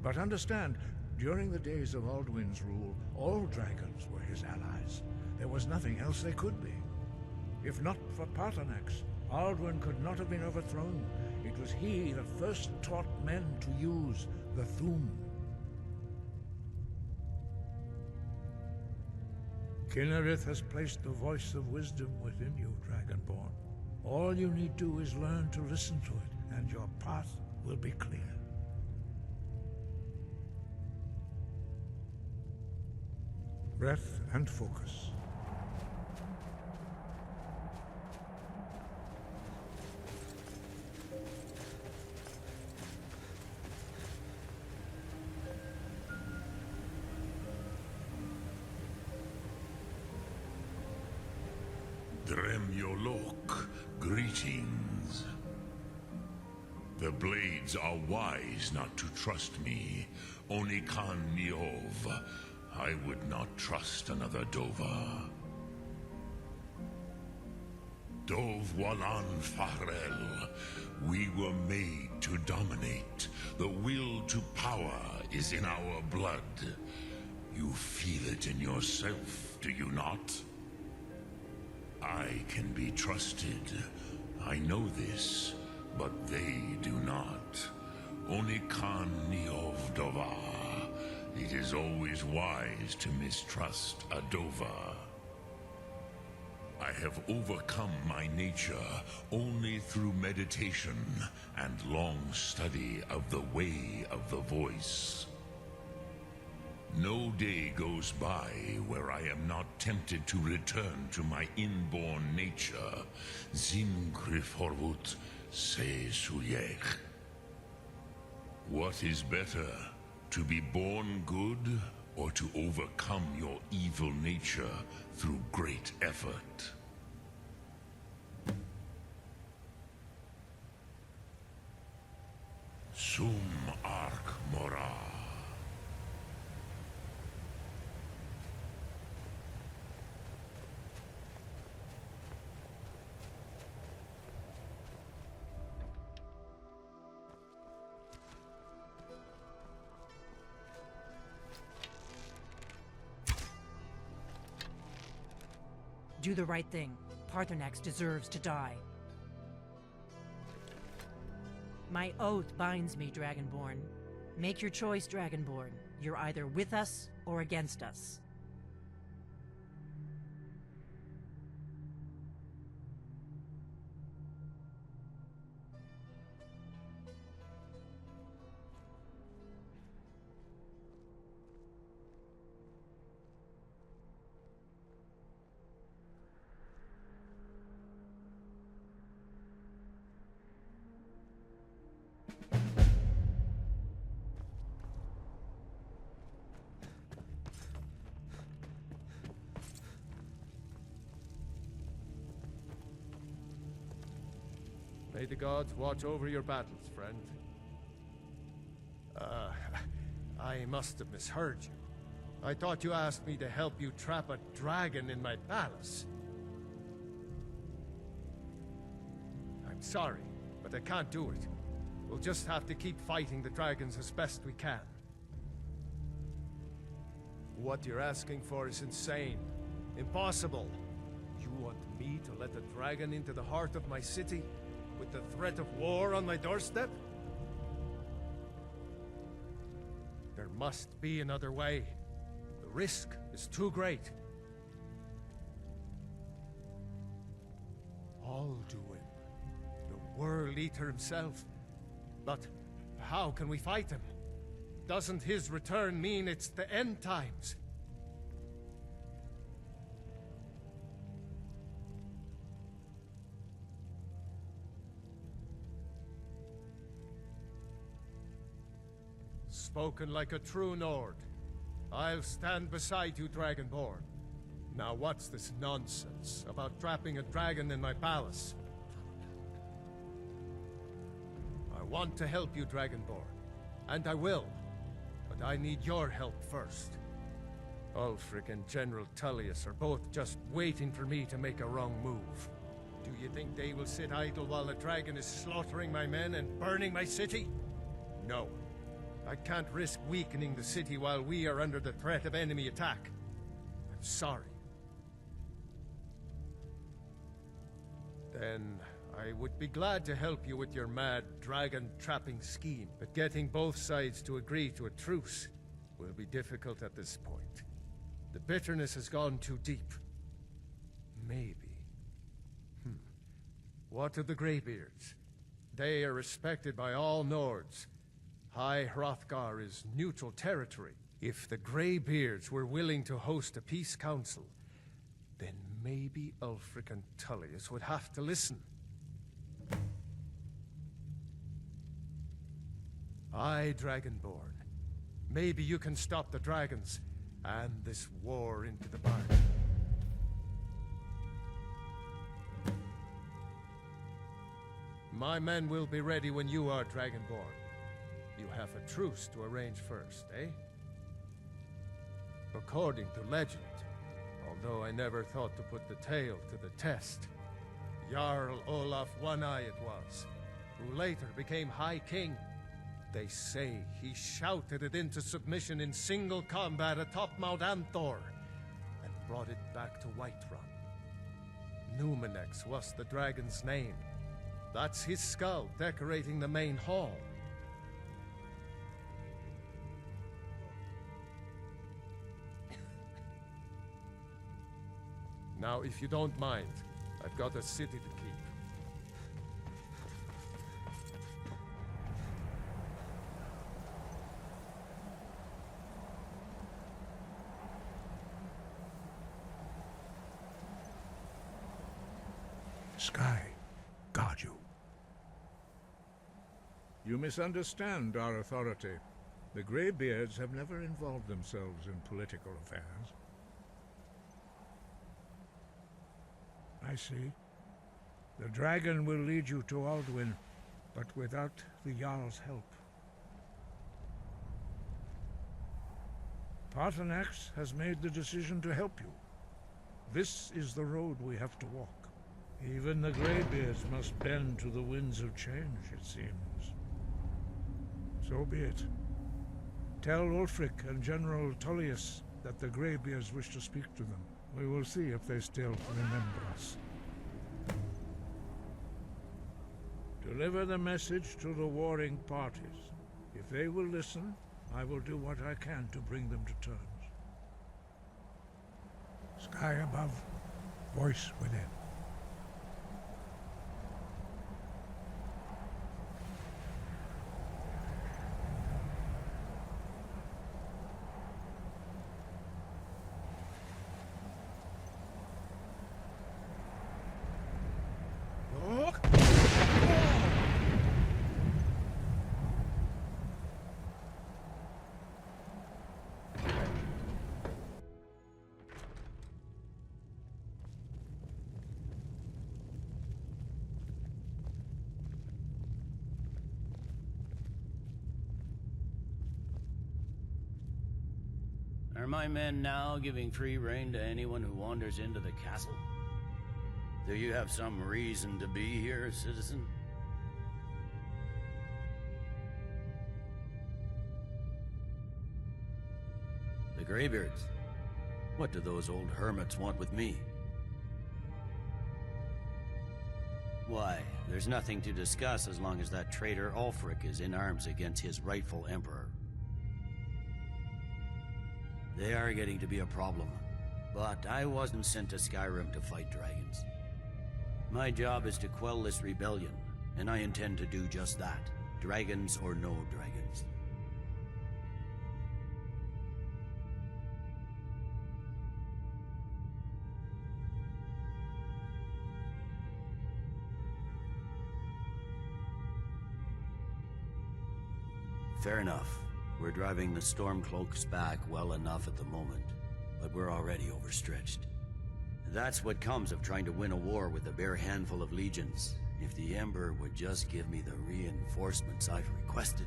but understand, during the days of Alduin's rule, all dragons were his allies. There was nothing else they could be. If not for Paarthurnax, Alduin could not have been overthrown. It was he that first taught men to use the Thu'um. Kinnereth has placed the voice of wisdom within you, Dragonborn. All you need do is learn to listen to it, and your path will be clear. Breath and focus. Dremyolok, greetings. The blades are wise not to trust me. Onikan Niov. I would not trust another Dova. Dov Walan Farel. We were made to dominate. The will to power is in our blood. You feel it in yourself, do you not? I can be trusted. I know this, but they do not. Onikan Niov Dova. It is always wise to mistrust a Dova. I have overcome my nature only through meditation and long study of the way of the voice. No day goes by where I am not tempted to return to my inborn nature. Zimgriforvut se suyech. What is better, to be born good or to overcome your evil nature through great effort? Sum arc mora. Do the right thing. Paarthurnax deserves to die. My oath binds me, Dragonborn. Make your choice, Dragonborn. You're either with us or against us. May the gods watch over your battles, friend. I must have misheard you. I thought you asked me to help you trap a dragon in my palace. I'm sorry, but I can't do it. We'll just have to keep fighting the dragons as best we can. What you're asking for is insane. Impossible. You want me to let a dragon into the heart of my city? With the threat of war on my doorstep? There must be another way. The risk is too great. Alduin, the World Eater himself. But how can we fight him? Doesn't his return mean it's the end times? Spoken like a true Nord. I'll stand beside you, Dragonborn. Now what's this nonsense about trapping a dragon in my palace? I want to help you, Dragonborn. And I will. But I need your help first. Ulfric and General Tullius are both just waiting for me to make a wrong move. Do you think they will sit idle while a dragon is slaughtering my men and burning my city? No. I can't risk weakening the city while we are under the threat of enemy attack. I'm sorry. Then I would be glad to help you with your mad dragon-trapping scheme, but getting both sides to agree to a truce will be difficult at this point. The bitterness has gone too deep. Maybe. What of the Greybeards? They are respected by all Nords. High Hrothgar is neutral territory. If the Greybeards were willing to host a peace council, then maybe Ulfric and Tullius would have to listen. Aye, Dragonborn. Maybe you can stop the dragons and this war into the bargain. My men will be ready when you are, Dragonborn. You have a truce to arrange first, eh? According to legend, although I never thought to put the tale to the test, Jarl Olaf One-Eye it was, who later became High King. They say he shouted it into submission in single combat atop Mount Anthor, and brought it back to Whiterun. Numenex was the dragon's name. That's his skull decorating the main hall. Now, if you don't mind, I've got a city to keep. Sky, guard you. You misunderstand our authority. The Greybeards have never involved themselves in political affairs. I see. The dragon will lead you to Alduin, but without the Jarl's help. Paarthurnax has made the decision to help you. This is the road we have to walk. Even the Greybeards must bend to the winds of change, it seems. So be it. Tell Ulfric and General Tullius that the Greybeards wish to speak to them. We will see if they still remember us. Deliver the message to the warring parties. If they will listen, I will do what I can to bring them to terms. Sky above, voice within. Are my men now giving free rein to anyone who wanders into the castle? Do you have some reason to be here, citizen? The Greybeards? What do those old hermits want with me? Why, there's nothing to discuss as long as that traitor Ulfric is in arms against his rightful emperor. They are getting to be a problem, but I wasn't sent to Skyrim to fight dragons. My job is to quell this rebellion, and I intend to do just that, dragons or no dragons. Fair enough. We're driving the Stormcloaks back well enough at the moment, but we're already overstretched. That's what comes of trying to win a war with a bare handful of legions. If the Emperor would just give me the reinforcements I've requested.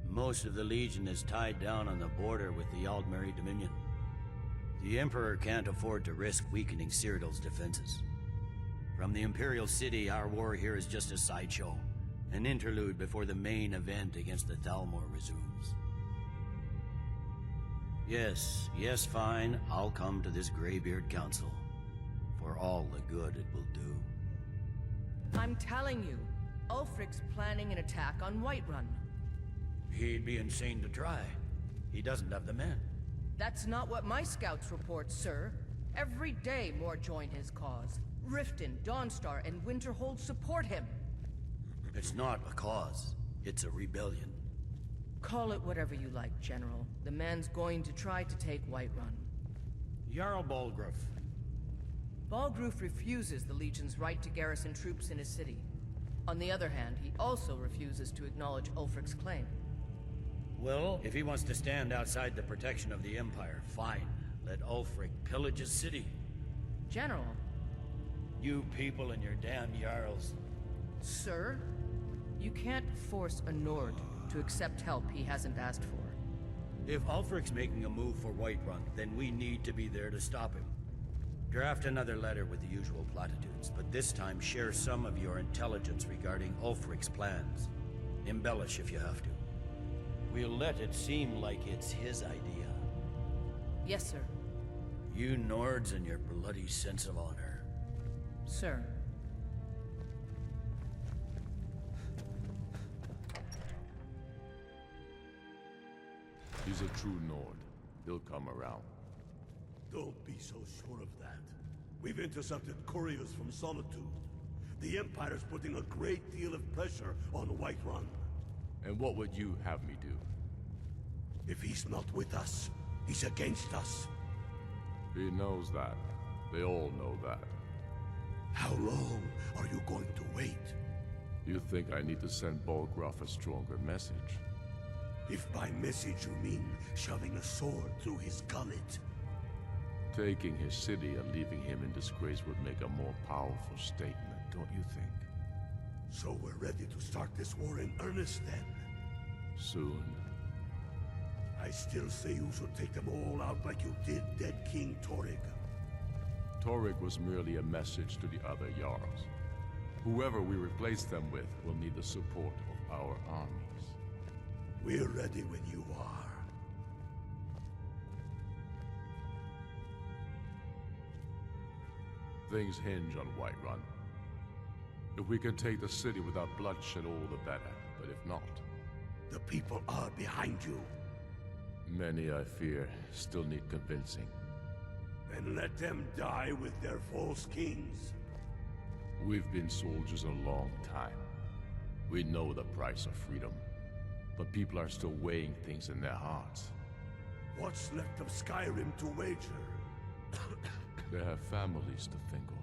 Most of the Legion is tied down on the border with the Aldmeri Dominion. The Emperor can't afford to risk weakening Cyrodiil's defenses. From the Imperial City, our war here is just a sideshow. An interlude before the main event against the Thalmor resumes. Yes, fine. I'll come to this Greybeard Council. For all the good it will do. I'm telling you, Ulfric's planning an attack on Whiterun. He'd be insane to try. He doesn't have the men. That's not what my scouts report, sir. Every day more join his cause. Riften, Dawnstar, and Winterhold support him. It's not a cause. It's a rebellion. Call it whatever you like, General. The man's going to try to take Whiterun. Jarl Balgruuf. Balgruuf refuses the Legion's right to garrison troops in his city. On the other hand, he also refuses to acknowledge Ulfric's claim. Well, if he wants to stand outside the protection of the Empire, fine. Let Ulfric pillage his city. General. You people and your damn Jarls. Sir? You can't force a Nord to accept help he hasn't asked for. If Ulfric's making a move for Whiterun, then we need to be there to stop him. Draft another letter with the usual platitudes, but this time share some of your intelligence regarding Ulfric's plans. Embellish if you have to. We'll let it seem like it's his idea. Yes, sir. You Nords and your bloody sense of honor. Sir. He's a true Nord. He'll come around. Don't be so sure of that. We've intercepted couriers from Solitude. The Empire's putting a great deal of pressure on Whiterun. And what would you have me do? If he's not with us, he's against us. He knows that. They all know that. How long are you going to wait? You think I need to send Balgruuf a stronger message? If by message you mean shoving a sword through his gullet. Taking his city and leaving him in disgrace would make a more powerful statement, don't you think? So we're ready to start this war in earnest then? Soon. I still say you should take them all out like you did dead King Torygg. Torygg was merely a message to the other Jarls. Whoever we replace them with will need the support of our armies. We're ready when you are. Things hinge on Whiterun. If we can take the city without bloodshed, all the better. But if not... The people are behind you. Many, I fear, still need convincing. Then let them die with their false kings. We've been soldiers a long time. We know the price of freedom. But people are still weighing things in their hearts. What's left of Skyrim to wager? They have families to think of.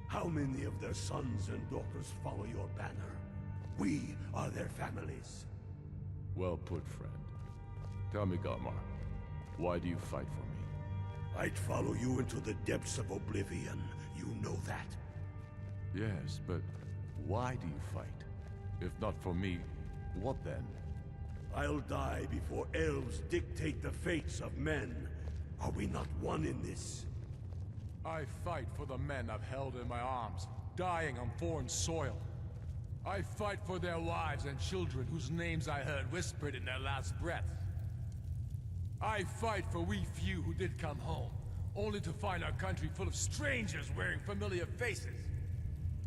How many of their sons and daughters follow your banner? We are their families. Well put, friend. Tell me, Galmar, why do you fight for me? I'd follow you into the depths of oblivion. You know that. Yes, but why do you fight? If not for me, what then? I'll die before elves dictate the fates of men. Are we not one in this? I fight for the men I've held in my arms, dying on foreign soil. I fight for their wives and children whose names I heard whispered in their last breath. I fight for we few who did come home, only to find our country full of strangers wearing familiar faces.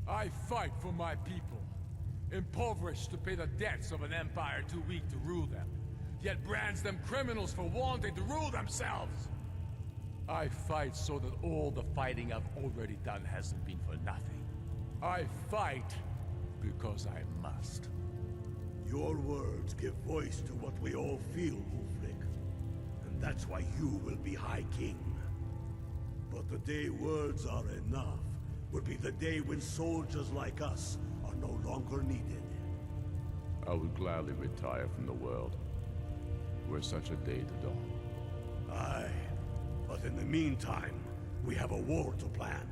I fight for my people, impoverished to pay the debts of an empire too weak to rule them, yet brands them criminals for wanting to rule themselves. I fight so that all the fighting I've already done hasn't been for nothing. I fight because I must. Your words give voice to what we all feel, Ulfric. And that's why you will be High King. But the day words are enough will be the day when soldiers like us are no longer needed. I would gladly retire from the world, were such a day to dawn. Aye. But in the meantime, we have a war to plan.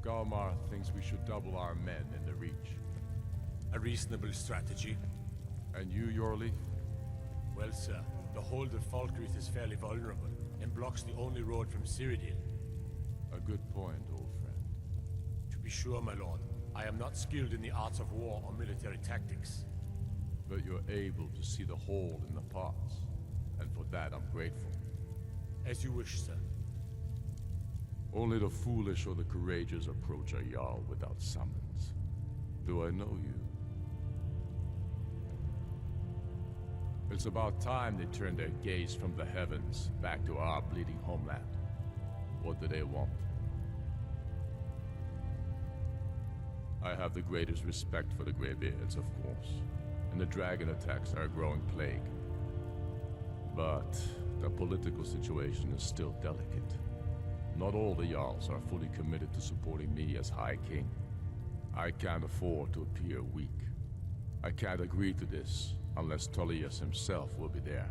Galmar thinks we should double our men in the Reach. A reasonable strategy. And you, Yorli? Well, sir, the hold of Falkreath is fairly vulnerable, and blocks the only road from Cyrodiil. A good point, old friend. To be sure, my lord, I am not skilled in the arts of war or military tactics. But you're able to see the whole in the parts, and for that I'm grateful. As you wish, sir. Only the foolish or the courageous approach a Jarl without summons. Do I know you? It's about time they turned their gaze from the heavens back to our bleeding homeland. What do they want? I have the greatest respect for the Greybeards, of course, and the dragon attacks are a growing plague. But the political situation is still delicate. Not all the Jarls are fully committed to supporting me as High King. I can't afford to appear weak. I can't agree to this unless Tullius himself will be there.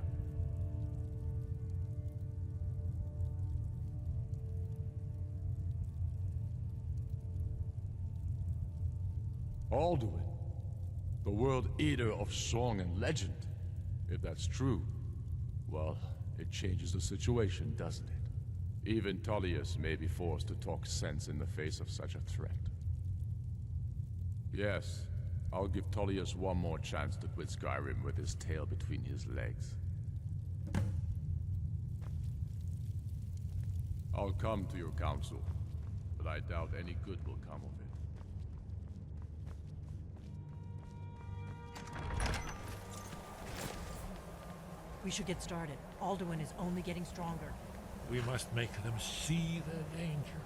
Alduin, the world eater of song and legend. If that's true, well, it changes the situation, doesn't it? Even Tullius may be forced to talk sense in the face of such a threat. Yes, I'll give Tullius one more chance to quit Skyrim with his tail between his legs. I'll come to your council, but I doubt any good will come of it. We should get started. Alduin is only getting stronger. We must make them see the danger.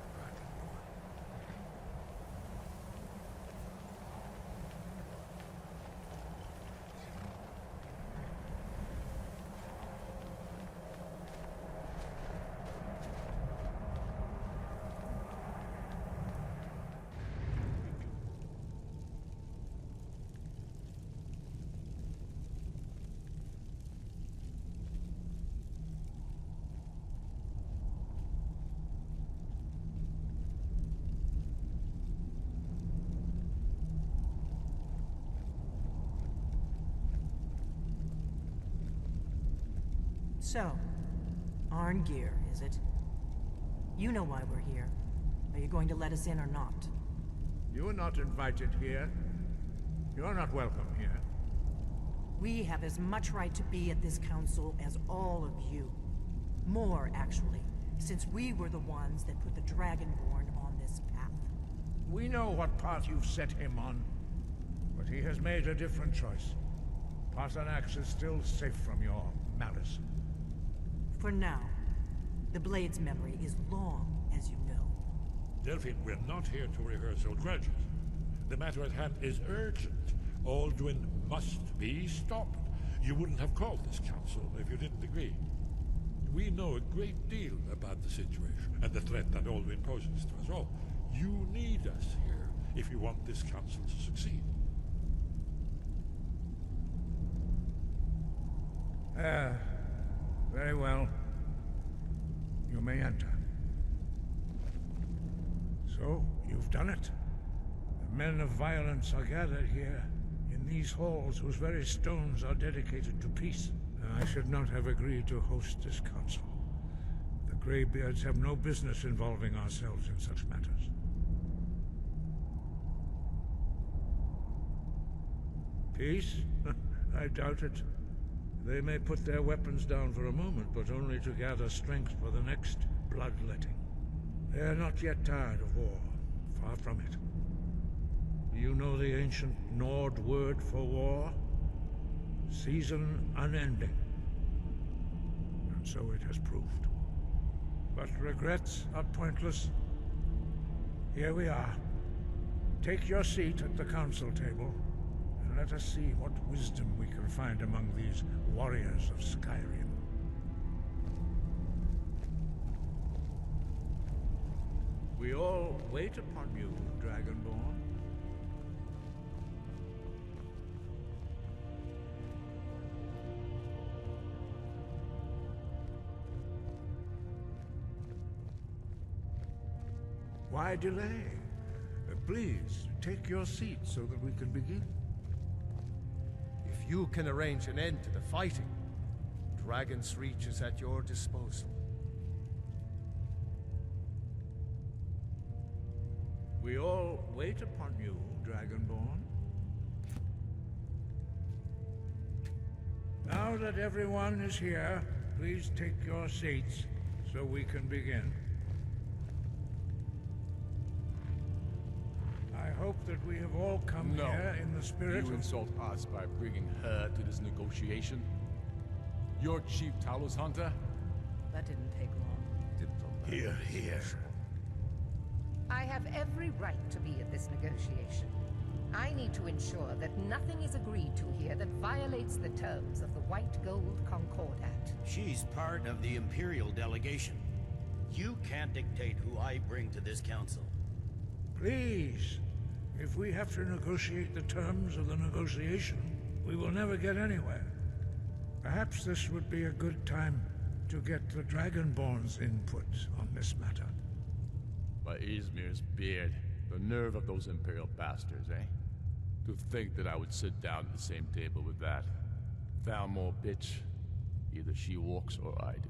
So, Arngeir, is it? You know why we're here. Are you going to let us in or not? You are not invited here. You are not welcome here. We have as much right to be at this council as all of you. More, actually, since we were the ones that put the Dragonborn on this path. We know what path you've set him on, but he has made a different choice. Paarthurnax is still safe from your malice. For now, the Blade's memory is long, as you know. Delphine, we're not here to rehearse old grudges. The matter at hand is urgent. Alduin must be stopped. You wouldn't have called this council if you didn't agree. We know a great deal about the situation and the threat that Alduin poses to us all. You need us here if you want this council to succeed. Very well. You may enter. So, you've done it. The men of violence are gathered here, in these halls whose very stones are dedicated to peace. I should not have agreed to host this council. The Greybeards have no business involving ourselves in such matters. Peace? I doubt it. They may put their weapons down for a moment, but only to gather strength for the next bloodletting. They are not yet tired of war. Far from it. Do you know the ancient Nord word for war? Season unending. And so it has proved. But regrets are pointless. Here we are. Take your seat at the council table. Let us see what wisdom we can find among these warriors of Skyrim. We all wait upon you, Dragonborn. Why delay? Please, take your seat so that we can begin. If you can arrange an end to the fighting, Dragonsreach is at your disposal. We all wait upon you, Dragonborn. Now that everyone is here, please take your seats so we can begin. I hope that we have all come here in the spirit you of... insult us by bringing her to this negotiation? Your chief Talos hunter? That didn't take long. Here, here. I have every right to be at this negotiation. I need to ensure that nothing is agreed to here that violates the terms of the White Gold Concordat. She's part of the Imperial delegation. You can't dictate who I bring to this council. Please, if we have to negotiate the terms of the negotiation, we will never get anywhere. Perhaps this would be a good time to get the Dragonborn's input on this matter. By Ysmir's beard, the nerve of those Imperial bastards, eh? To think that I would sit down at the same table with that Thalmor bitch. Either she walks or I do.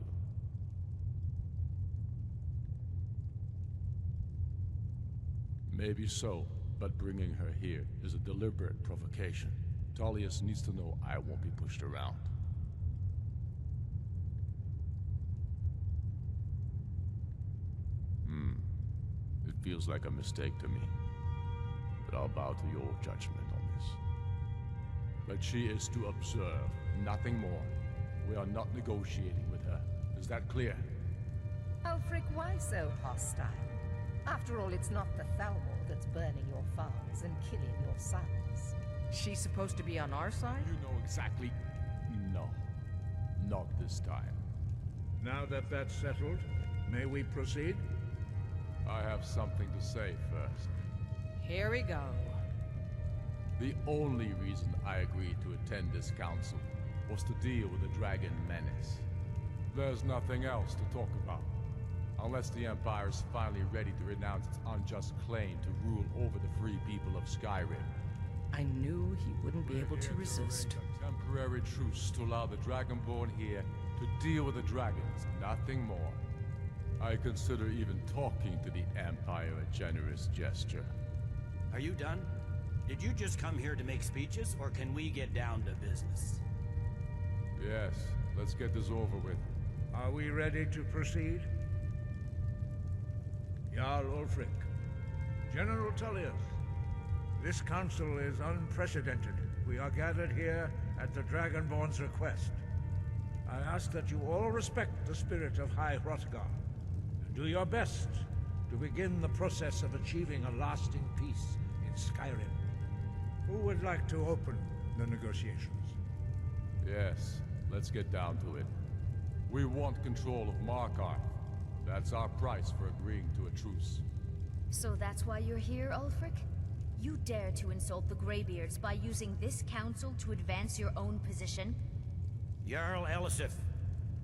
Maybe so, but bringing her here is a deliberate provocation. Tullius needs to know I won't be pushed around. It feels like a mistake to me. But I'll bow to your judgment on this. But she is to observe, nothing more. We are not negotiating with her. Is that clear? Ulfric, why so hostile? After all, it's not the Thalmor that's burning your farms and killing your sons. She's supposed to be on our side? You know exactly... No. Not this time. Now that that's settled, may we proceed? I have something to say first. Here we go. The only reason I agreed to attend this council was to deal with the dragon menace. There's nothing else to talk about. Unless the Empire is finally ready to renounce its unjust claim to rule over the free people of Skyrim. I knew he wouldn't be able to resist. A temporary truce to allow the Dragonborn here to deal with the dragons, nothing more. I consider even talking to the Empire a generous gesture. Are you done? Did you just come here to make speeches, or can we get down to business? Yes, let's get this over with. Are we ready to proceed? Jarl Ulfric, General Tullius, this council is unprecedented. We are gathered here at the Dragonborn's request. I ask that you all respect the spirit of High Hrothgar, and do your best to begin the process of achieving a lasting peace in Skyrim. Who would like to open the negotiations? Yes, let's get down to it. We want control of Markarth. That's our price for agreeing to a truce. So that's why you're here, Ulfric? You dare to insult the Greybeards by using this council to advance your own position? Jarl Elisif.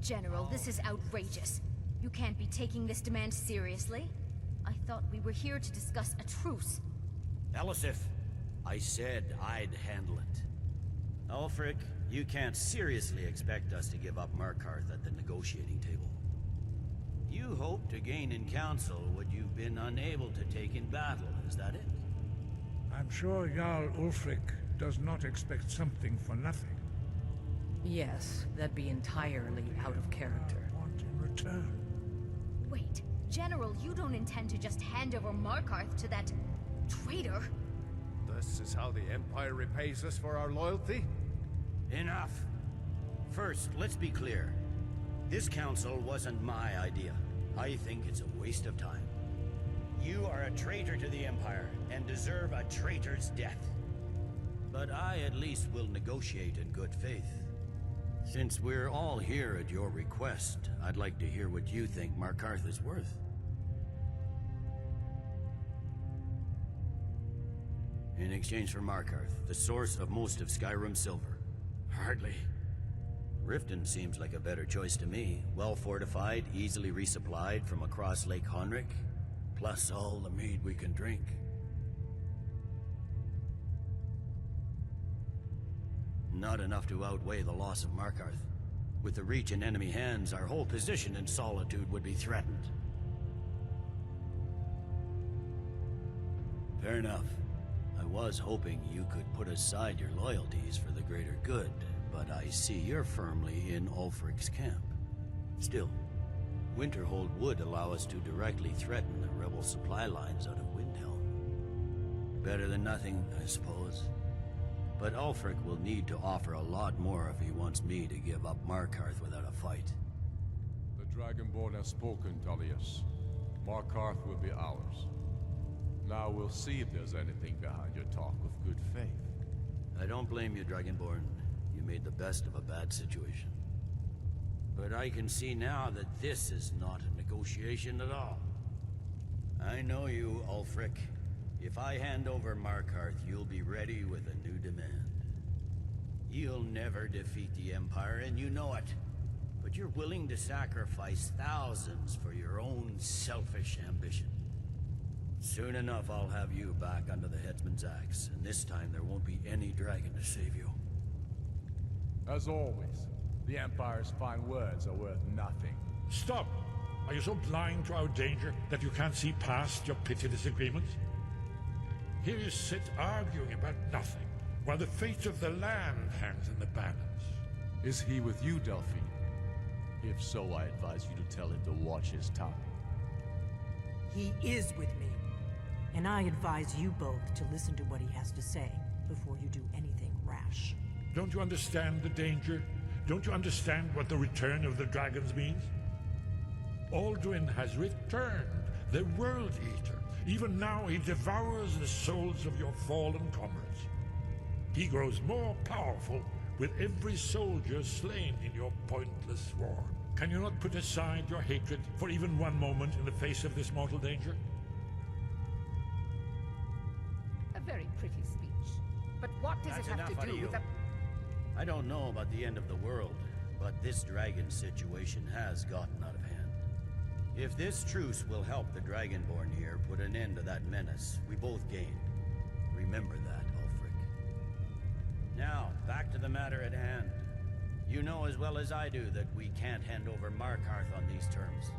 General, this is outrageous. You can't be taking this demand seriously. I thought we were here to discuss a truce. Elisif, I said I'd handle it. Ulfric, you can't seriously expect us to give up Markarth at the negotiating table. You hope to gain in council what you've been unable to take in battle, is that it? I'm sure Jarl Ulfric does not expect something for nothing. Yes, that'd be entirely out of character. Want in return? Wait, General, you don't intend to just hand over Markarth to that traitor? This is how the Empire repays us for our loyalty? Enough. First, let's be clear. This council wasn't my idea. I think it's a waste of time. You are a traitor to the Empire, and deserve a traitor's death. But I at least will negotiate in good faith. Since we're all here at your request, I'd like to hear what you think Markarth is worth. In exchange for Markarth, the source of most of Skyrim's silver. Hardly. Riften seems like a better choice to me. Well fortified, easily resupplied from across Lake Honric, plus all the mead we can drink. Not enough to outweigh the loss of Markarth. With the Reach in enemy hands, our whole position in Solitude would be threatened. Fair enough. I was hoping you could put aside your loyalties for the greater good, but I see you're firmly in Ulfric's camp. Still, Winterhold would allow us to directly threaten the rebel supply lines out of Windhelm. Better than nothing, I suppose. But Ulfric will need to offer a lot more if he wants me to give up Markarth without a fight. The Dragonborn has spoken, Tullius. Markarth will be ours. Now we'll see if there's anything behind your talk of good faith. I don't blame you, Dragonborn. You made the best of a bad situation. But I can see now that this is not a negotiation at all. I know you, Ulfric. If I hand over Markarth, you'll be ready with a new demand. You'll never defeat the Empire, and you know it. But you're willing to sacrifice thousands for your own selfish ambition. Soon enough, I'll have you back under the headsman's axe, and this time there won't be any dragon to save you. As always, the Empire's fine words are worth nothing. Stop! Are you so blind to our danger that you can't see past your petty disagreements? Here you sit arguing about nothing, while the fate of the land hangs in the balance. Is he with you, Delphine? If so, I advise you to tell him to watch his tongue. He is with me. And I advise you both to listen to what he has to say before you do anything rash. Don't you understand the danger? Don't you understand what the return of the dragons means? Alduin has returned, the World Eater. Even now he devours the souls of your fallen comrades. He grows more powerful with every soldier slain in your pointless war. Can you not put aside your hatred for even one moment in the face of this mortal danger? A very pretty speech. But what does That's it have enough to do out of with you. the... I don't know about the end of the world, but this dragon situation has gotten out of hand. If this truce will help the Dragonborn here put an end to that menace, we both gain. Remember that, Ulfric. Now, back to the matter at hand. You know as well as I do that we can't hand over Markarth on these terms.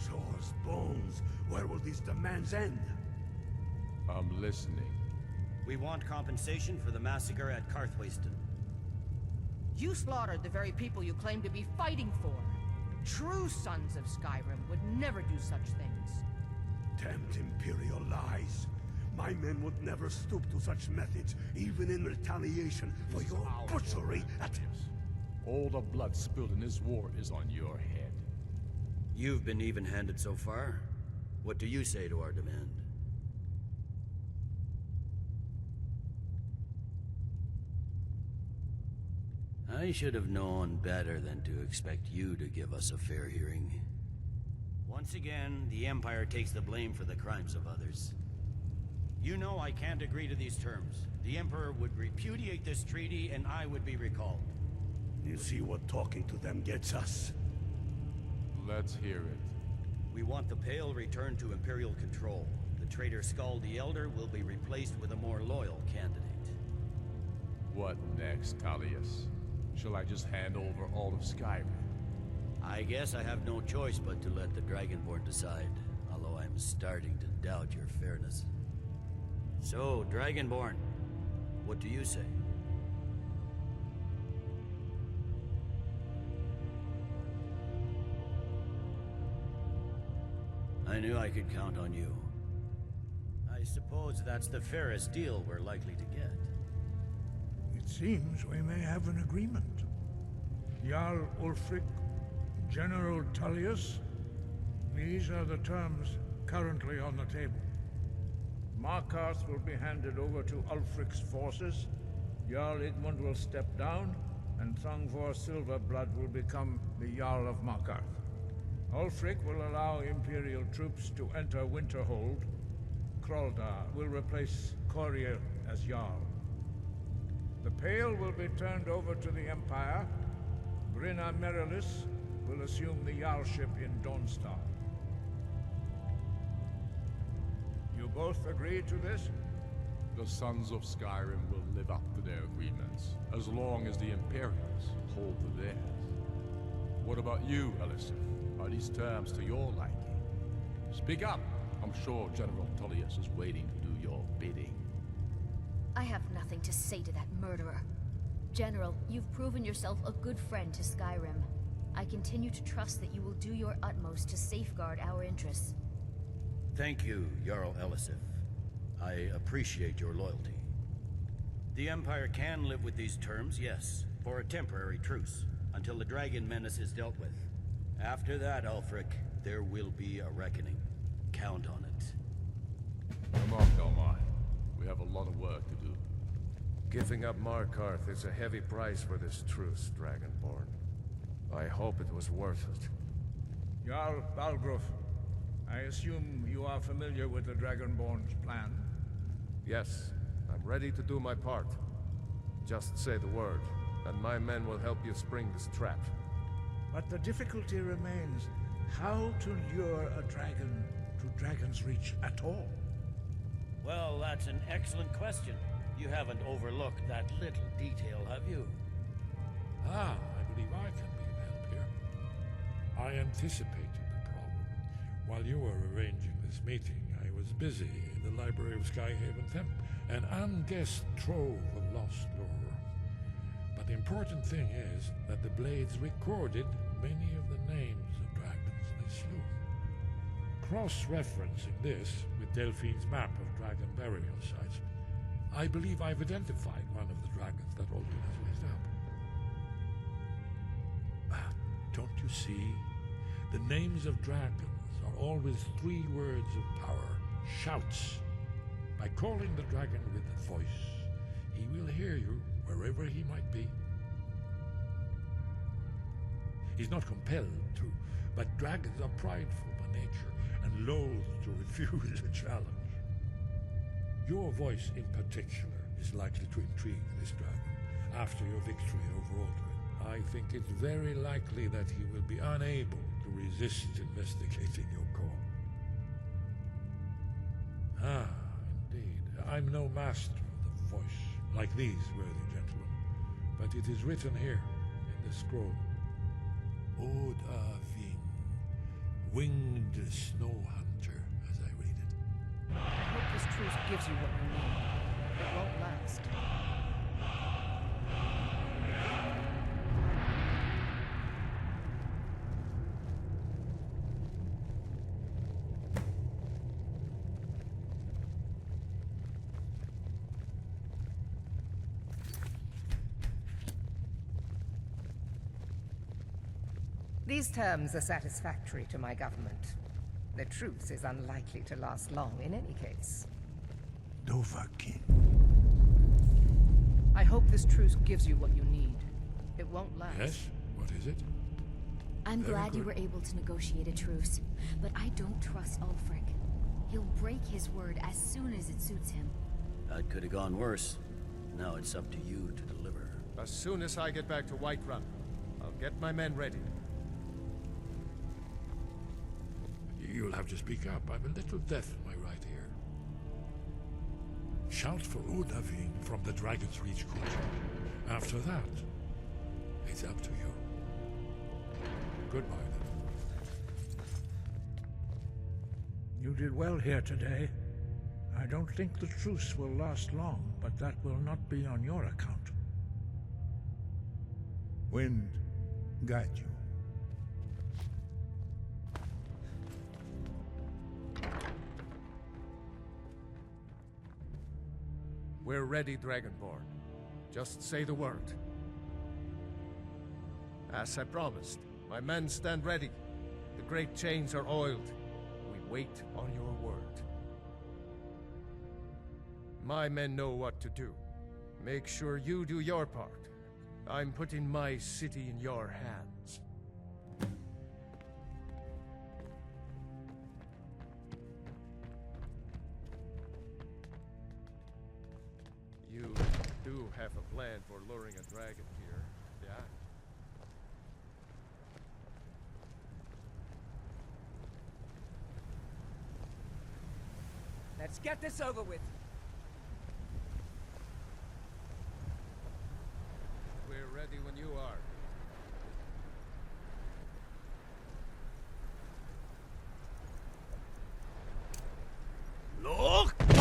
Show us bones. Where will these demands end? I'm listening. We want compensation for the massacre at Karthwasten. You slaughtered the very people you claim to be fighting for. True sons of Skyrim would never do such things. Damned Imperial lies. My men would never stoop to such methods, even in retaliation for your butchery at... All the blood spilled in this war is on your head. You've been even-handed so far. What do you say to our demand? I should have known better than to expect you to give us a fair hearing. Once again, the Empire takes the blame for the crimes of others. You know I can't agree to these terms. The Emperor would repudiate this treaty and I would be recalled. You see what talking to them gets us? Let's hear it. We want the Pale returned to Imperial control. The traitor Skald the Elder will be replaced with a more loyal candidate. What next, Tullius? Shall I just hand over all of Skyrim? I guess I have no choice but to let the Dragonborn decide, although I'm starting to doubt your fairness. So, Dragonborn, what do you say? I knew I could count on you. I suppose that's the fairest deal we're likely to get. It seems we may have an agreement. Jarl Ulfric, General Tullius, these are the terms currently on the table. Markarth will be handed over to Ulfric's forces, Jarl Igmund will step down, and Thongvor Silverblood will become the Jarl of Markarth. Ulfric will allow Imperial troops to enter Winterhold. Kraldar will replace Courier as Jarl. The Pale will be turned over to the Empire. Brynna Merilis will assume the Jarlship in Dawnstar. You both agree to this? The Sons of Skyrim will live up to their agreements, as long as the Imperials hold to theirs. What about you, Elisif? Are these terms to your liking? Speak up! I'm sure General Tullius is waiting to do your bidding. I have nothing to say to that murderer. General, you've proven yourself a good friend to Skyrim. I continue to trust that you will do your utmost to safeguard our interests. Thank you, Jarl Elisif. I appreciate your loyalty. The Empire can live with these terms, yes, for a temporary truce, until the dragon menace is dealt with. After that, Ulfric, there will be a reckoning. Count on it. Come on, Belmont. We have a lot of work to do. Giving up Markarth is a heavy price for this truce, Dragonborn. I hope it was worth it. Jarl Balgruuf, I assume you are familiar with the Dragonborn's plan? Yes, I'm ready to do my part. Just say the word, and my men will help you spring this trap. But the difficulty remains how to lure a dragon to Dragonrend. Dragonsreach at all? Well, that's an excellent question. You haven't overlooked that little detail, have you? Ah, I believe I can be of help here. I anticipated the problem. While you were arranging this meeting, I was busy in the library of Skyhaven Temp, an unguessed trove of lost lore. But the important thing is that the Blades recorded many of the names of dragons they slew. Cross-referencing this with Delphine's map of dragon burial sites, I believe I've identified one of the dragons that Alduin has raised up. Don't you see? The names of dragons are always 3 words of power, shouts. By calling the dragon with a voice, he will hear you wherever he might be. He's not compelled to, but dragons are prideful by nature and loath to refuse a challenge. Your voice in particular is likely to intrigue this dragon after your victory over Alduin. I think it's very likely that he will be unable to resist investigating your call. Ah, indeed. I'm no master of the voice, like these worthy gentlemen, but it is written here in the scroll. Ro Dah, winged snow hunter, as I read it. I hope this truce gives you what you need. It won't last. These terms are satisfactory to my government. The truce is unlikely to last long in any case. Dovahkiin. I hope this truce gives you what you need. It won't last. Yes? What is it? I'm Very glad you good. were able to negotiate a truce, but I don't trust Ulfric. He'll break his word as soon as it suits him. That could have gone worse. Now it's up to you to deliver. As soon as I get back to Whiterun, I'll get my men ready. You'll have to speak up. I'm a little deaf in my right ear. Shout for Ro Dah from the Dragonsreach culture. After that, it's up to you. Goodbye, then. You did well here today. I don't think the truce will last long, but that will not be on your account. Wind, guide you. We're ready, Dragonborn. Just say the word. As I promised, my men stand ready. The great chains are oiled. We wait on your word. My men know what to do. Make sure you do your part. I'm putting my city in your hands. You do have a plan for luring a dragon here, yeah? Let's get this over with. We're ready when you are. Look! You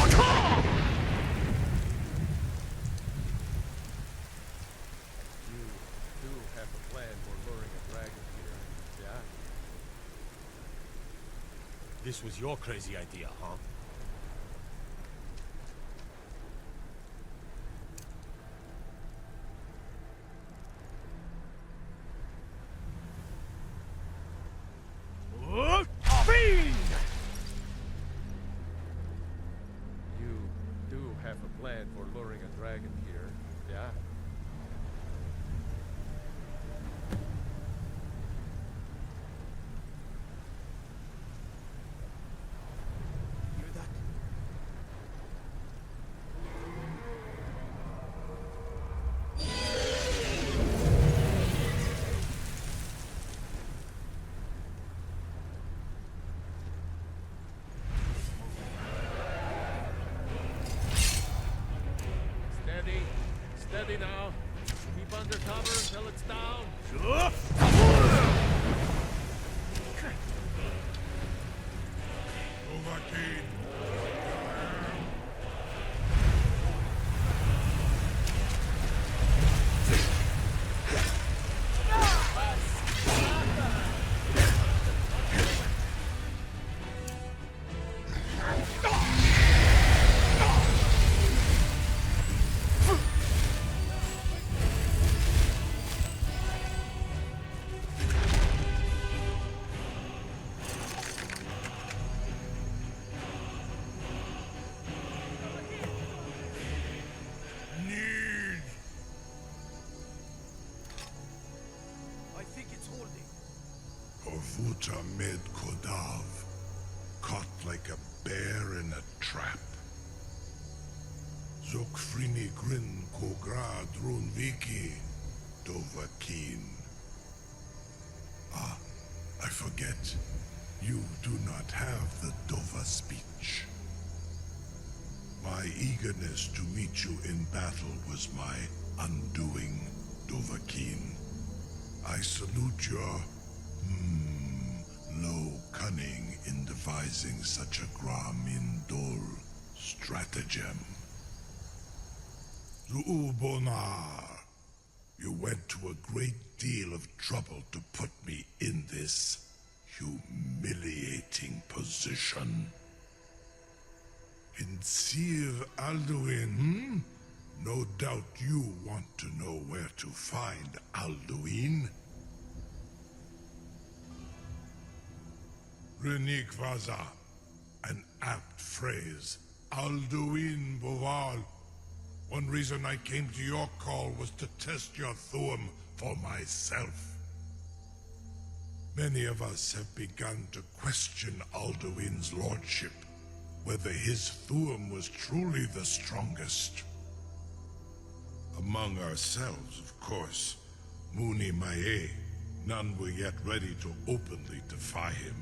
do have a plan for luring a dragon here, yeah? This was your crazy idea, huh? You do have a plan for luring a dragon here, yeah? Hear that? Med Kodav, caught like a bear in a trap. Zokfrini Grin Kogra Drunviki Dovahkiin. Ah, I forget. You do not have the Dova speech. My eagerness to meet you in battle was my undoing, Dovahkiin. I salute your low cunning in devising such a Gramin Dol stratagem. Zuubonar, you went to a great deal of trouble to put me in this humiliating position. In Sir Alduin, No doubt you want to know where to find Alduin. Renik Vaza, an apt phrase. Alduin Boval. One reason I came to your call was to test your Thuum for myself. Many of us have begun to question Alduin's lordship, whether his Thuum was truly the strongest. Among ourselves, of course, Muni Mae, none were yet ready to openly defy him.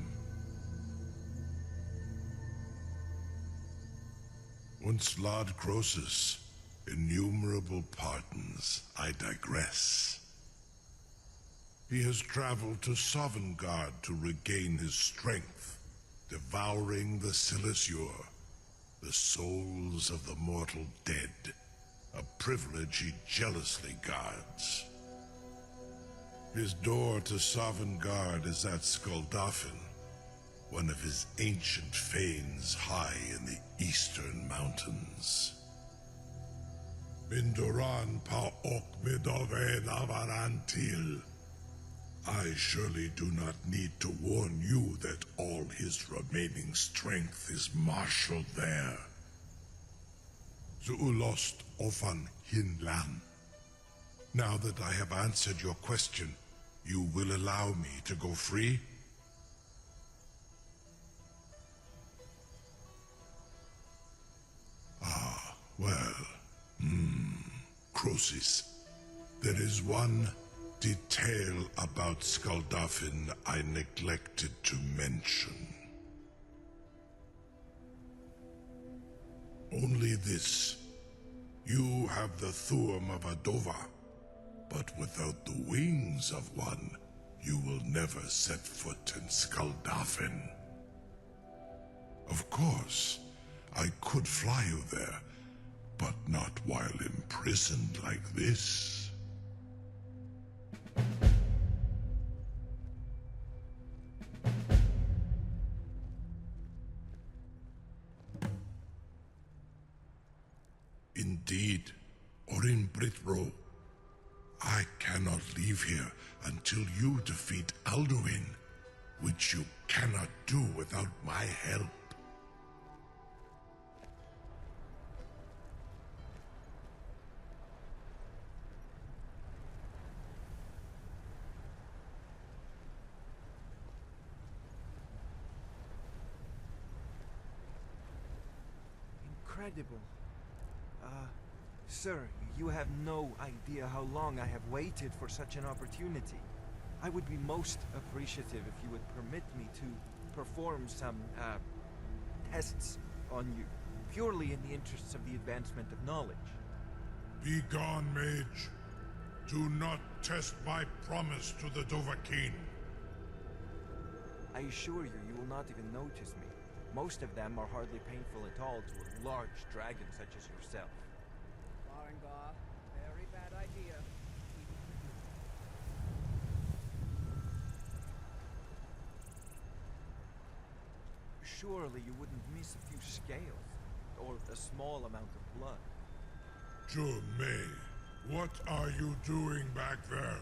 Once Lord Croesus, innumerable pardons, I digress. He has traveled to Sovngarde to regain his strength, devouring the Silesur, the souls of the mortal dead, a privilege he jealously guards. His door to Sovngarde is at Skuldafn, one of his ancient fanes high in the eastern mountains. Mindoran pa ok midove navarantil. I surely do not need to warn you that all his remaining strength is marshaled there. Zuulost ofan hinlan. Now that I have answered your question, you will allow me to go free? Ah, well, Croesus, there is one detail about Skuldafn I neglected to mention. Only this. You have the Thuum of a Dova, but without the wings of one, you will never set foot in Skuldafn. Of course, I could fly you there, but not while imprisoned like this. Indeed, or in Britro. I cannot leave here until you defeat Alduin, which you cannot do without my help. Incredible. Sir, you have no idea how long I have waited for such an opportunity. I would be most appreciative if you would permit me to perform some, tests on you, purely in the interests of the advancement of knowledge. Be gone, mage. Do not test my promise to the Dovahkiin. I assure you, you will not even notice me. Most of them are hardly painful at all to a large dragon such as yourself. Arngeir, very bad idea. Surely you wouldn't miss a few scales, or a small amount of blood. May, what are you doing back there?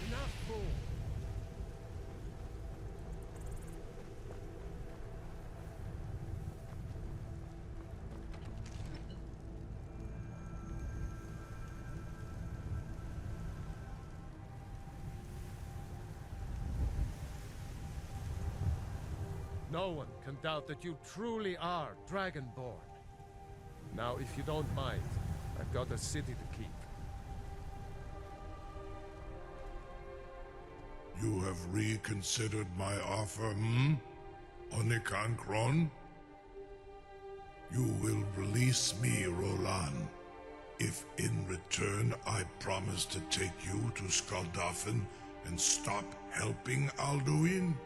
Enough, fool! No one can doubt that you truly are Dragonborn. Now, if you don't mind, I've got a city to keep. You have reconsidered my offer, Onikan Kron? You will release me, Roland, if in return I promise to take you to Skuldafn and stop helping Alduin?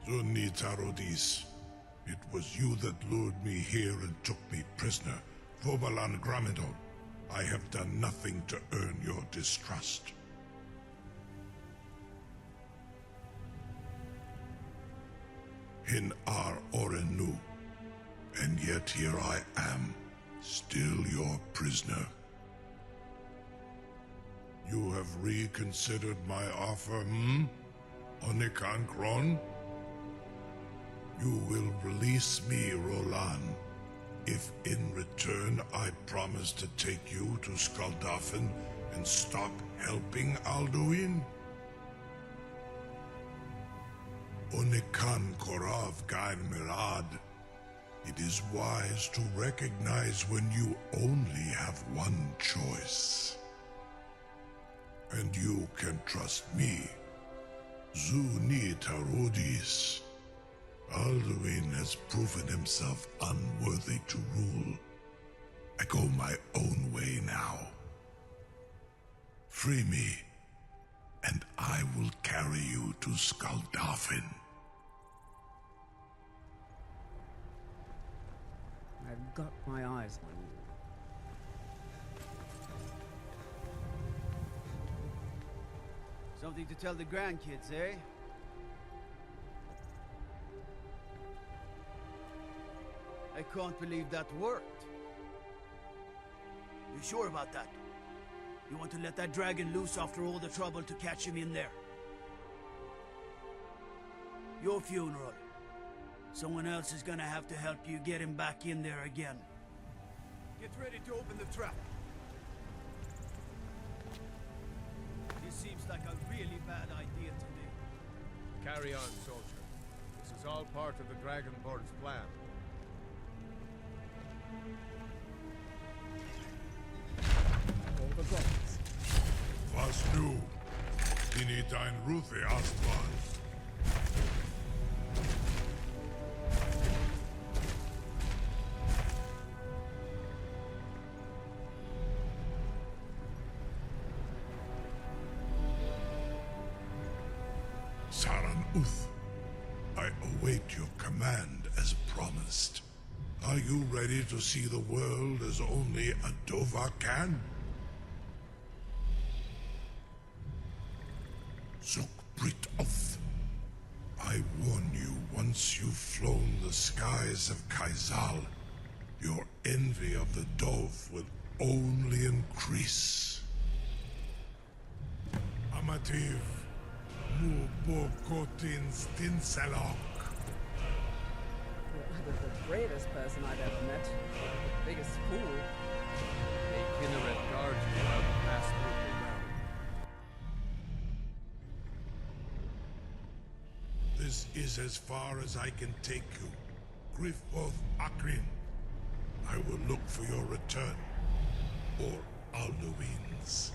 Zunitarodis, it was you that lured me here and took me prisoner. Vobalan Gramidon, I have done nothing to earn your distrust. In Ar Orenu, and yet here I am, still your prisoner. You have reconsidered my offer, Onikan Kron? You will release me, Roland, if in return I promise to take you to Skuldafn and stop helping Alduin? Onikan Korav Gain Mirad. It is wise to recognize when you only have one choice. And you can trust me, Zunitarodis. Alduin has proven himself unworthy to rule. I go my own way now. Free me, and I will carry you to Skuldafn. I've got my eyes on you. Something to tell the grandkids, eh? I can't believe that worked. You sure about that? You want to let that dragon loose after all the trouble to catch him in there? Your funeral. Someone else is gonna have to help you get him back in there again. Get ready to open the trap. This seems like a really bad idea to me. Carry on, soldier. This is all part of the Dragonborn's plan. All the bullets. Was du? Dini dein Ruthi Astvan. Saran Uth, I await your command as promised. Are you ready to see the world as only a Dova can? Zukbrit Oth, I warn you, once you've flown the skies of Kaizal, your envy of the Dove will only increase. Amativ, Mubokotin Stinselok. You're the bravest person I've ever met. The biggest fool. A Kinneret guards you out and pass through the realm. This is as far as I can take you. Grifoth Akrin. I will look for your return. Or Alduin's.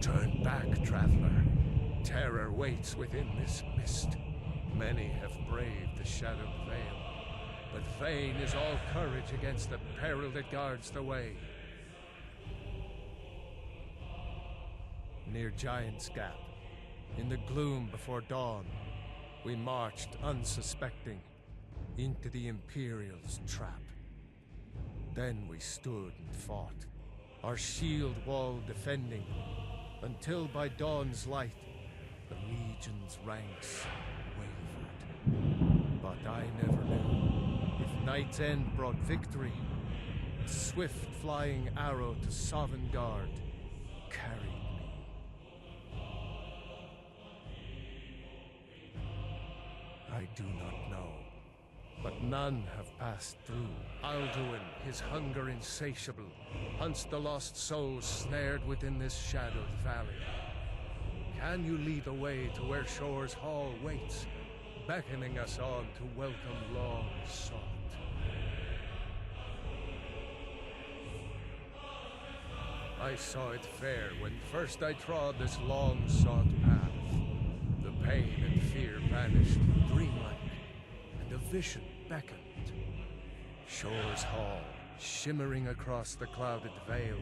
Turn back, traveler. Terror waits within this mist. Many have braved the shadowed veil, but vain is all courage against the peril that guards the way. Near Giant's Gap, in the gloom before dawn, we marched unsuspecting into the Imperial's trap. Then we stood and fought, our shield wall defending, until by dawn's light, the Legion's ranks wavered. But I never knew if Night's End brought victory, a swift flying arrow to Sovngarde carried me. I do not know, but none have passed through. Alduin, his hunger insatiable, hunts the lost souls snared within this shadowed valley. Can you lead the way to where Shore's Hall waits, beckoning us on to welcome long sought? I saw it fair when first I trod this long sought path. The pain and fear vanished, dreamlike, and a vision beckoned. Shore's Hall, shimmering across the clouded vale,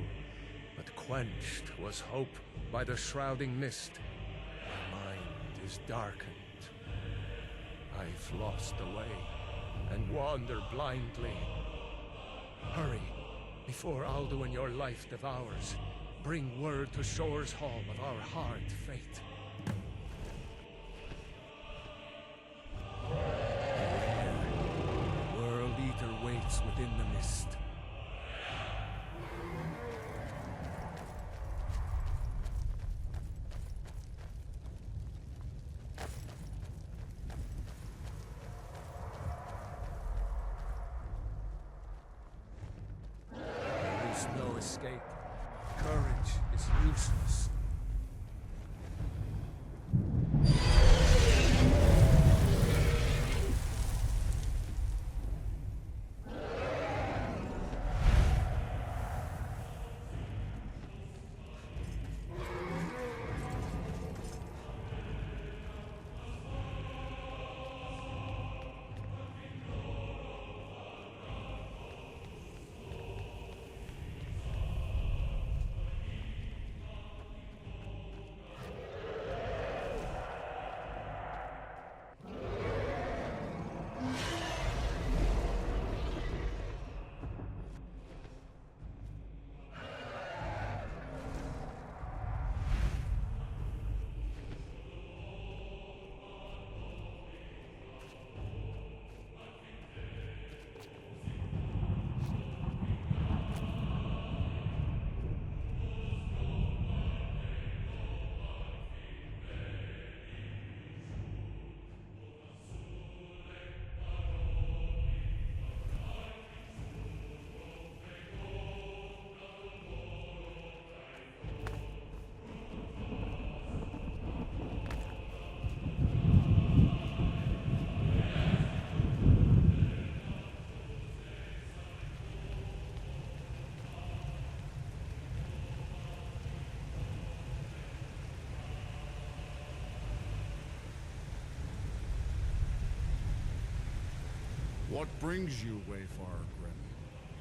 but quenched was hope by the shrouding mist. My mind is darkened. I've lost the way, and wander blindly. Hurry, before Alduin your life devours. Bring word to Shore's Hall of our hard fate. World Eater waits within the mist. There is no escape. Courage is useless. What brings you, Wayfarer Grim?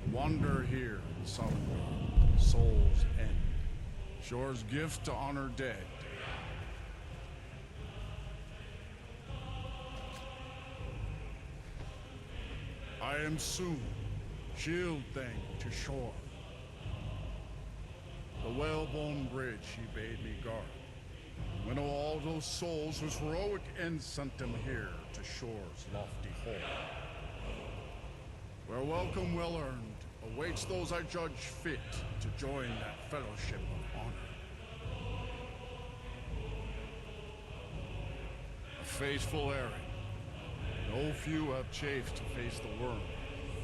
A wander here in Sahlokmir, Soul's End. Shore's gift to honor dead. I am soon, shield thing to Shore. The whalebone bridge he bade me guard. When all those souls whose heroic end sent them here to Shore's lofty hall. Where welcome well earned awaits those I judge fit to join that fellowship of honor. A faithful errand. No few have chafed to face the worm,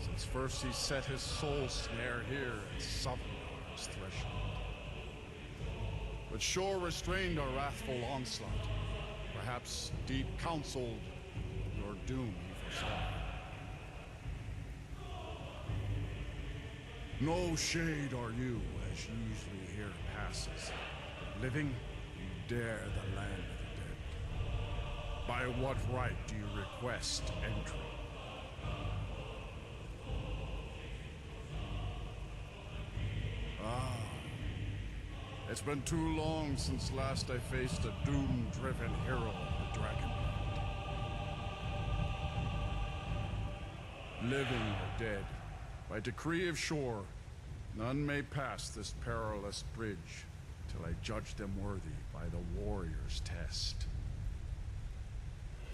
since first he set his soul snare here at Sovngarde's threshold. But Shore restrained our wrathful onslaught. Perhaps deep counseled your doom he foresaw. No shade are you, as usually here passes. Living, you dare the land of the dead. By what right do you request entry? Ah. It's been too long since last I faced a doom-driven hero of the Dragonrend. Living or dead, by decree of shore, none may pass this perilous bridge till I judge them worthy by the warrior's test.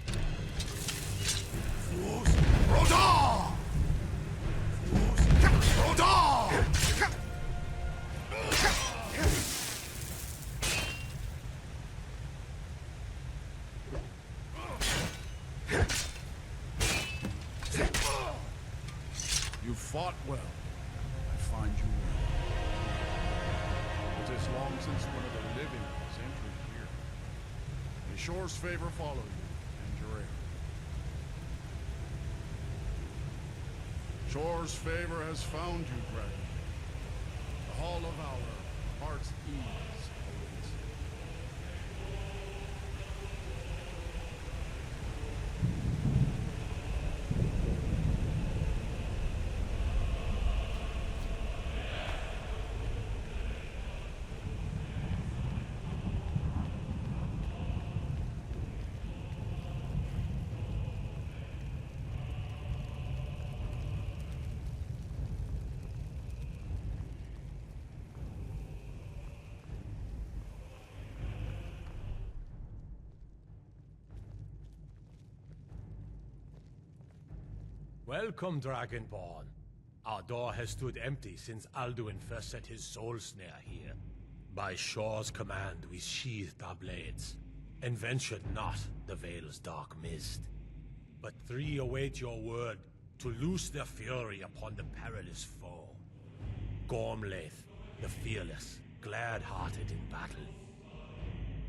Fus Ro Dah! Fus Ro Dah! You fought well. I find you well. It is long since one of the living has entered here. May Shore's favor follow you, and your heir. Shore's favor has found you, Dragon. The Hall of our heart's ease awaits you. Welcome, Dragonborn. Our door has stood empty since Alduin first set his soul snare here. By Shore's command, we sheathed our blades, and ventured not the Vale's dark mist. But three await your word to loose their fury upon the perilous foe. Gormlaith, the fearless, glad-hearted in battle.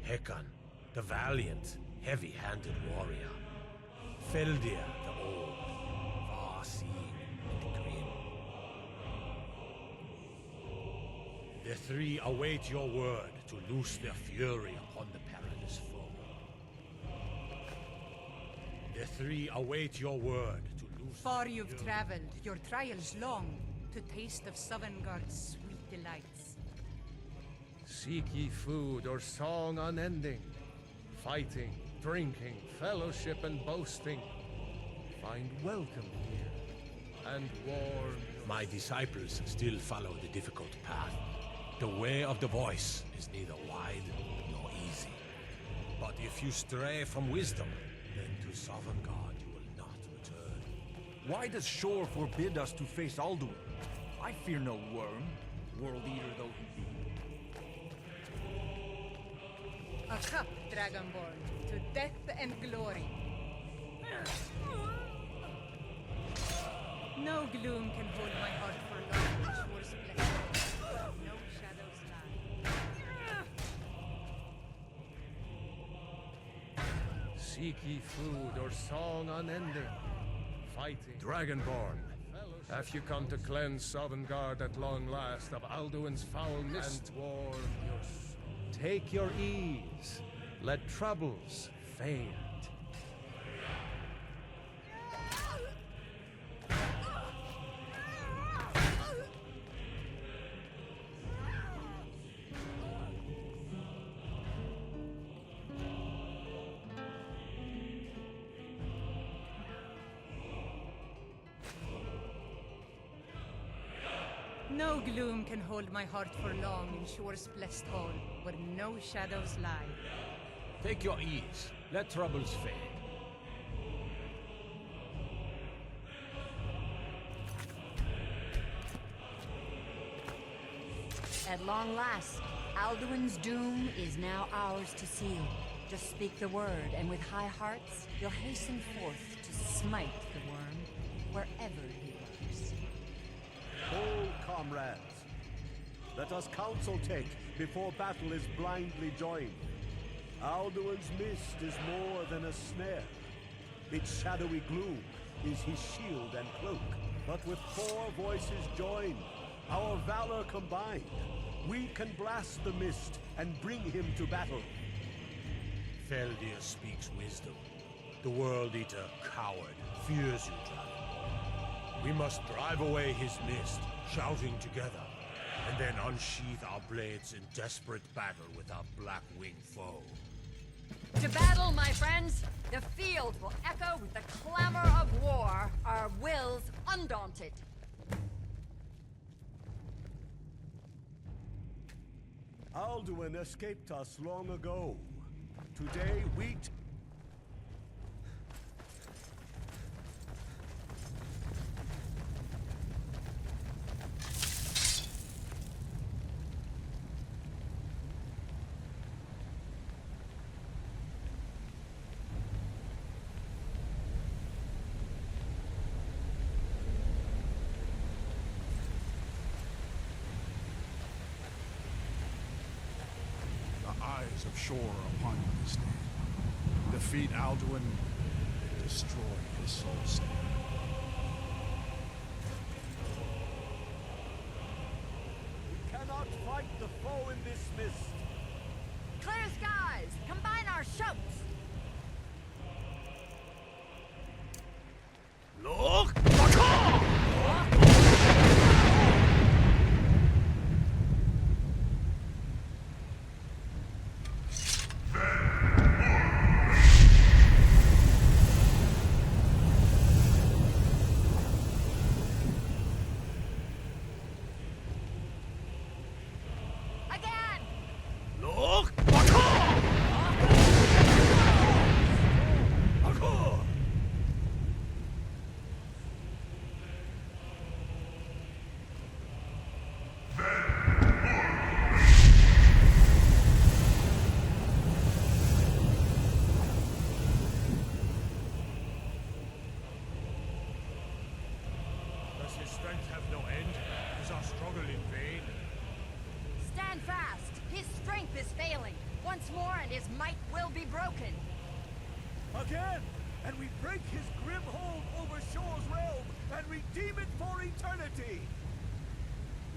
Hekon, the valiant, heavy-handed warrior. Feldir, the old, far-seeing and grim. The three await your word to loose their fury upon the perilous foe. The three await your word to loose. Far you've traveled, your trials long, to taste of Sovngarde's sweet delights. Seek ye food or song unending, fighting, drinking, fellowship and boasting. Find welcome here, and warm. My disciples still follow the difficult path. The way of the voice is neither wide nor easy. But if you stray from wisdom, then to Sovngarde you will not return. Why does Shore forbid us to face Alduin? I fear no worm, world eater though he be. A cup, Dragonborn, to death and glory. No gloom can hold my heart for long, Shore's blessing. No shadows lie. Seek ye food or song unending, fighting. Dragonborn, have you come to cleanse Sovngarde at long last of Alduin's foul mist? And warm your soul. Take your ease, let troubles fade. No gloom can hold my heart for long in Shore's blessed hall, where no shadows lie. Take your ease. Let troubles fade. At long last, Alduin's doom is now ours to seal. Just speak the word, and with high hearts, you'll hasten forth to smite the worm, wherever he lurks. Hold, comrades. Let us counsel take before battle is blindly joined. Alduin's mist is more than a snare. Its shadowy gloom is his shield and cloak. But with four voices joined, Our valor combined, we can blast the mist and bring him to battle. Feldir speaks wisdom. The World Eater, coward, fears you, Dragon. We must drive away his mist, shouting together, and then unsheath our blades in desperate battle with our black-winged foe. To battle, my friends! The field will echo with the clamor of war, our wills undaunted. Alduin escaped us long ago. Today we... Of shore upon you this day. Defeat Alduin, destroy his soul stain. We cannot fight the foe in this mist. Clear skies! Combine our shouts! Look! Again! And we break his grim hold over Shore's realm and redeem it for eternity!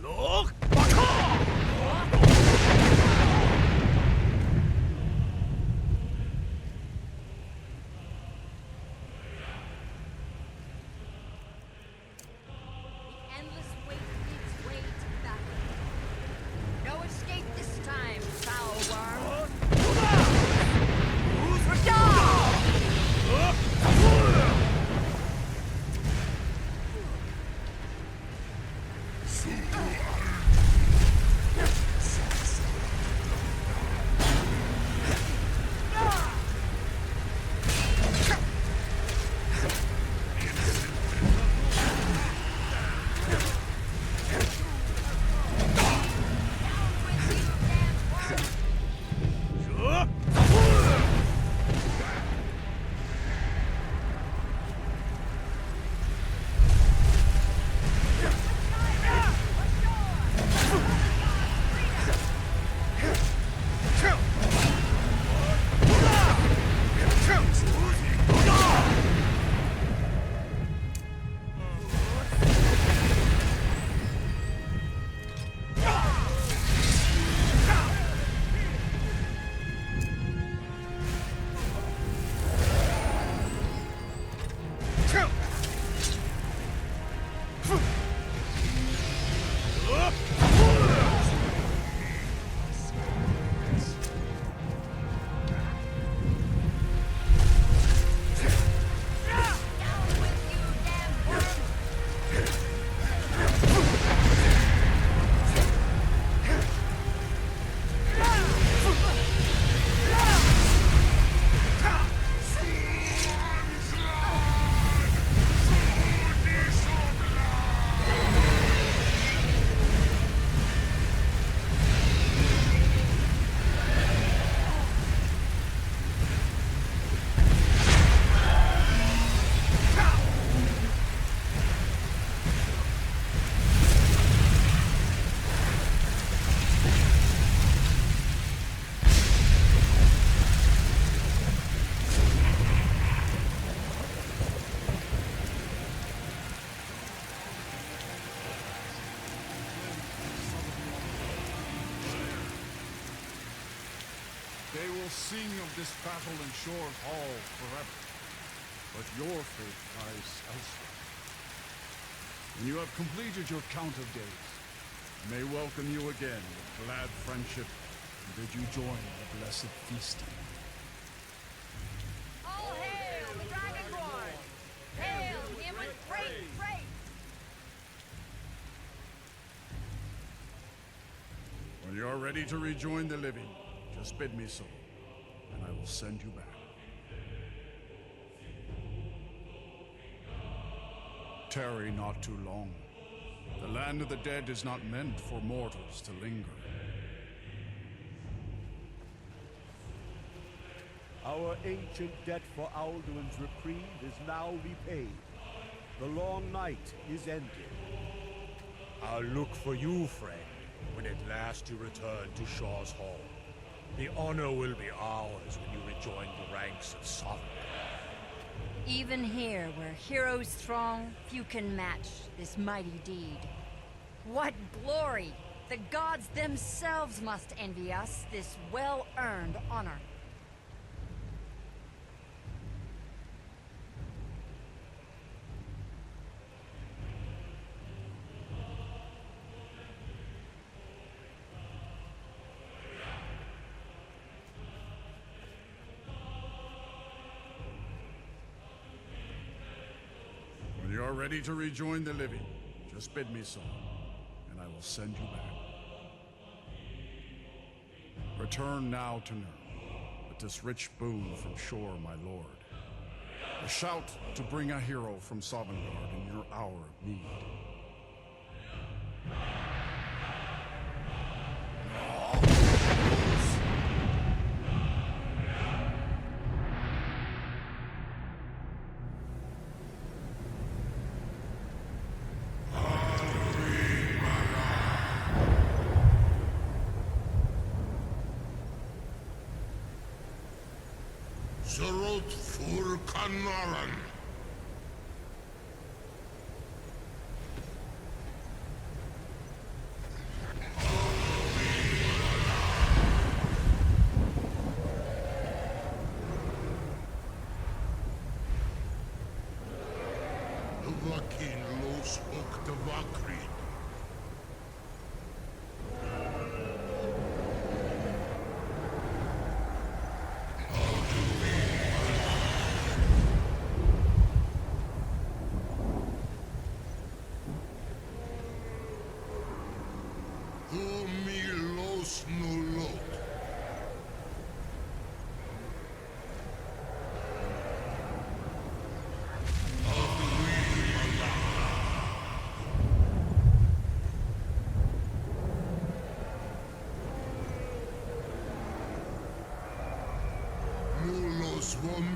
Look! They will sing of this battle in Shore's Hall forever. But your fate lies elsewhere. When you have completed your count of days, I may welcome you again with glad friendship and bid you join the blessed feasting. All hail the Dragonborn! Hail him with great praise! When you are ready to rejoin the living, just bid me so, and I will send you back. Tarry not too long. The land of the dead is not meant for mortals to linger. Our ancient debt for Alduin's reprieve is now repaid. The long night is ended. I'll look for you, friend, when at last you return to Shaw's Hall. The honor will be ours when you rejoin the ranks of Sahlokmir. Even here, where heroes throng, few can match this mighty deed. What glory! The gods themselves must envy us this well-earned honor. When you are ready to rejoin the living, just bid me so, and I will send you back. Return now to Nurn, with this rich boon from Shore, my lord. A shout to bring a hero from Sovngarde in your hour of need. Zerot fur kanaran. Vakin los ok de vakri.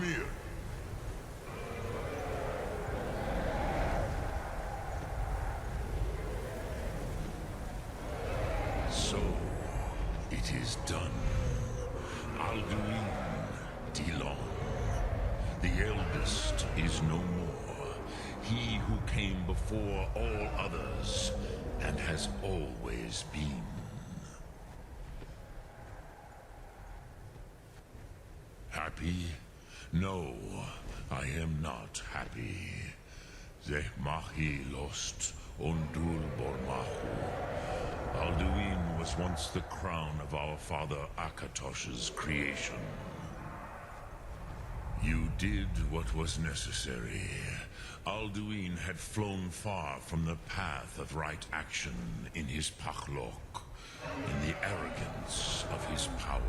Mir. So, it is done. Alduin Dilon. The eldest is no more. He who came before all others, and has always been. Happy? No, I am not happy. Zeh mahi lost undur bormahu. Alduin was once the crown of our father Akatosh's creation. You did what was necessary. Alduin had flown far from the path of right action in his pachlok, in the arrogance of his power.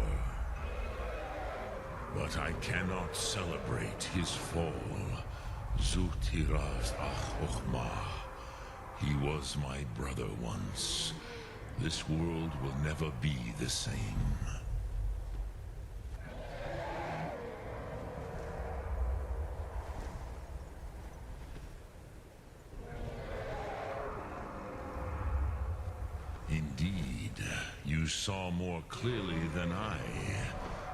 But I cannot celebrate his fall. Zutiraz Achokma. He was my brother once. This world will never be the same. Indeed, you saw more clearly than I.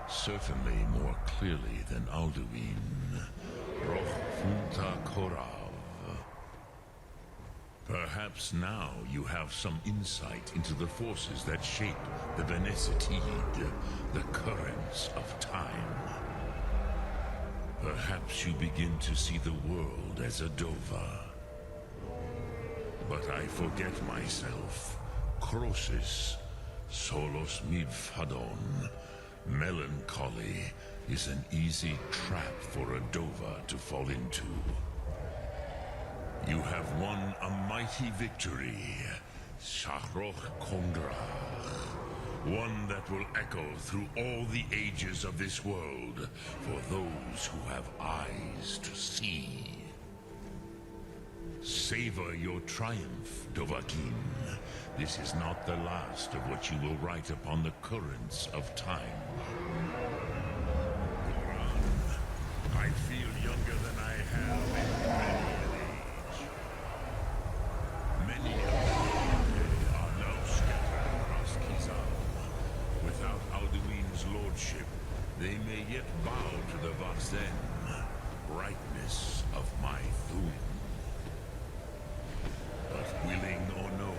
Certainly more clearly than Alduin. Roch Funta Korav. Perhaps now you have some insight into the forces that shape the Benesitid, the currents of time. Perhaps you begin to see the world as a Dova. But I forget myself. Crosis, solos midfadon. Melancholy is an easy trap for a Dova to fall into. You have won a mighty victory, Sahlokmir. One that will echo through all the ages of this world for those who have eyes to see. Savor your triumph, Dovahkiin. This is not the last of what you will write upon the currents of time. Goran, I feel younger than I have in many an age. Many of them are now scattered across Kizan. Without Alduin's lordship, they may yet bow to the Vazen, brightness of my Thum. But willing or no,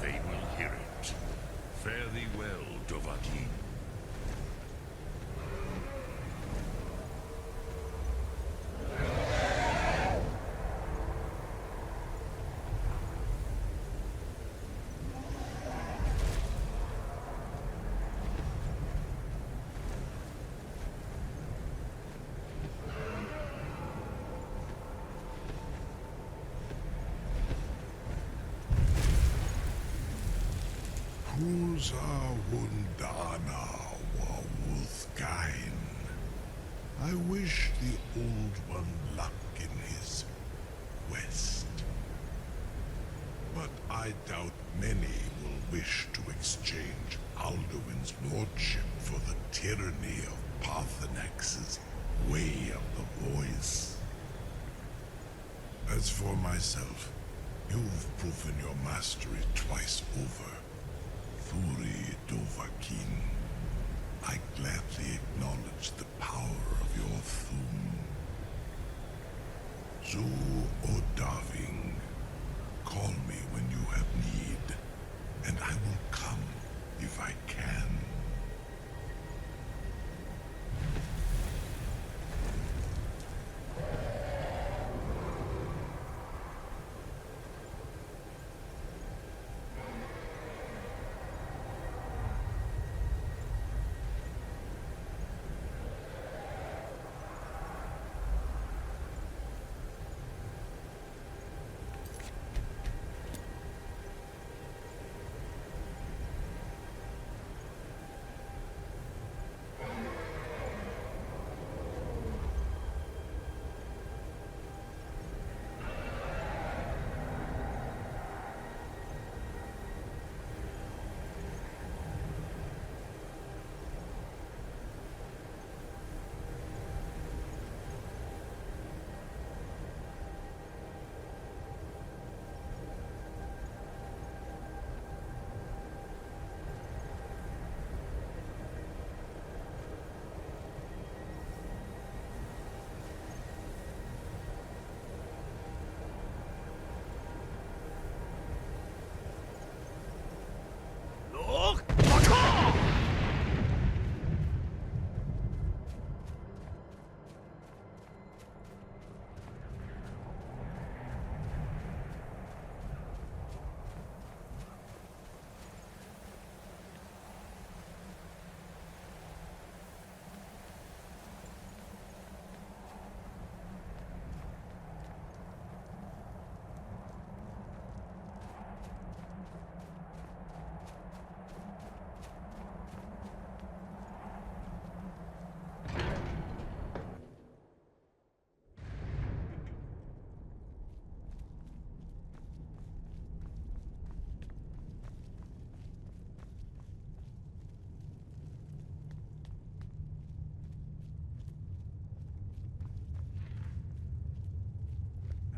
they will hear it. Fare thee well, Dovahkiin. Fus Ro Dah wa Wuthgain. I wish the Old One luck in his quest. But I doubt many will wish to exchange Alduin's lordship for the tyranny of Paarthurnax's way of the voice. As for myself, you've proven your mastery twice over. Thuri Dovahkiin, I gladly acknowledge the power of your Thum. Zu Odaving, call me when you have need, and I will come if I can.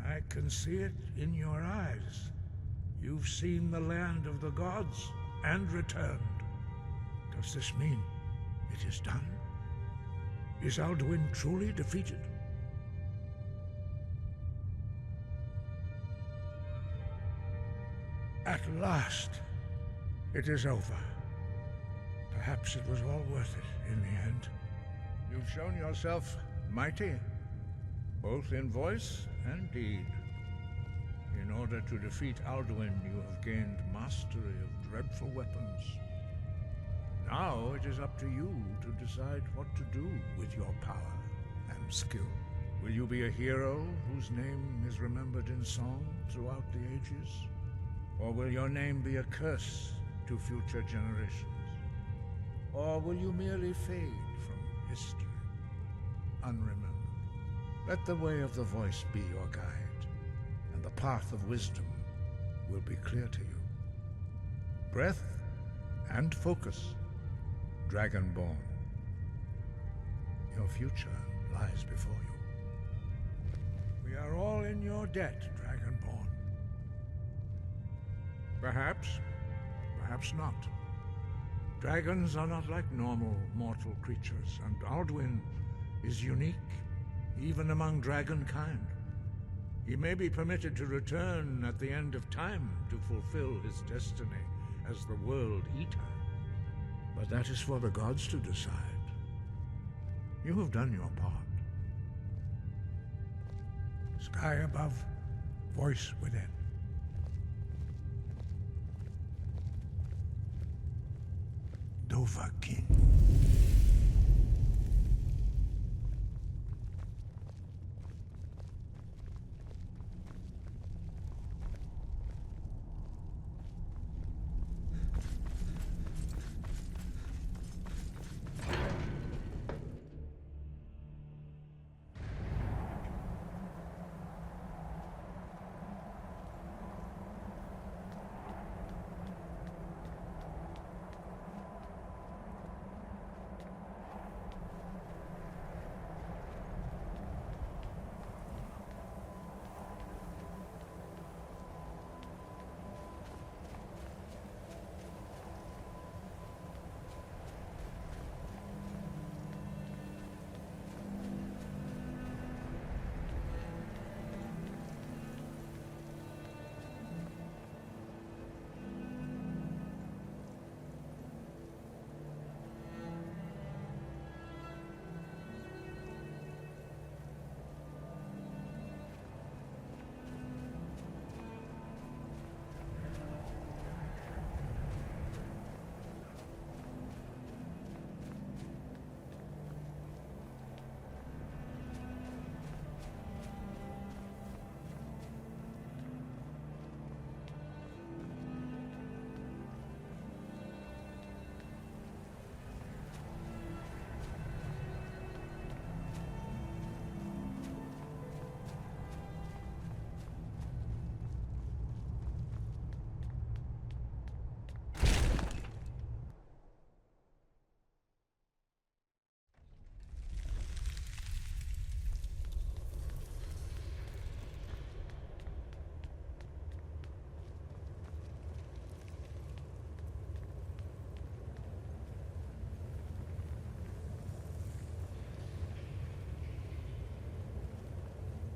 I can see it in your eyes. You've seen the land of the gods and returned. Does this mean it is done? Is Alduin truly defeated? At last, it is over. Perhaps it was all worth it in the end. You've shown yourself mighty, both in voice and deed. In order to defeat Alduin, you have gained mastery of dreadful weapons. Now it is up to you to decide what to do with your power and skill. Will you be a hero whose name is remembered in song throughout the ages? Or will your name be a curse to future generations? Or will you merely fade from history, unremembered? Let the way of the voice be your guide, and the path of wisdom will be clear to you. Breath and focus, Dragonborn. Your future lies before you. We are all in your debt, Dragonborn. Perhaps, perhaps not. Dragons are not like normal mortal creatures, and Alduin is unique, even among dragonkind. He may be permitted to return at the end of time to fulfill his destiny as the World Eater. But that is for the gods to decide. You have done your part. Sky above, voice within. Dovahkiin.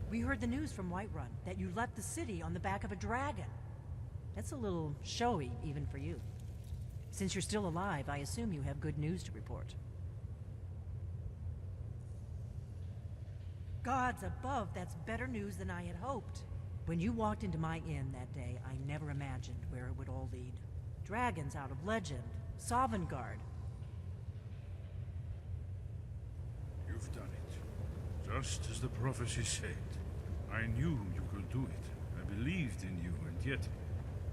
We heard the news from Whiterun, that you left the city on the back of a dragon. That's a little showy, even for you. Since you're still alive, I assume you have good news to report. Gods above, that's better news than I had hoped. When you walked into my inn that day, I never imagined where it would all lead. Dragons out of legend, Sovngarde. You've done it. Just as the prophecy said. I knew you could do it. I believed in you, and yet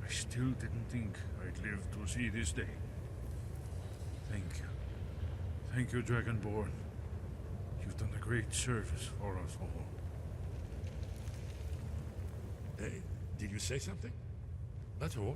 I still didn't think I'd live to see this day. Thank you. Thank you, Dragonborn. You've done a great service for us all. Did you say something? That's all.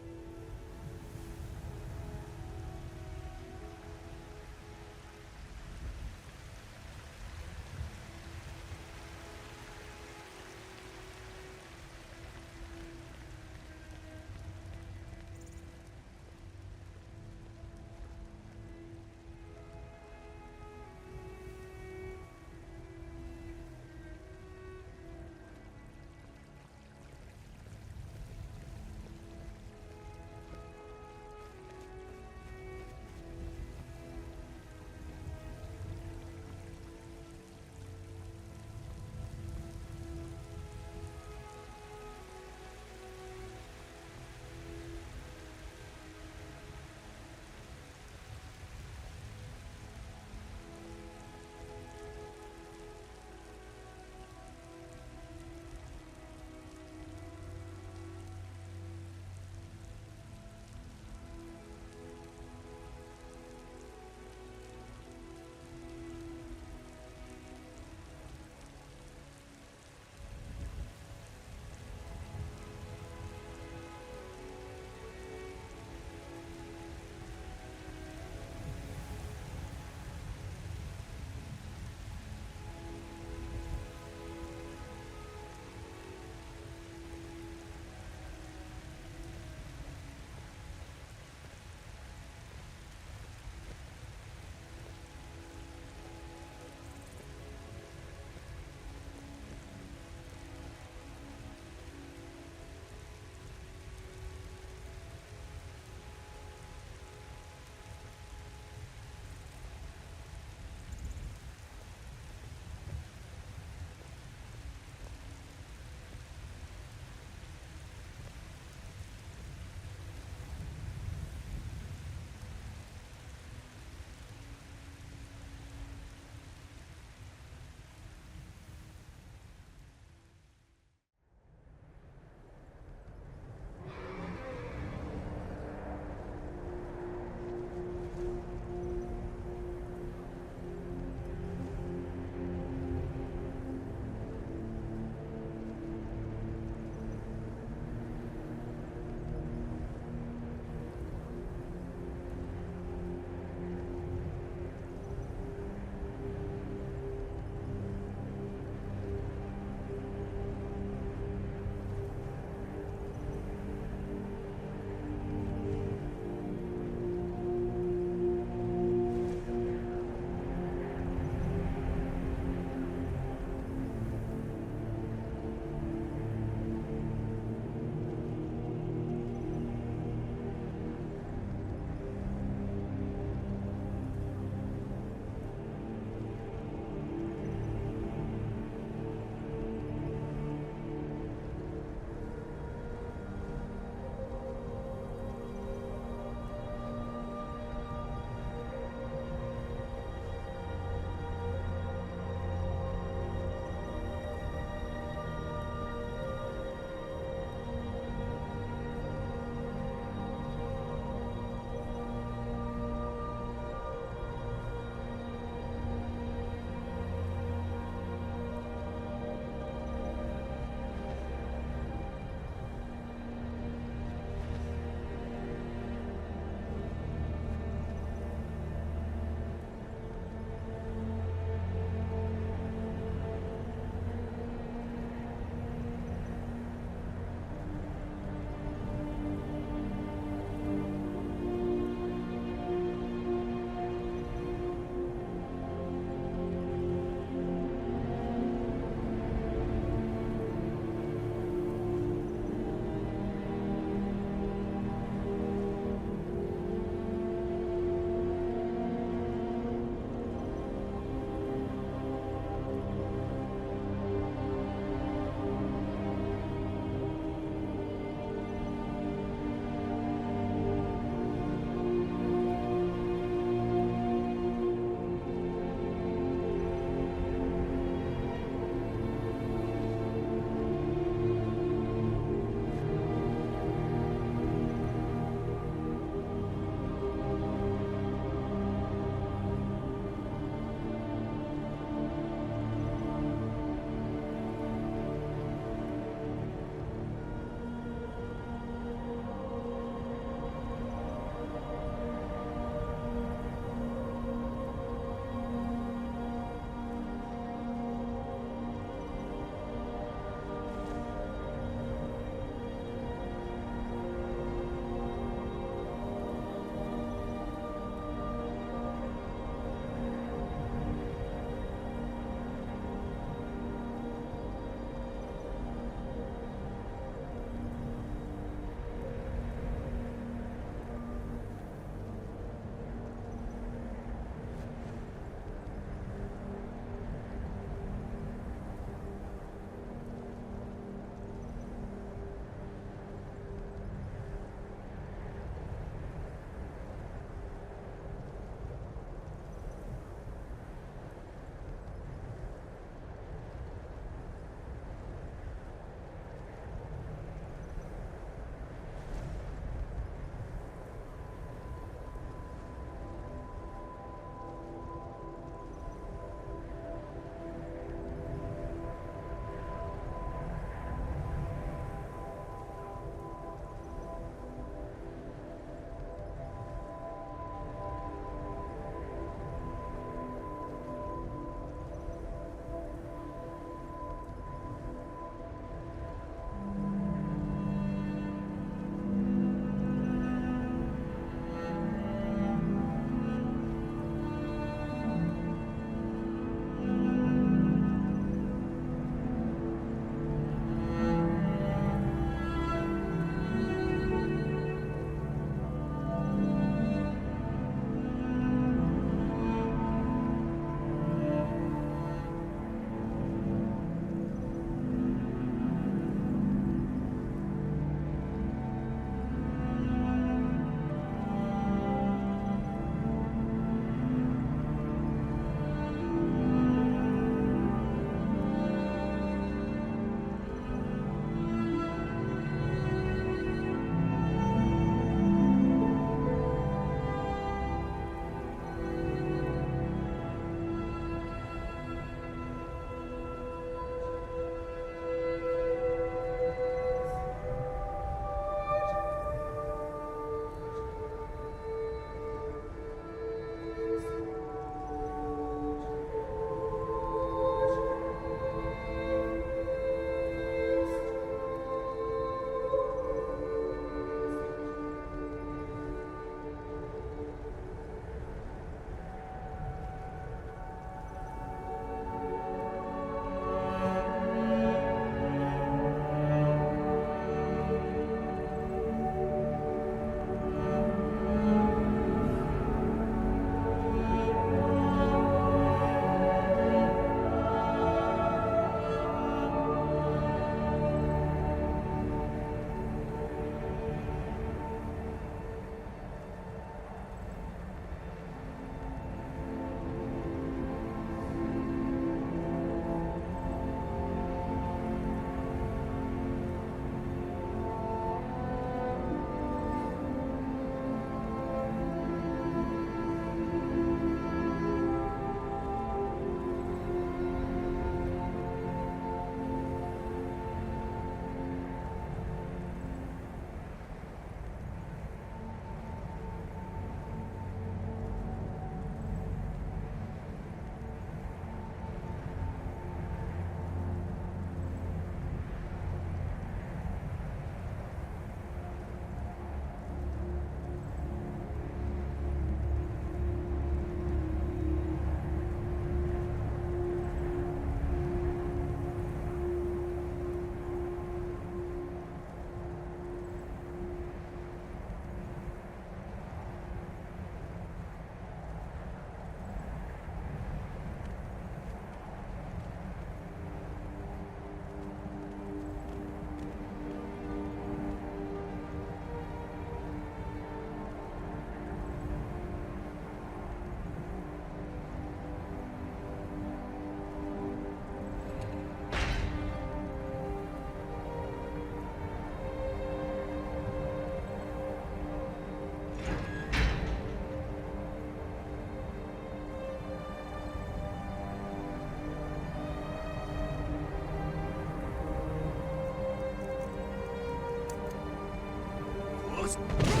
heroes!